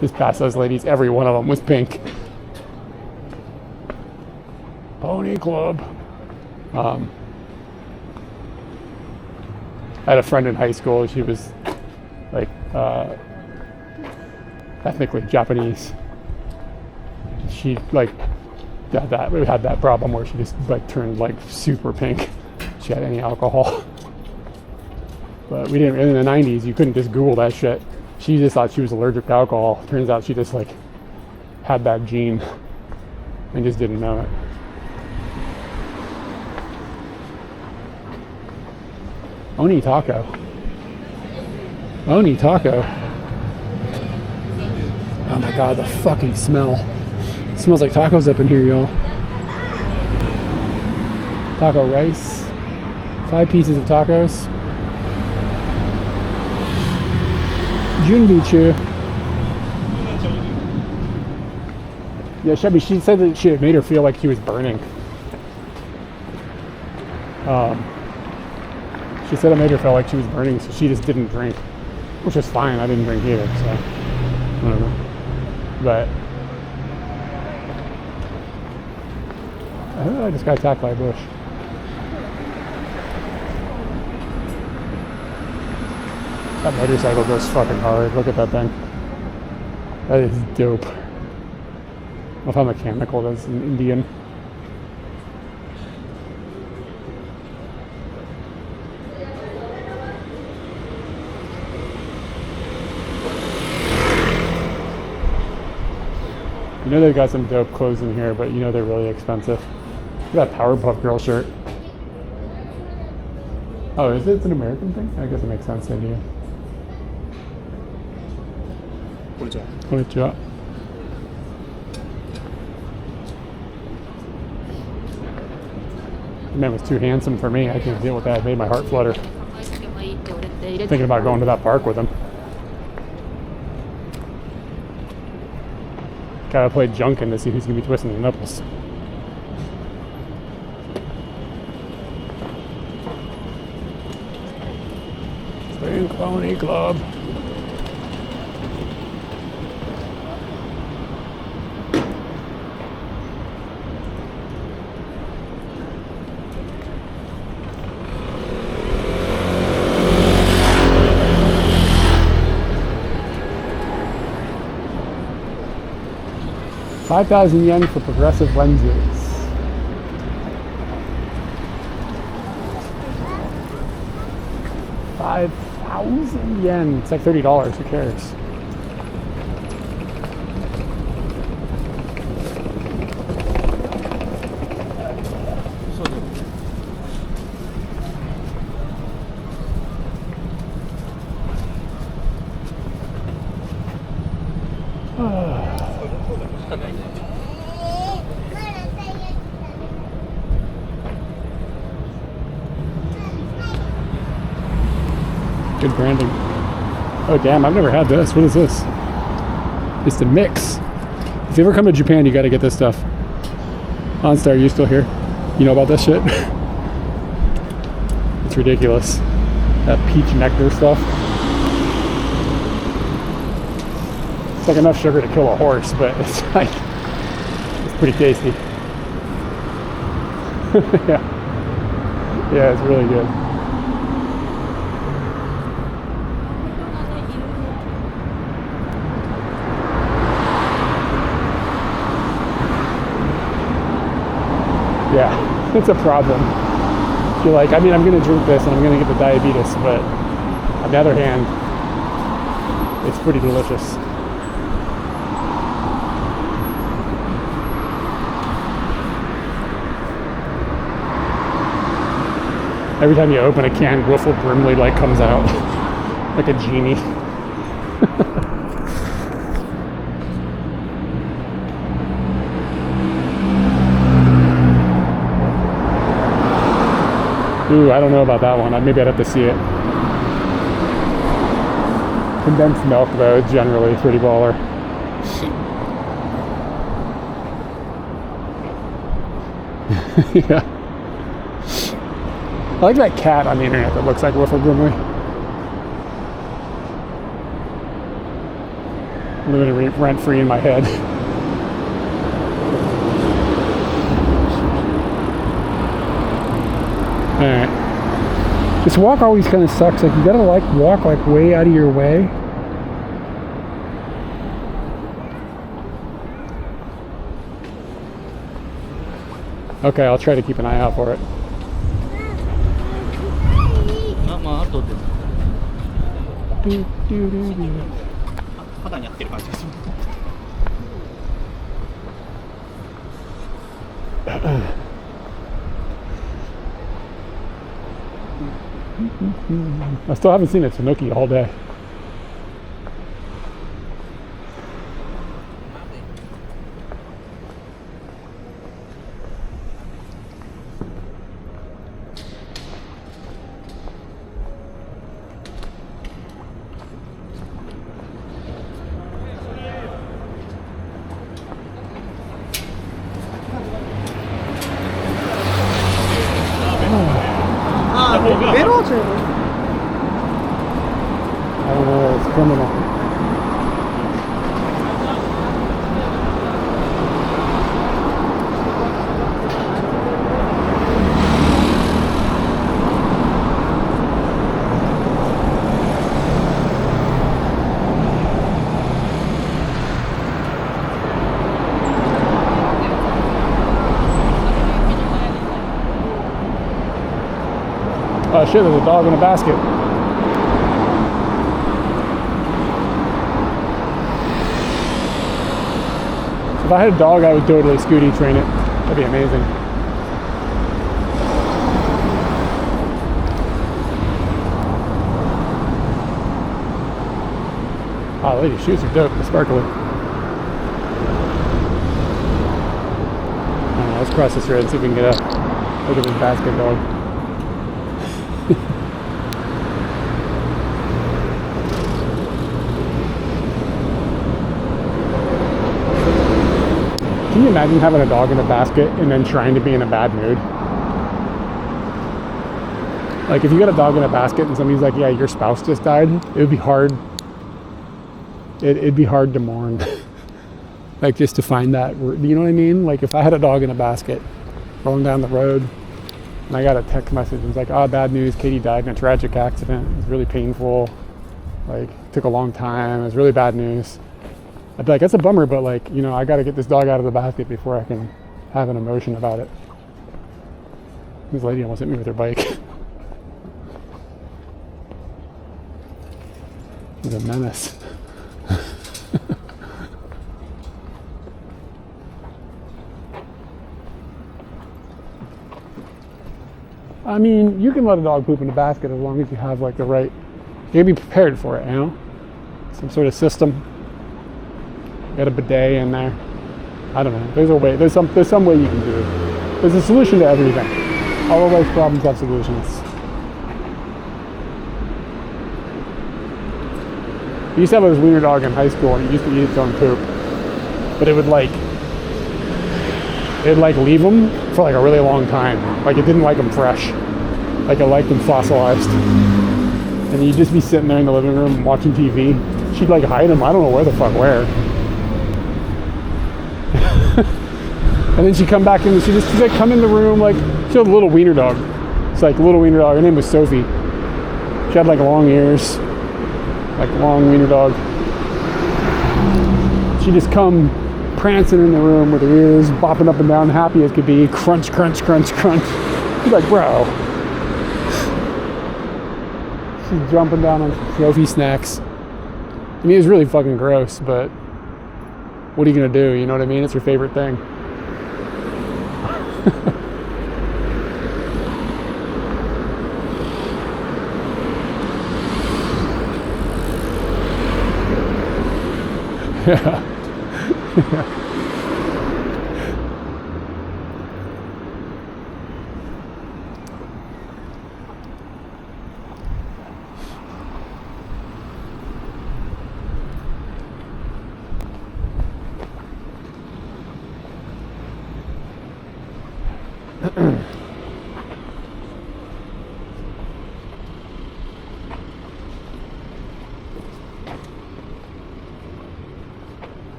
Speaker 1: Just past those ladies, every one of them was pink. Pony Club. I had a friend in high school. She was like ethnically Japanese. She like had that problem where she just like turned like super pink. She had any alcohol. But we didn't, in the 90s, you couldn't just Google that shit. She just thought she was allergic to alcohol. Turns out she just like had that gene and just didn't know it. Oni taco. Oni taco. Oh my God, the fucking smell. It smells like tacos up in here, y'all. Taco rice. 5 pieces of tacos. Junbichu. Yeah, Chevy, she said that she had made her feel like he was burning. She said it made her feel like she was burning, so she just didn't drink. Which is fine, I didn't drink either, so whatever. But I just got attacked by a bush. That motorcycle goes fucking hard. Look at that thing. That is dope. I love how mechanical it is in Indian. know they've got some dope clothes in here, but you know they're really expensive. Look at that Powerpuff Girl shirt. Oh, is it an American thing? I guess it makes sense in here. Konnichiwa. The man was too handsome for me. I can't deal with that. It made my heart flutter. Thinking about going to that park with him. Gotta play Junkin to see who's gonna be twisting the nipples. Spring Pony Club. $5,000 for progressive lenses. $5,000. It's like $30. Who cares? Good branding. Oh damn, I've never had this. What is this? It's the mix. If you ever come to Japan, you gotta get this stuff. OnStar, you still here? You know about this shit? It's ridiculous. That peach nectar stuff. It's like enough sugar to kill a horse, but it's like, it's pretty tasty. Yeah. Yeah, it's really good. Yeah, it's a problem. You're like, I mean, I'm going to drink this and I'm going to get the diabetes, but on the other hand, it's pretty delicious. Every time you open a can, Wiffle Brimley like comes out like a genie. Ooh, I don't know about that one. Maybe I'd have to see it. Condensed milk, though, is generally pretty baller. Yeah. I like that cat on the internet that looks like Wiffle Brimley. Living rent-free in my head. Alright. This walk always kind of sucks. Like, you gotta walk way out of your way. Okay, I'll try to keep an eye out for it. I still haven't seen a tanuki all day. I don't know, it's criminal. Oh shit, there's a dog in a basket. If I had a dog, I would totally Scooty train it. That'd be amazing. Oh, look, these shoes are dope. They're sparkly. Let's cross this road and see if we can get a look at this basket dog. Can you imagine having a dog in a basket and then trying to be in a bad mood? Like if you got a dog in a basket and somebody's like, yeah, your spouse just died, it would be hard. It'd be hard to mourn. Like just to find that, you know what I mean? Like if I had a dog in a basket rolling down the road and I got a text message and it's like, oh, bad news, Katie died in a tragic accident. It was really painful. Like took a long time. It was really bad news. I'd be like, that's a bummer, but like, you know, I got to get this dog out of the basket before I can have an emotion about it. This lady almost hit me with her bike. She's a menace. I mean, you can let a dog poop in a basket as long as you have like the right, you gotta be prepared for it, you know? Some sort of system. Got a bidet in there. I don't know. There's a way. There's some way you can do it. There's a solution to everything. All of life's problems have solutions. I used to have this wiener dog in high school, and it used to eat its own poop, but it would leave them for like a really long time. Like it didn't like them fresh. Like it liked them fossilized. And you'd just be sitting there in the living room watching TV. She'd like hide them. I don't know where the fuck where. And then she'd come back in and she'd like come in the room like, she had a little wiener dog. It's like a little wiener dog. Her name was Sophie. She had like long ears, like long wiener dog. She'd just come prancing in the room with her ears bopping up and down, happy as could be. Crunch, crunch, crunch, crunch. She's like, bro. She's jumping down on trophy snacks. I mean, it was really fucking gross, but what are you gonna do? You know what I mean? It's your favorite thing. Yeah.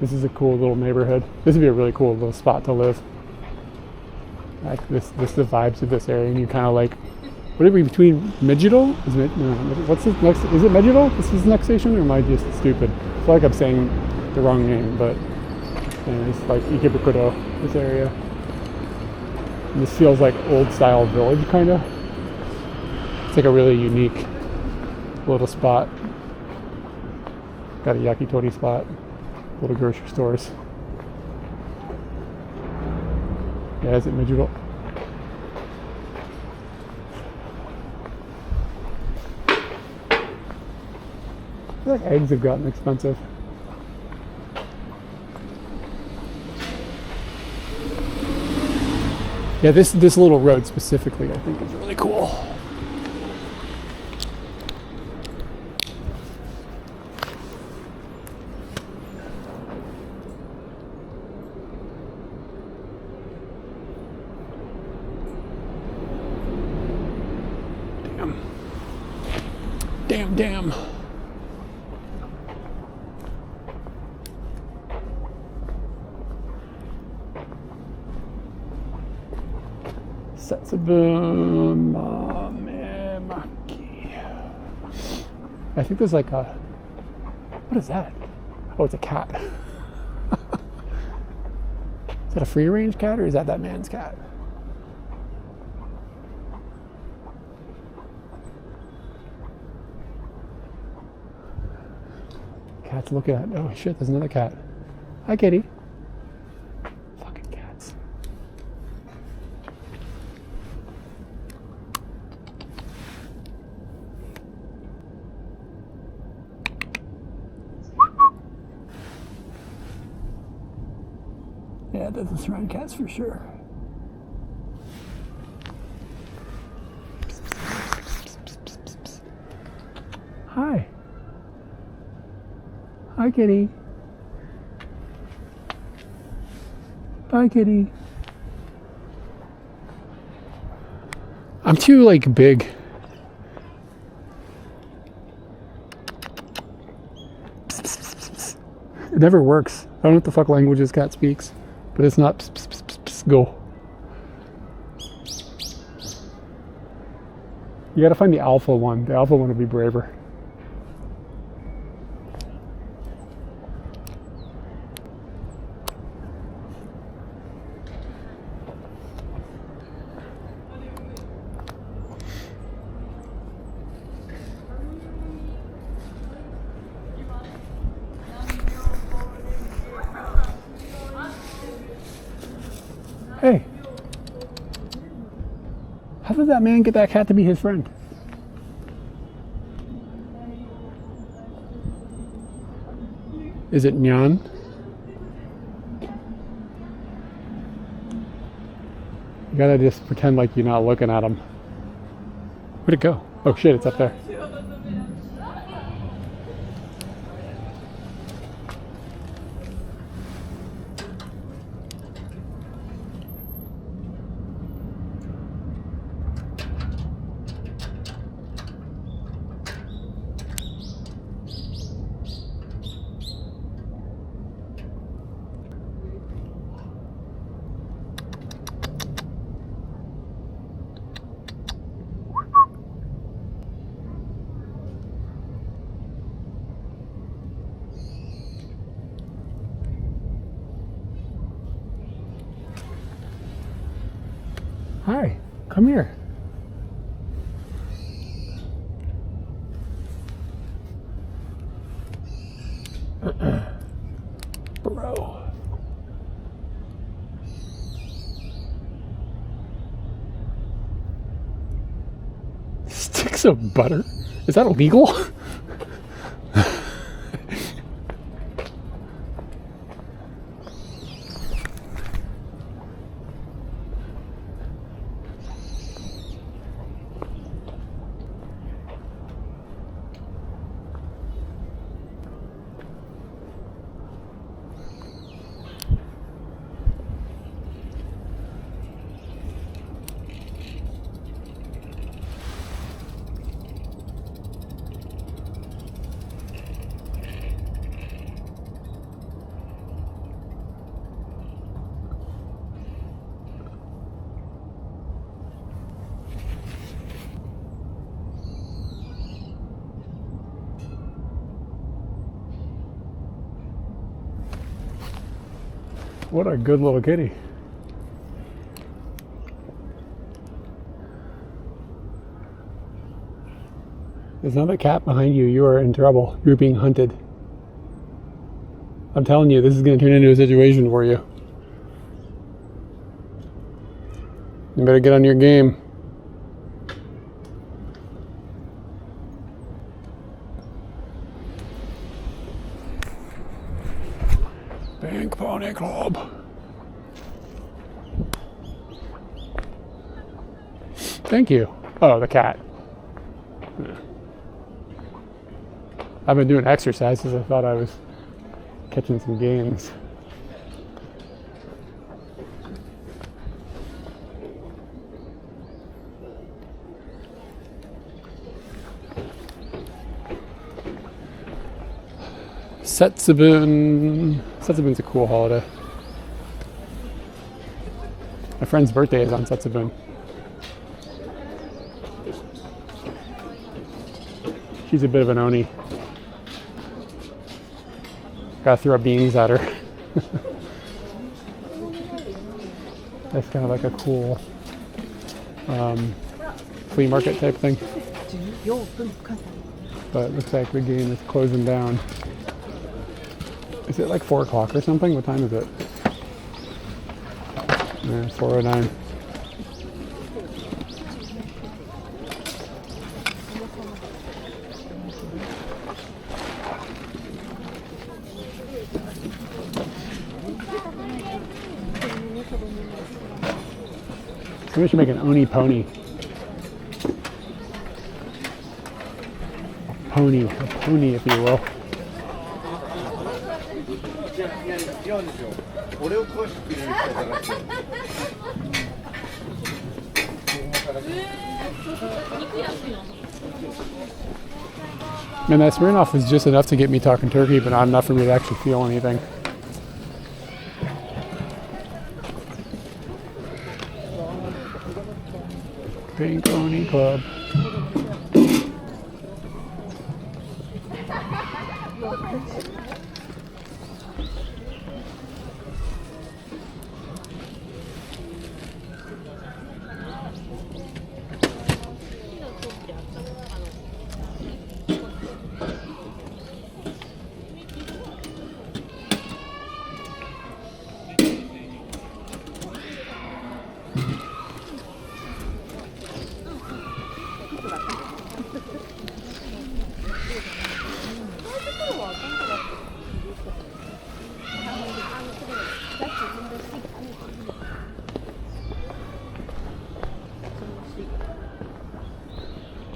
Speaker 1: This is a cool little neighborhood. This would be a really cool little spot to live. Like this the vibes of this area, and you kind of like, what are we between Midgetal? What's the next? Is it Midgetal? This is the next station, or am I just stupid? I feel like I'm saying the wrong name, but it's like Ikebukuro, this area. And this feels like old style village, kind of. It's like a really unique little spot. Got a yakitori spot. Little grocery stores. Yeah, is it Midgetal? I feel like eggs have gotten expensive. Yeah, this little road specifically, I think, is really cool. Damn. Setsubun Mamemaki. I think there's like a, what is that? Oh, it's a cat. Is that a free range cat or is that man's cat? cat's looking at. Oh shit, there's another cat. Hi, kitty. Fucking cats. Yeah, that doesn't surround cats for sure. Hi. Hi, kitty. Bye, kitty. I'm too, like, big. It never works. I don't know what the fuck language this cat speaks, but it's not pss, pss, pss, pss, pss, go. You gotta find the alpha one. The alpha one will be braver. Hey, how did that man get that cat to be his friend? Is it Nyan? You gotta just pretend like you're not looking at him. Where'd it go? Oh shit, it's up there. Hi, come here. Bro. Sticks of butter? Is that illegal? What a good little kitty. There's another cat behind you. You are in trouble. You're being hunted. I'm telling you, this is going to turn into a situation for you. You better get on your game. Pink Pony Club. Thank you. Oh, the cat. I've been doing exercises. I thought I was catching some gains. Setsubun. Setsubun's a cool holiday. My friend's birthday is on Setsubun. She's a bit of an oni. Gotta throw beans at her. That's kind of like a cool flea market type thing. But it looks like the game is closing down. Is it like 4 o'clock or something? What time is it? Yeah, 4:09. Maybe we should make an oni pony. A pony, if you will. And that Smirnoff is just enough to get me talking turkey, but not enough for me to actually feel anything. Pink Oni Club.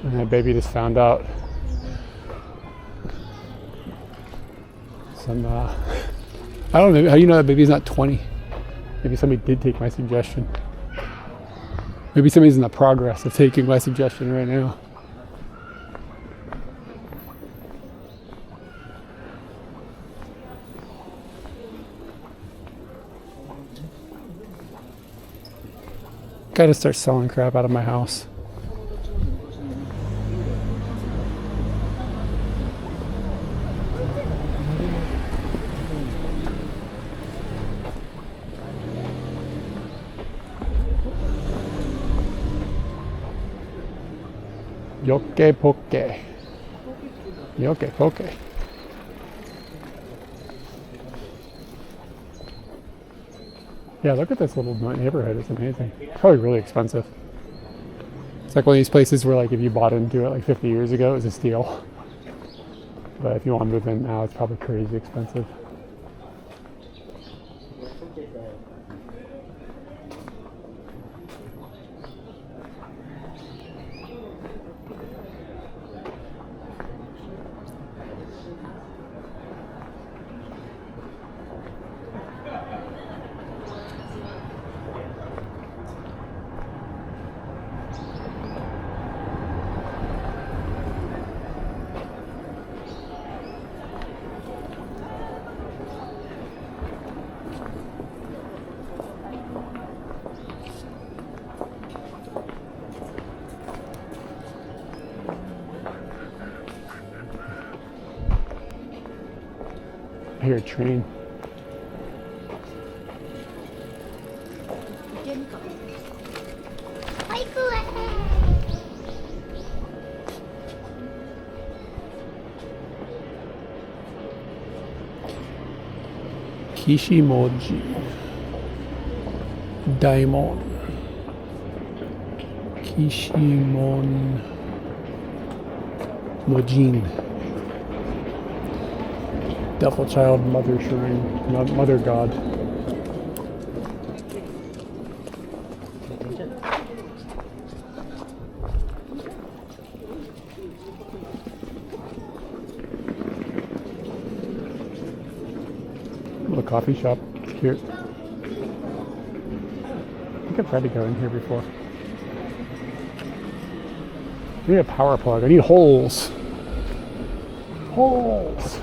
Speaker 1: And that baby just found out some, I don't know, how do you know that baby's not 20? Maybe somebody did take my suggestion. Maybe somebody's in the progress of taking my suggestion right now. Gotta start selling crap out of my house. Yoke poke. Yoke poke. Yeah, look at this little neighborhood. It's amazing. Probably really expensive. It's like one of these places where, like, if you bought into it like 50 years ago, it was a steal. But if you want to move in now, it's probably crazy expensive. I hear a train. Kishimoji Daimon Kishimon Mojin Devil Child Mother Shrine, Mother God. Little coffee shop. It's cute. I think I've tried to go in here before. I need a power plug. I need holes. Holes.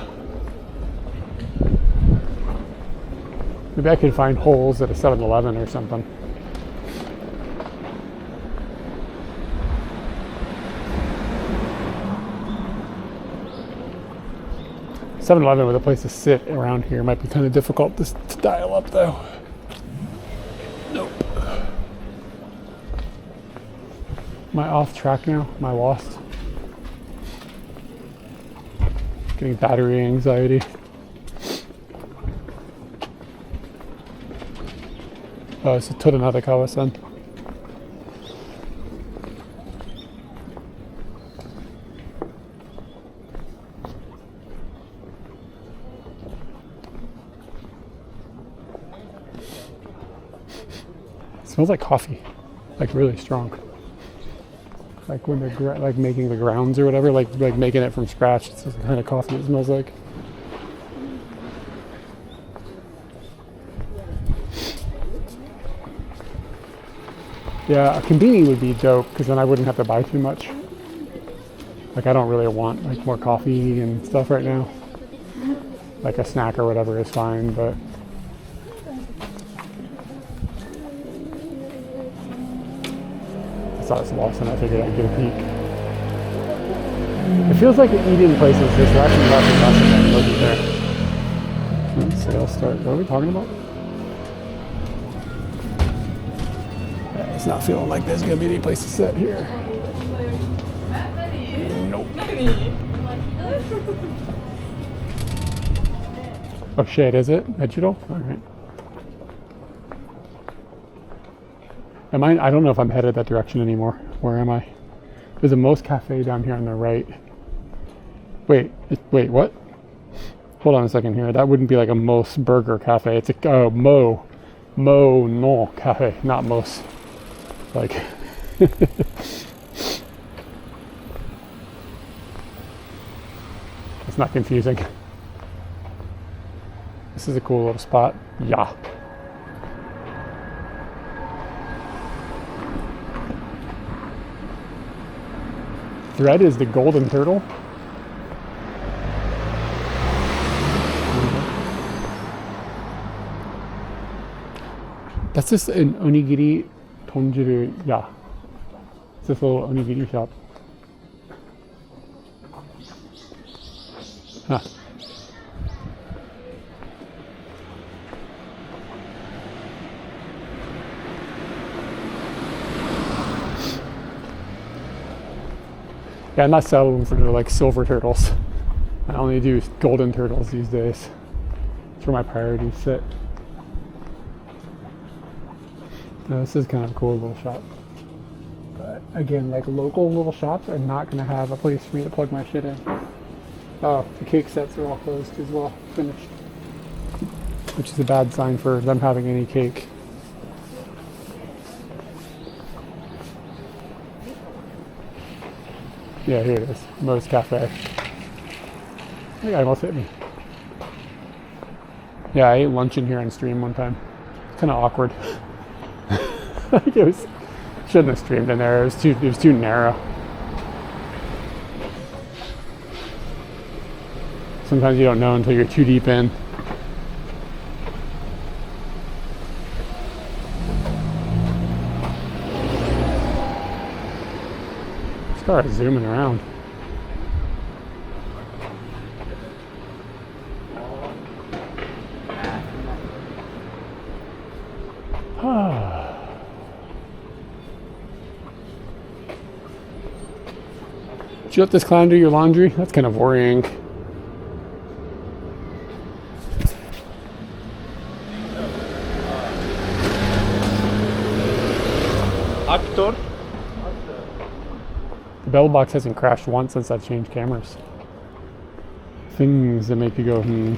Speaker 1: Maybe I could find holes at a 7-Eleven or something. .7-Eleven with a place to sit around here might be kind of difficult to dial up, though. Nope. Am I off track now? Am I lost? Getting battery anxiety. Oh, it's Toranada Kawa-san. Smells like coffee, like really strong. Like when they're like making the grounds or whatever, like making it from scratch. It's the kind of coffee it smells like. Yeah, a conveni would be dope because then I wouldn't have to buy too much. Like I don't really want like more coffee and stuff right now. Like a snack or whatever is fine, but. I saw this Lawson, I figured I'd get a peek. It feels like the eat-in places, there's actually lots of than wasn't there. Sales start. What are we talking about? Yeah, it's not feeling like there's gonna be any place to sit here. Nope. Oh shit, is it? Digital? Alright. Am I don't know if I'm headed that direction anymore. Where am I? There's a Moe's Cafe down here on the right. Wait, what? Hold on a second here. That wouldn't be like a Moe's Burger Cafe. It's a Mo no Cafe, not Moe's. Like it's not confusing. This is a cool little spot. Yeah. Thread is the golden turtle. That's just an onigiri tonjiru. Yeah. It's this little onigiri shop. Huh. Yeah, I'm not settling for like silver turtles. I only do golden turtles these days. That's where my priorities sit. This is kind of a cool little shop. But again, like local little shops are not going to have a place for me to plug my shit in. Oh, the cake sets are all closed as well, finished. Which is a bad sign for them having any cake. Yeah, here it is. Moe's Cafe. I think I almost hit me. Yeah, I ate lunch in here on stream one time. It's kind of awkward. Shouldn't have streamed in there. It was too narrow. Sometimes you don't know until you're too deep in. Start zooming around. Did you let this clown do your laundry? That's kind of worrying.
Speaker 3: Actor?
Speaker 1: The bell box hasn't crashed once since I've changed cameras. Things that make you go, hmm.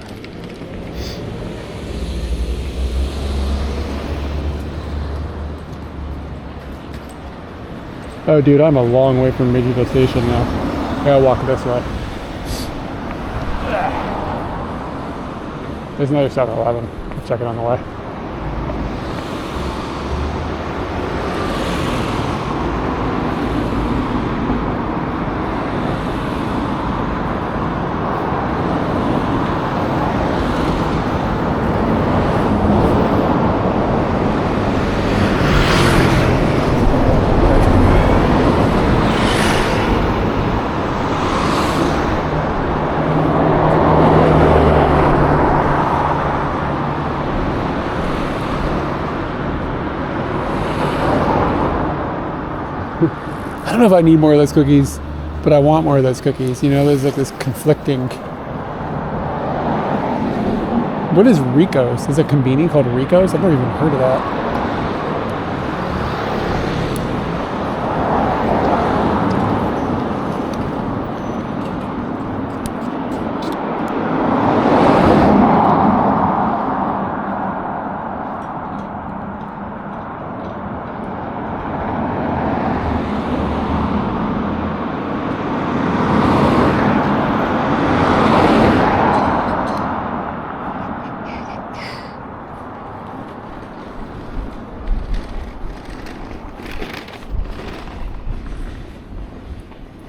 Speaker 1: Oh, dude, I'm a long way from Midgetville Station now. I gotta walk this way. There's another 7-Eleven. I'll check it on the way. I don't know if I need more of those cookies, but I want more of those cookies. You know, there's like this conflicting. What is Rico's? Is it a convenience called Rico's? I've never even heard of that.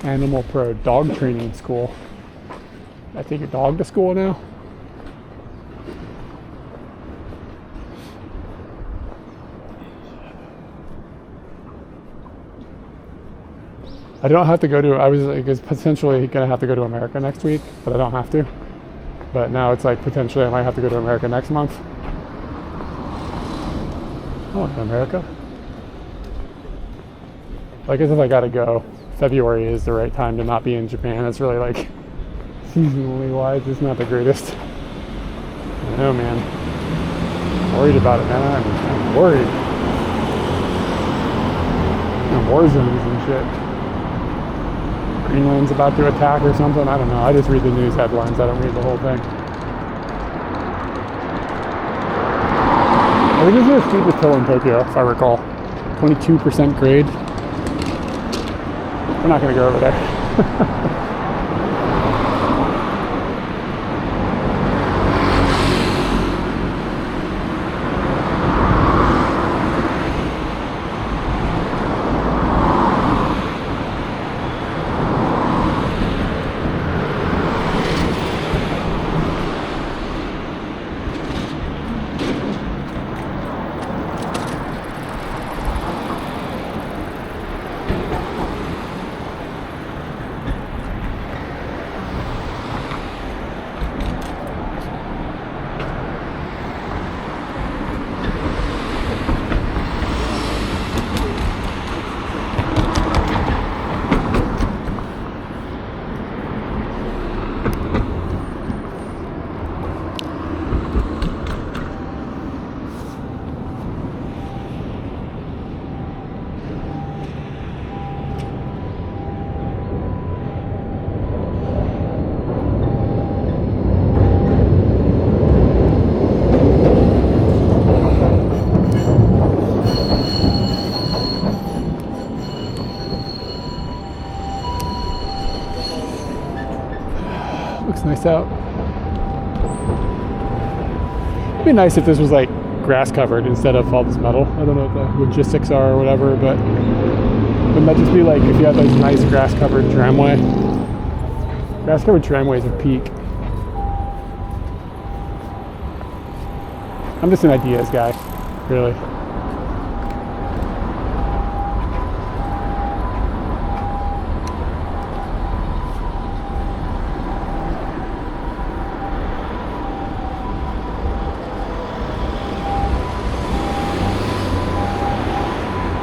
Speaker 1: Animal Pro dog training school. I take your dog to school now? I don't have to go to, I was like, potentially gonna have to go to America next week, but I don't have to. But now it's like potentially I might have to go to America next month. Oh, America? Like as if I gotta go. February is the right time to not be in Japan. It's really like seasonally wise, it's not the greatest. I don't know, man. I'm worried about it, man. I'm worried. And war zones and shit. Greenland's about to attack or something. I don't know. I just read the news headlines. I don't read the whole thing. I think there's a steepest hill in Tokyo, if I recall. 22% grade. We're not going to go over there. Nice out. It'd be nice if this was like grass covered instead of all this metal. I don't know what the logistics are or whatever, but wouldn't that just be like if you had those nice grass covered tramway? Grass covered tramways are peak. I'm just an ideas guy, really.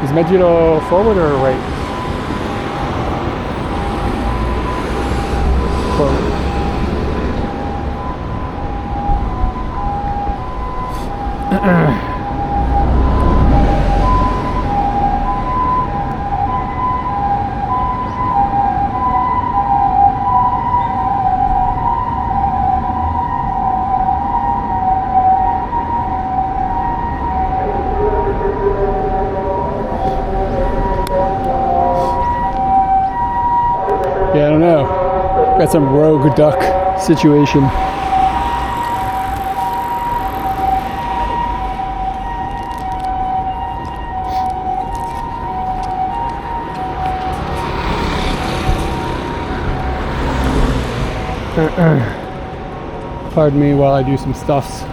Speaker 1: Is Mejiro forward or right? Forward. Yeah, I don't know. Got some rogue duck situation. Pardon me while I do some stuffs.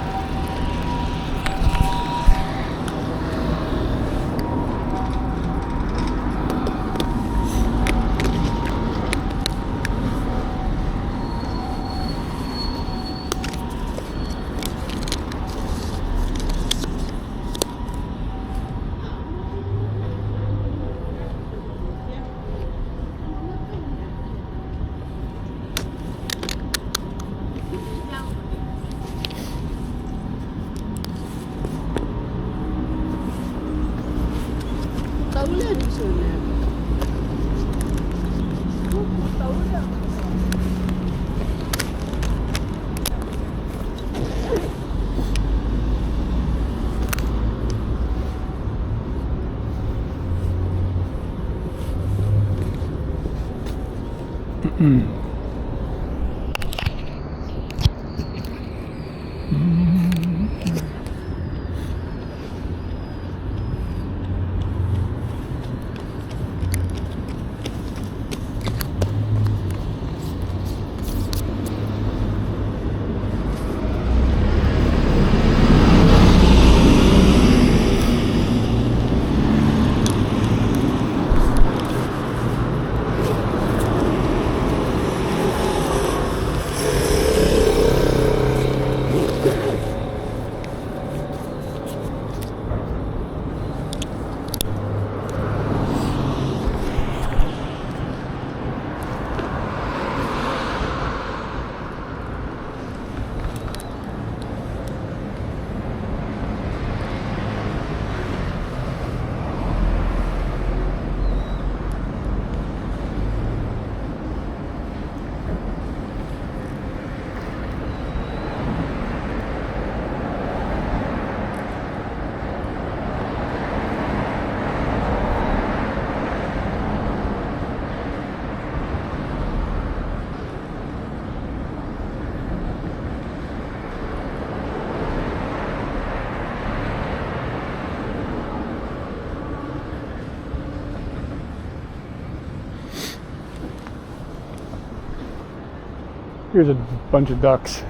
Speaker 1: Here's a bunch of ducks.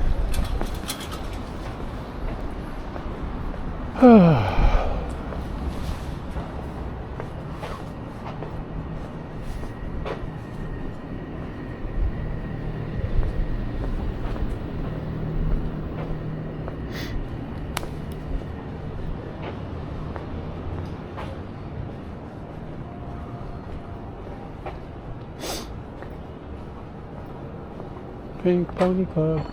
Speaker 1: Pink Pony Club.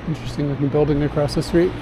Speaker 1: Interesting looking building across the street.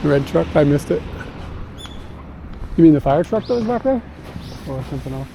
Speaker 1: Red truck, I missed it. You mean the fire truck that was back there? Or something else?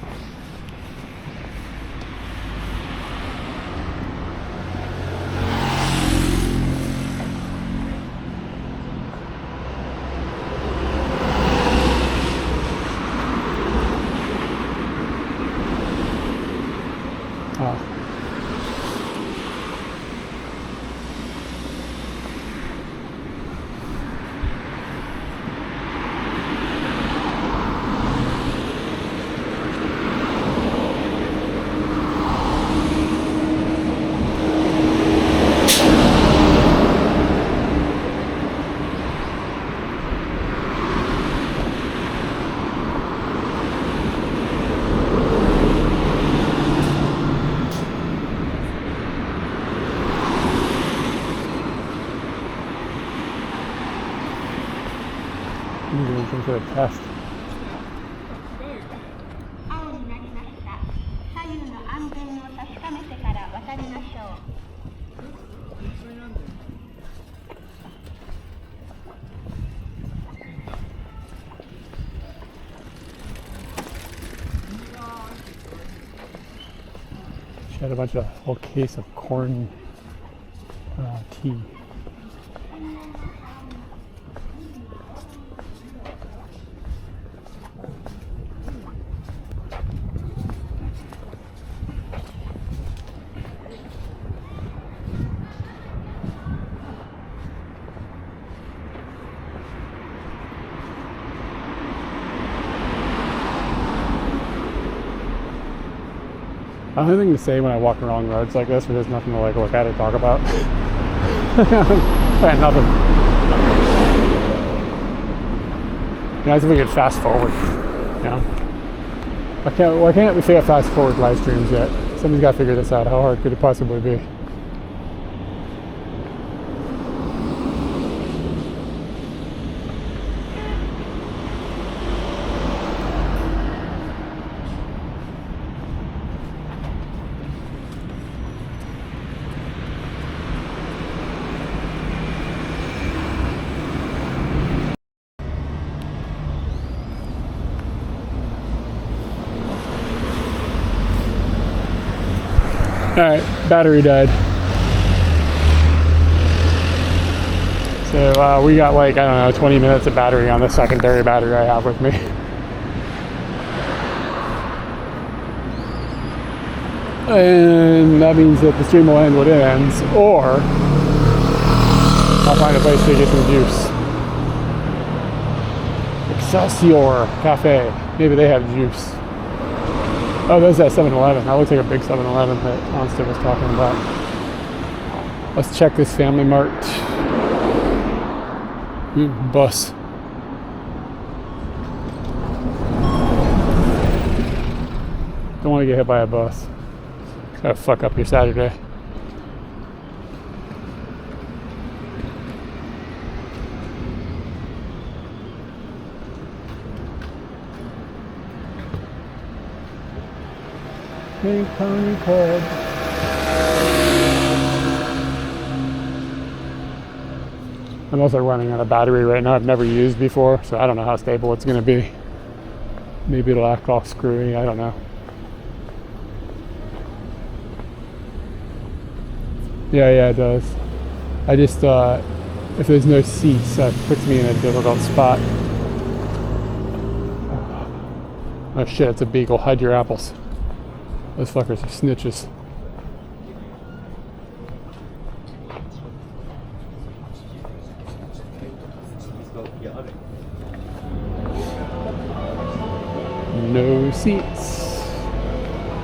Speaker 1: Some sort of test.
Speaker 6: 青になりました。左右の安全を確かめてから渡りましょう。
Speaker 1: She had a whole case of corn tea. I don't have anything to say when I walk along roads like this, but there's nothing to like look at or talk about. Right, nothing. Nice if we could fast forward. Yeah. Why can't we say fast forward live streams yet? Somebody's got to figure this out. How hard could it possibly be? Alright, battery died. So we got like, I don't know, 20 minutes of battery on the secondary battery I have with me. And that means that the stream will end when it ends, or I'll find a place to get some juice. Excelsior Cafe, maybe they have juice. Oh, there's that 7-Eleven. That looks like a big 7-Eleven that Monster was talking about. Let's check this Family Mart. Bus. Don't want to get hit by a bus. It's gotta fuck up your Saturday. Big Pony Club. I'm also running out of battery right now. I've never used before, so I don't know how stable it's going to be. Maybe it'll act all screwy. I don't know. Yeah, it does. I just thought if there's no seats, that puts me in a difficult spot. Oh shit, it's a beagle. Hide your apples. Those fuckers are snitches. No seats.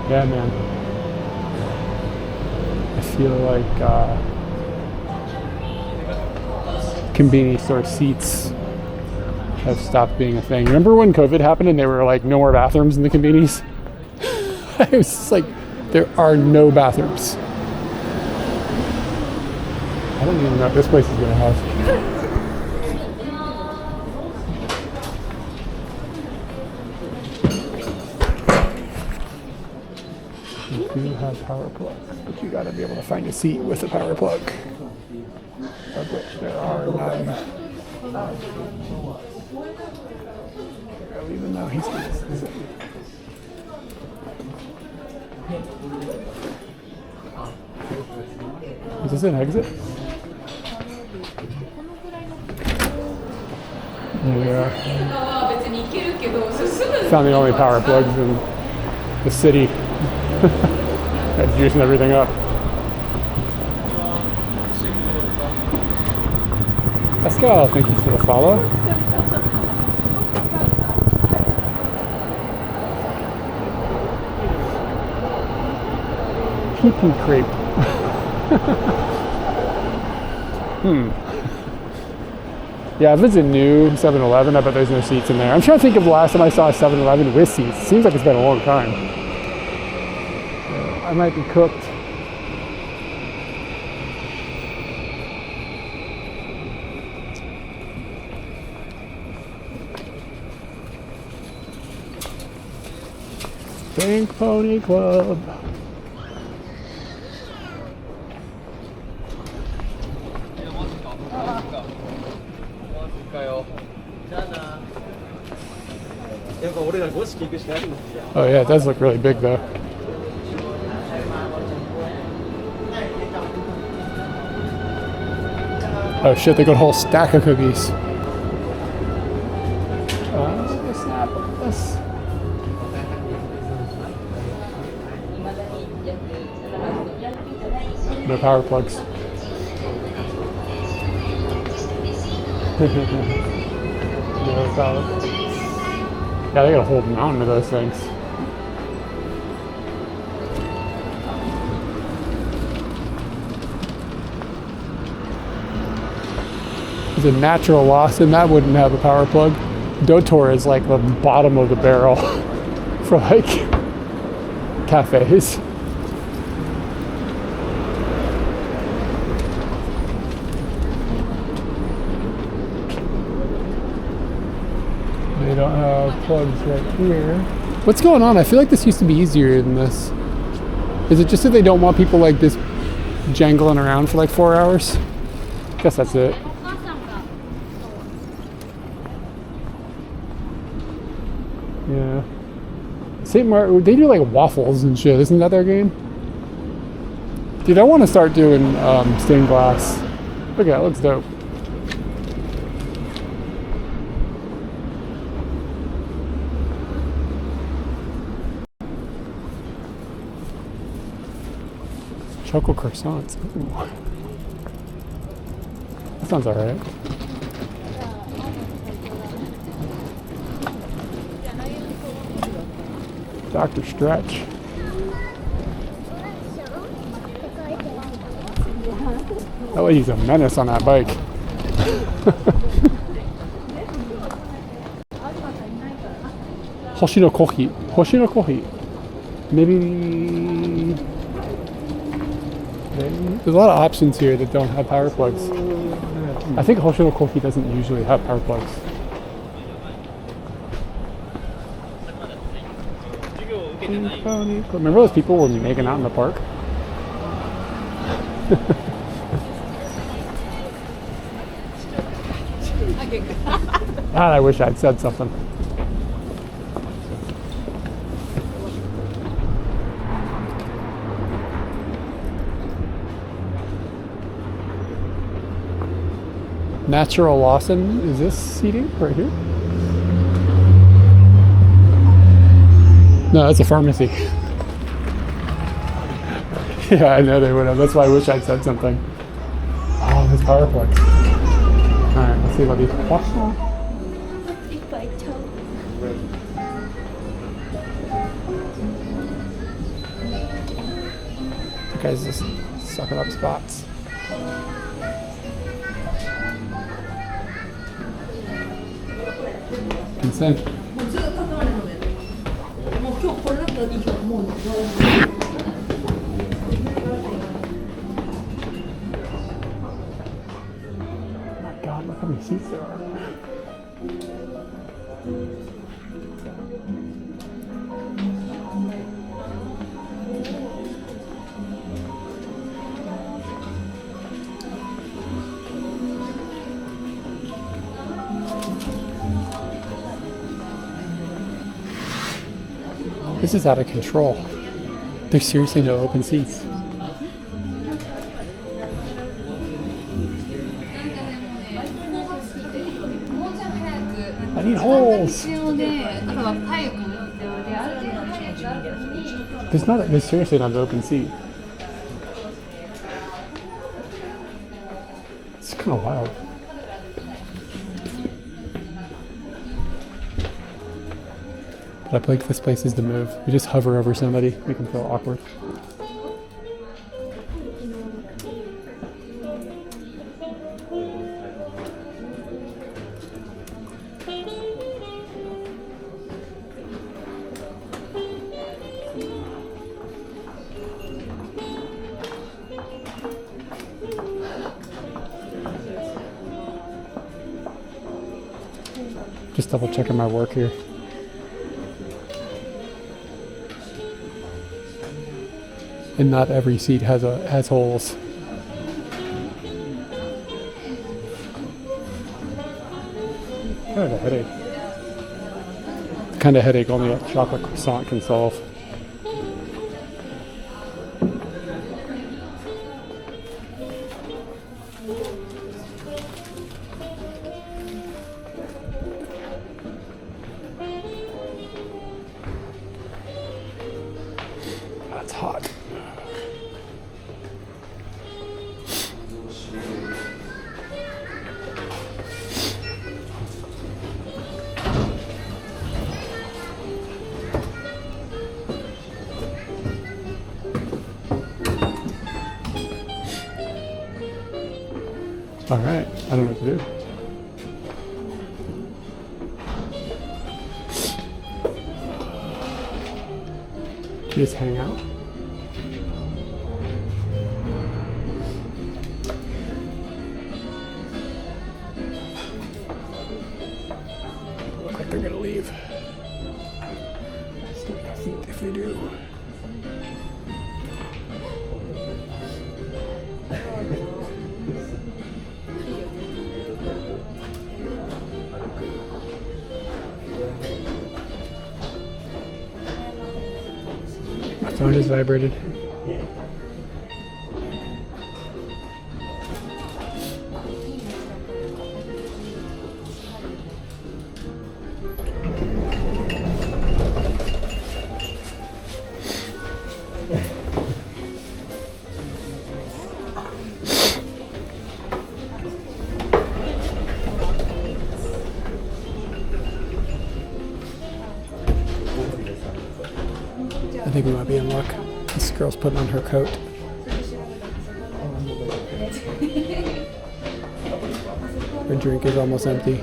Speaker 1: Yeah, man. I feel like convenience store seats have stopped being a thing. Remember when COVID happened and there were like no more bathrooms in the convenience? It was just like, there are no bathrooms. I don't even know what this place is gonna have. You do have power plugs, but you gotta be able to find a seat with a power plug, of which there are none. Even though he's gonna sit. Is this an exit? There we are. Found the only power plugs in the city. That's juicing everything up. Pascal, thank you for the follow. Pee-pee crepe. Yeah, if it's a new 7-Eleven, I bet there's no seats in there. I'm trying to think of the last time I saw a 7-Eleven with seats. It seems like it's been a long time. I might be cooked. Pink Pony Club. Oh yeah, it does look really big though. Oh shit, they got a whole stack of cookies. Snap this. No power plugs. No power. Yeah, they got a whole mountain of those things. There's a natural loss, and that wouldn't have a power plug. Dotor is like the bottom of the barrel for like cafes. They don't have plugs right here. What's going on? I feel like this used to be easier than this. Is it just that they don't want people like this jangling around for like 4 hours? Guess that's it. Yeah. St. Martin, they do like waffles and shit. Isn't that their game? Dude, I want to start doing stained glass. Look at that, it looks dope. Chocolate croissants. Ooh. That sounds alright. Dr. Stretch. That lady's a menace on that bike. Hoshino Kohi. Hoshino Kohi. Maybe. There's a lot of options here that don't have power plugs. I think Hoshino Kohi doesn't usually have power plugs. Remember those people were making out in the park? God, I wish I'd said something. Natural Lawson, is this seating right here? No, that's a pharmacy. Yeah, I know they would have. That's why I wish I'd said something. Oh, this power plug. Alright, let's see what these croissants. You guys just sucking up spots. Consent. God, look how many seats there are. This is out of control. There's seriously no open seats. I need holes. There's seriously not an open seat. It's kind of wild. But I feel like this place is the move. We just hover over somebody, make them feel awkward. Just double checking my work here. And not every seat has holes. Kind of a headache. The kind of headache only a chocolate croissant can solve. That's hot. All right, I don't know what to do. You just hang out. Look like they're gonna leave. If they do. My phone just vibrated. I think we might be in luck. This girl's putting on her coat. Her drink is almost empty.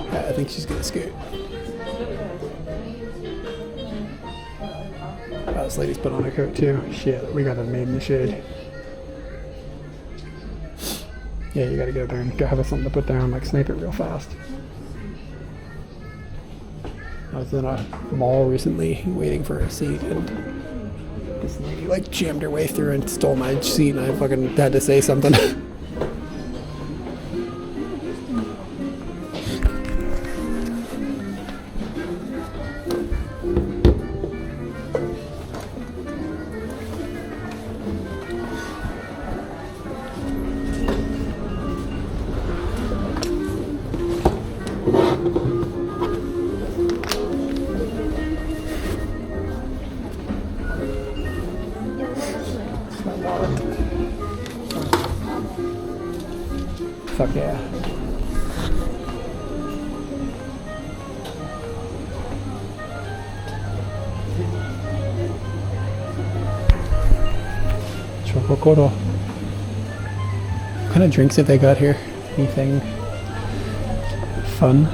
Speaker 1: I think she's gonna scoot. Oh, this lady's put on her coat too. Shit, we got a maid in the shade. Yeah, you gotta go there and have us something to put down, like snipe it real fast. I was in a mall recently waiting for a seat and this lady like jammed her way through and stole my seat and I fucking had to say something. Fuck yeah. Chococoro. What kind of drinks have they got here? Anything fun?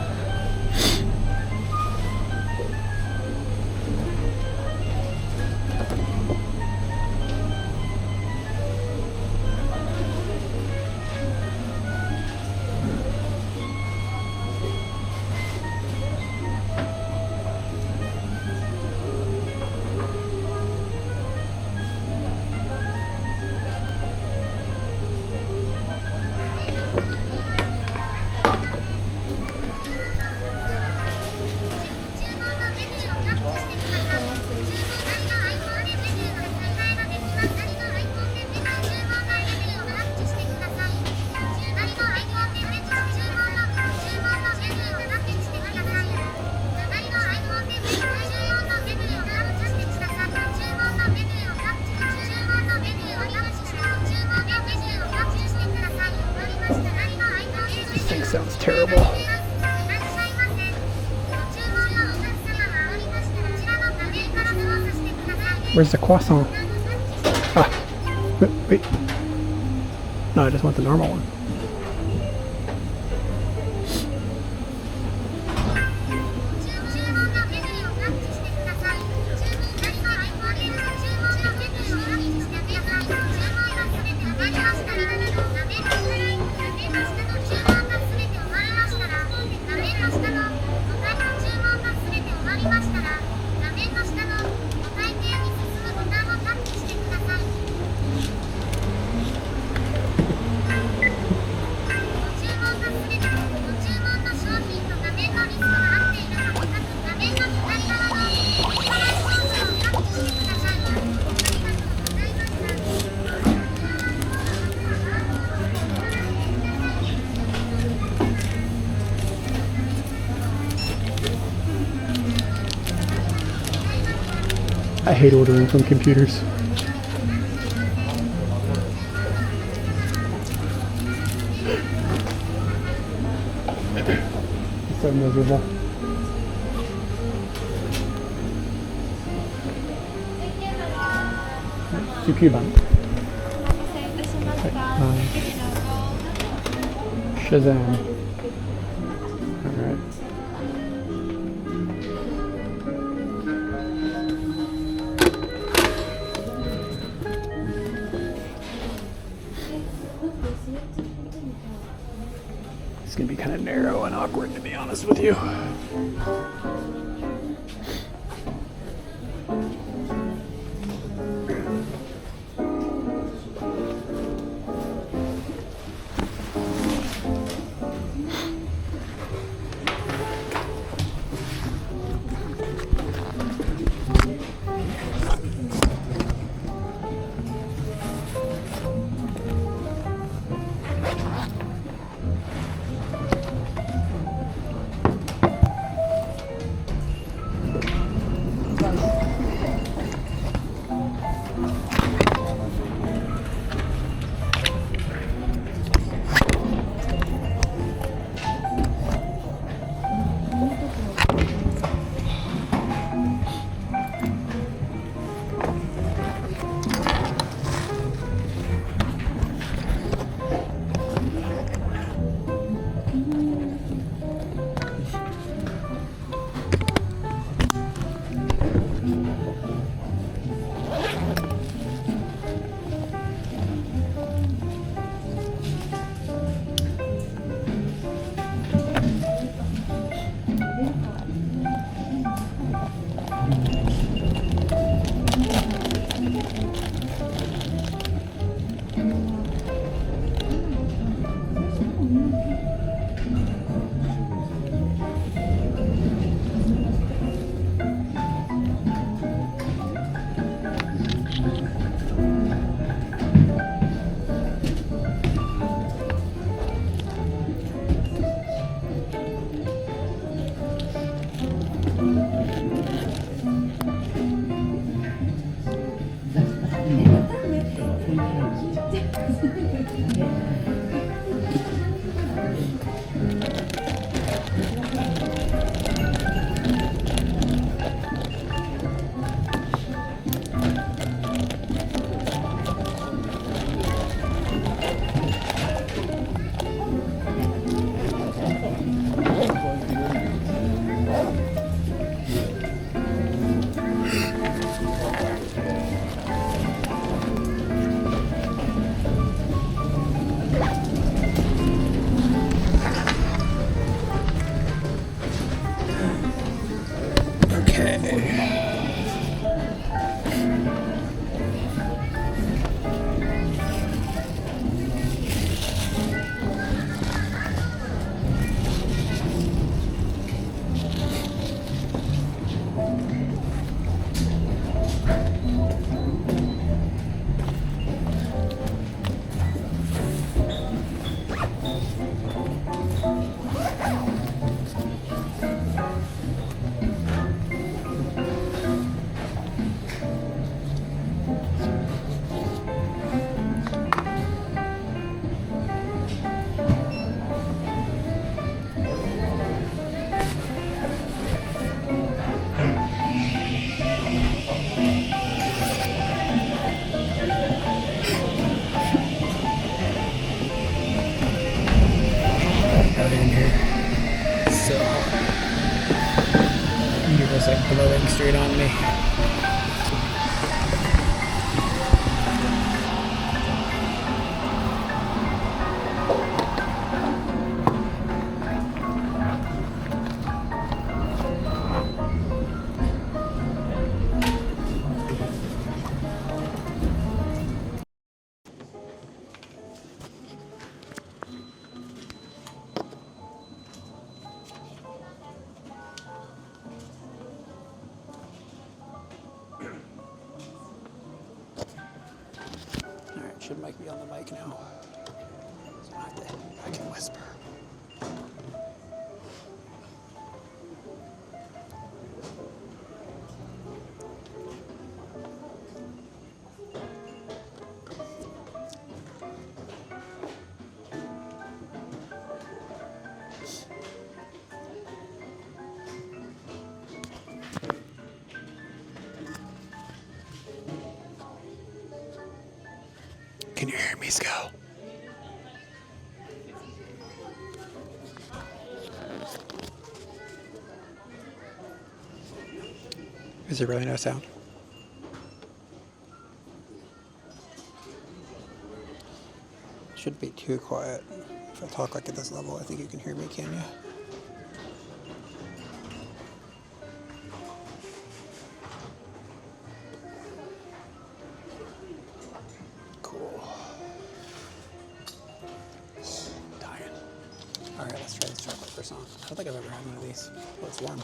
Speaker 1: This thing sounds terrible. Where's the croissant? Ah, wait. No, I just want the normal one. I hate ordering from computers. It's so miserable. Shazam. Alright. It's gonna be kind of narrow and awkward, to be honest with you. like blowing straight on me. Should Mike be on the mic now? So I can whisper. Can you hear me, Sco? Is there really no sound? Should Shouldn't be too quiet. If I talk like at this level, I think you can hear me, can you? Cool. Dying. Alright, let's try this chocolate croissant. I don't think I've ever had one of these. Oh, it's warm.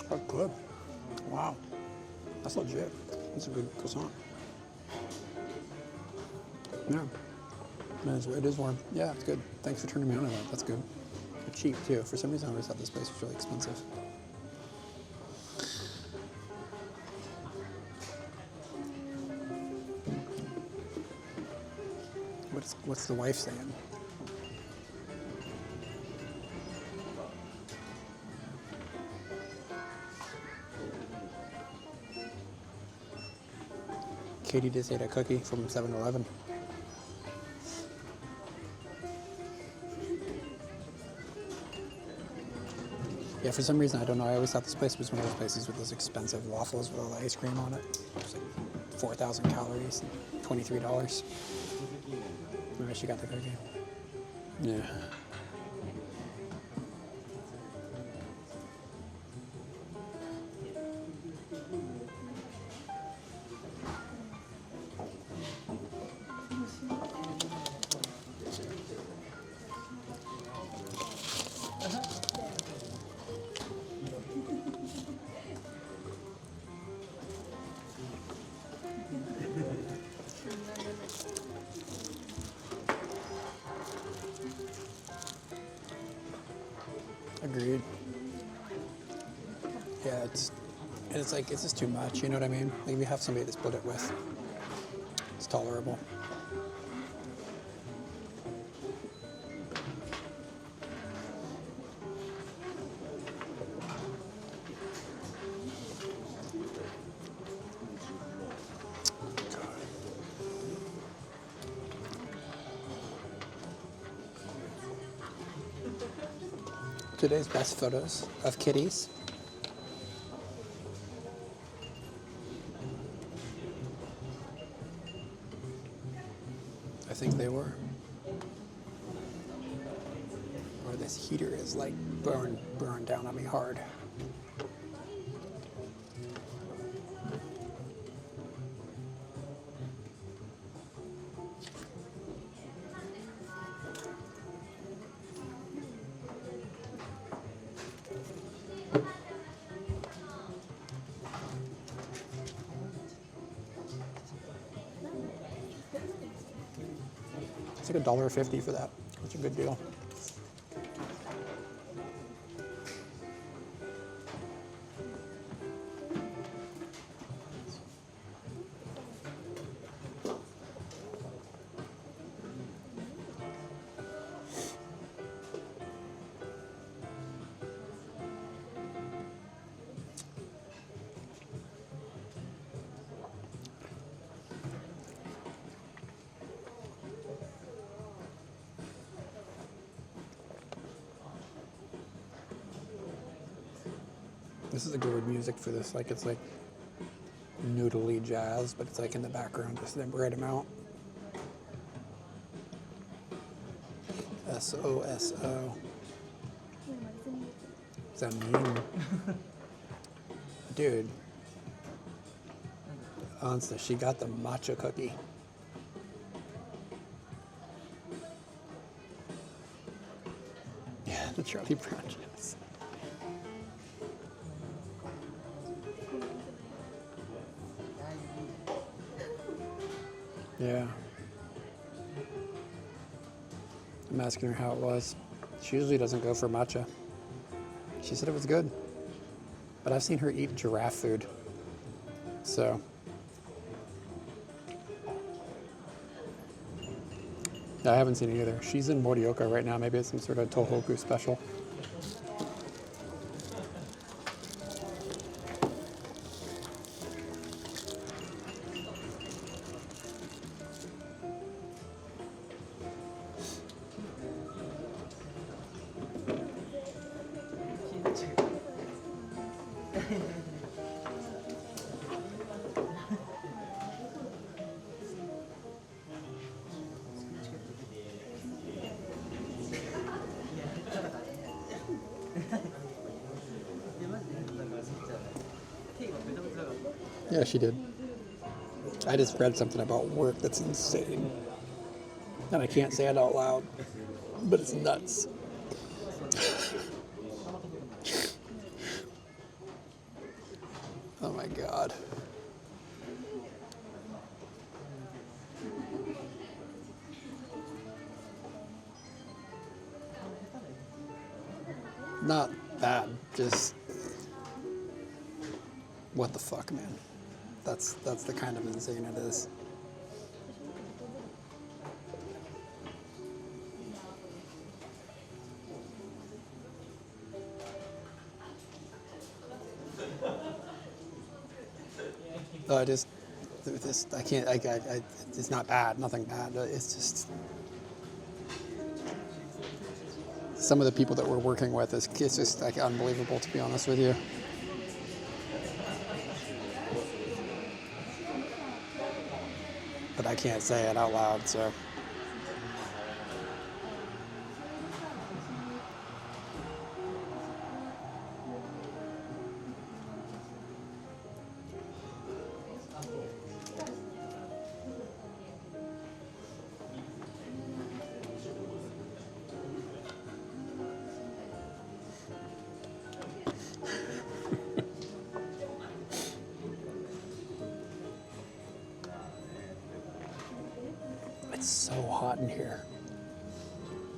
Speaker 1: Oh, good. Wow. That's legit. That's a good croissant. Yeah. It is warm. Yeah, it's good. Thanks for turning me on to that. That's good. They're cheap, too. For some reason, I always thought this place was really expensive. What's the wife saying? Katie just ate a cookie from 7-Eleven. Yeah, for some reason, I don't know. I always thought this place was one of those places with those expensive waffles with all the ice cream on it. It was like 4,000 calories, and $23. Maybe she got the cookie. Yeah. Agreed. Yeah, it's like, it's just too much, you know what I mean? Like, if you have somebody to split it with, it's tolerable. Today's best photos of kitties. I think they were. Or this heater is like burn down on me hard. It's like $1.50 for that. That's a good deal. This is a good music for this. Like, it's like noodly jazz, but it's like in the background, just the right amount. S-O-S-O. Is that mean? Dude. Honestly, she got the matcha cookie. Yeah, the Charlie Brown jazz. Yeah. I'm asking her how it was. She usually doesn't go for matcha. She said it was good. But I've seen her eat giraffe food. So. I haven't seen it either. She's in Morioka right now. Maybe it's some sort of Tohoku special. Yeah, she did. I just read something about work that's insane. And I can't say it out loud, but it's nuts. Oh my God. Not bad, just what the fuck, man. That's the kind of insane it is. I just, this, I can't, it's not bad, nothing bad. It's just, some of the people that we're working with, it's just like unbelievable, to be honest with you. But I can't say it out loud, so. It's so hot in here.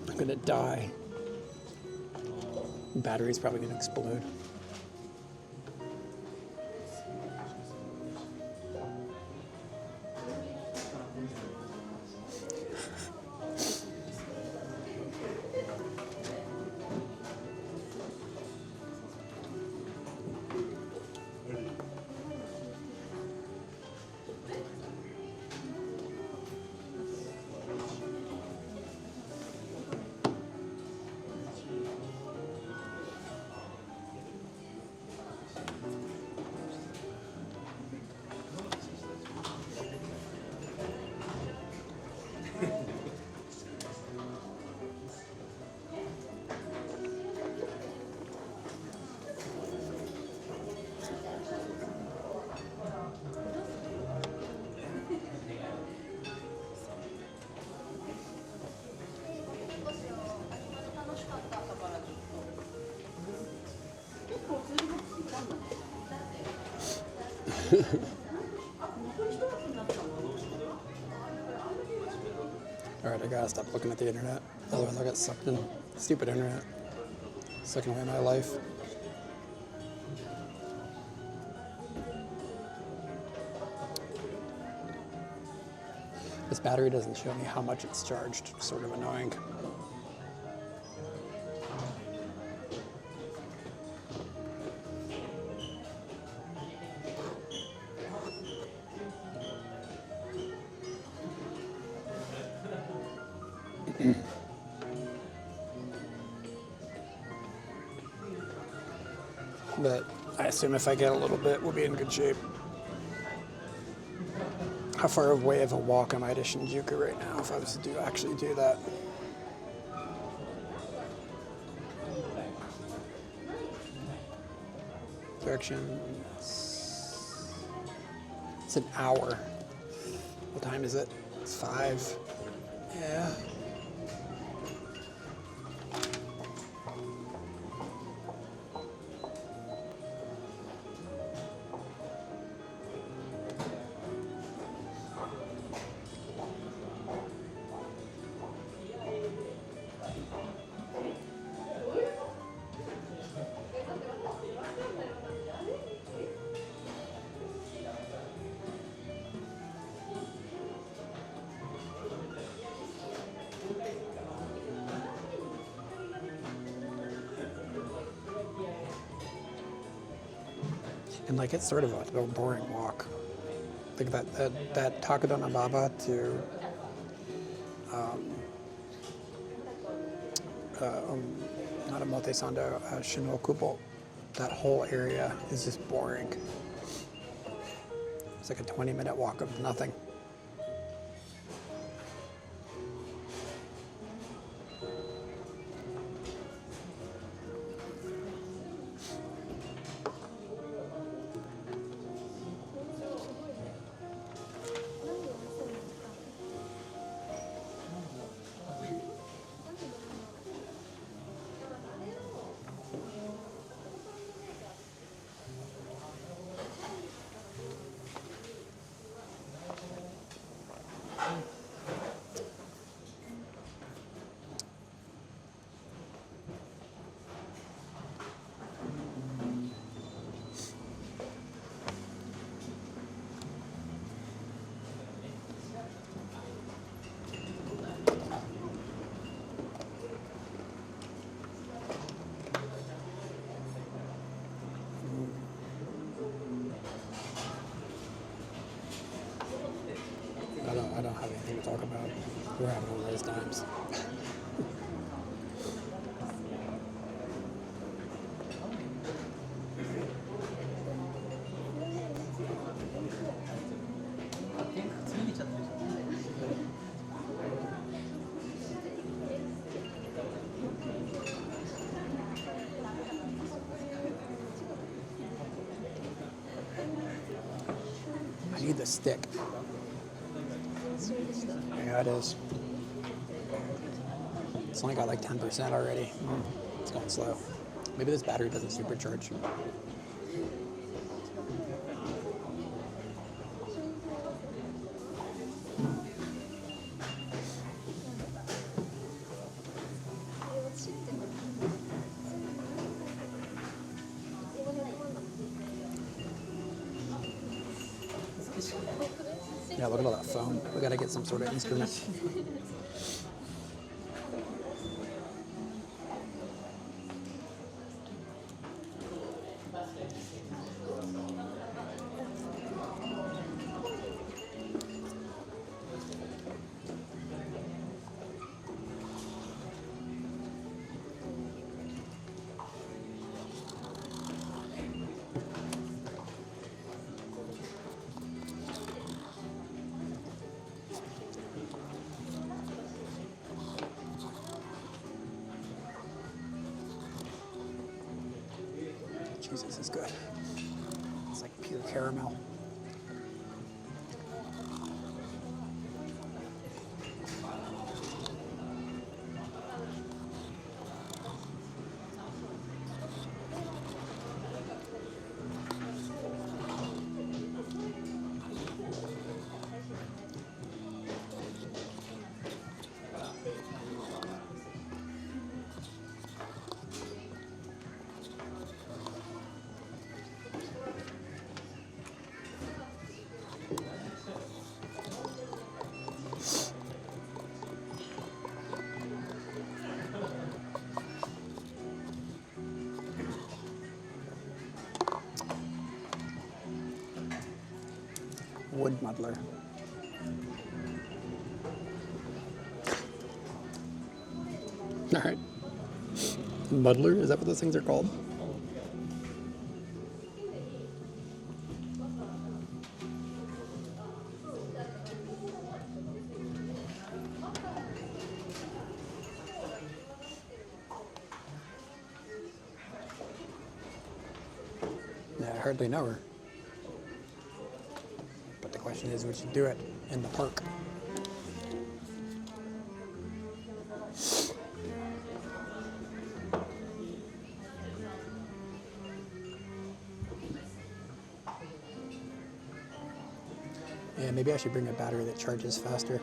Speaker 1: I'm gonna die. Battery's probably gonna explode. Alright, I gotta stop looking at the internet. Otherwise I'll get sucked in. Stupid internet. Sucking away my life. This battery doesn't show me how much it's charged. Sort of annoying. But I assume if I get a little bit, we'll be in good shape. How far away of a walk am I to Shinjuku right now if I was to actually do that? Directions. It's an hour. What time is it? It's 5. Yeah. And like it's sort of a boring walk. Like that Takadona Baba to not a Mote Sando, Shinokubo. that whole area is just boring. It's like a 20-minute walk of nothing. I don't have anything to talk about. We're having one of those times. I need the stick. Yeah, it is. It's only got like 10% already. It's going slow. Maybe this battery doesn't supercharge. Yeah, look at all that foam. We gotta get some sort of instrument. Jesus, this is good. It's like pure caramel. Wood muddler. All right. Muddler, is that what those things are called? Yeah, I hardly know her. But the question is, would you do it in the park? Yeah, maybe I should bring a battery that charges faster.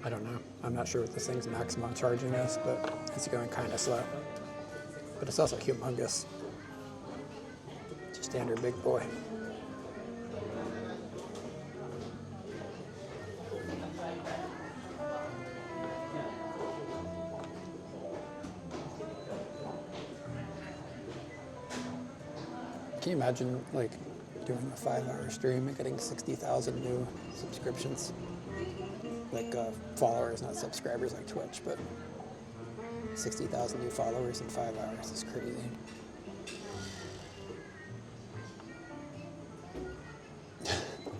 Speaker 1: I don't know. I'm not sure what this thing's maximum charging is, but it's going kind of slow. But it's also humongous. It's a standard big boy. Can you imagine, like, doing a 5-hour stream and getting 60,000 new subscriptions? like followers, not subscribers like Twitch, but 60,000 new followers in 5 hours is crazy.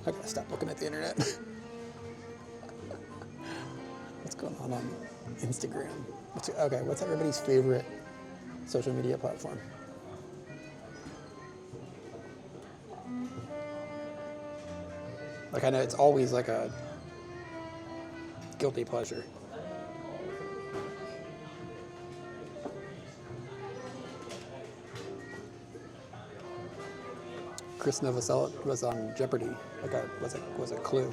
Speaker 1: I gotta stop looking at the internet. What's going on Instagram? What's everybody's favorite social media platform? Like, I know it's always like a guilty pleasure. Chris Novoselic was on Jeopardy. Was a clue.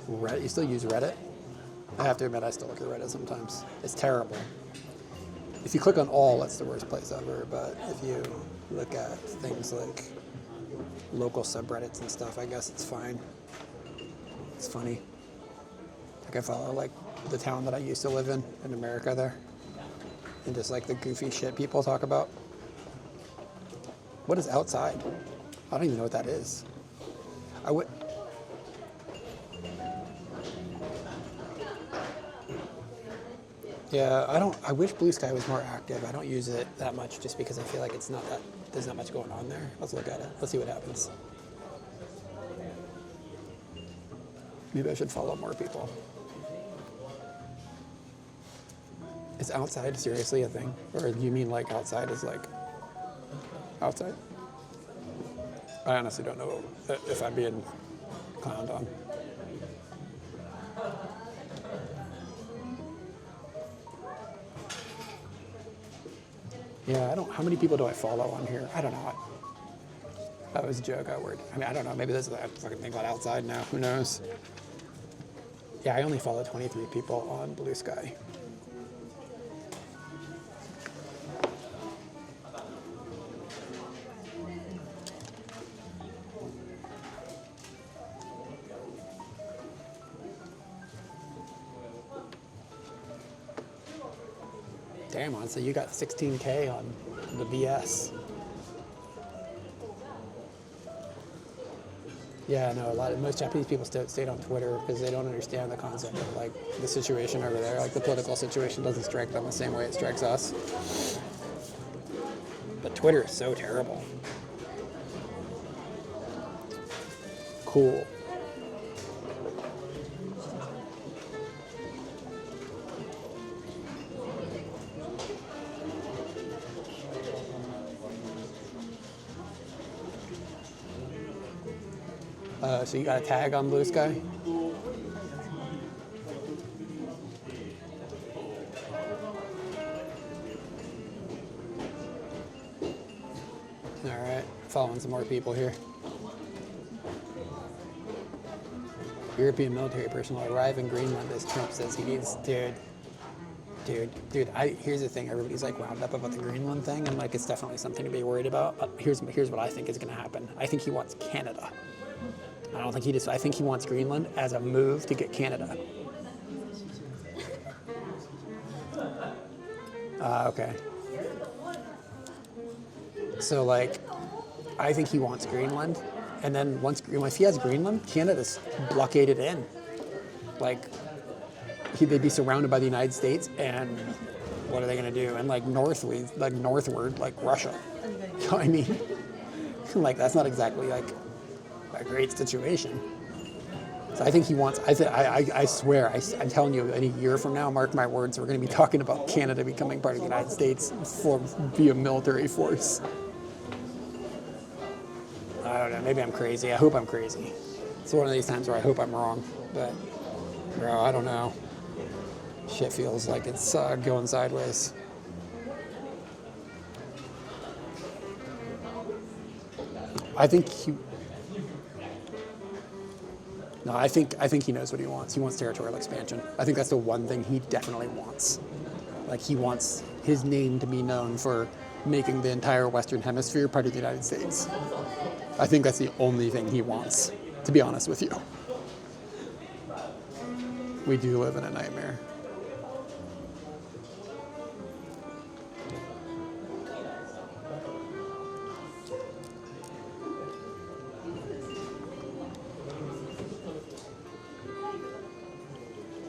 Speaker 1: Reddit, you still use Reddit? I have to admit, I still look at Reddit sometimes. It's terrible. If you click on all, that's the worst place ever. But if you look at things like local subreddits and stuff, I guess it's fine. It's funny. Like I follow like the town that I used to live in America there, and just like the goofy shit people talk about. What is outside? I don't even know what that is. Yeah, I wish Blue Sky was more active. I don't use it that much just because I feel like there's not much going on there. Let's look at it. Let's see what happens. Maybe I should follow more people. Is outside seriously a thing? Or do you mean like outside is like outside? I honestly don't know if I'm being clowned on. Yeah, how many people do I follow on here? I don't know. That was a joke, I don't know, maybe this is a fucking thing called outside now, who knows? Yeah, I only follow 23 people on Blue Sky. Damn, on, so you got 16K on the BS. Yeah, no, most Japanese people stayed on Twitter because they don't understand the concept of like the situation over there. Like the political situation doesn't strike them the same way it strikes us. But Twitter is so terrible. Cool. So you got a tag on Blue Sky? All right, following some more people here. European military personnel arrive in Greenland as Trump says he needs, dude, here's the thing, everybody's like wound up about the Greenland thing, and like it's definitely something to be worried about. Here's what I think is gonna happen. I think he wants Canada. I think he wants Greenland as a move to get Canada. Okay. So like, I think he wants Greenland, and then if he has Greenland, Canada's blockaded in. Like, they'd be surrounded by the United States, and what are they gonna do? And like northward, like Russia. You know what I mean? Like that's not exactly like a great situation. So I think he wants, I swear, I'm telling you, in a year from now, mark my words, we're going to be talking about Canada becoming part of the United States via military force. I don't know, maybe I'm crazy. I hope I'm crazy. It's one of these times where I hope I'm wrong, but bro, I don't know. Shit feels like it's going sideways. I think he knows what he wants. He wants territorial expansion. I think that's the one thing he definitely wants. Like he wants his name to be known for making the entire Western Hemisphere part of the United States. I think that's the only thing he wants, to be honest with you. We do live in a nightmare.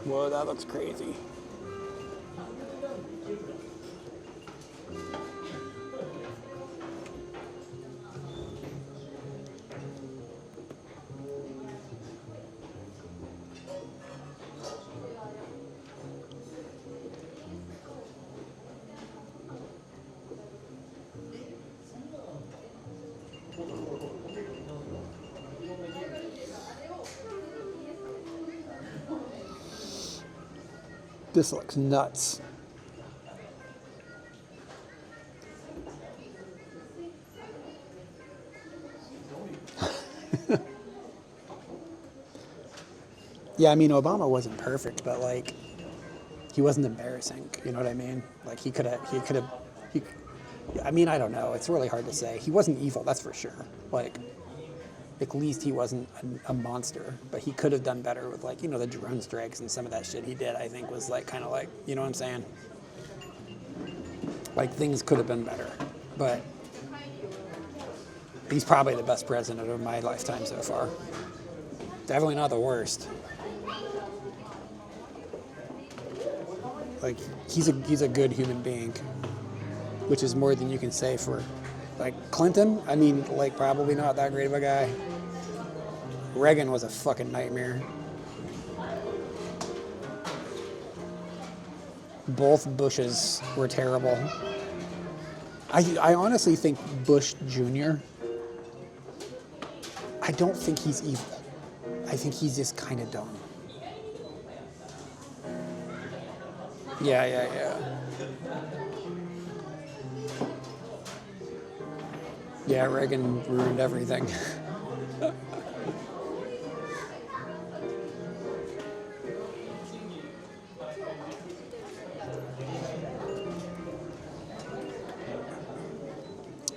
Speaker 1: Whoa, that looks crazy. This looks nuts. Yeah, I mean, Obama wasn't perfect, but like, he wasn't embarrassing. You know what I mean? Like, I mean, I don't know. It's really hard to say. He wasn't evil, that's for sure. Like, at least he wasn't a monster, but he could have done better with, like, you know, the drone strikes and some of that shit he did, I think was like, kind of like, you know what I'm saying? Like, things could have been better, but he's probably the best president of my lifetime so far. Definitely not the worst. Like, he's a good human being, which is more than you can say for, like, Clinton. I mean, like, probably not that great of a guy. Reagan was a fucking nightmare. Both Bushes were terrible. I honestly think Bush Jr., I don't think he's evil. I think he's just kind of dumb. Yeah. Yeah, Reagan ruined everything.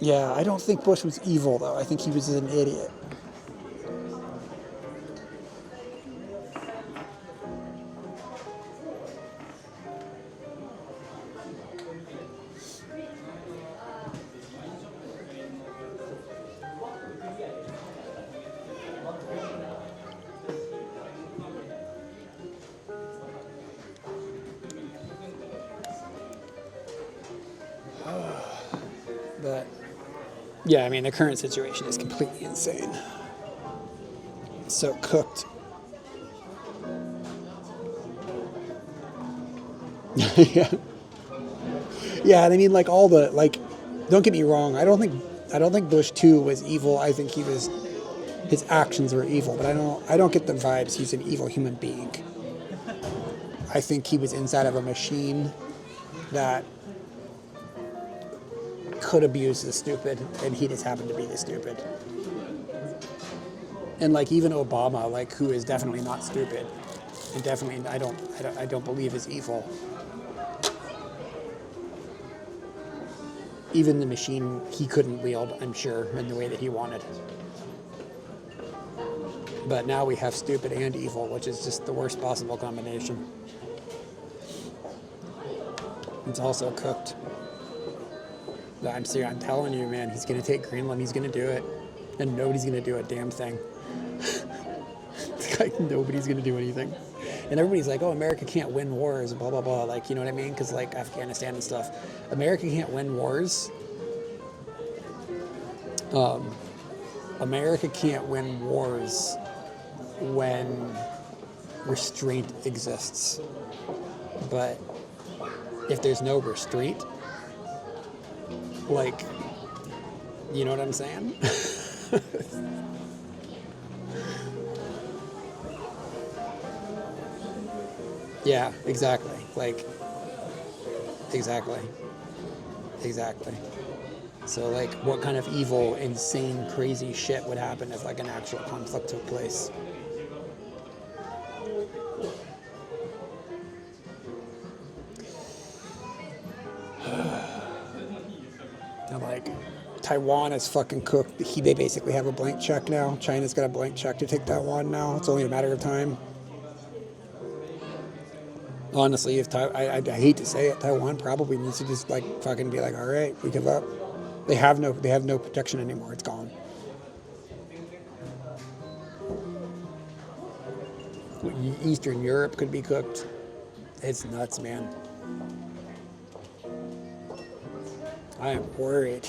Speaker 1: Yeah, I don't think Bush was evil, though. I think he was an idiot. But, yeah, I mean, the current situation is completely insane. It's so cooked. Yeah. Yeah, I mean, like, all the, like, don't get me wrong, I don't think Bush 2 was evil. I think his actions were evil, but I don't get the vibes he's an evil human being. I think he was inside of a machine that could abuse the stupid, and he just happened to be the stupid. And, like, even Obama, like, who is definitely not stupid, and definitely I don't believe is evil. Even the machine he couldn't wield, I'm sure, in the way that he wanted. But now we have stupid and evil, which is just the worst possible combination. It's also cooked. I'm telling you, man, he's going to take Greenland, he's going to do it, and nobody's going to do a damn thing. Like, nobody's going to do anything. And everybody's like, oh, America can't win wars, blah, blah, blah. Like, you know what I mean? Because, like, Afghanistan and stuff. America can't win wars. America can't win wars when restraint exists. But if there's no restraint, like, you know what I'm saying? Yeah, exactly. Like, exactly. So, like, what kind of evil, insane, crazy shit would happen if, like, an actual conflict took place? And, like, Taiwan is fucking cooked. They basically have a blank check now. China's got a blank check to take Taiwan now. It's only a matter of time. Honestly, I hate to say it, Taiwan probably needs to just, like, fucking be like, all right, we give up. They have no protection anymore. It's gone. Eastern Europe could be cooked. It's nuts, man. I am worried.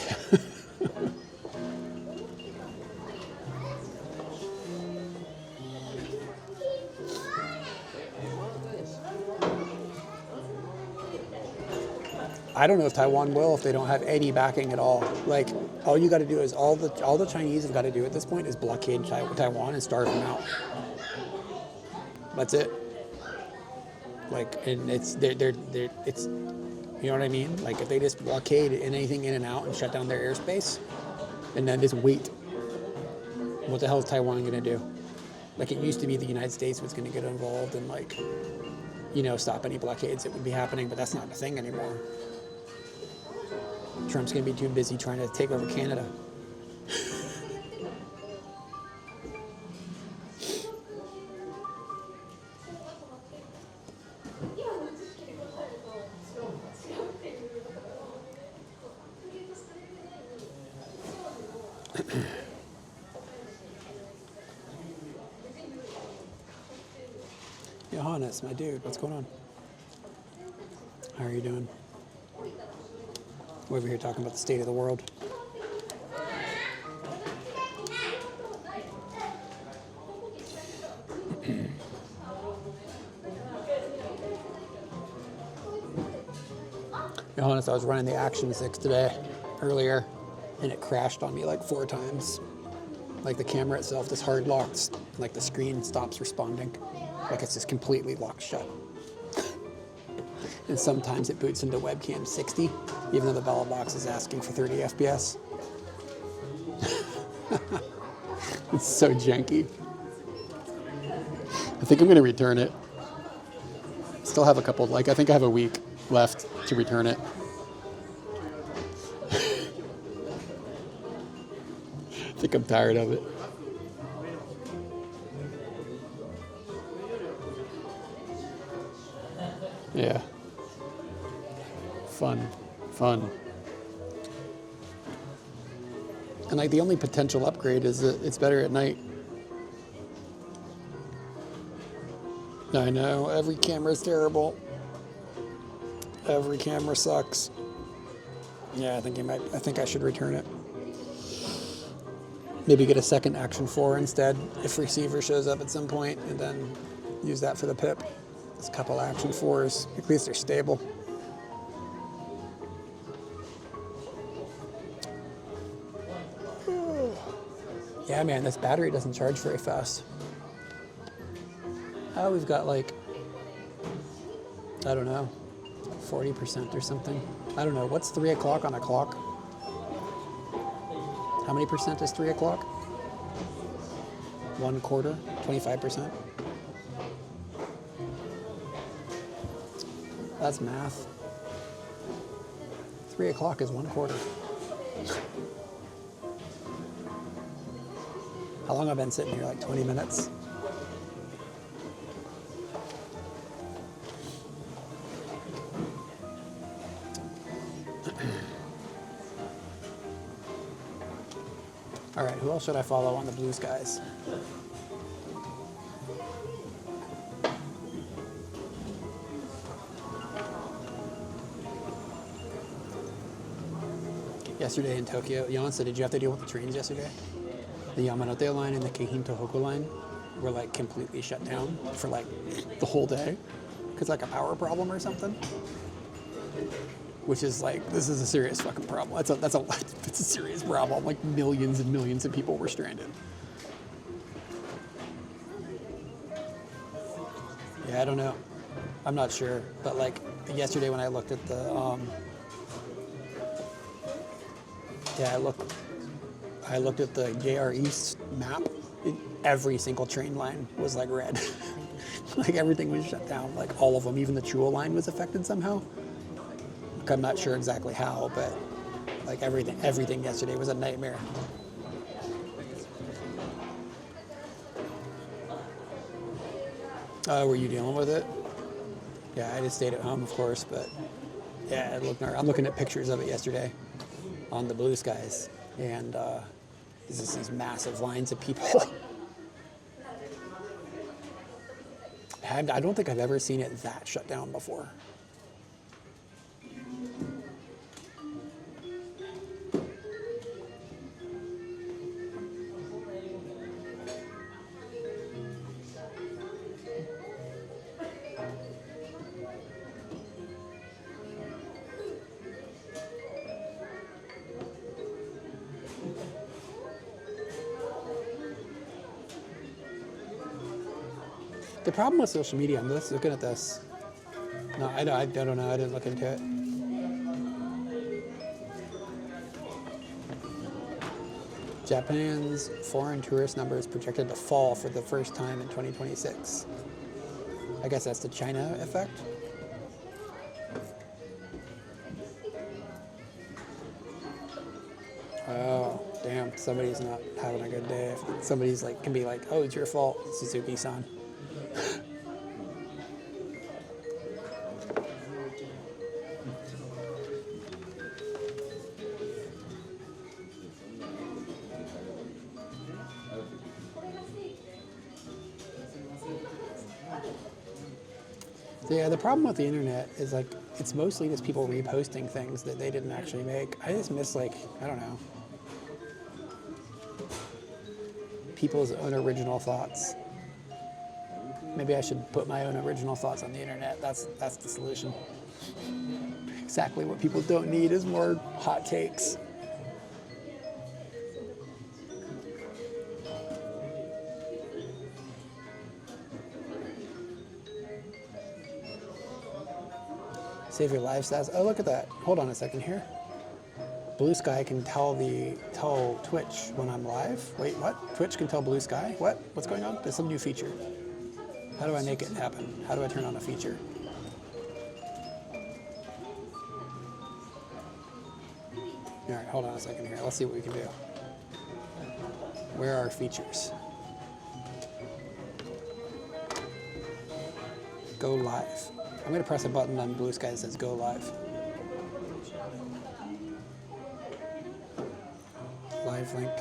Speaker 1: I don't know if Taiwan will if they don't have any backing at all. Like, all you got to do is all the Chinese have got to do at this point is blockade Taiwan and starve them out. That's it. Like, and it's it's, you know what I mean? Like, if they just blockade anything in and out and shut down their airspace, and then just wait, what the hell is Taiwan gonna do? Like, it used to be the United States was gonna get involved and, like, you know, stop any blockades that would be happening, but that's not a thing anymore. Trump's gonna be too busy trying to take over Canada. Johannes, my dude, what's going on? How are you doing? We're over here talking about the state of the world. Johannes, I was running the Action 6 today, earlier, and it crashed on me like 4 times. Like, the camera itself just hard locks, like the screen stops responding. Like, it's just completely locked shut. And sometimes it boots into webcam 60, even though the Bella box is asking for 30 FPS. It's so janky. I think I'm gonna return it. Still have a couple, like, I think I have a week left to return it. I think I'm tired of it. Yeah. Fun. And, like, the only potential upgrade is that it's better at night. I know, every camera's terrible. Every camera sucks. Yeah, I think I should return it. Maybe get a second Action 4 instead if receiver shows up at some point, and then use that for the PIP. There's a couple Action 4s. At least they're stable. Yeah, man, this battery doesn't charge very fast. Oh, we've got, like, I don't know, 40% or something. I don't know. What's 3 o'clock on a clock? How many percent is 3 o'clock? 1/4? 25%? That's math. 3 o'clock is 1/4. How long have I been sitting here? Like 20 minutes? All right, who else should I follow on the Blue Skies? Yesterday in Tokyo, Yonsa, did you have to deal with the trains yesterday? The Yamanote line and the Keihin Tohoku line were, like, completely shut down for, like, the whole day because, like, a power problem or something. Which is, like, this is a serious fucking problem. That's a serious problem. Like, millions and millions of people were stranded. Yeah, I don't know. I'm not sure, but, like, yesterday when I looked at the I looked at the JR East map. Every single train line was, like, red. Like, everything was shut down. Like, all of them. Even the Chuo line was affected somehow. Like, I'm not sure exactly how, but, like, everything yesterday was a nightmare. Were you dealing with it? Yeah, I just stayed at home, of course, but yeah, I'm looking at pictures of it yesterday on the Blue Skies, and there's just these massive lines of people. I don't think I've ever seen it that shut down before. The problem with social media, I'm just looking at this. No, I don't know. I didn't look into it. Japan's foreign tourist numbers projected to fall for the first time in 2026. I guess that's the China effect. Oh, damn. Somebody's not having a good day. Somebody's like, can be like, oh, it's your fault, Suzuki-san. Yeah, the problem with the internet is like it's mostly just people reposting things that they didn't actually make. I just miss like, I don't know, people's own original thoughts. Maybe I should put my own original thoughts on the internet. That's the solution. Exactly what people don't need is more hot takes. Save your live stats. Oh, look at that. Hold on a second here. Blue Sky can tell Twitch when I'm live. Wait, what? Twitch can tell Blue Sky? What? What's going on? There's some new feature. How do I make it happen? How do I turn on a feature? All right, hold on a second here. Let's see what we can do. Where are features? Go live. I'm going to press a button on Blue Sky that says go live. Live link.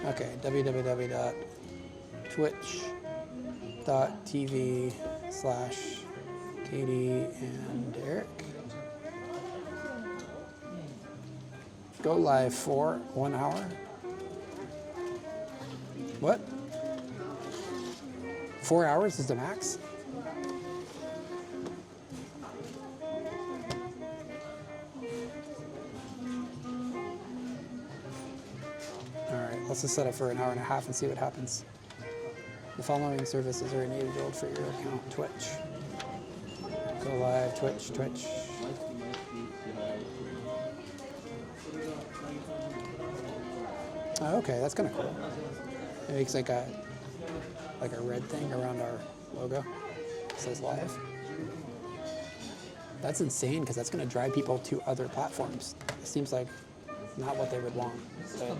Speaker 1: Okay, www.twitch.tv/Katie and Eric. Go live for 1 hour. What? 4 hours is the max? Let's just set it for 1.5 hours and see what happens. The following services are enabled for your account. Twitch. Go live, Twitch. Oh, okay, that's kind of cool. It makes like a red thing around our logo. It says live. That's insane because that's going to drive people to other platforms. It seems like not what they would want. So,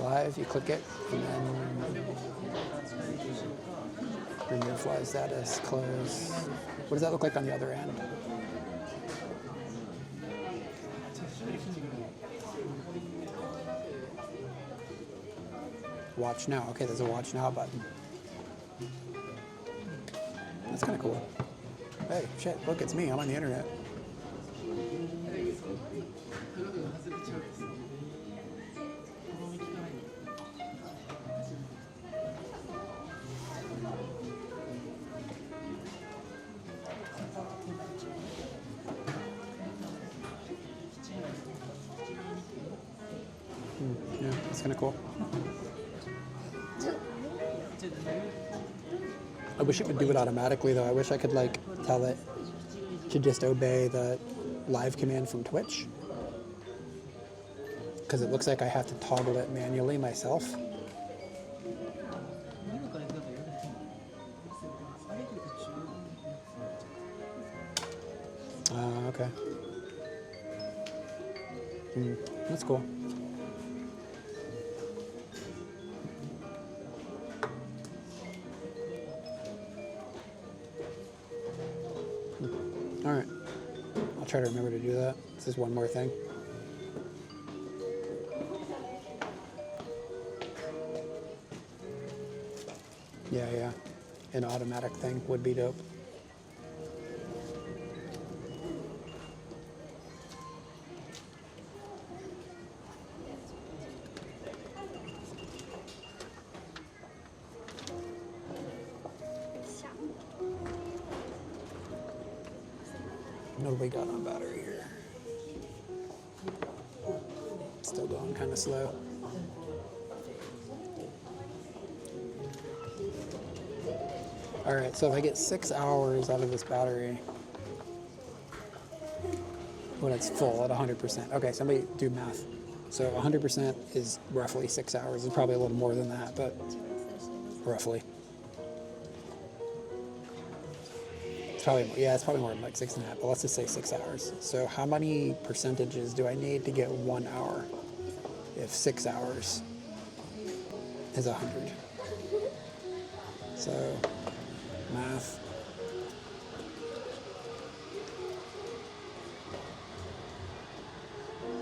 Speaker 1: live, you click it, and then remove live status, close. What does that look like on the other end? Watch now. Okay, there's a watch now button. That's kind of cool. Hey, shit, look, it's me. I'm on the internet. Yeah, that's kind of cool. I wish it would do it automatically though. I wish I could like tell it to just obey the live command from Twitch. Because it looks like I have to toggle it manually myself. Okay. That's cool. All right. I'll try to remember to do that. This is one more thing. Yeah. an automatic thing would be dope. What do we got on battery here? Still going kind of slow. All right, so if I get 6 hours out of this battery when it's full at 100%. Okay, somebody do math. So 100% is roughly 6 hours. It's probably a little more than that, but roughly. It's probably, yeah, it's probably more than like 6.5, but let's just say 6 hours. So how many percentages do I need to get 1 hour if 6 hours is 100? So math.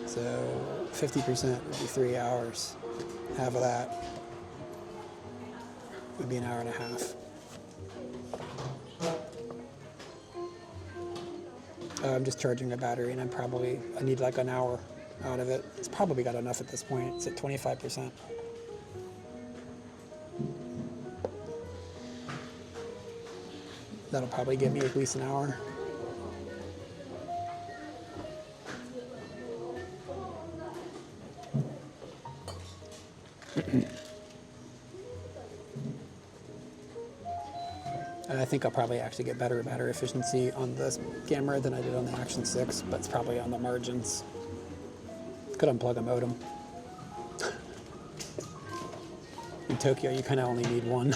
Speaker 1: So 50% would be 3 hours. Half of that would be an hour and a half. I'm just charging the battery, and I need like an hour out of it. It's probably got enough at this point. It's at 25%. That'll probably give me at least an hour. And I think I'll probably actually get better battery efficiency on this camera than I did on the Action 6, but it's probably on the margins. Could unplug a modem. In Tokyo, you kind of only need one.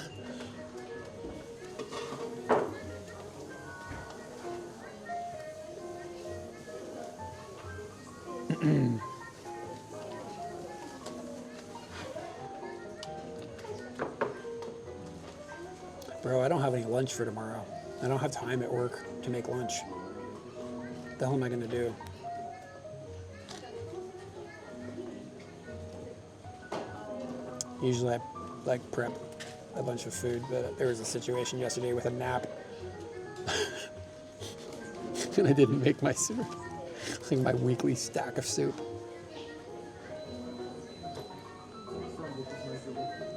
Speaker 1: Bro, I don't have any lunch for tomorrow. I don't have time at work to make lunch. What the hell am I gonna do? Usually I like prep a bunch of food, but there was a situation yesterday with a nap. And I didn't make my soup. Like my weekly stack of soup.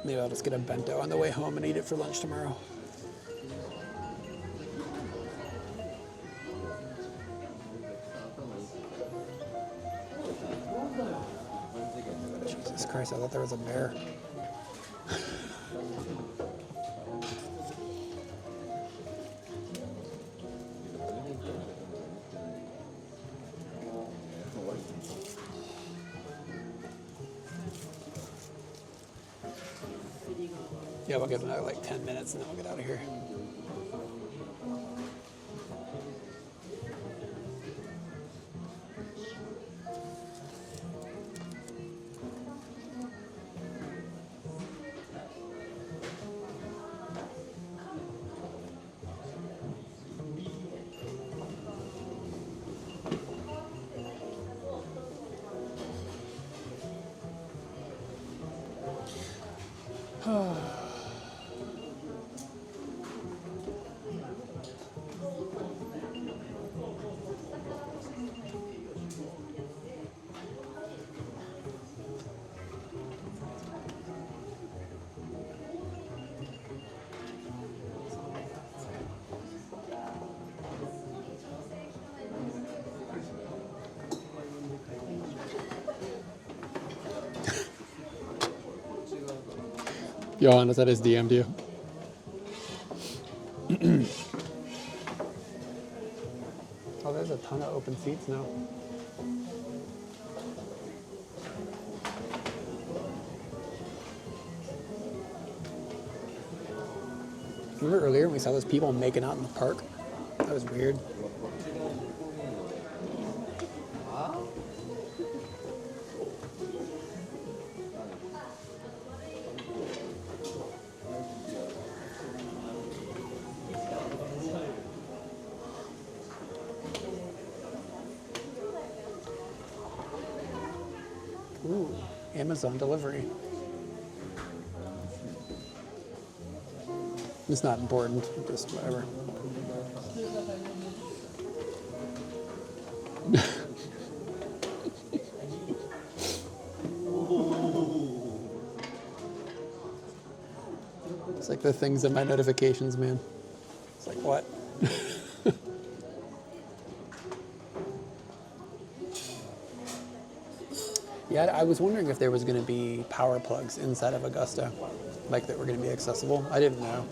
Speaker 1: Maybe I'll just get a bento on the way home and eat it for lunch tomorrow. Jesus Christ, I thought there was a bear. Yeah, we'll give another like 10 minutes and then we'll get out of here. Johannes, that is DM'd you. Oh, there's a ton of open seats now. Remember earlier when we saw those people making out in the park? That was weird. Ooh, Amazon delivery. It's not important, just whatever. It's like the things in my notifications, man. It's like, what? Yeah, I was wondering if there was going to be power plugs inside of Augusta, like that were going to be accessible. I didn't know.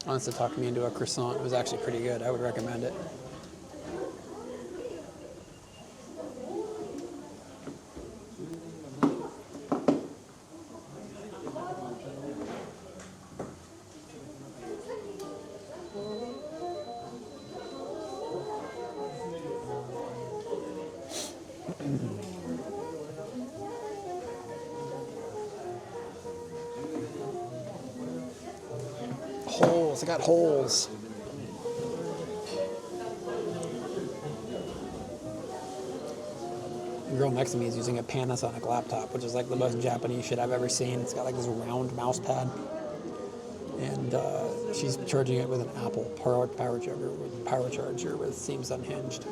Speaker 1: Honestly, talked me into a croissant. It was actually pretty good. I would recommend it. Holes. I got holes. The girl next to me is using a Panasonic laptop, which is like the most Japanese shit I've ever seen. It's got like this round mouse pad. And she's charging it with an Apple power charger with seems unhinged.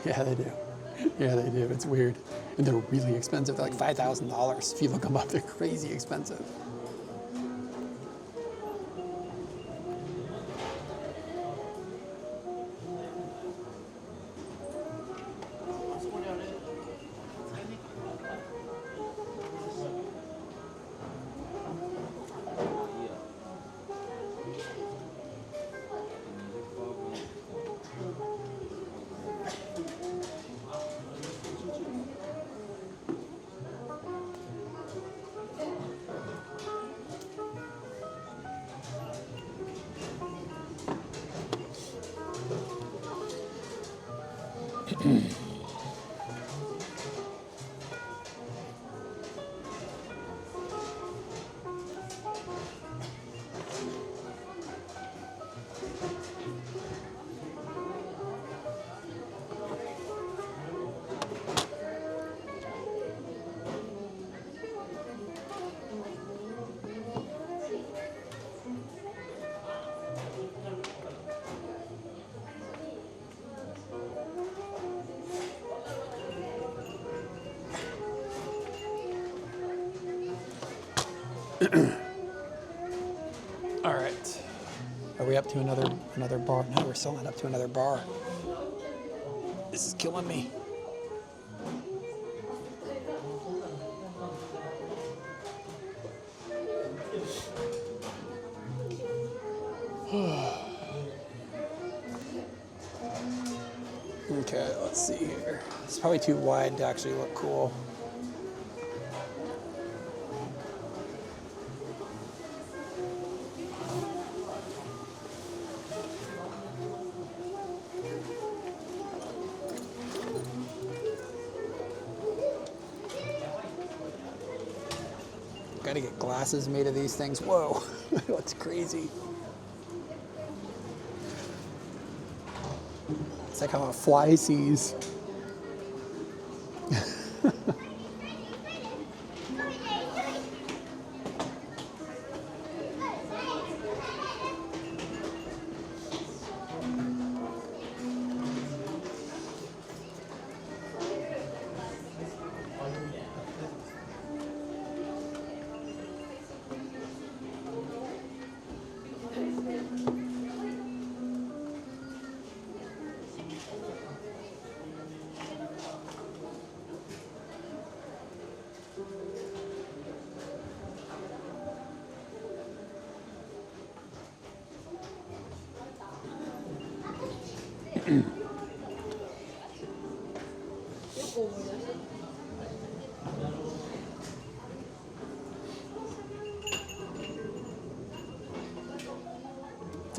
Speaker 1: Yeah, they do. Yeah, they do. It's weird. And they're really expensive. They're like $5,000. If you look them up, they're crazy expensive. All right. Are we up to another bar? No, we're still not up to another bar. This is killing me. Okay, let's see here. It's probably too wide to actually look cool. Gotta get glasses made of these things. Whoa, that's crazy. It's like how a fly sees.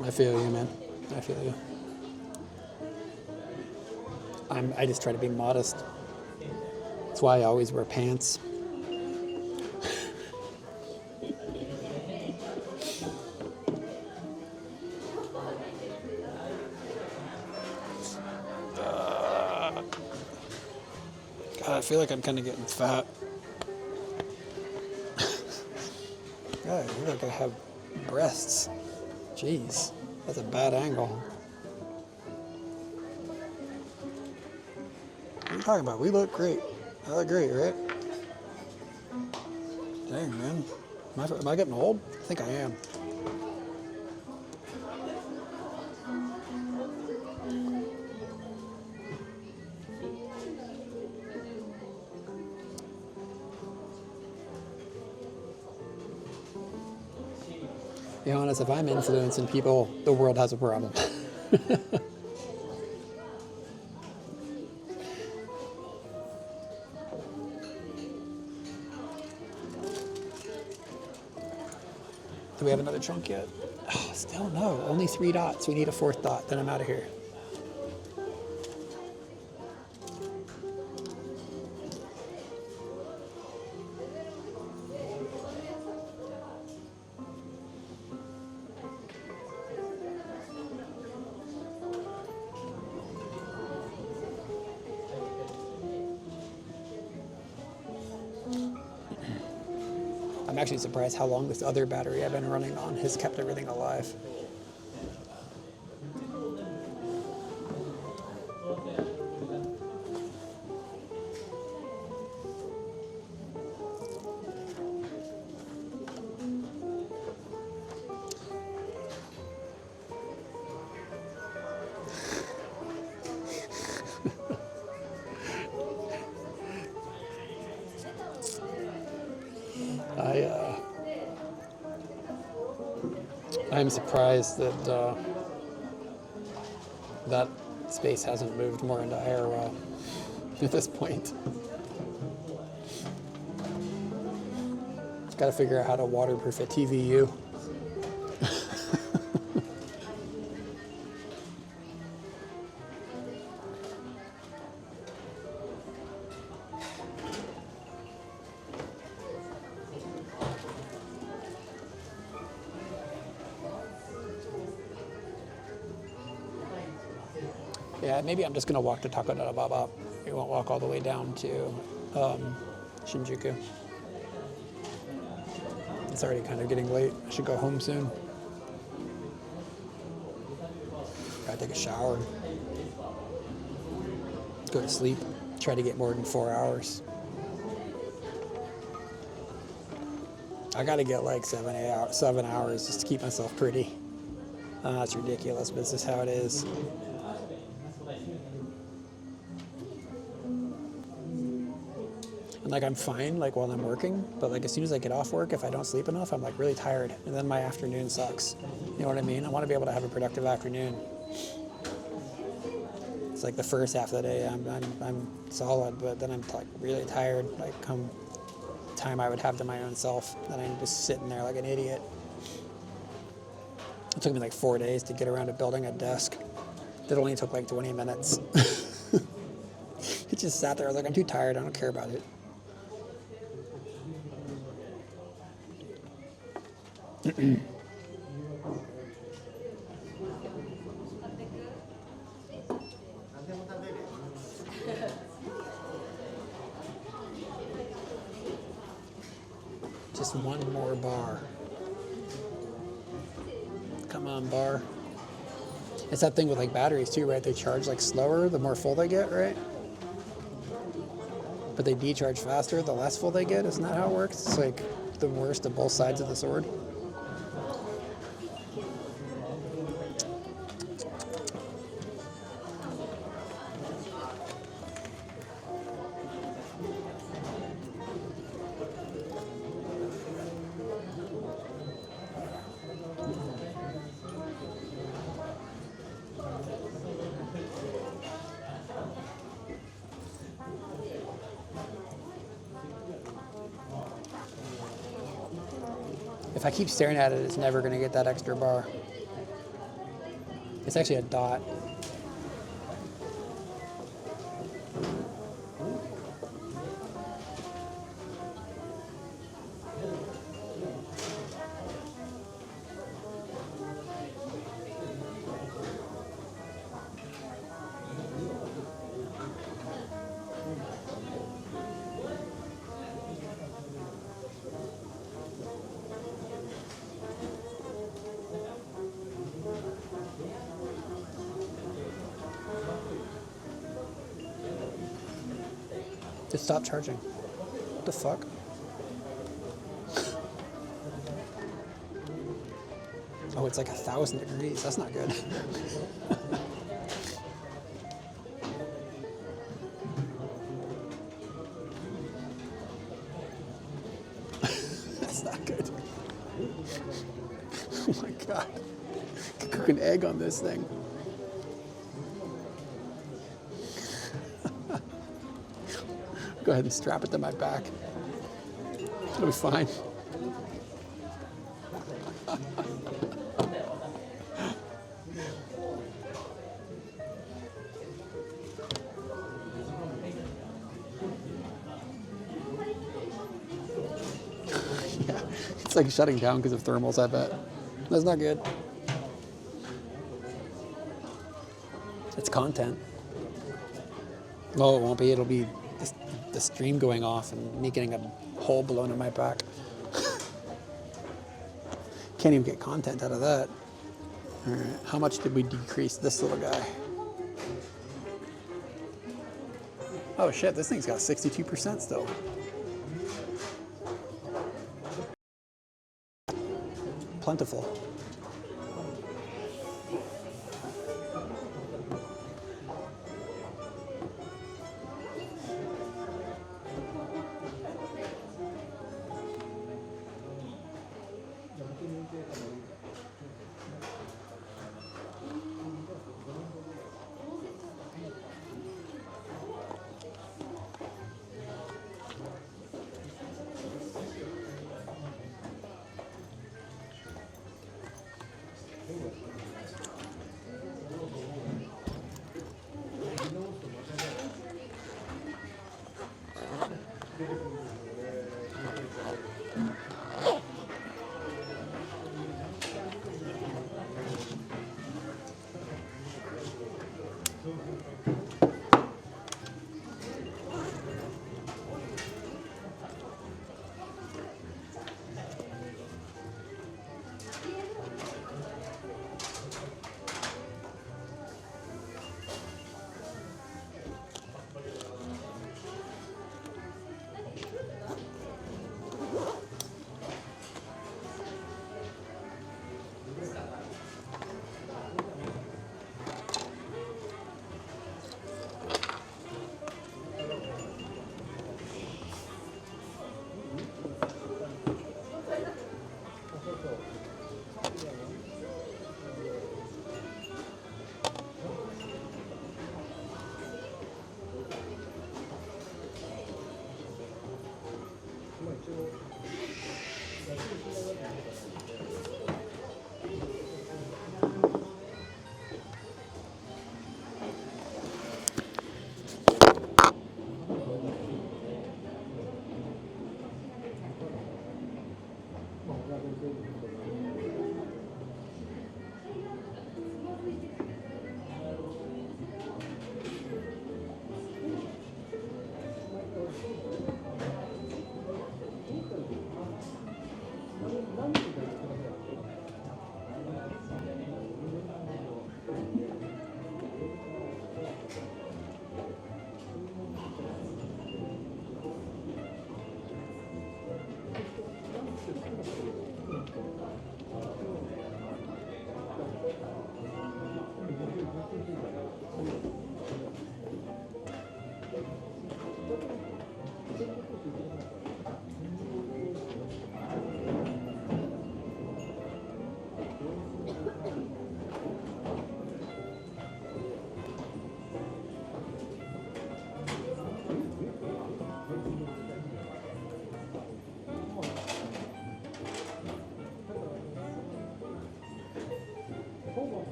Speaker 1: I feel you, man. I feel you. I just try to be modest. That's why I always wear pants. I feel like I'm kind of getting fat. God, I feel like I have breasts. Jeez, that's a bad angle. What are you talking about? We look great. I look great, right? Dang, man. Am I getting old? I think I am. Be honest, if I'm influencing people, the world has a problem. Do we have another chunk yet? Oh, still no. Only 3 dots. We need a 4th dot, then I'm out of here. I'm actually surprised how long this other battery I've been running on has kept everything alive. I'm surprised that that space hasn't moved more into IRL at this point. Got to figure out how to waterproof a TVU. Yeah, maybe I'm just going to walk to Taco Baba. We won't walk all the way down to Shinjuku. It's already kind of getting late. I should go home soon. Gotta take a shower. Go to sleep. Try to get more than 4 hours. I gotta get like 7 hours just to keep myself pretty. It's ridiculous, but this is how it is. And like I'm fine like while I'm working, but like as soon as I get off work, if I don't sleep enough, I'm like really tired, and then my afternoon sucks. You know what I mean? I want to be able to have a productive afternoon. It's like the first half of the day I'm solid, but then I'm like really tired. Like come time I would have to my own self, then I'm just sitting there like an idiot. It took me like 4 days to get around to building a desk. It only took like 20 minutes. It just sat there. I was like, I'm too tired. I don't care about it. Just one more bar. Come on, bar. It's that thing with like batteries too, right? They charge like slower the more full they get, right? But they decharge faster the less full they get. Isn't that how it works? It's like the worst of both sides of the sword. If I keep staring at it, it's never going to get that extra bar. It's actually a dot. It stopped charging. What the fuck? Oh, it's like 1,000 degrees. That's not good. That's not good. Oh my god. I could cook an egg on this thing. Go ahead and strap it to my back. It'll be fine. Yeah, it's like shutting down because of thermals, I bet. That's not good. It's content. No, it won't be. It'll be the stream going off and me getting a hole blown in my back. Can't even get content out of that. All right, how much did we decrease this little guy? Oh shit, this thing's got 62% still. Plentiful.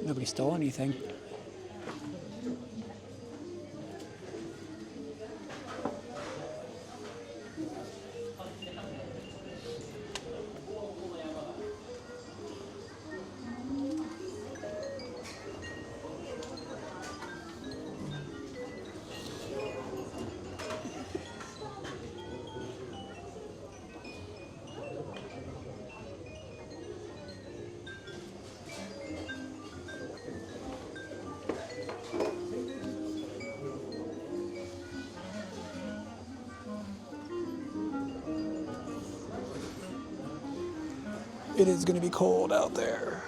Speaker 1: Nobody stole anything. It is going to be cold out there.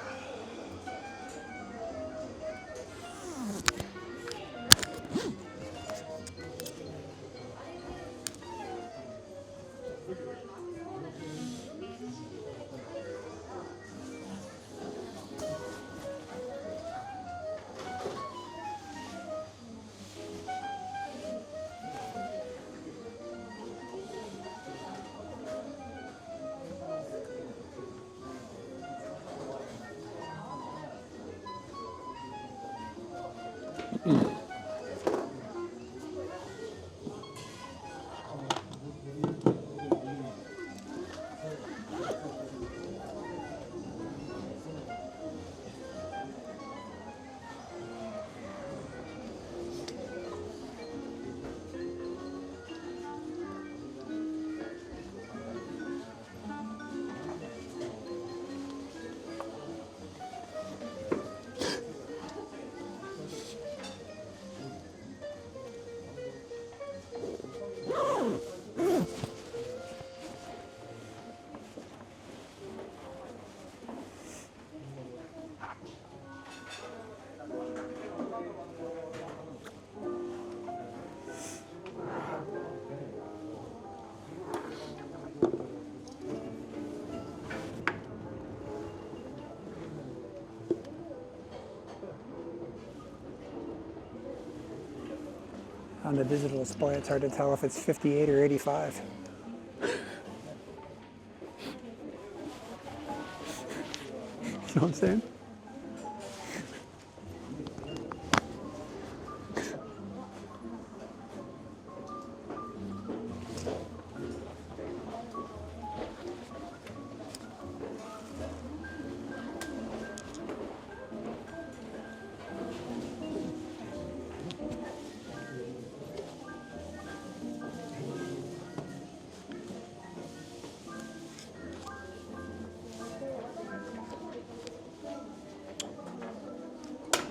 Speaker 1: On the digital display, it's hard to tell if it's 58 or 85. You know what I'm saying?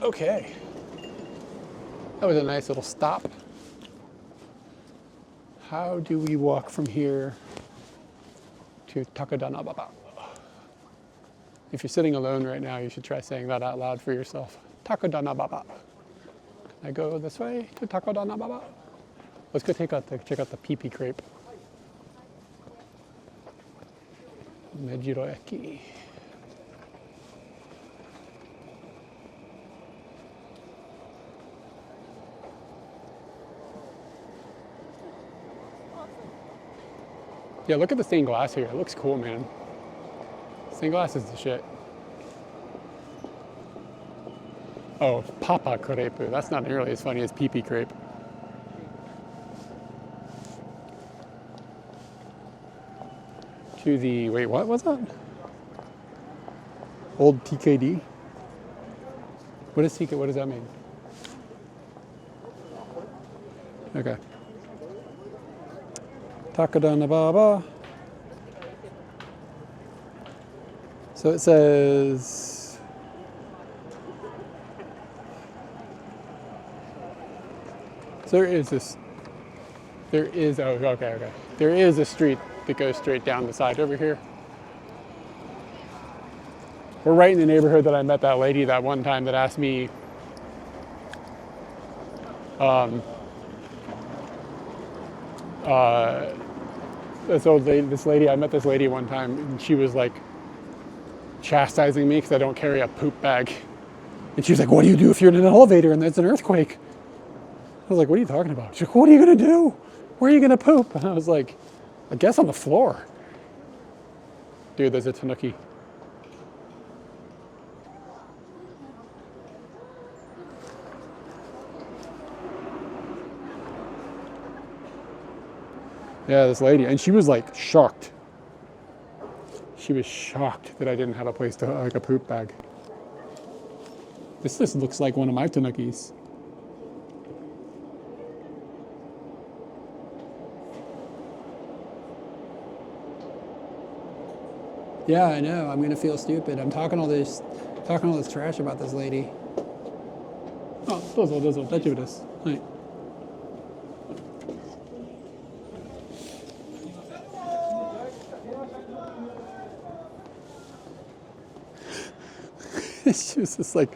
Speaker 1: Okay, that was a nice little stop. How do we walk from here to Takadanababa? If you're sitting alone right now, you should try saying that out loud for yourself. Takadanababa. Can I go this way to Takadanababa? Let's go check out the pee-pee crepe. Mejiro Eki. Yeah, look at the stained glass here. It looks cool, man. Stained glass is the shit. Oh, Papa crepe. That's not nearly as funny as pee-pee crepe. To the, wait, what was that? Old TKD? What is TK? What does that mean? Okay. Takadanababa. So it says, so there is a street that goes straight down the side over here. We're right in the neighborhood that I met that lady that one time that asked me, this lady, I met this lady one time, and she was like chastising me because I don't carry a poop bag. And she was like, what do you do if you're in an elevator and there's an earthquake? I was like, what are you talking about? She's like, what are you gonna do? Where are you gonna poop? And I was like, I guess on the floor. Dude, there's a tanuki. Yeah, this lady, and she was like shocked. She was shocked that I didn't have a place to, like a poop bag. This just looks like one of my tanukis. Yeah, I know. I'm gonna feel stupid. I'm talking all this trash about this lady. Oh, どうぞどうぞ大丈夫です。はい。She was just like,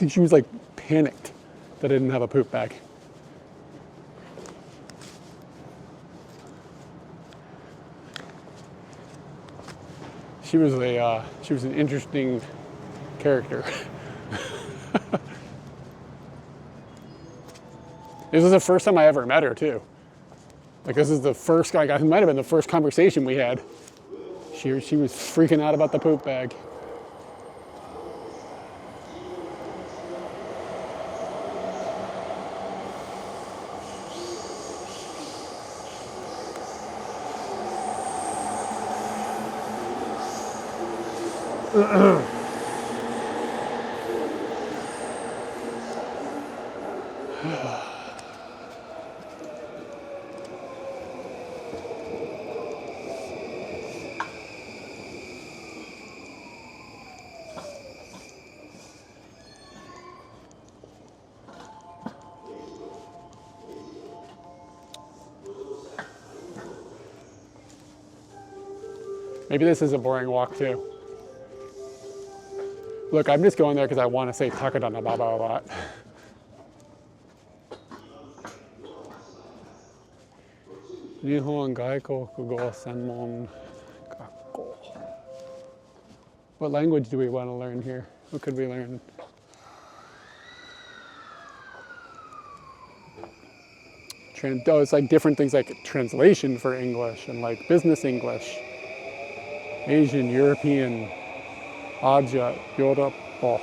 Speaker 1: she was like panicked that I didn't have a poop bag. She was an interesting character. This was the first time I ever met her too. Like this is the first guy, it might have been the first conversation we had. She was freaking out about the poop bag. Maybe this is a boring walk too. Look, I'm just going there because I want to say Takadana Baba a lot. Nihon Gaikokugo Senmon Gakko. What language do we want to learn here? What could we learn? Oh, it's like different things like translation for English and like business English. Asian, European, Asia, Europe, Pa.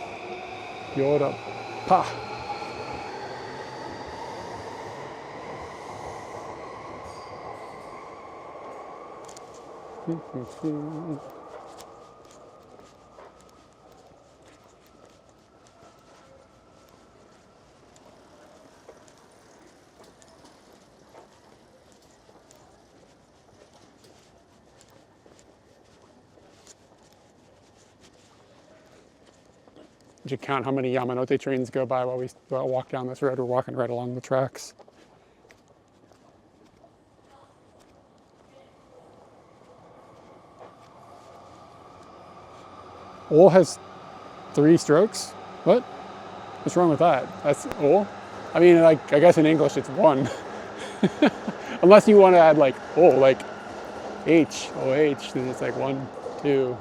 Speaker 1: Did you count how many Yamanote trains go by while we walk down this road? We're walking right along the tracks. Ol has 3 strokes? What? What's wrong with that? That's Ol? I mean, like, I guess in English it's 1. Unless you want to add like Ol, like H, OH, then it's like 1, 2,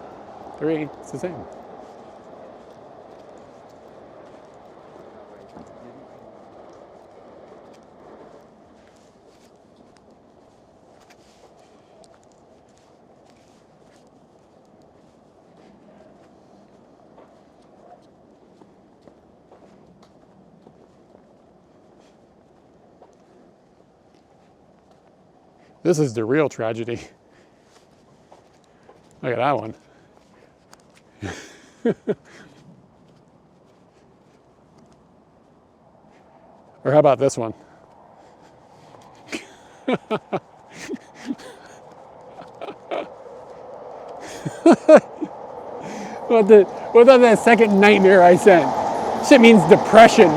Speaker 1: 3. It's the same. This is the real tragedy. Look at that one. Or how about this one? What about that second nightmare I sent? Shit means depression.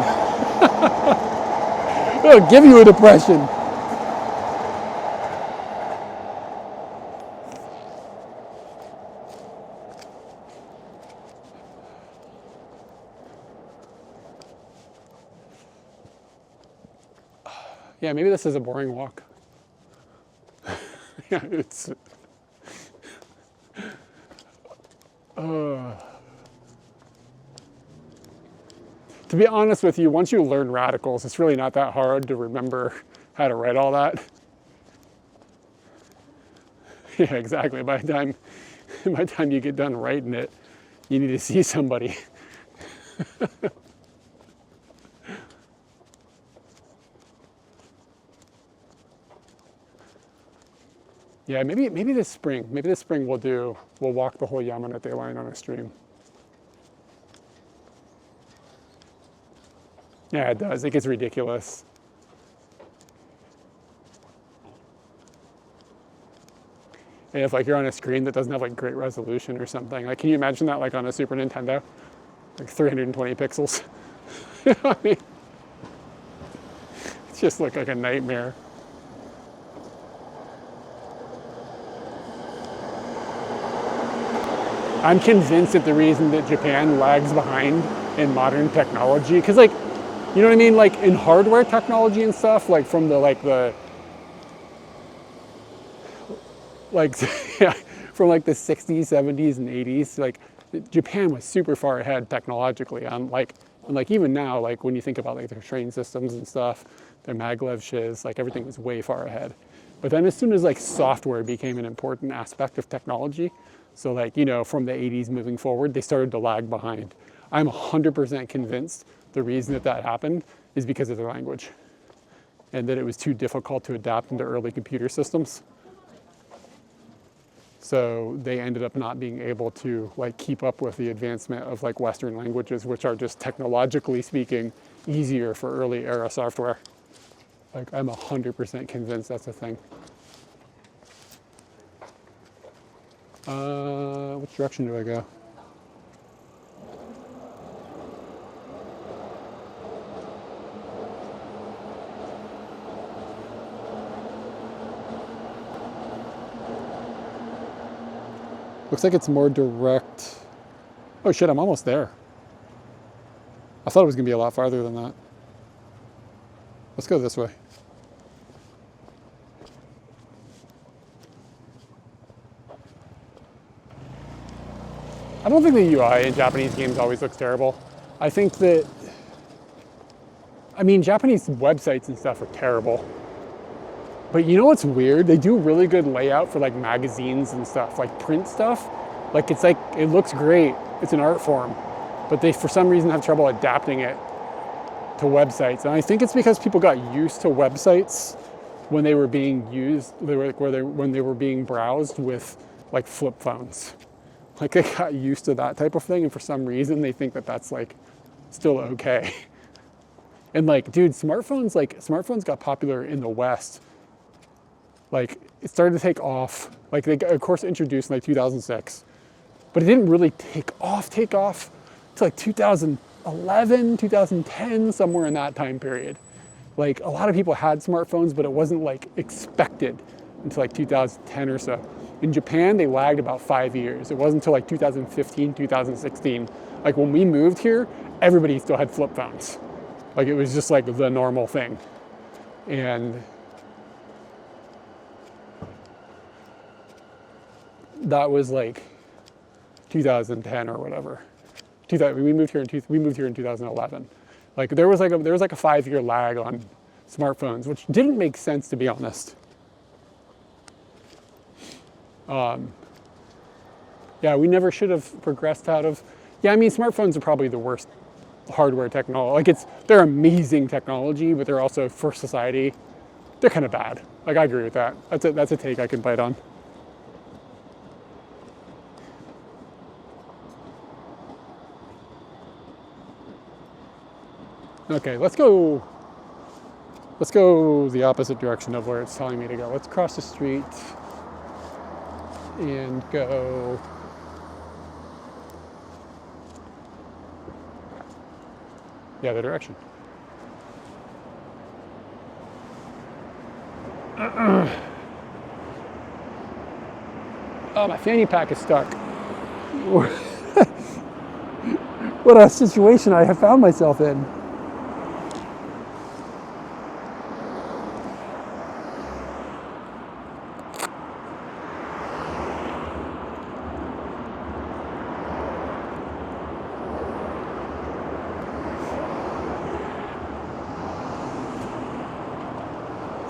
Speaker 1: It'll give you a depression. Yeah, maybe this is a boring walk. Yeah, it's. To be honest with you, once you learn radicals, it's really not that hard to remember how to write all that. Yeah, exactly. By the time you get done writing it, you need to see somebody. Yeah, maybe this spring. Maybe this spring we'll walk the whole Yamanate line on a stream. Yeah, it does. It gets ridiculous. And if like you're on a screen that doesn't have like great resolution or something, like can you imagine that like on a Super Nintendo? Like 320 pixels. You know what I mean? It just looked like a nightmare. I'm convinced that the reason that Japan lags behind in modern technology, because like, you know what I mean? Like in hardware technology and stuff, like from the yeah, from like the 60s, 70s, and 80s, like Japan was super far ahead technologically on like, and like even now, like when you think about like their train systems and stuff, their maglev shiz, like everything was way far ahead. But then as soon as like software became an important aspect of technology, so like, you know, from the 80s moving forward, they started to lag behind. I'm 100% convinced the reason that happened is because of their language and that it was too difficult to adapt into early computer systems. So they ended up not being able to like keep up with the advancement of like Western languages, which are just technologically speaking easier for early era software. Like I'm 100% convinced that's a thing. Which direction do I go? Looks like it's more direct. Oh shit, I'm almost there. I thought it was gonna be a lot farther than that. Let's go this way. I don't think the UI in Japanese games always looks terrible. I think that, I mean, Japanese websites and stuff are terrible. But you know what's weird? They do really good layout for like magazines and stuff, like print stuff. Like it's like, it looks great. It's an art form, but they for some reason have trouble adapting it to websites. And I think it's because people got used to websites when they were being used, when they were being browsed with like flip phones. Like they got used to that type of thing, and for some reason they think that that's like still okay. And like, dude, smartphones got popular in the West. Like it started to take off. Like they got, of course, introduced in like 2006, but it didn't really take off to like 2011, 2010, somewhere in that time period. Like a lot of people had smartphones, but it wasn't like expected until like 2010 or so. In Japan, they lagged about 5 years. It wasn't until like 2015, 2016. Like when we moved here, everybody still had flip phones. Like it was just like the normal thing. And that was like 2010 or whatever. We moved here in 2011. Like there was like a 5-year lag on smartphones, which didn't make sense, to be honest. Yeah, we never should have progressed out of. Yeah, I mean, smartphones are probably the worst hardware technology. Like they're amazing technology, but they're also for society, they're kind of bad. Like I agree with that. That's a take I can bite on. Okay, let's go the opposite direction of where it's telling me to go. Let's cross the street and go the other direction. Oh, my fanny pack is stuck. What a situation I have found myself in.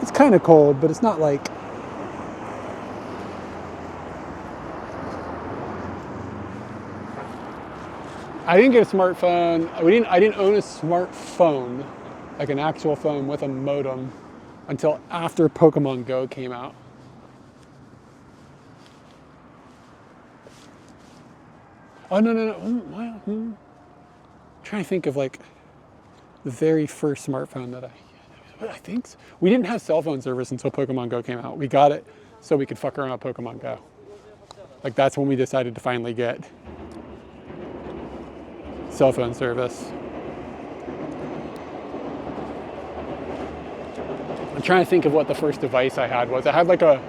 Speaker 1: It's kind of cold, but it's not like. I didn't get a smartphone. I didn't own a smartphone, like an actual phone with a modem, until after Pokemon Go came out. Oh, no, no, no. Trying to think of like the very first smartphone that I think so. We didn't have cell phone service until Pokemon Go came out. We got it so we could fuck around with Pokemon Go. Like that's when we decided to finally get cell phone service. I'm trying to think of what the first device I had was. I had like a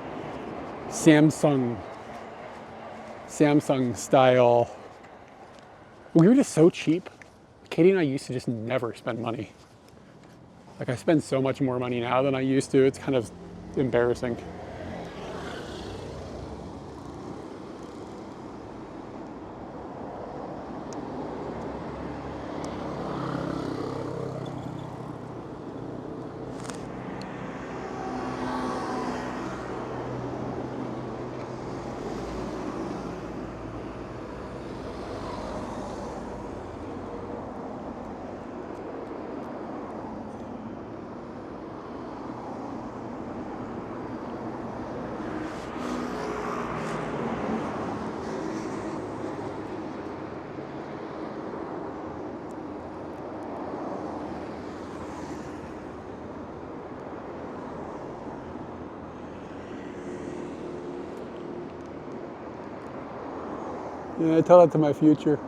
Speaker 1: Samsung style. We were just so cheap. Katie and I used to just never spend money. Like I spend so much more money now than I used to. It's kind of embarrassing. Yeah, I tell that to my future.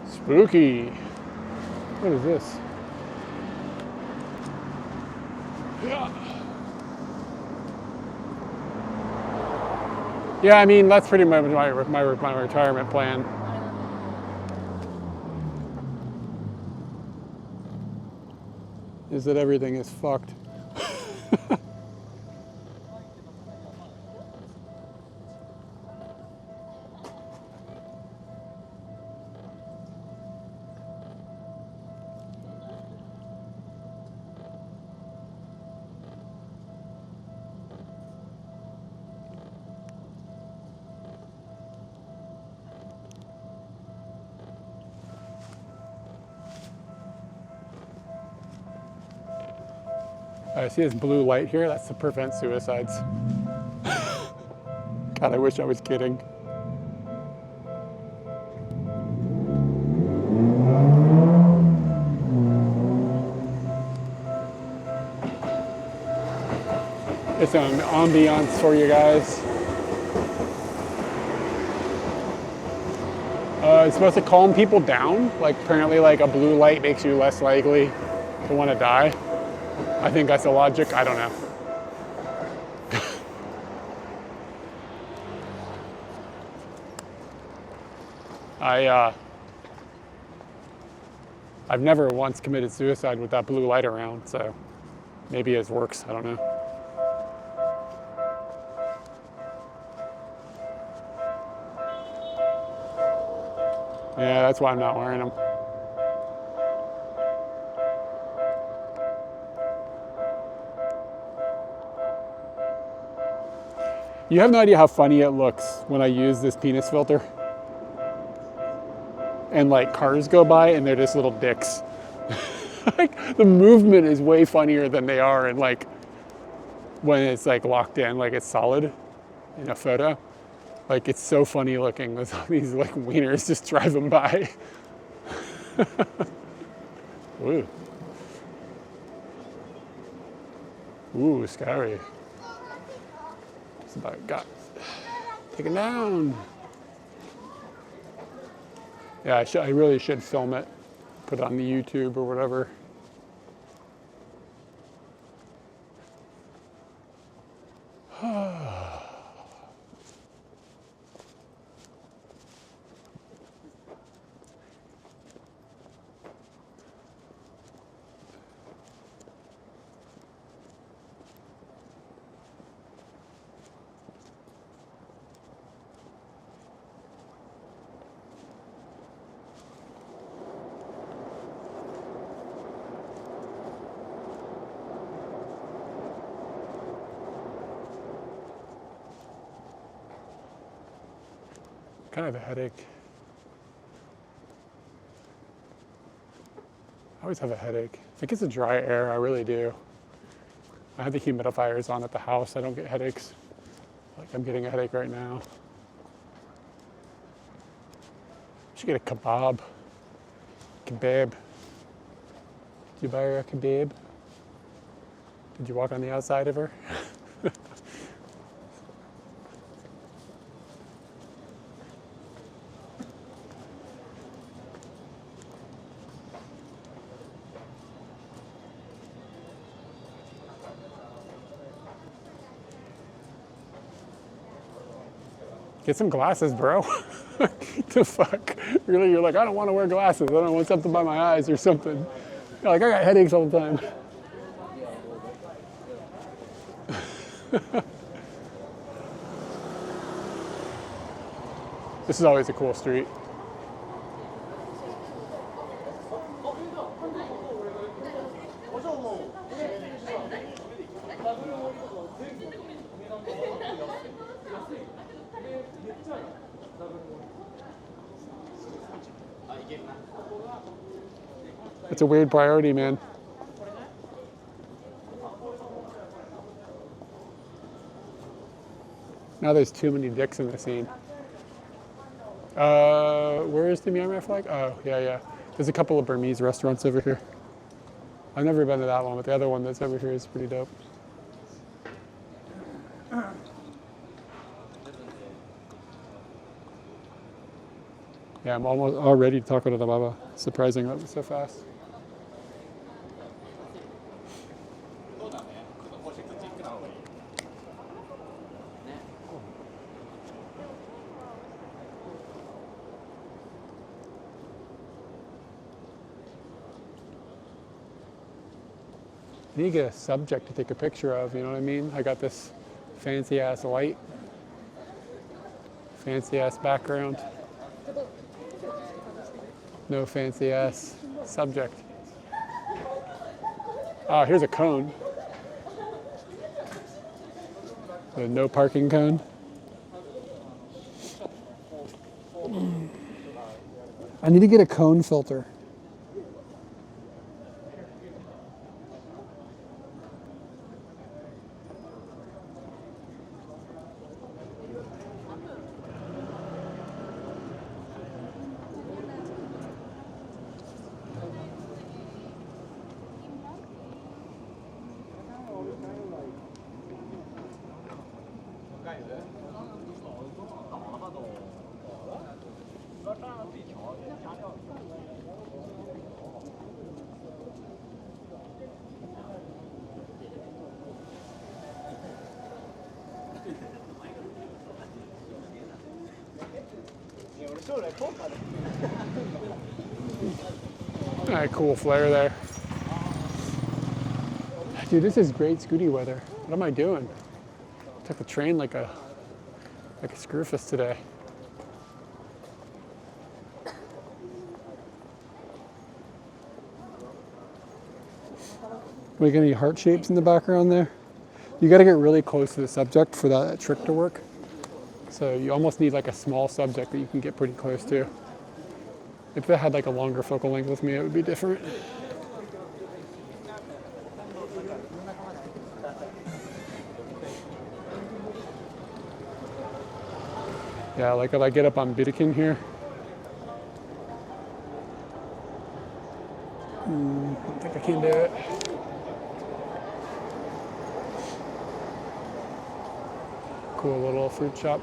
Speaker 1: Spooky. What is this? Yeah, I mean, that's pretty much my retirement plan. Is that everything is fucked. I see this blue light here. That's to prevent suicides. God, I wish I was kidding. It's some ambiance for you guys. It's supposed to calm people down. Like apparently like a blue light makes you less likely to want to die. I think that's the logic. I don't know. I've never once committed suicide with that blue light around, so maybe it works. I don't know. Yeah, that's why I'm not wearing them. You have no idea how funny it looks when I use this penis filter. And like cars go by and they're just little dicks. Like the movement is way funnier than they are and like when it's like locked in, like it's solid in a photo. Like it's so funny looking with all these like wieners just driving by. Ooh. Ooh, scary. That's about it. Got taken down. Yeah, I really should film it, put it on the YouTube or whatever. Kind of a headache. I always have a headache. I think it's the dry air, I really do. I have the humidifiers on at the house. I don't get headaches. Like I'm getting a headache right now. I should get a kebab. Kebab. Did you buy her a kebab? Did you walk on the outside of her? Get some glasses, bro. The fuck? Really? You're like, I don't want to wear glasses. I don't want something by my eyes or something. You're like, I got headaches all the time. This is always a cool street. It's a weird priority, man. Now there's too many dicks in the scene. Where is the Myanmar flag? Oh, yeah. There's a couple of Burmese restaurants over here. I've never been to that one, but the other one that's over here is pretty dope. Yeah, I'm almost all ready to talk about the Baba. Surprising that was so fast. I need to get a subject to take a picture of, you know what I mean? I got this fancy ass light, fancy ass background, no fancy ass subject. Oh, here's a cone. The no parking cone. I need to get a cone filter. Alright, cool flare there. Dude, this is great Scooty weather. What am I doing? I took the train like a screwfus today. We got any heart shapes in the background there? You got to get really close to the subject for that trick to work. So you almost need like a small subject that you can get pretty close to. If it had like a longer focal length with me, it would be different. Yeah, like if I get up on Bidikin here. I don't think I can do it. Cool little fruit shop.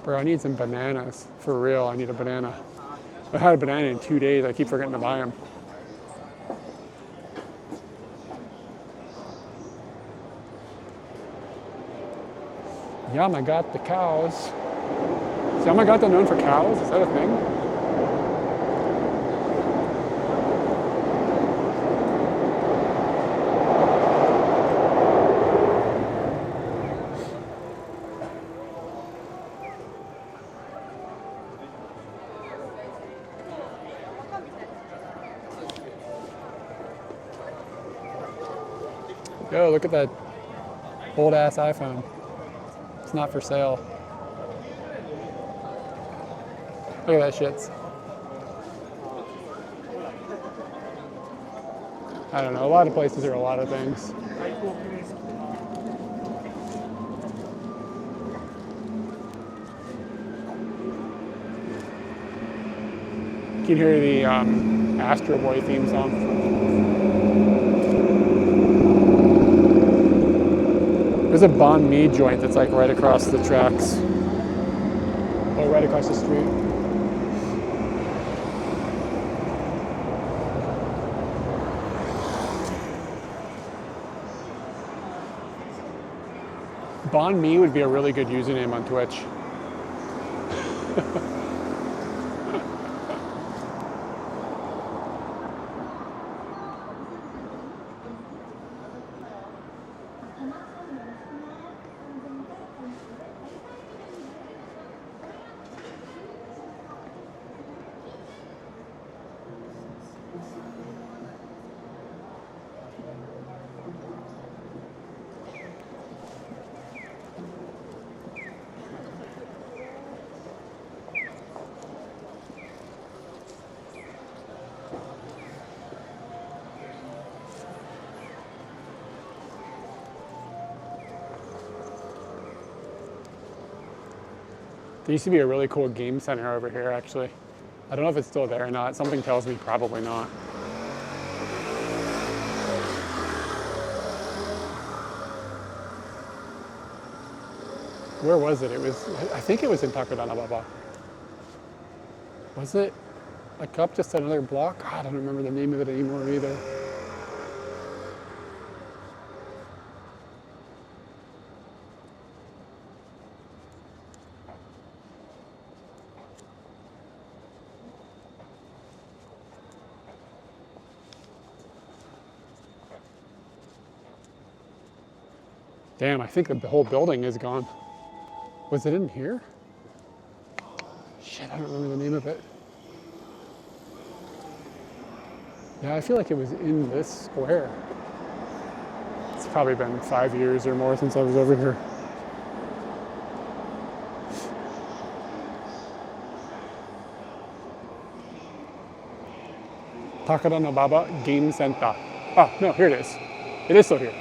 Speaker 1: Bro, I need some bananas. For real, I need a banana. I had a banana in 2 days. I keep forgetting to buy them. Yamagata the cows. Is Yamagata known for cows? Is that a thing? Yo, look at that old ass iPhone. It's not for sale. Look at that shit. I don't know. A lot of places are a lot of things. You can hear the Astro Boy theme song. There's a banh mi joint that's like right across the tracks. Or right across the street. Banh mi would be a really good username on Twitch. There used to be a really cool game center over here, actually. I don't know if it's still there or not. Something tells me probably not. Where was it? I think it was in Takodanababa. Was it like up just another block? God, I don't remember the name of it anymore either. Damn, I think that the whole building is gone. Was it in here? Shit, I don't remember the name of it. Yeah, I feel like it was in this square. It's probably been 5 years or more since I was over here. Takadanobaba Game Center. Oh, no, here it is. It is still here.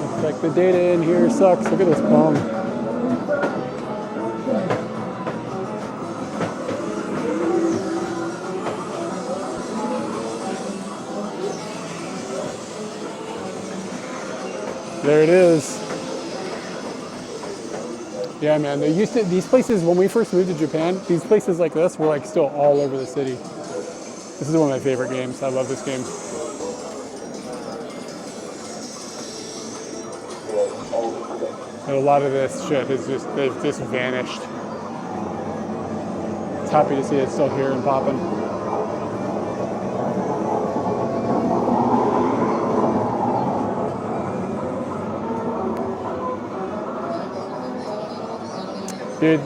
Speaker 1: Looks like the data in here sucks. Look at this bomb. There it is. Yeah, man, they used to, these places, when we first moved to Japan, these places like this were like still all over the city. This is one of my favorite games. I love this game. And a lot of this shit has just, they've just vanished. It's happy to see it still here and popping. Dude,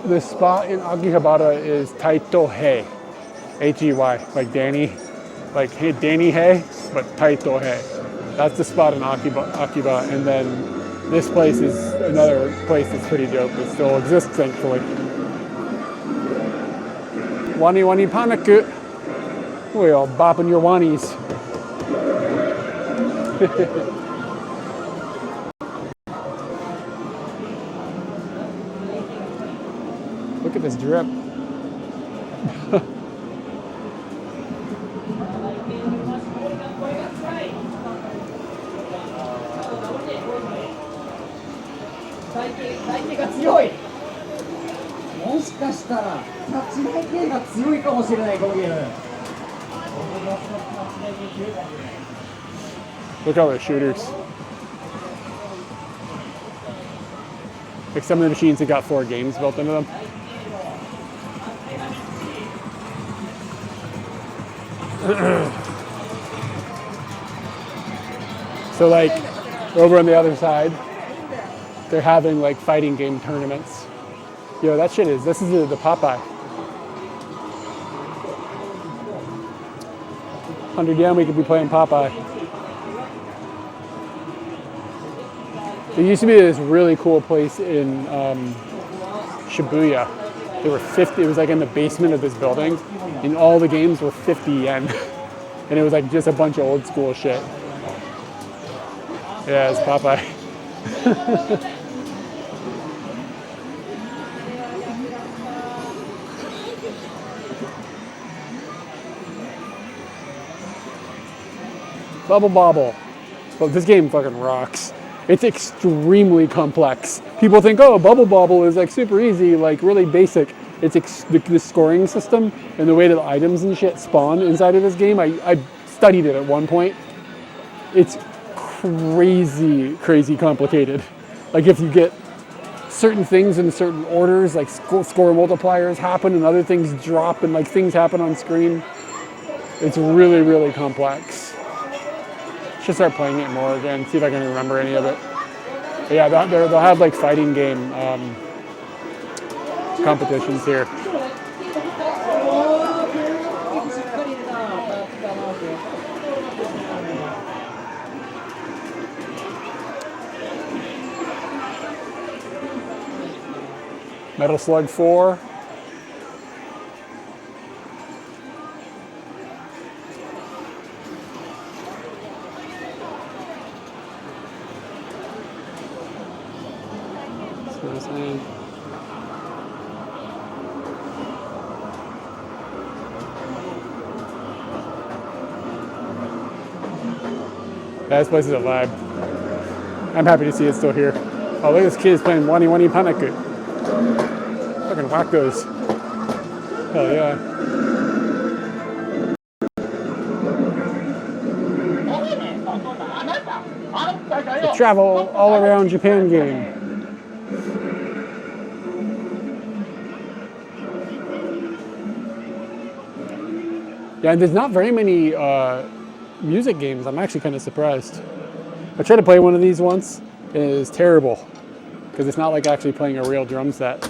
Speaker 1: the spot in Akihabara is Taito-hei, H-E-Y, like Danny, like hey, Danny Hay, but Taito-hei. That's the spot in Akiba, and then this place is another place that's pretty dope that still exists, thankfully. Wani wani panaku. We're all bopping your wanies. Look at this drip.
Speaker 3: G が強い。もしかしたらタッチダイ系が強いかもしれないこのゲーム。
Speaker 1: Look at all the shooters. Like some of the machines have got 4 games built into them. So like over on the other side, they're having like fighting game tournaments. Yo, this is the Popeye. 100 yen, we could be playing Popeye. There used to be this really cool place in Shibuya. There were 50, it was like in the basement of this building, and all the games were 50 yen. And it was like just a bunch of old school shit. Yeah, it's Popeye. Bubble Bobble. Well, this game fucking rocks. It's extremely complex. People think, oh, Bubble Bobble is like super easy, like really basic. It's the scoring system and the way that the items and shit spawn inside of this game. I studied it at one point. It's crazy, crazy complicated. Like if you get certain things in certain orders, like score multipliers happen and other things drop and like things happen on screen. It's really, really complex. Should start playing it more again, see if I can remember any of it. But yeah, they'll have like fighting game competitions here. Metal Slug 4. That's what I'm saying. Yeah, this place is a vibe. I'm happy to see it still here. Oh, look at this kid is playing Wani Wani Panaku. Fucking whack those. Hell yeah. The travel all around Japan game. Yeah, and there's not very many music games. I'm actually kind of surprised. I tried to play one of these once. It is terrible because it's not like actually playing a real drum set.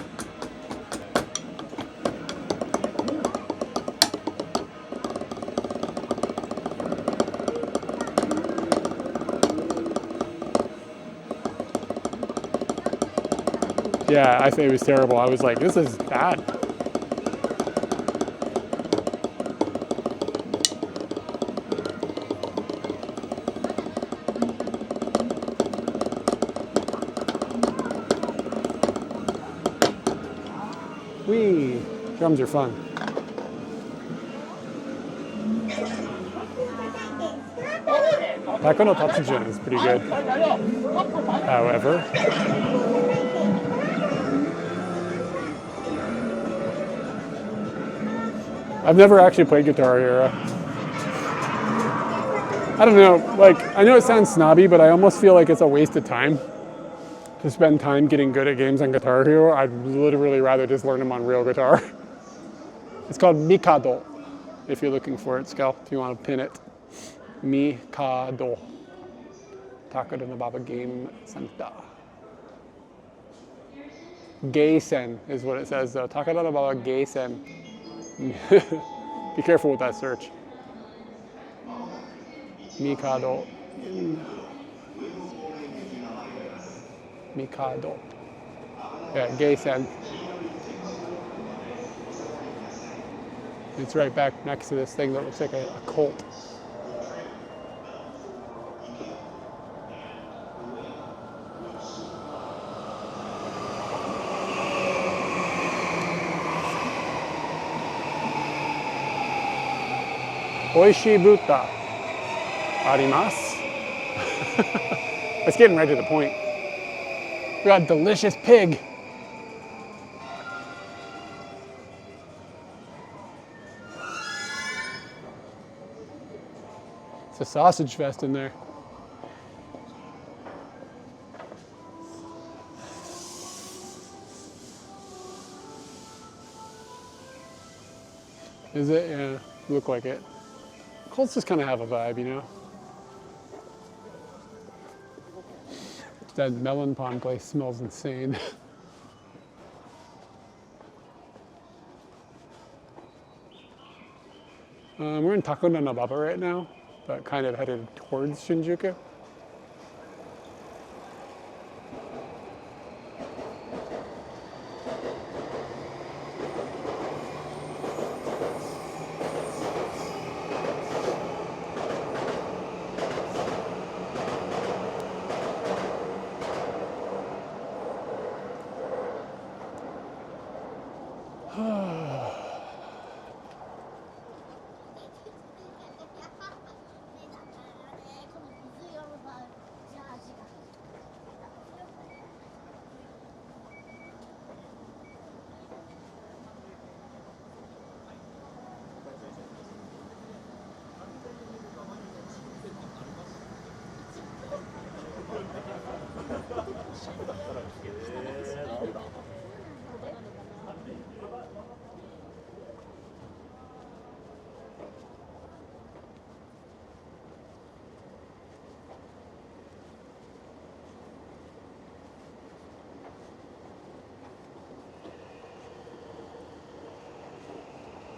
Speaker 1: Yeah, I think it was terrible. I was like, this is bad. Whee! Drums are fun. Taiko no Tatsujin is pretty good. However, I've never actually played Guitar Hero. I don't know, like, I know it sounds snobby, but I almost feel like it's a waste of time to spend time getting good at games on Guitar Hero. I'd literally rather just learn them on real guitar. It's called Mikado, if you're looking for it, Skel, if you want to pin it. Mikado. Takada Nababa Game Center. Geisen is what it says though. Takada Nababa Geisen. Be careful with that search. Mikado. Mikado. Yeah, Geisen. It's right back next to this thing that looks like a cult. Oishii Buta arimasu. It's getting right to the point. We got delicious pig. It's a sausage fest in there. Is it? Yeah, look like it. Colts just kind of have a vibe, you know? That melon pond place smells insane. We're in Takononababa right now, but kind of headed towards Shinjuku.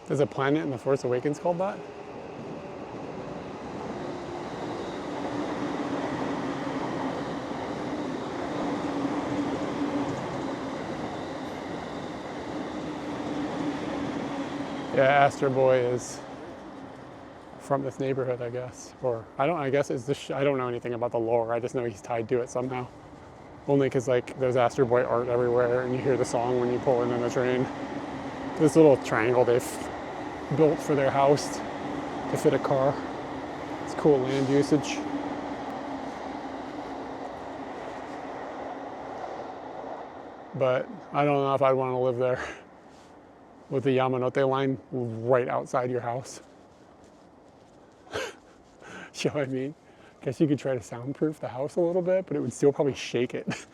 Speaker 1: There's a planet in The Force Awakens called that? Yeah, Astro Boy is from this neighborhood, I guess. Or, I guess it's this, I don't know anything about the lore. I just know he's tied to it somehow. Only because, like, there's Astro Boy art everywhere, and you hear the song when you pull in on the train. This little triangle they've built for their house to fit a car. It's cool land usage. But I don't know if I'd want to live there with the Yamanote line right outside your house. You know what I mean? Guess you could try to soundproof the house a little bit, but it would still probably shake it.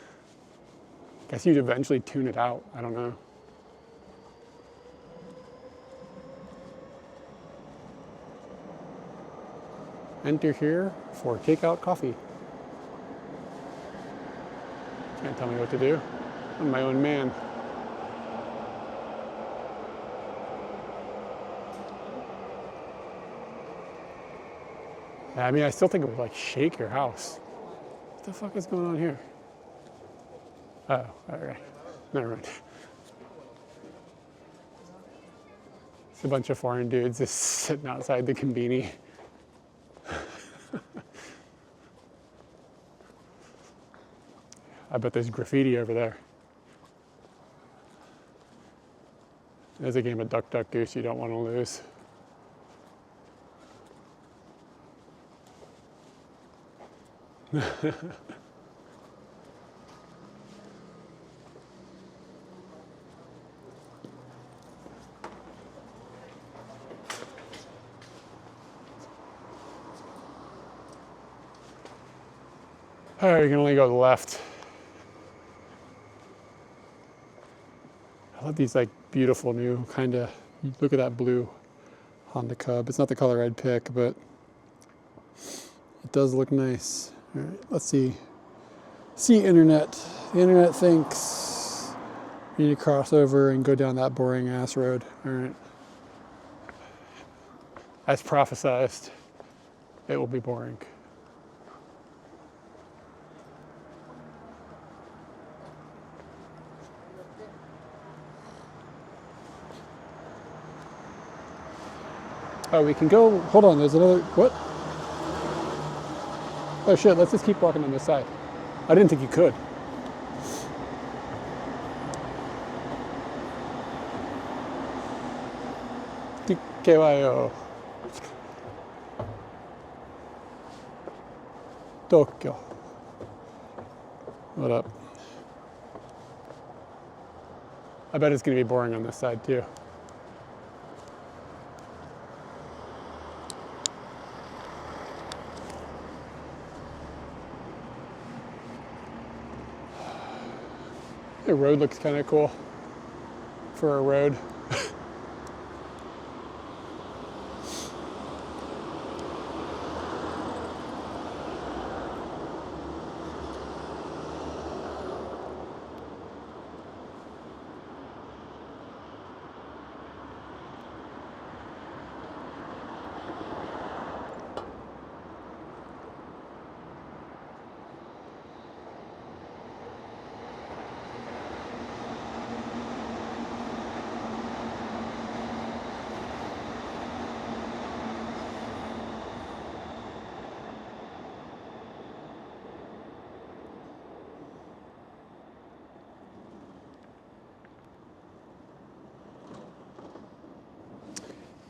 Speaker 1: Guess you'd eventually tune it out. I don't know. Enter here for takeout coffee. Can't tell me what to do. I'm my own man. I mean, I still think it would like shake your house. What the fuck is going on here? Oh, all right. Never mind. It's a bunch of foreign dudes just sitting outside the conveni. I bet there's graffiti over there. There's a game of Duck, Duck, Goose you don't want to lose. All right, you can only go left. I love these like beautiful new kind of, look at that blue Honda Cub. It's not the color I'd pick, but it does look nice. All right, let's see. See internet. The internet thinks you need to cross over and go down that boring ass road. All right. As prophesized, it will be boring. Oh, we can go, hold on, there's another, what? Oh shit, let's just keep walking on this side. I didn't think you could. Tikewayo. Tokyo. What up? I bet it's gonna be boring on this side too. The road looks kind of cool for a road.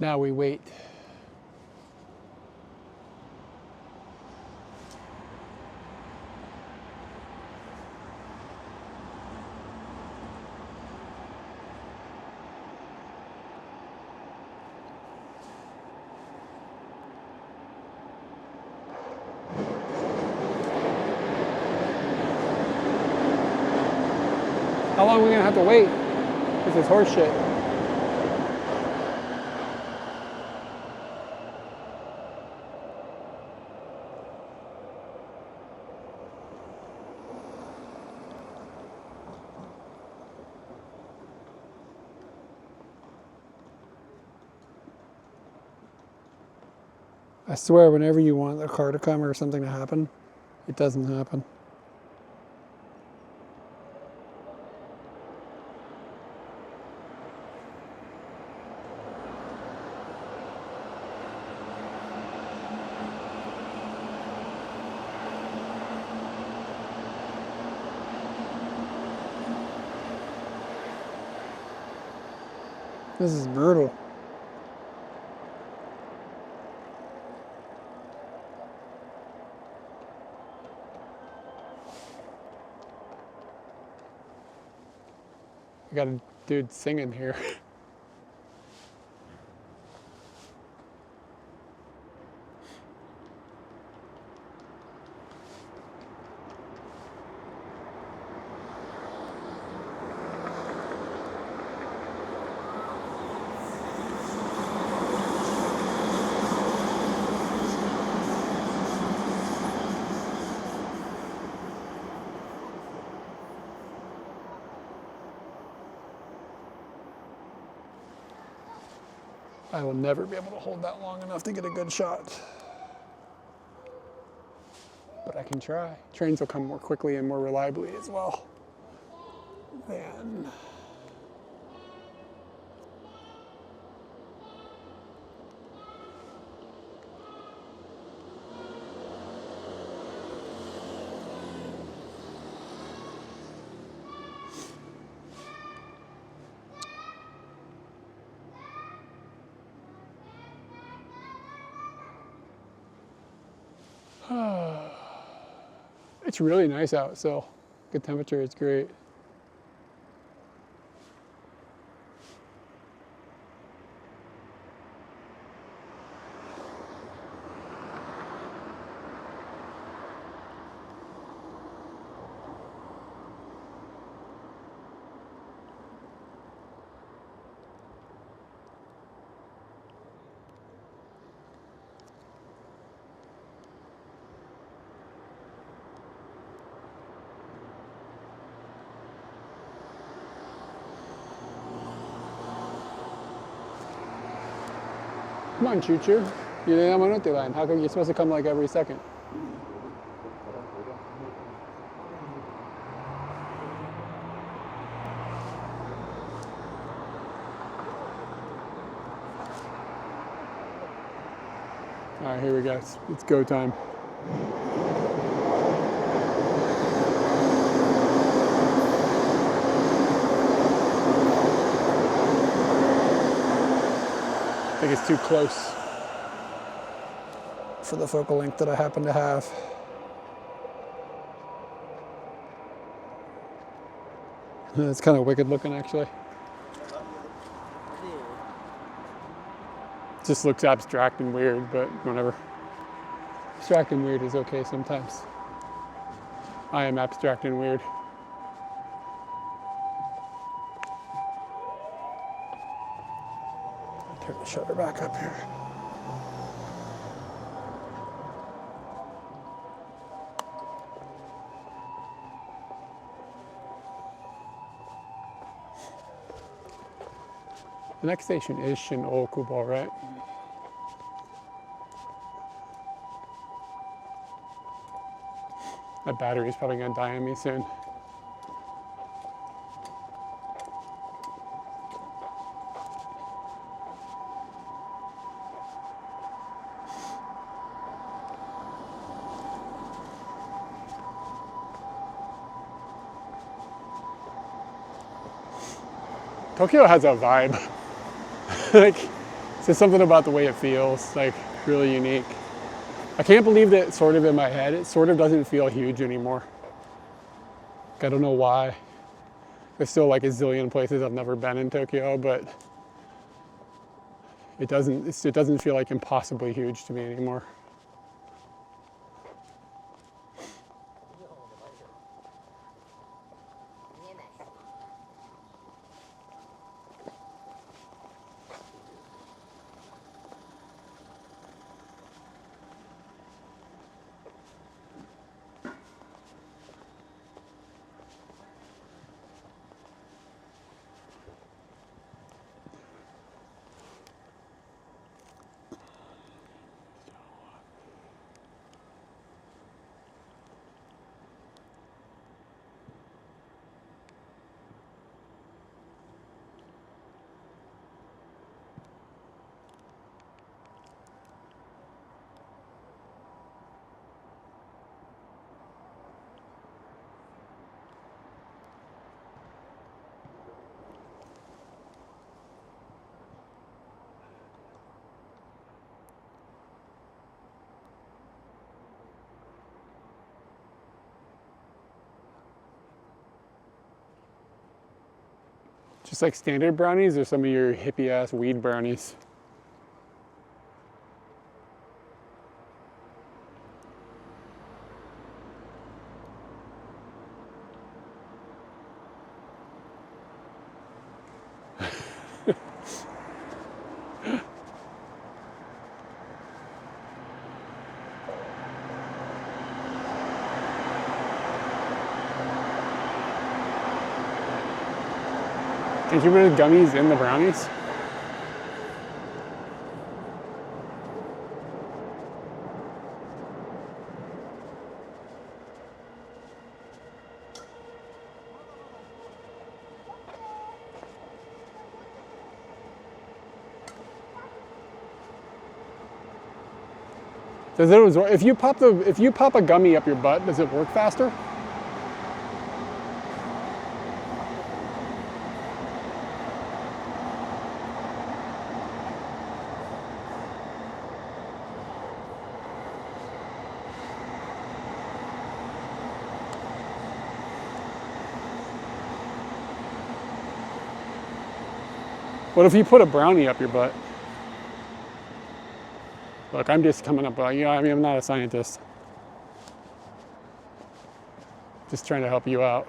Speaker 1: Now we wait. How long are we gonna have to wait? This is horse shit. I swear, whenever you want a car to come or something to happen, it doesn't happen. This is brutal. I got a dude singing here. I will never be able to hold that long enough to get a good shot. But I can try. Trains will come more quickly and more reliably as well than it's really nice out, so good temperature, it's great. Come on, choo-choo. You didn't have a line. How come you're supposed to come like every second? All right, here we go. It's go time. I think it's too close for the focal length that I happen to have. It's kind of wicked looking, actually. Just looks abstract and weird, but whatever. Abstract and weird is okay sometimes. I am abstract and weird. turn the shutter back up here. The next station is Shin-Okubo, right? My battery's probably gonna die on me soon. Tokyo has a vibe. Like, it's just something about the way it feels, like really unique. I can't believe that sort of in my head, it sort of doesn't feel huge anymore. Like, I don't know why. There's still like a zillion places I've never been in Tokyo, but it doesn't feel like impossibly huge to me anymore. Just like standard brownies or some of your hippie ass weed brownies? Can you put the gummies in the brownies? Does it, if you pop a gummy up your butt, does it work faster? What if you put a brownie up your butt? Look, I'm just coming up, I mean, I'm not a scientist. Just trying to help you out.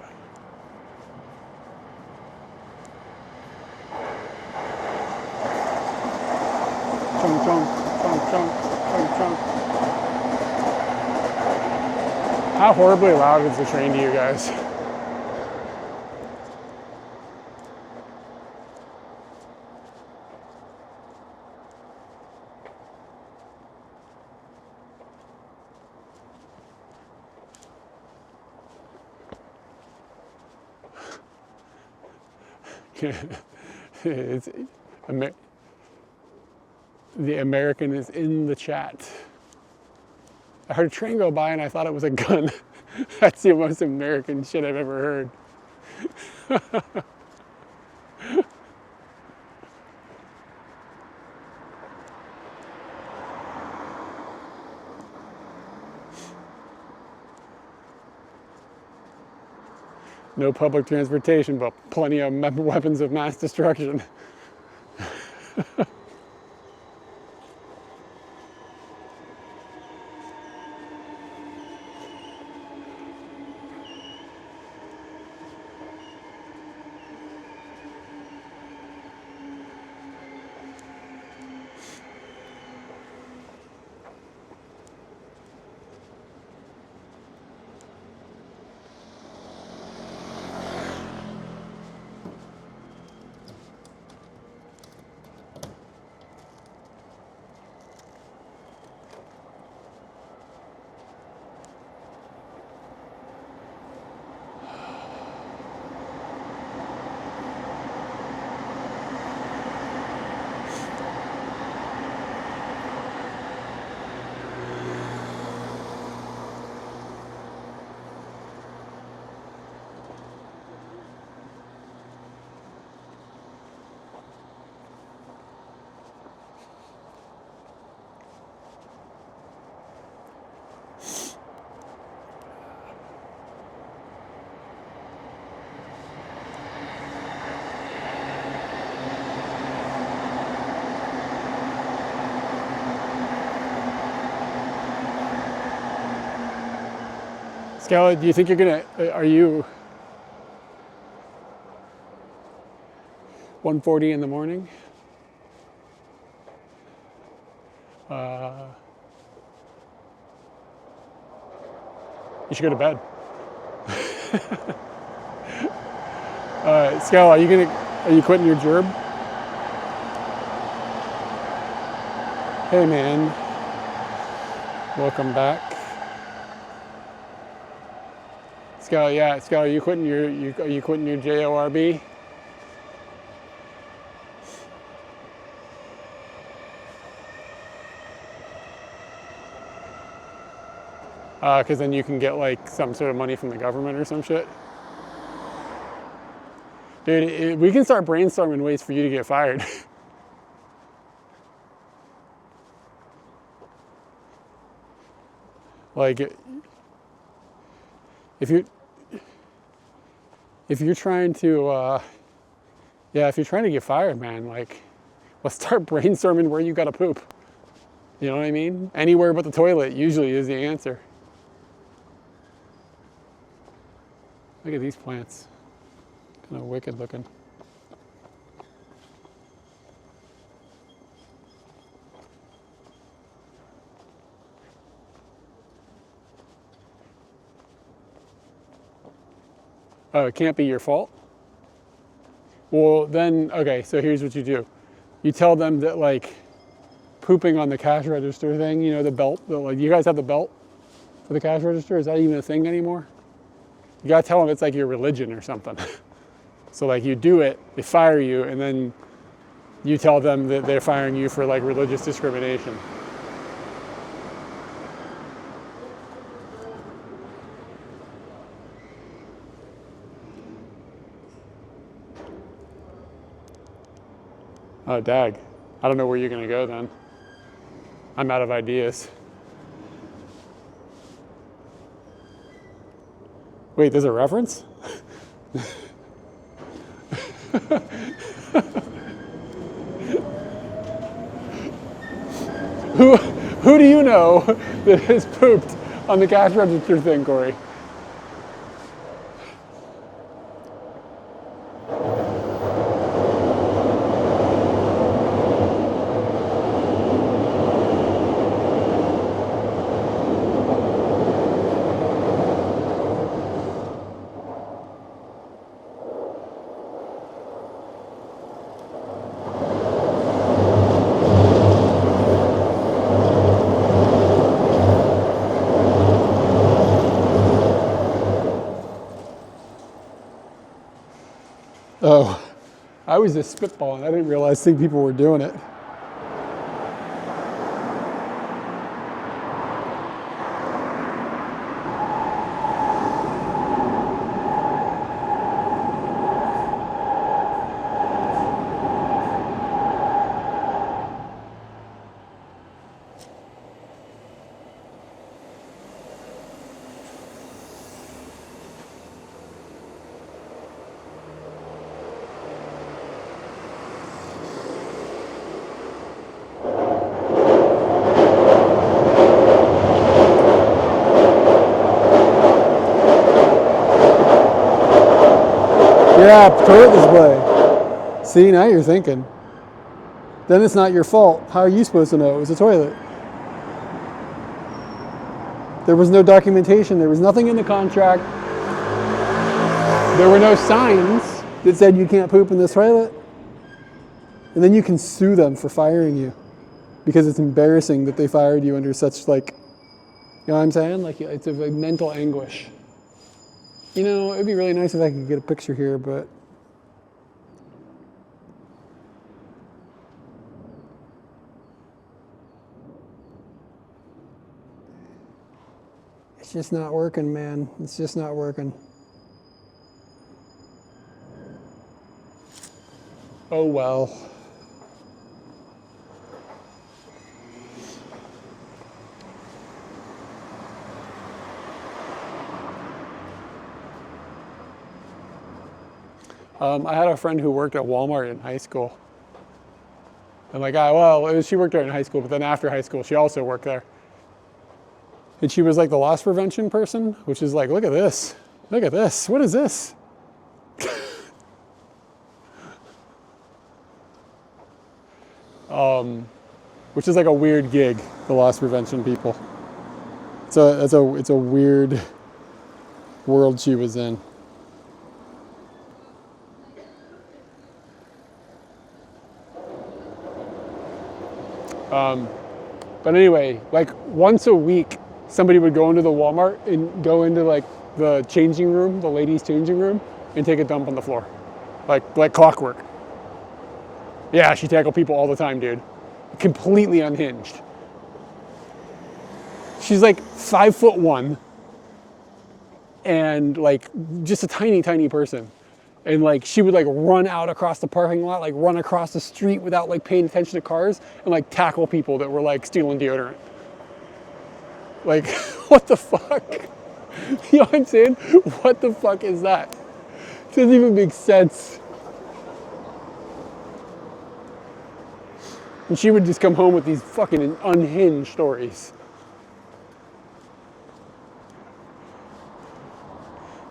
Speaker 1: Chunk, chunk, chunk, chunk, chunk, chunk. How horribly loud is the train to you guys? The American is in the chat. I heard a train go by and I thought it was a gun. That's the most American shit I've ever heard. No public transportation, but plenty of weapons of mass destruction. Scala, do you think you're gonna, are you 1:40 in the morning? You should go to bed. Scala, are you quitting your job? Hey man, welcome back. Scala, yeah, Scala, are you quitting your JORB? Because then you can get like some sort of money from the government or some shit. Dude, we can start brainstorming ways for you to get fired. Like, if you're trying to, if you're trying to get fired, man, like, let's start brainstorming where you gotta poop. You know what I mean? Anywhere but the toilet usually is the answer. Look at these plants. Kind of wicked looking. Oh, it can't be your fault? Well, then, okay, so here's what you do. You tell them that, like, pooping on the cash register thing, you know, the belt, like, you guys have the belt for the cash register? Is that even a thing anymore? You gotta tell them it's like your religion or something. So like you do it, they fire you, and then you tell them that they're firing you for like religious discrimination. Oh, dag. I don't know where you're gonna go then. I'm out of ideas. Wait, there's a reference? Who do you know that has pooped on the cash register thing, Corey? Oh, I was just spitballing. I didn't realize people were doing it. Yeah, toilet display. See, now you're thinking. Then it's not your fault. How are you supposed to know it was a toilet? There was no documentation. There was nothing in the contract. There were no signs that said you can't poop in this toilet. And then you can sue them for firing you because it's embarrassing that they fired you under such, like, you know what I'm saying? Like, it's a mental anguish. You know, it'd be really nice if I could get a picture here, but it's just not working, man. It's just not working. Oh well. I had a friend who worked at Walmart in high school. And like, she worked there in high school, but then after high school, she also worked there. And she was like the loss prevention person, which is like, look at this. Look at this. What is this? Which is like a weird gig, the loss prevention people. It's a weird world she was in. But anyway, like once a week, somebody would go into the Walmart and go into like the changing room, the ladies' changing room, and take a dump on the floor, like clockwork. Yeah, she tackled people all the time, dude. Completely unhinged. She's like 5'1", and like just a tiny, tiny person. And like she would like run out across the parking lot, like run across the street without like paying attention to cars, and like tackle people that were like stealing deodorant. Like, what the fuck? You know what I'm saying? What the fuck is that? It doesn't even make sense. And she would just come home with these fucking unhinged stories.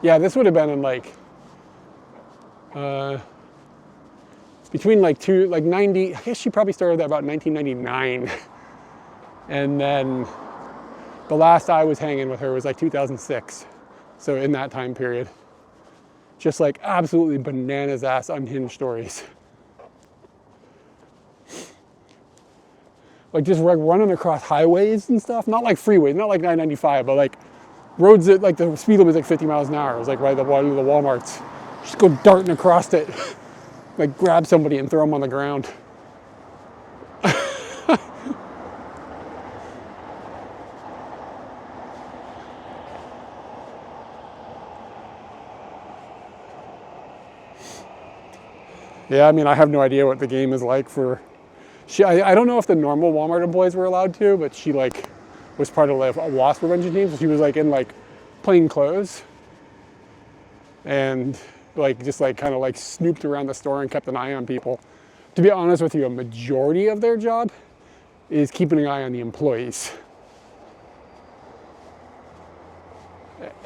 Speaker 1: Yeah, this would have been in like, between like 90, I guess she probably started that about 1999. And then the last I was hanging with her was like 2006. So in that time period, just like absolutely bananas ass unhinged stories. Like just like running across highways and stuff, not like freeways, not like 995, but like roads that like the speed limit is like 50 miles an hour. It was like right at one of the Walmarts. Just go darting across it, like grab somebody and throw them on the ground. Yeah, I mean, I have no idea what the game is like for. I don't know if the normal Walmart employees were allowed to, but she like was part of like a loss prevention team, so she was like in like plain clothes and like just like kind of like snooped around the store and kept an eye on people. To be honest with you, a majority of their job is keeping an eye on the employees.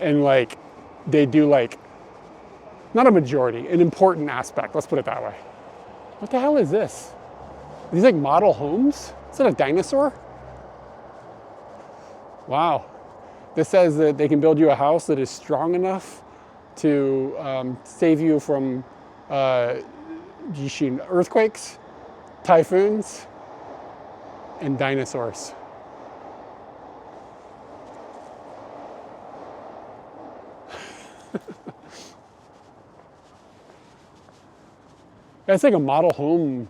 Speaker 1: And like they do like, not a majority, an important aspect, let's put it that way. What the hell is this? Are these like model homes? Is that a dinosaur? Wow. This says that they can build you a house that is strong enough to save you from earthquakes, typhoons, and dinosaurs. It's like a model home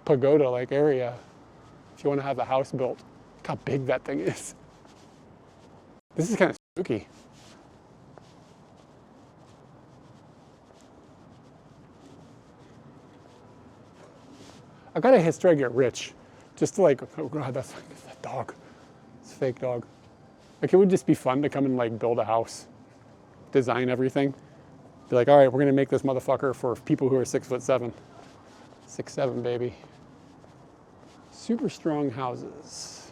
Speaker 1: pagoda like area if you want to have a house built. Look how big that thing is. This is kind of spooky. I got a history I get rich just to like, oh god, that's that dog. It's a fake dog. Like it would just be fun to come and like build a house, design everything. Be like, all right, we're gonna make this motherfucker for people who are 6'7". 6'7", baby. Super strong houses.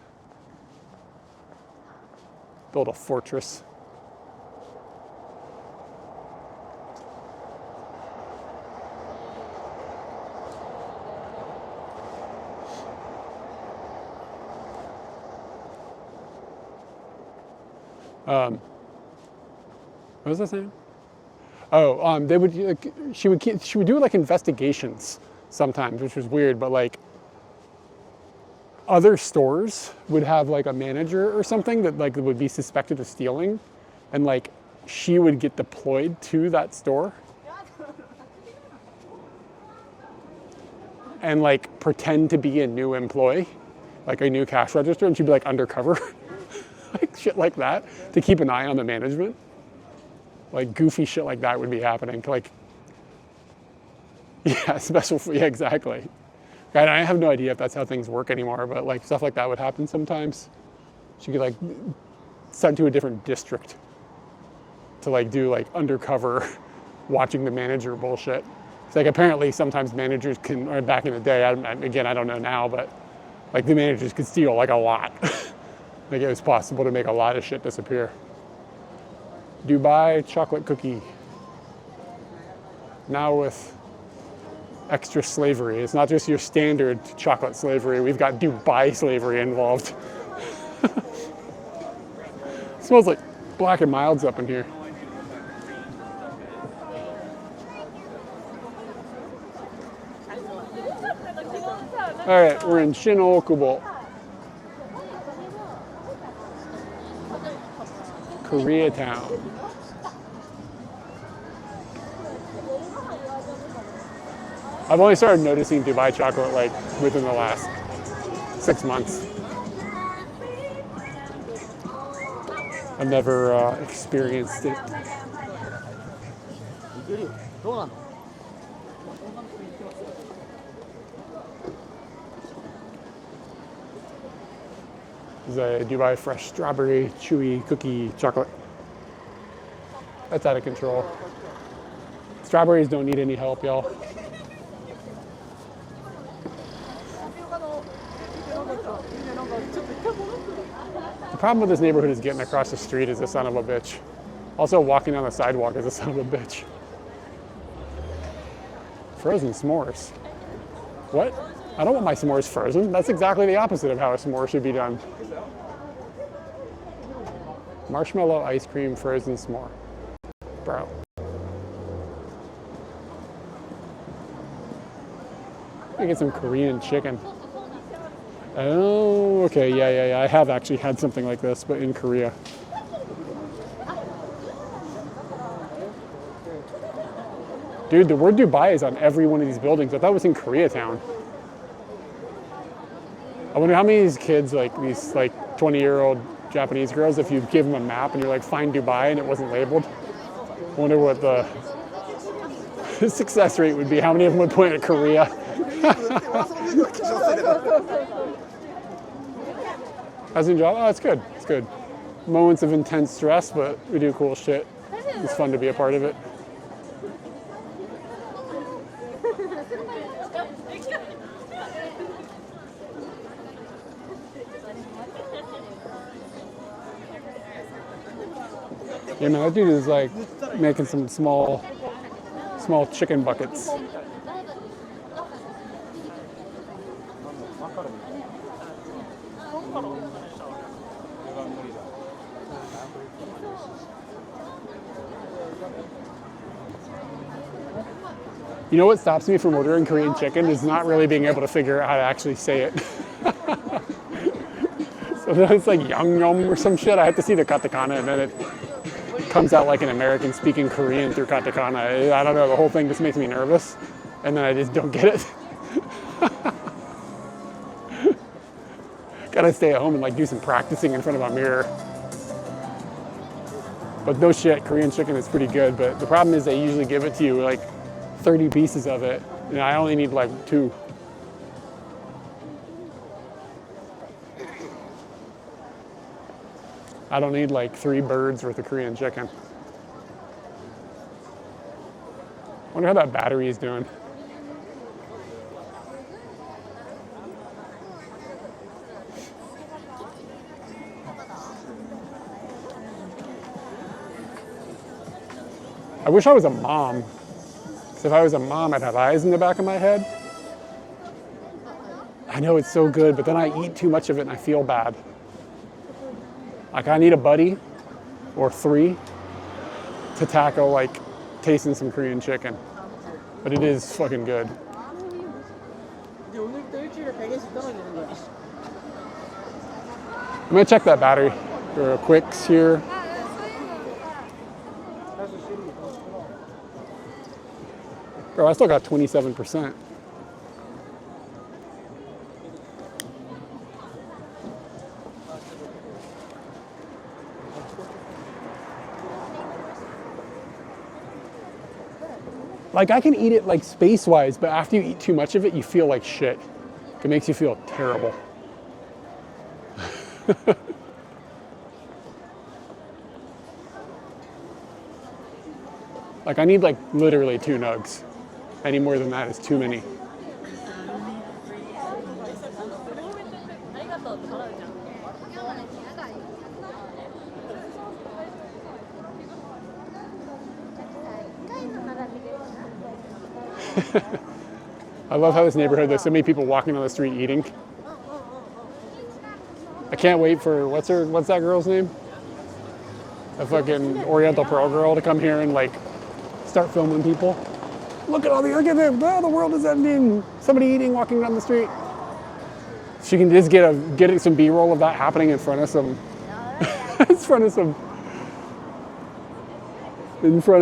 Speaker 1: Build a fortress. What was I saying? Oh, they would. Like, she would do like investigations sometimes, which was weird. But like, other stores would have like a manager or something that like would be suspected of stealing, and like she would get deployed to that store and like pretend to be a new employee, like a new cash register, and she'd be like undercover, like shit like that, to keep an eye on the management. Like goofy shit like that would be happening. Like, yeah, yeah, exactly. And I have no idea if that's how things work anymore, but like stuff like that would happen sometimes. She could like sent to a different district to like do like undercover watching the manager bullshit. It's like apparently sometimes managers can, or back in the day, again, I don't know now, but like the managers could steal like a lot. Like it was possible to make a lot of shit disappear. Dubai chocolate cookie. Now with extra slavery. It's not just your standard chocolate slavery. We've got Dubai slavery involved. Smells like Black and Milds up in here. All right, we're in Shin-Okubo. Koreatown. I've only started noticing Dubai chocolate like within the last 6 months. I've never experienced it. This is a Dubai fresh strawberry chewy cookie chocolate. That's out of control. Strawberries don't need any help, y'all. The problem with this neighborhood is getting across the street is a son of a bitch. Also, walking on the sidewalk is a son of a bitch. Frozen s'mores. What? I don't want my s'mores frozen. That's exactly the opposite of how a s'more should be done. Marshmallow ice cream frozen s'more. Bro. I get some Korean chicken. Oh, okay, yeah. I have actually had something like this, but in Korea. Dude, the word Dubai is on every one of these buildings. I thought it was in Koreatown. I wonder how many of these kids, like these like 20-year-old Japanese girls, if you give them a map and you're like, find Dubai and it wasn't labeled, I wonder what the success rate would be. How many of them would point at Korea? How's your job? Oh, it's good. It's good. Moments of intense stress, but we do cool shit. It's fun to be a part of it. Yeah, man, that dude is like making some small chicken buckets. You know what stops me from ordering Korean chicken is not really being able to figure out how to actually say it. So then it's like yangnyeom or some shit. I have to see the katakana and then it comes out like an American speaking Korean through katakana. I don't know, the whole thing just makes me nervous and then I just don't get it. Gotta stay at home and like do some practicing in front of a mirror. But no shit, Korean chicken is pretty good, but the problem is they usually give it to you like 30 pieces of it, and I only need like 2. I don't need like 3 birds worth of Korean chicken. Wonder how that battery is doing. I wish I was a mom. If I was a mom, I'd have eyes in the back of my head. I know it's so good, but then I eat too much of it and I feel bad. Like I need a buddy or 3 to tackle like tasting some Korean chicken. But it is fucking good. I'm gonna check that battery real quick here. Bro, I still got 27%. Like I can eat it like space-wise, but after you eat too much of it, you feel like shit. It makes you feel terrible. Like I need like literally 2 nugs. Any more than that is too many. I love how this neighborhood, there's so many people walking on the street eating. I can't wait for, what's that girl's name? A fucking Oriental Pearl girl to come here and like start filming people. Look at them, oh, the world is ending. Somebody eating, walking down the street. She can just get some B-roll of that happening in front of some, in front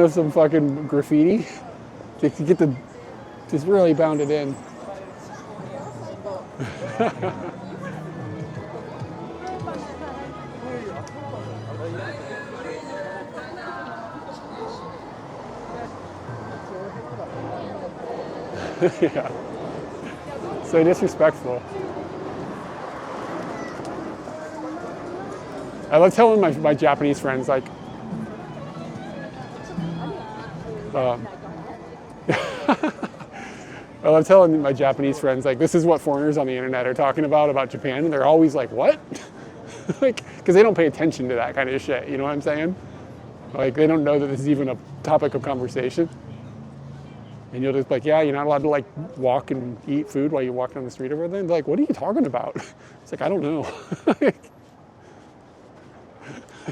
Speaker 1: of some fucking graffiti. To get just really bound it in. Yeah. So disrespectful. I love telling my Japanese friends, like, I love telling my Japanese friends, like, this is what foreigners on the internet are talking about Japan, and they're always like, what? Like, because they don't pay attention to that kind of shit, you know what I'm saying? Like, they don't know that this is even a topic of conversation. And you'll just be like, yeah, you're not allowed to like walk and eat food while you walk down the street over there. And they're like, what are you talking about? It's like, I don't know.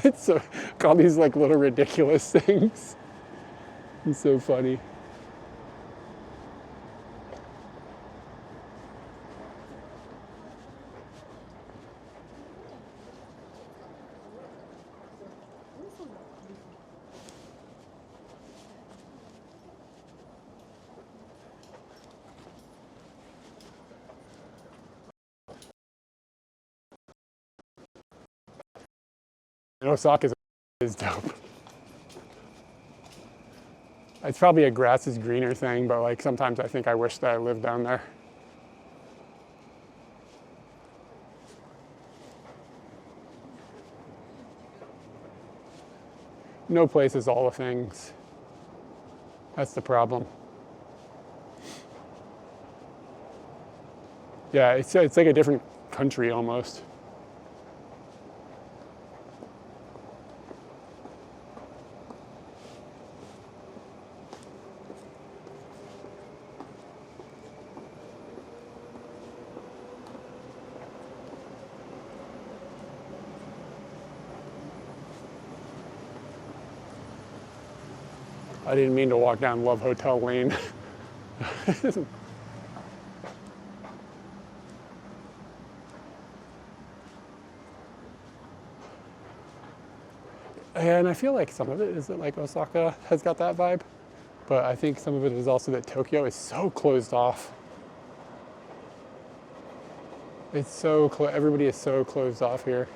Speaker 1: It's so, all these like little ridiculous things. It's so funny. And Osaka is dope. It's probably a grass is greener thing, but like sometimes I think I wish that I lived down there. No place is all the things. That's the problem. Yeah, it's like a different country almost. I didn't mean to walk down Love Hotel Lane. And I feel like some of it is that like Osaka has got that vibe, but I think some of it is also that Tokyo is so closed off. It's so everybody is so closed off here.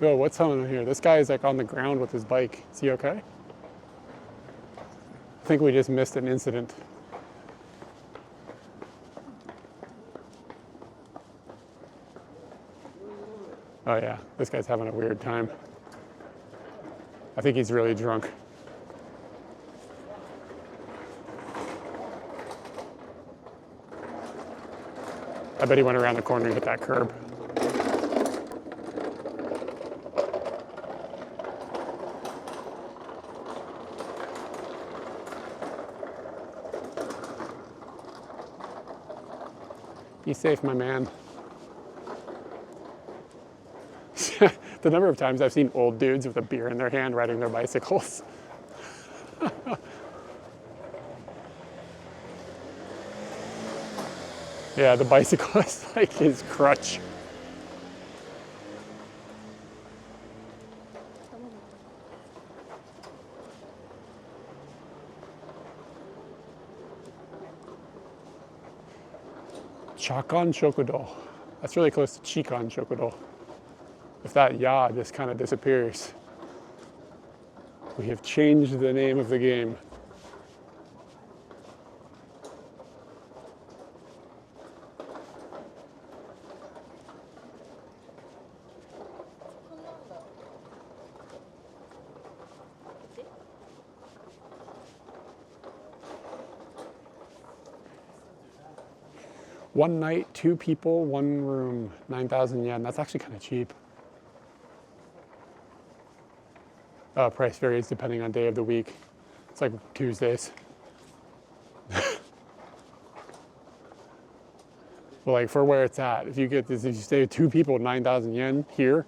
Speaker 1: Yo, what's on here? This guy is like on the ground with his bike. Is he okay? I think we just missed an incident. Oh yeah, this guy's having a weird time. I think he's really drunk. I bet he went around the corner and hit that curb. Be safe, my man. The number of times I've seen old dudes with a beer in their hand riding their bicycles. Yeah, the bicycle is like his crutch. Chakan Shokudo. That's really close to Chikan Shokudo. If that ya just kind of disappears, we have changed the name of the game. 1 night, 2 people, 1 room, 9,000 yen. That's actually kind of cheap. Price varies depending on day of the week. It's like Tuesdays. But like for where it's at, if you get this, if you stay with 2 people, 9,000 yen here,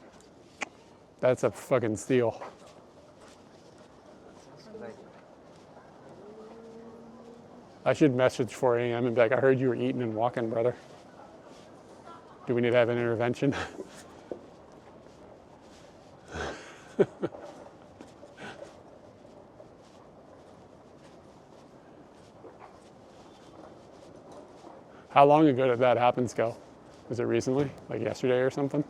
Speaker 1: that's a fucking steal. I should message 4 a.m. and be like, I heard you were eating and walking, brother. Do we need to have an intervention? How long ago did that happen, Skel? Was it recently? Like yesterday or something?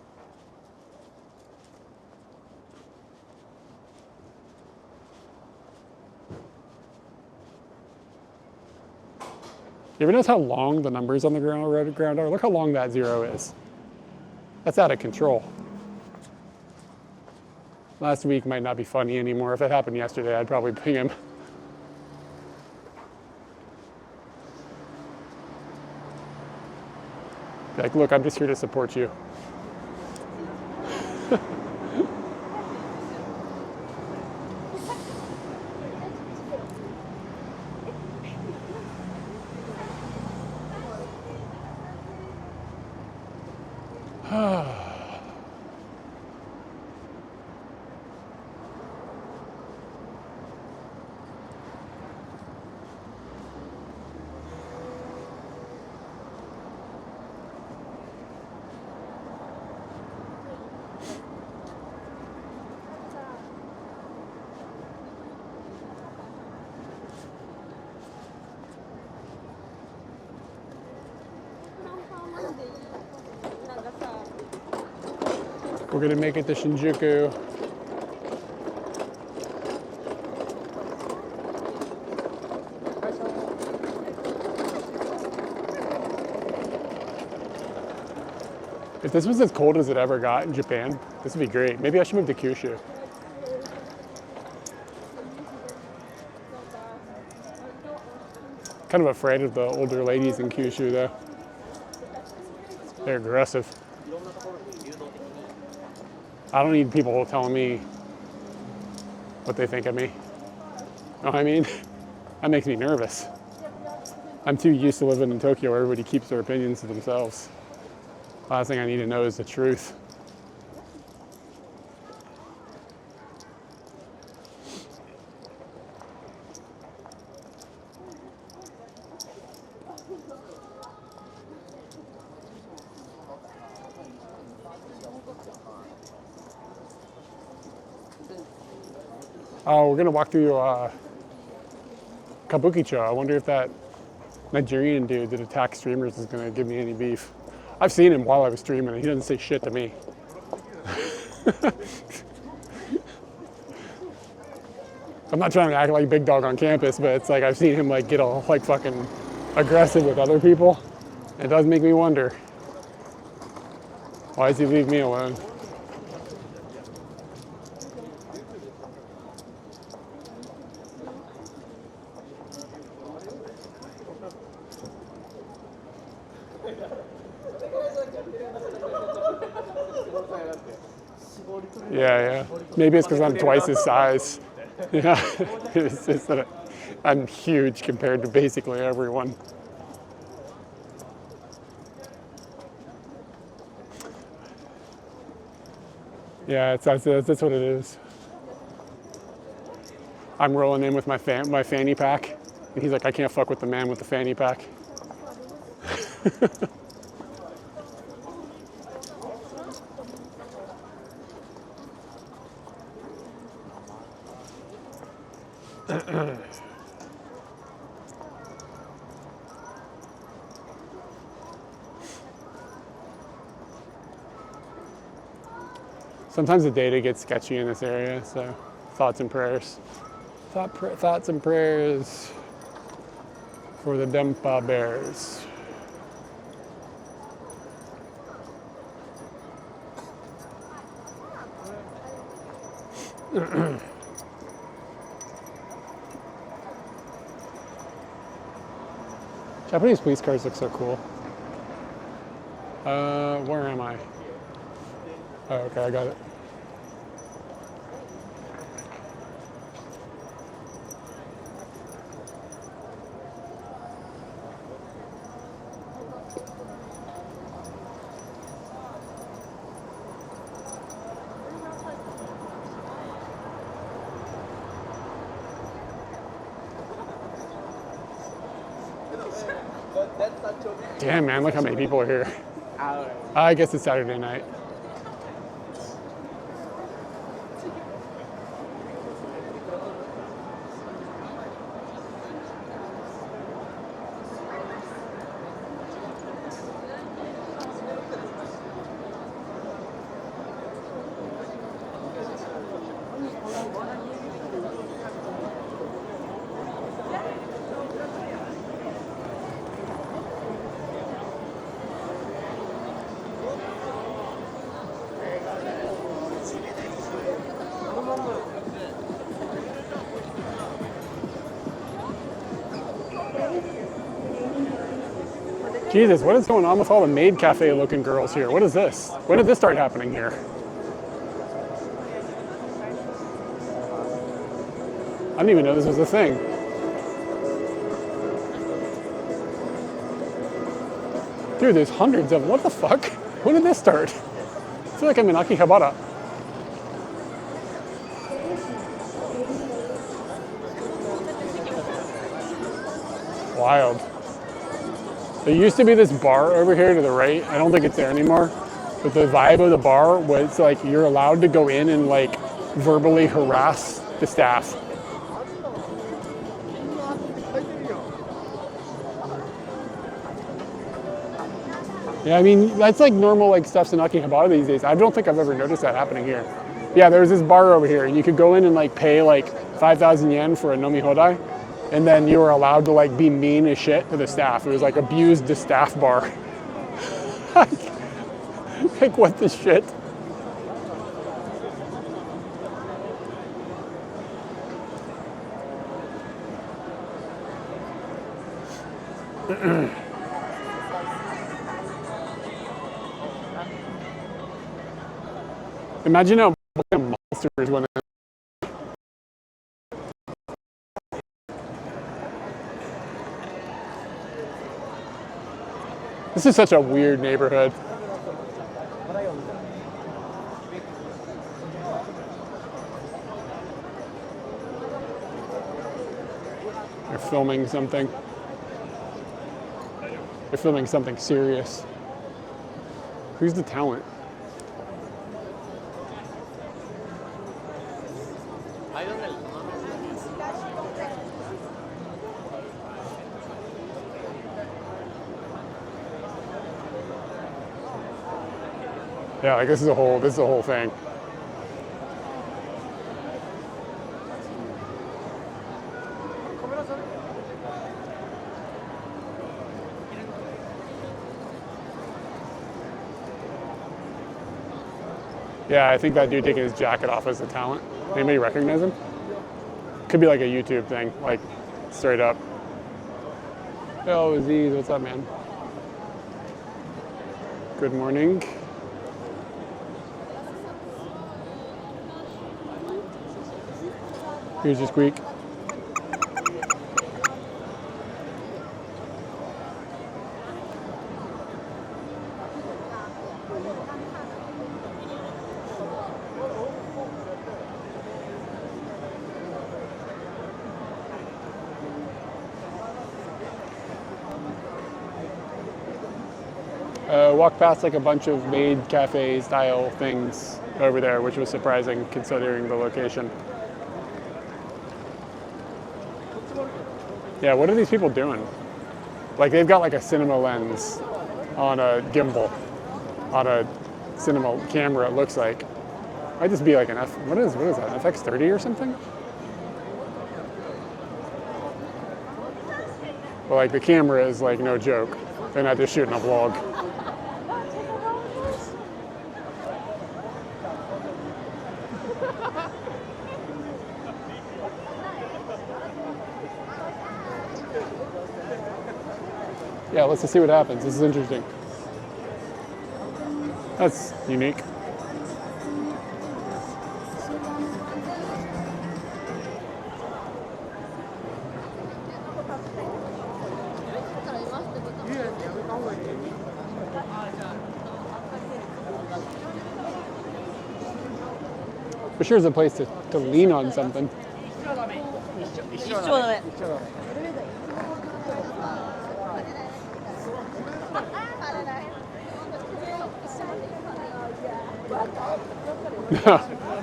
Speaker 1: You ever notice how long the numbers on the ground are? Look how long that 0 is. That's out of control. Last week might not be funny anymore. If it happened yesterday, I'd probably ping him. Like, look, I'm just here to support you. We're gonna make it to Shinjuku. If this was as cold as it ever got in Japan, this would be great. Maybe I should move to Kyushu. Kind of afraid of the older ladies in Kyushu though. They're aggressive. I don't need people telling me what they think of me. You know what I mean? That makes me nervous. I'm too used to living in Tokyo where everybody keeps their opinions to themselves. Last thing I need to know is the truth. Oh, we're gonna walk through Kabukicho. I wonder if that Nigerian dude that attacked streamers is gonna give me any beef. I've seen him while I was streaming and he doesn't say shit to me. I'm not trying to act like big dog on campus, but it's like I've seen him like get all like fucking aggressive with other people. It does make me wonder, why does he leave me alone? Yeah. Maybe it's because I'm twice his size. Yeah, it's just that I'm huge compared to basically everyone. Yeah, that's what it is. I'm rolling in with my fanny pack, and he's like, I can't fuck with the man with the fanny pack. Sometimes the data gets sketchy in this area, so thoughts and prayers. Thoughts and prayers for the Dempa Bears. Japanese police cars look so cool. Where am I? Oh, okay, I got it. Damn, man, look how many people are here. I guess it's Saturday night. Jesus, what is going on with all the maid cafe looking girls here? What is this? When did this start happening here? I didn't even know this was a thing. Dude, there's hundreds of them. What the fuck? When did this start? I feel like I'm in Akihabara. Wild. There used to be this bar over here to the right. I don't think it's there anymore. But the vibe of the bar was like you're allowed to go in and like verbally harass the staff. Yeah, I mean, that's like normal like stuff in Akihabara these days. I don't think I've ever noticed that happening here. Yeah, there was this bar over here and you could go in and like pay like 5,000 yen for a nomi hodai. And then you were allowed to like be mean as shit to the staff. It was like abused the staff bar. Like what the shit? Imagine how monsters when this is such a weird neighborhood. They're filming something. They're filming something serious. Who's the talent? Yeah, like this is a whole thing. Yeah, I think that dude taking his jacket off is the talent. Anybody recognize him? Could be like a YouTube thing, like straight up. Yo, Aziz, what's up, man? Good morning. Here's your squeak. Walked past like a bunch of maid cafe style things over there, which was surprising considering the location. Yeah, what are these people doing? Like they've got like a cinema lens on a gimbal, on a cinema camera, it looks like. Might just be like an what is that, FX30 or something? But like the camera is like no joke. They're not just shooting a vlog. Yeah, let's just see what happens. This is interesting. That's unique. For sure, it's a place to lean on something.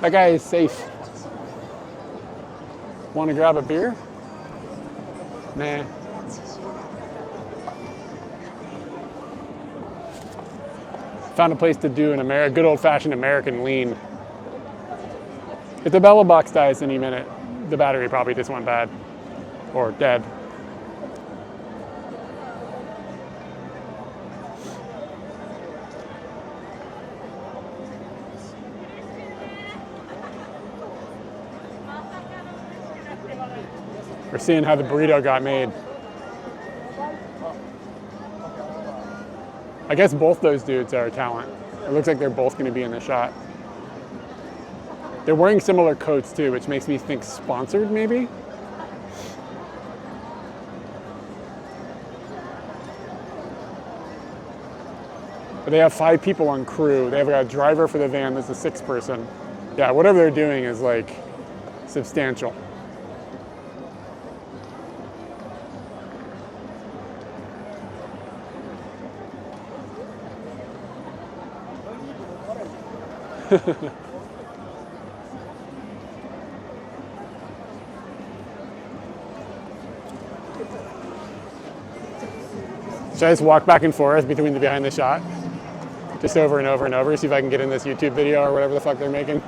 Speaker 1: That guy is safe. Want to grab a beer? Nah. Found a place to do a good old-fashioned American lean. If the bella box dies any minute, the battery probably just went bad or dead. We're seeing how the burrito got made. I guess both those dudes are talent. It looks like they're both going to be in the shot. They're wearing similar coats too, which makes me think sponsored maybe. But they have 5 people on crew. They have a driver for the van. There's a 6th person. Yeah, whatever they're doing is like substantial. Should I just walk back and forth between the behind the shot? Just over and over and over, see if I can get in this YouTube video or whatever the fuck they're making.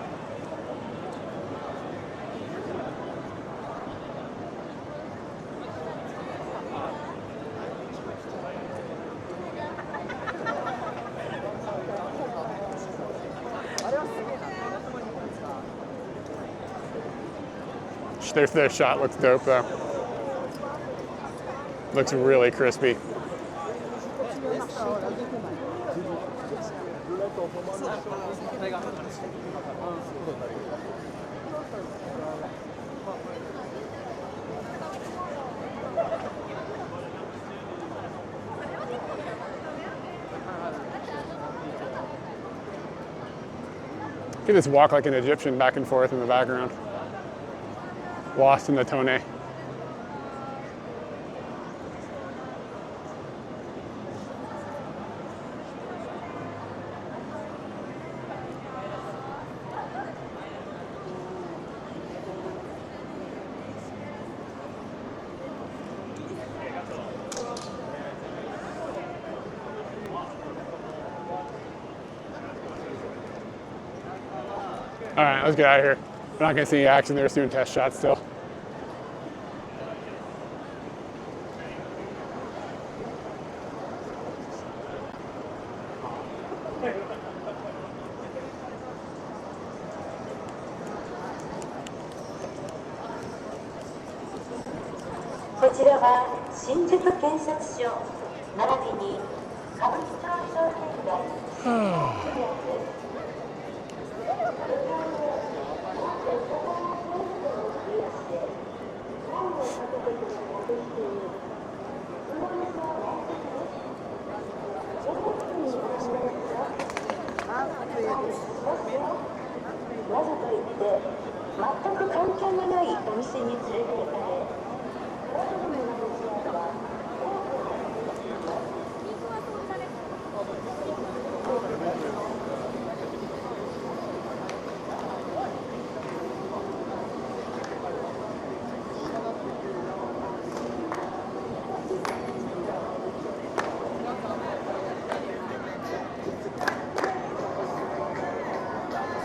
Speaker 1: Their shot looks dope though. Looks really crispy. You can just walk like an Egyptian back and forth in the background. Lost in the tone. All right, let's get out of here. We're not gonna see any action. They're just doing test shots still.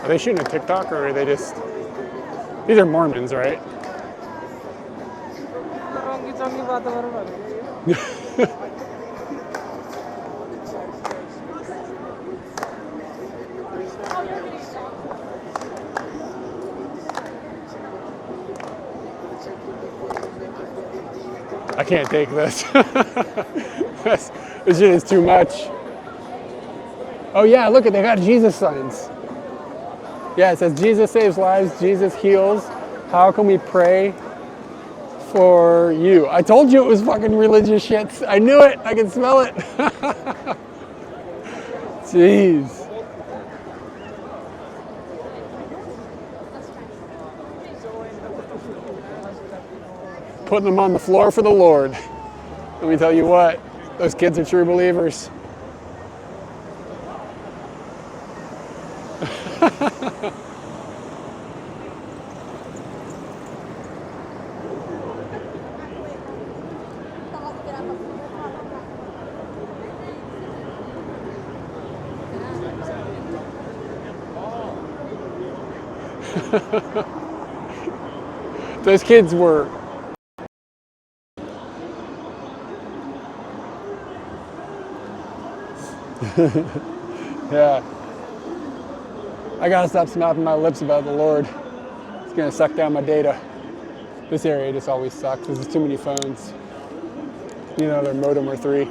Speaker 1: Are they shooting a TikTok or are they just... These are Mormons, right? I can't take this. This shit is too much. Oh yeah, look at, they got Jesus signs. Yeah, it says Jesus saves lives, Jesus heals. How can we pray for you? I told you it was fucking religious shit. I knew it. I can smell it. Jeez. Putting them on the floor for the Lord. Let me tell you what, those kids are true believers. Those kids were yeah. I gotta stop smacking my lips about the Lord. It's gonna suck down my data. This area just always sucks. There's too many phones. You know, their modem or three.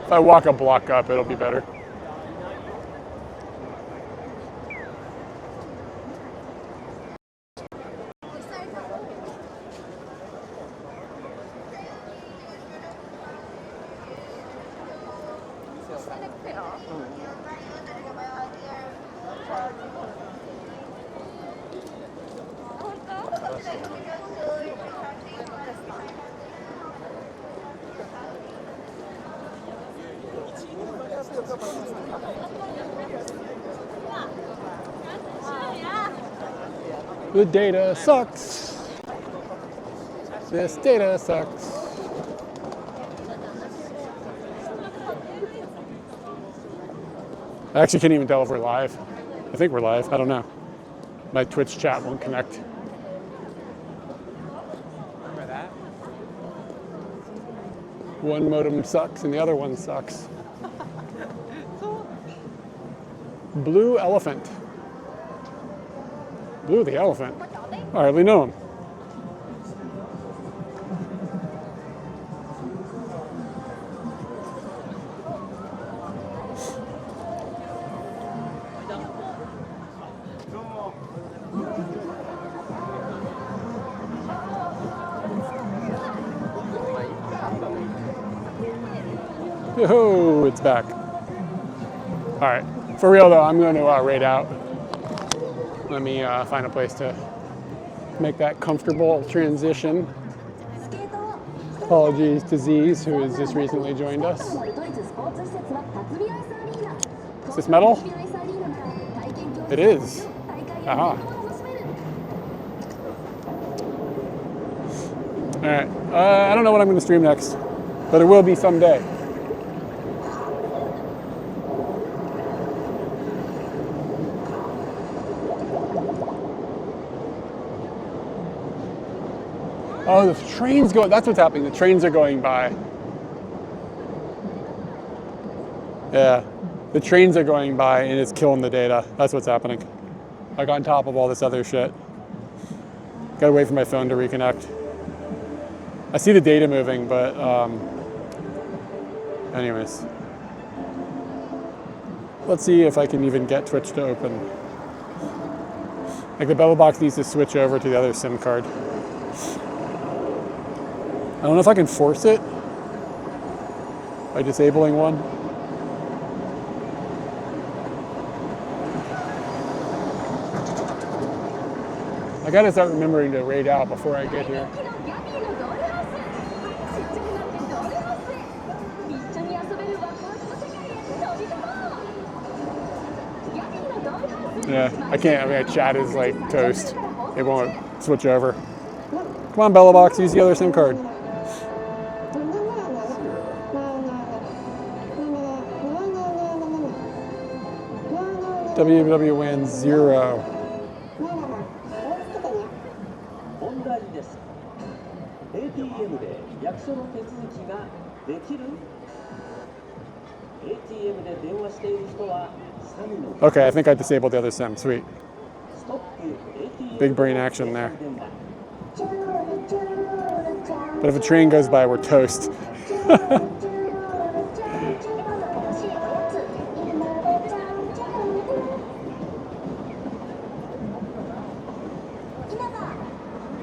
Speaker 1: If I walk a block up, it'll be better. The data sucks. This data sucks. I actually can't even tell if we're live. I think we're live. I don't know. My Twitch chat won't connect.
Speaker 5: Remember that?
Speaker 1: One modem sucks and the other one sucks. Blue elephant. Blue the elephant. I hardly know him. Oh, it's back. All right, for real though, I'm going to raid out. Let me find a place to make that comfortable transition. Apologies to Z's, who has just recently joined us. Is this metal? It is. Aha. All right, I don't know what I'm going to stream next, but it will be someday. Oh, the train's going, that's what's happening. The trains are going by. Yeah, the trains are going by and it's killing the data. That's what's happening. Like on top of all this other shit. Gotta wait for my phone to reconnect. I see the data moving, but anyways. Let's see if I can even get Twitch to open. Like the Bevel box needs to switch over to the other SIM card. I don't know if I can force it by disabling one. I gotta start remembering to raid out before I get here. Yeah, I can't, I mean, my chat is like toast. It won't switch over. Come on, Bella Box, use the other SIM card. WWN 0.
Speaker 3: 問題です。ATM で役所の手続きができる？
Speaker 1: Okay, I think I disabled the other sim. Sweet. Big brain action there. But if a train goes by, we're toast.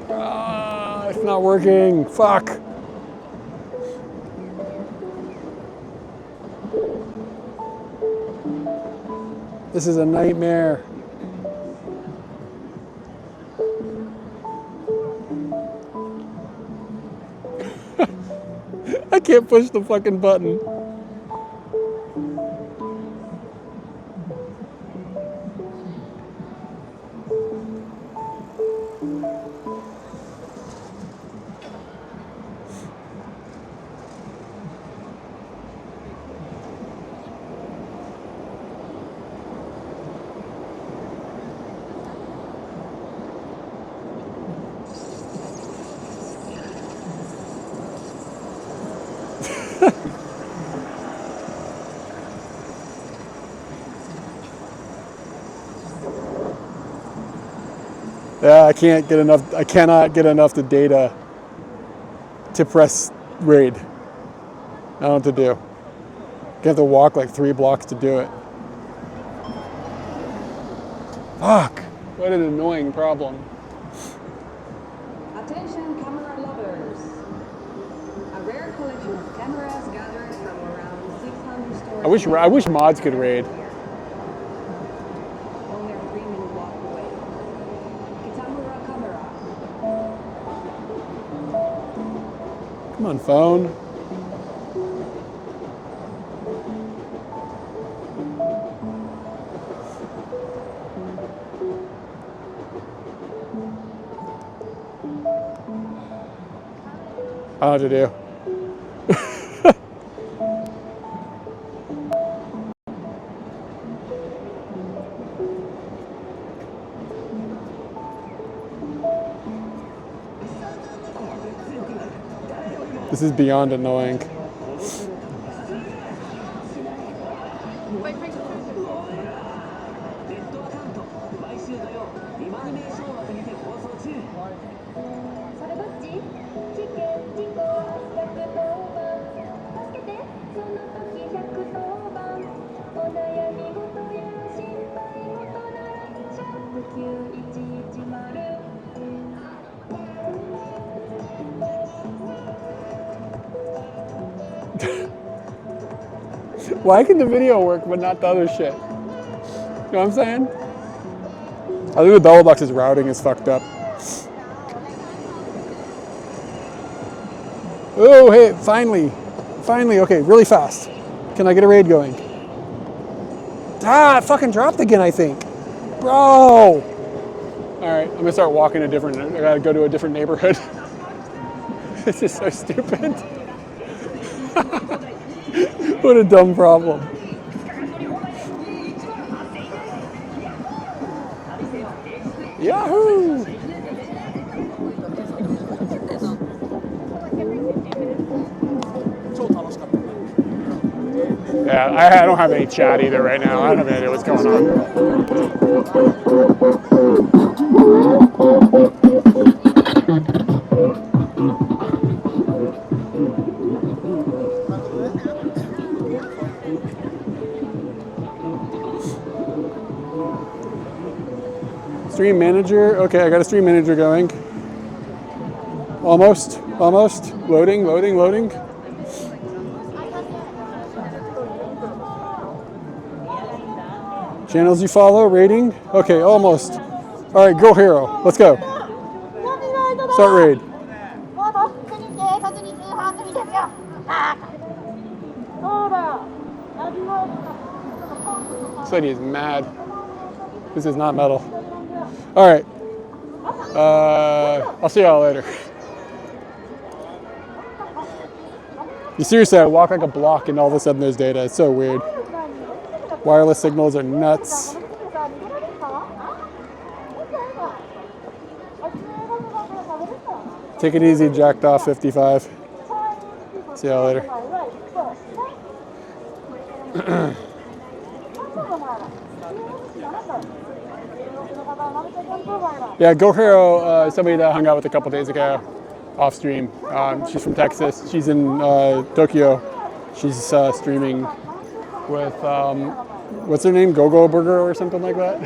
Speaker 1: Ah, it's not working. Fuck. This is a nightmare. I can't push the fucking button. Yeah, I can't get enough. I cannot get enough the data to press raid. I don't know what to do. You have to walk like 3 blocks to do it. Fuck! What an annoying problem.
Speaker 7: Attention camera lovers. A rare collection of cameras gathered from around 600 stores.
Speaker 1: I wish mods could raid.
Speaker 7: Only a 3-minute walk away. Kitamura camera.
Speaker 1: Come on, phone. I don't know what to do. This is beyond annoying. Why can the video work but not the other shit? You know what I'm saying? I think the Bella Box's routing is fucked up. Oh, hey, finally. Finally, okay, really fast. Can I get a raid going? Ah, it fucking dropped again, I think. Bro! All right, I'm gonna start walking I gotta go to a different neighborhood. This is so stupid. What a dumb problem. Yahoo! Yeah, I don't have any chat either right now. I don't have any idea what's going on. Stream manager. Okay, I got a stream manager going. Almost. Loading. Channels you follow, rating. Okay, almost. All right, go hero. Let's go. Start raid. This lady is mad. This is not metal. All right. I'll see y'all later. You seriously, I walk like a block and all of a sudden there's data. It's so weird. Wireless signals are nuts. Take it easy, jacked off 55. See y'all later. Yeah, GoHero, somebody that I hung out with a couple days ago off stream. She's from Texas. She's in Tokyo. She's streaming with, what's her name? Go-Go Burger or something like that.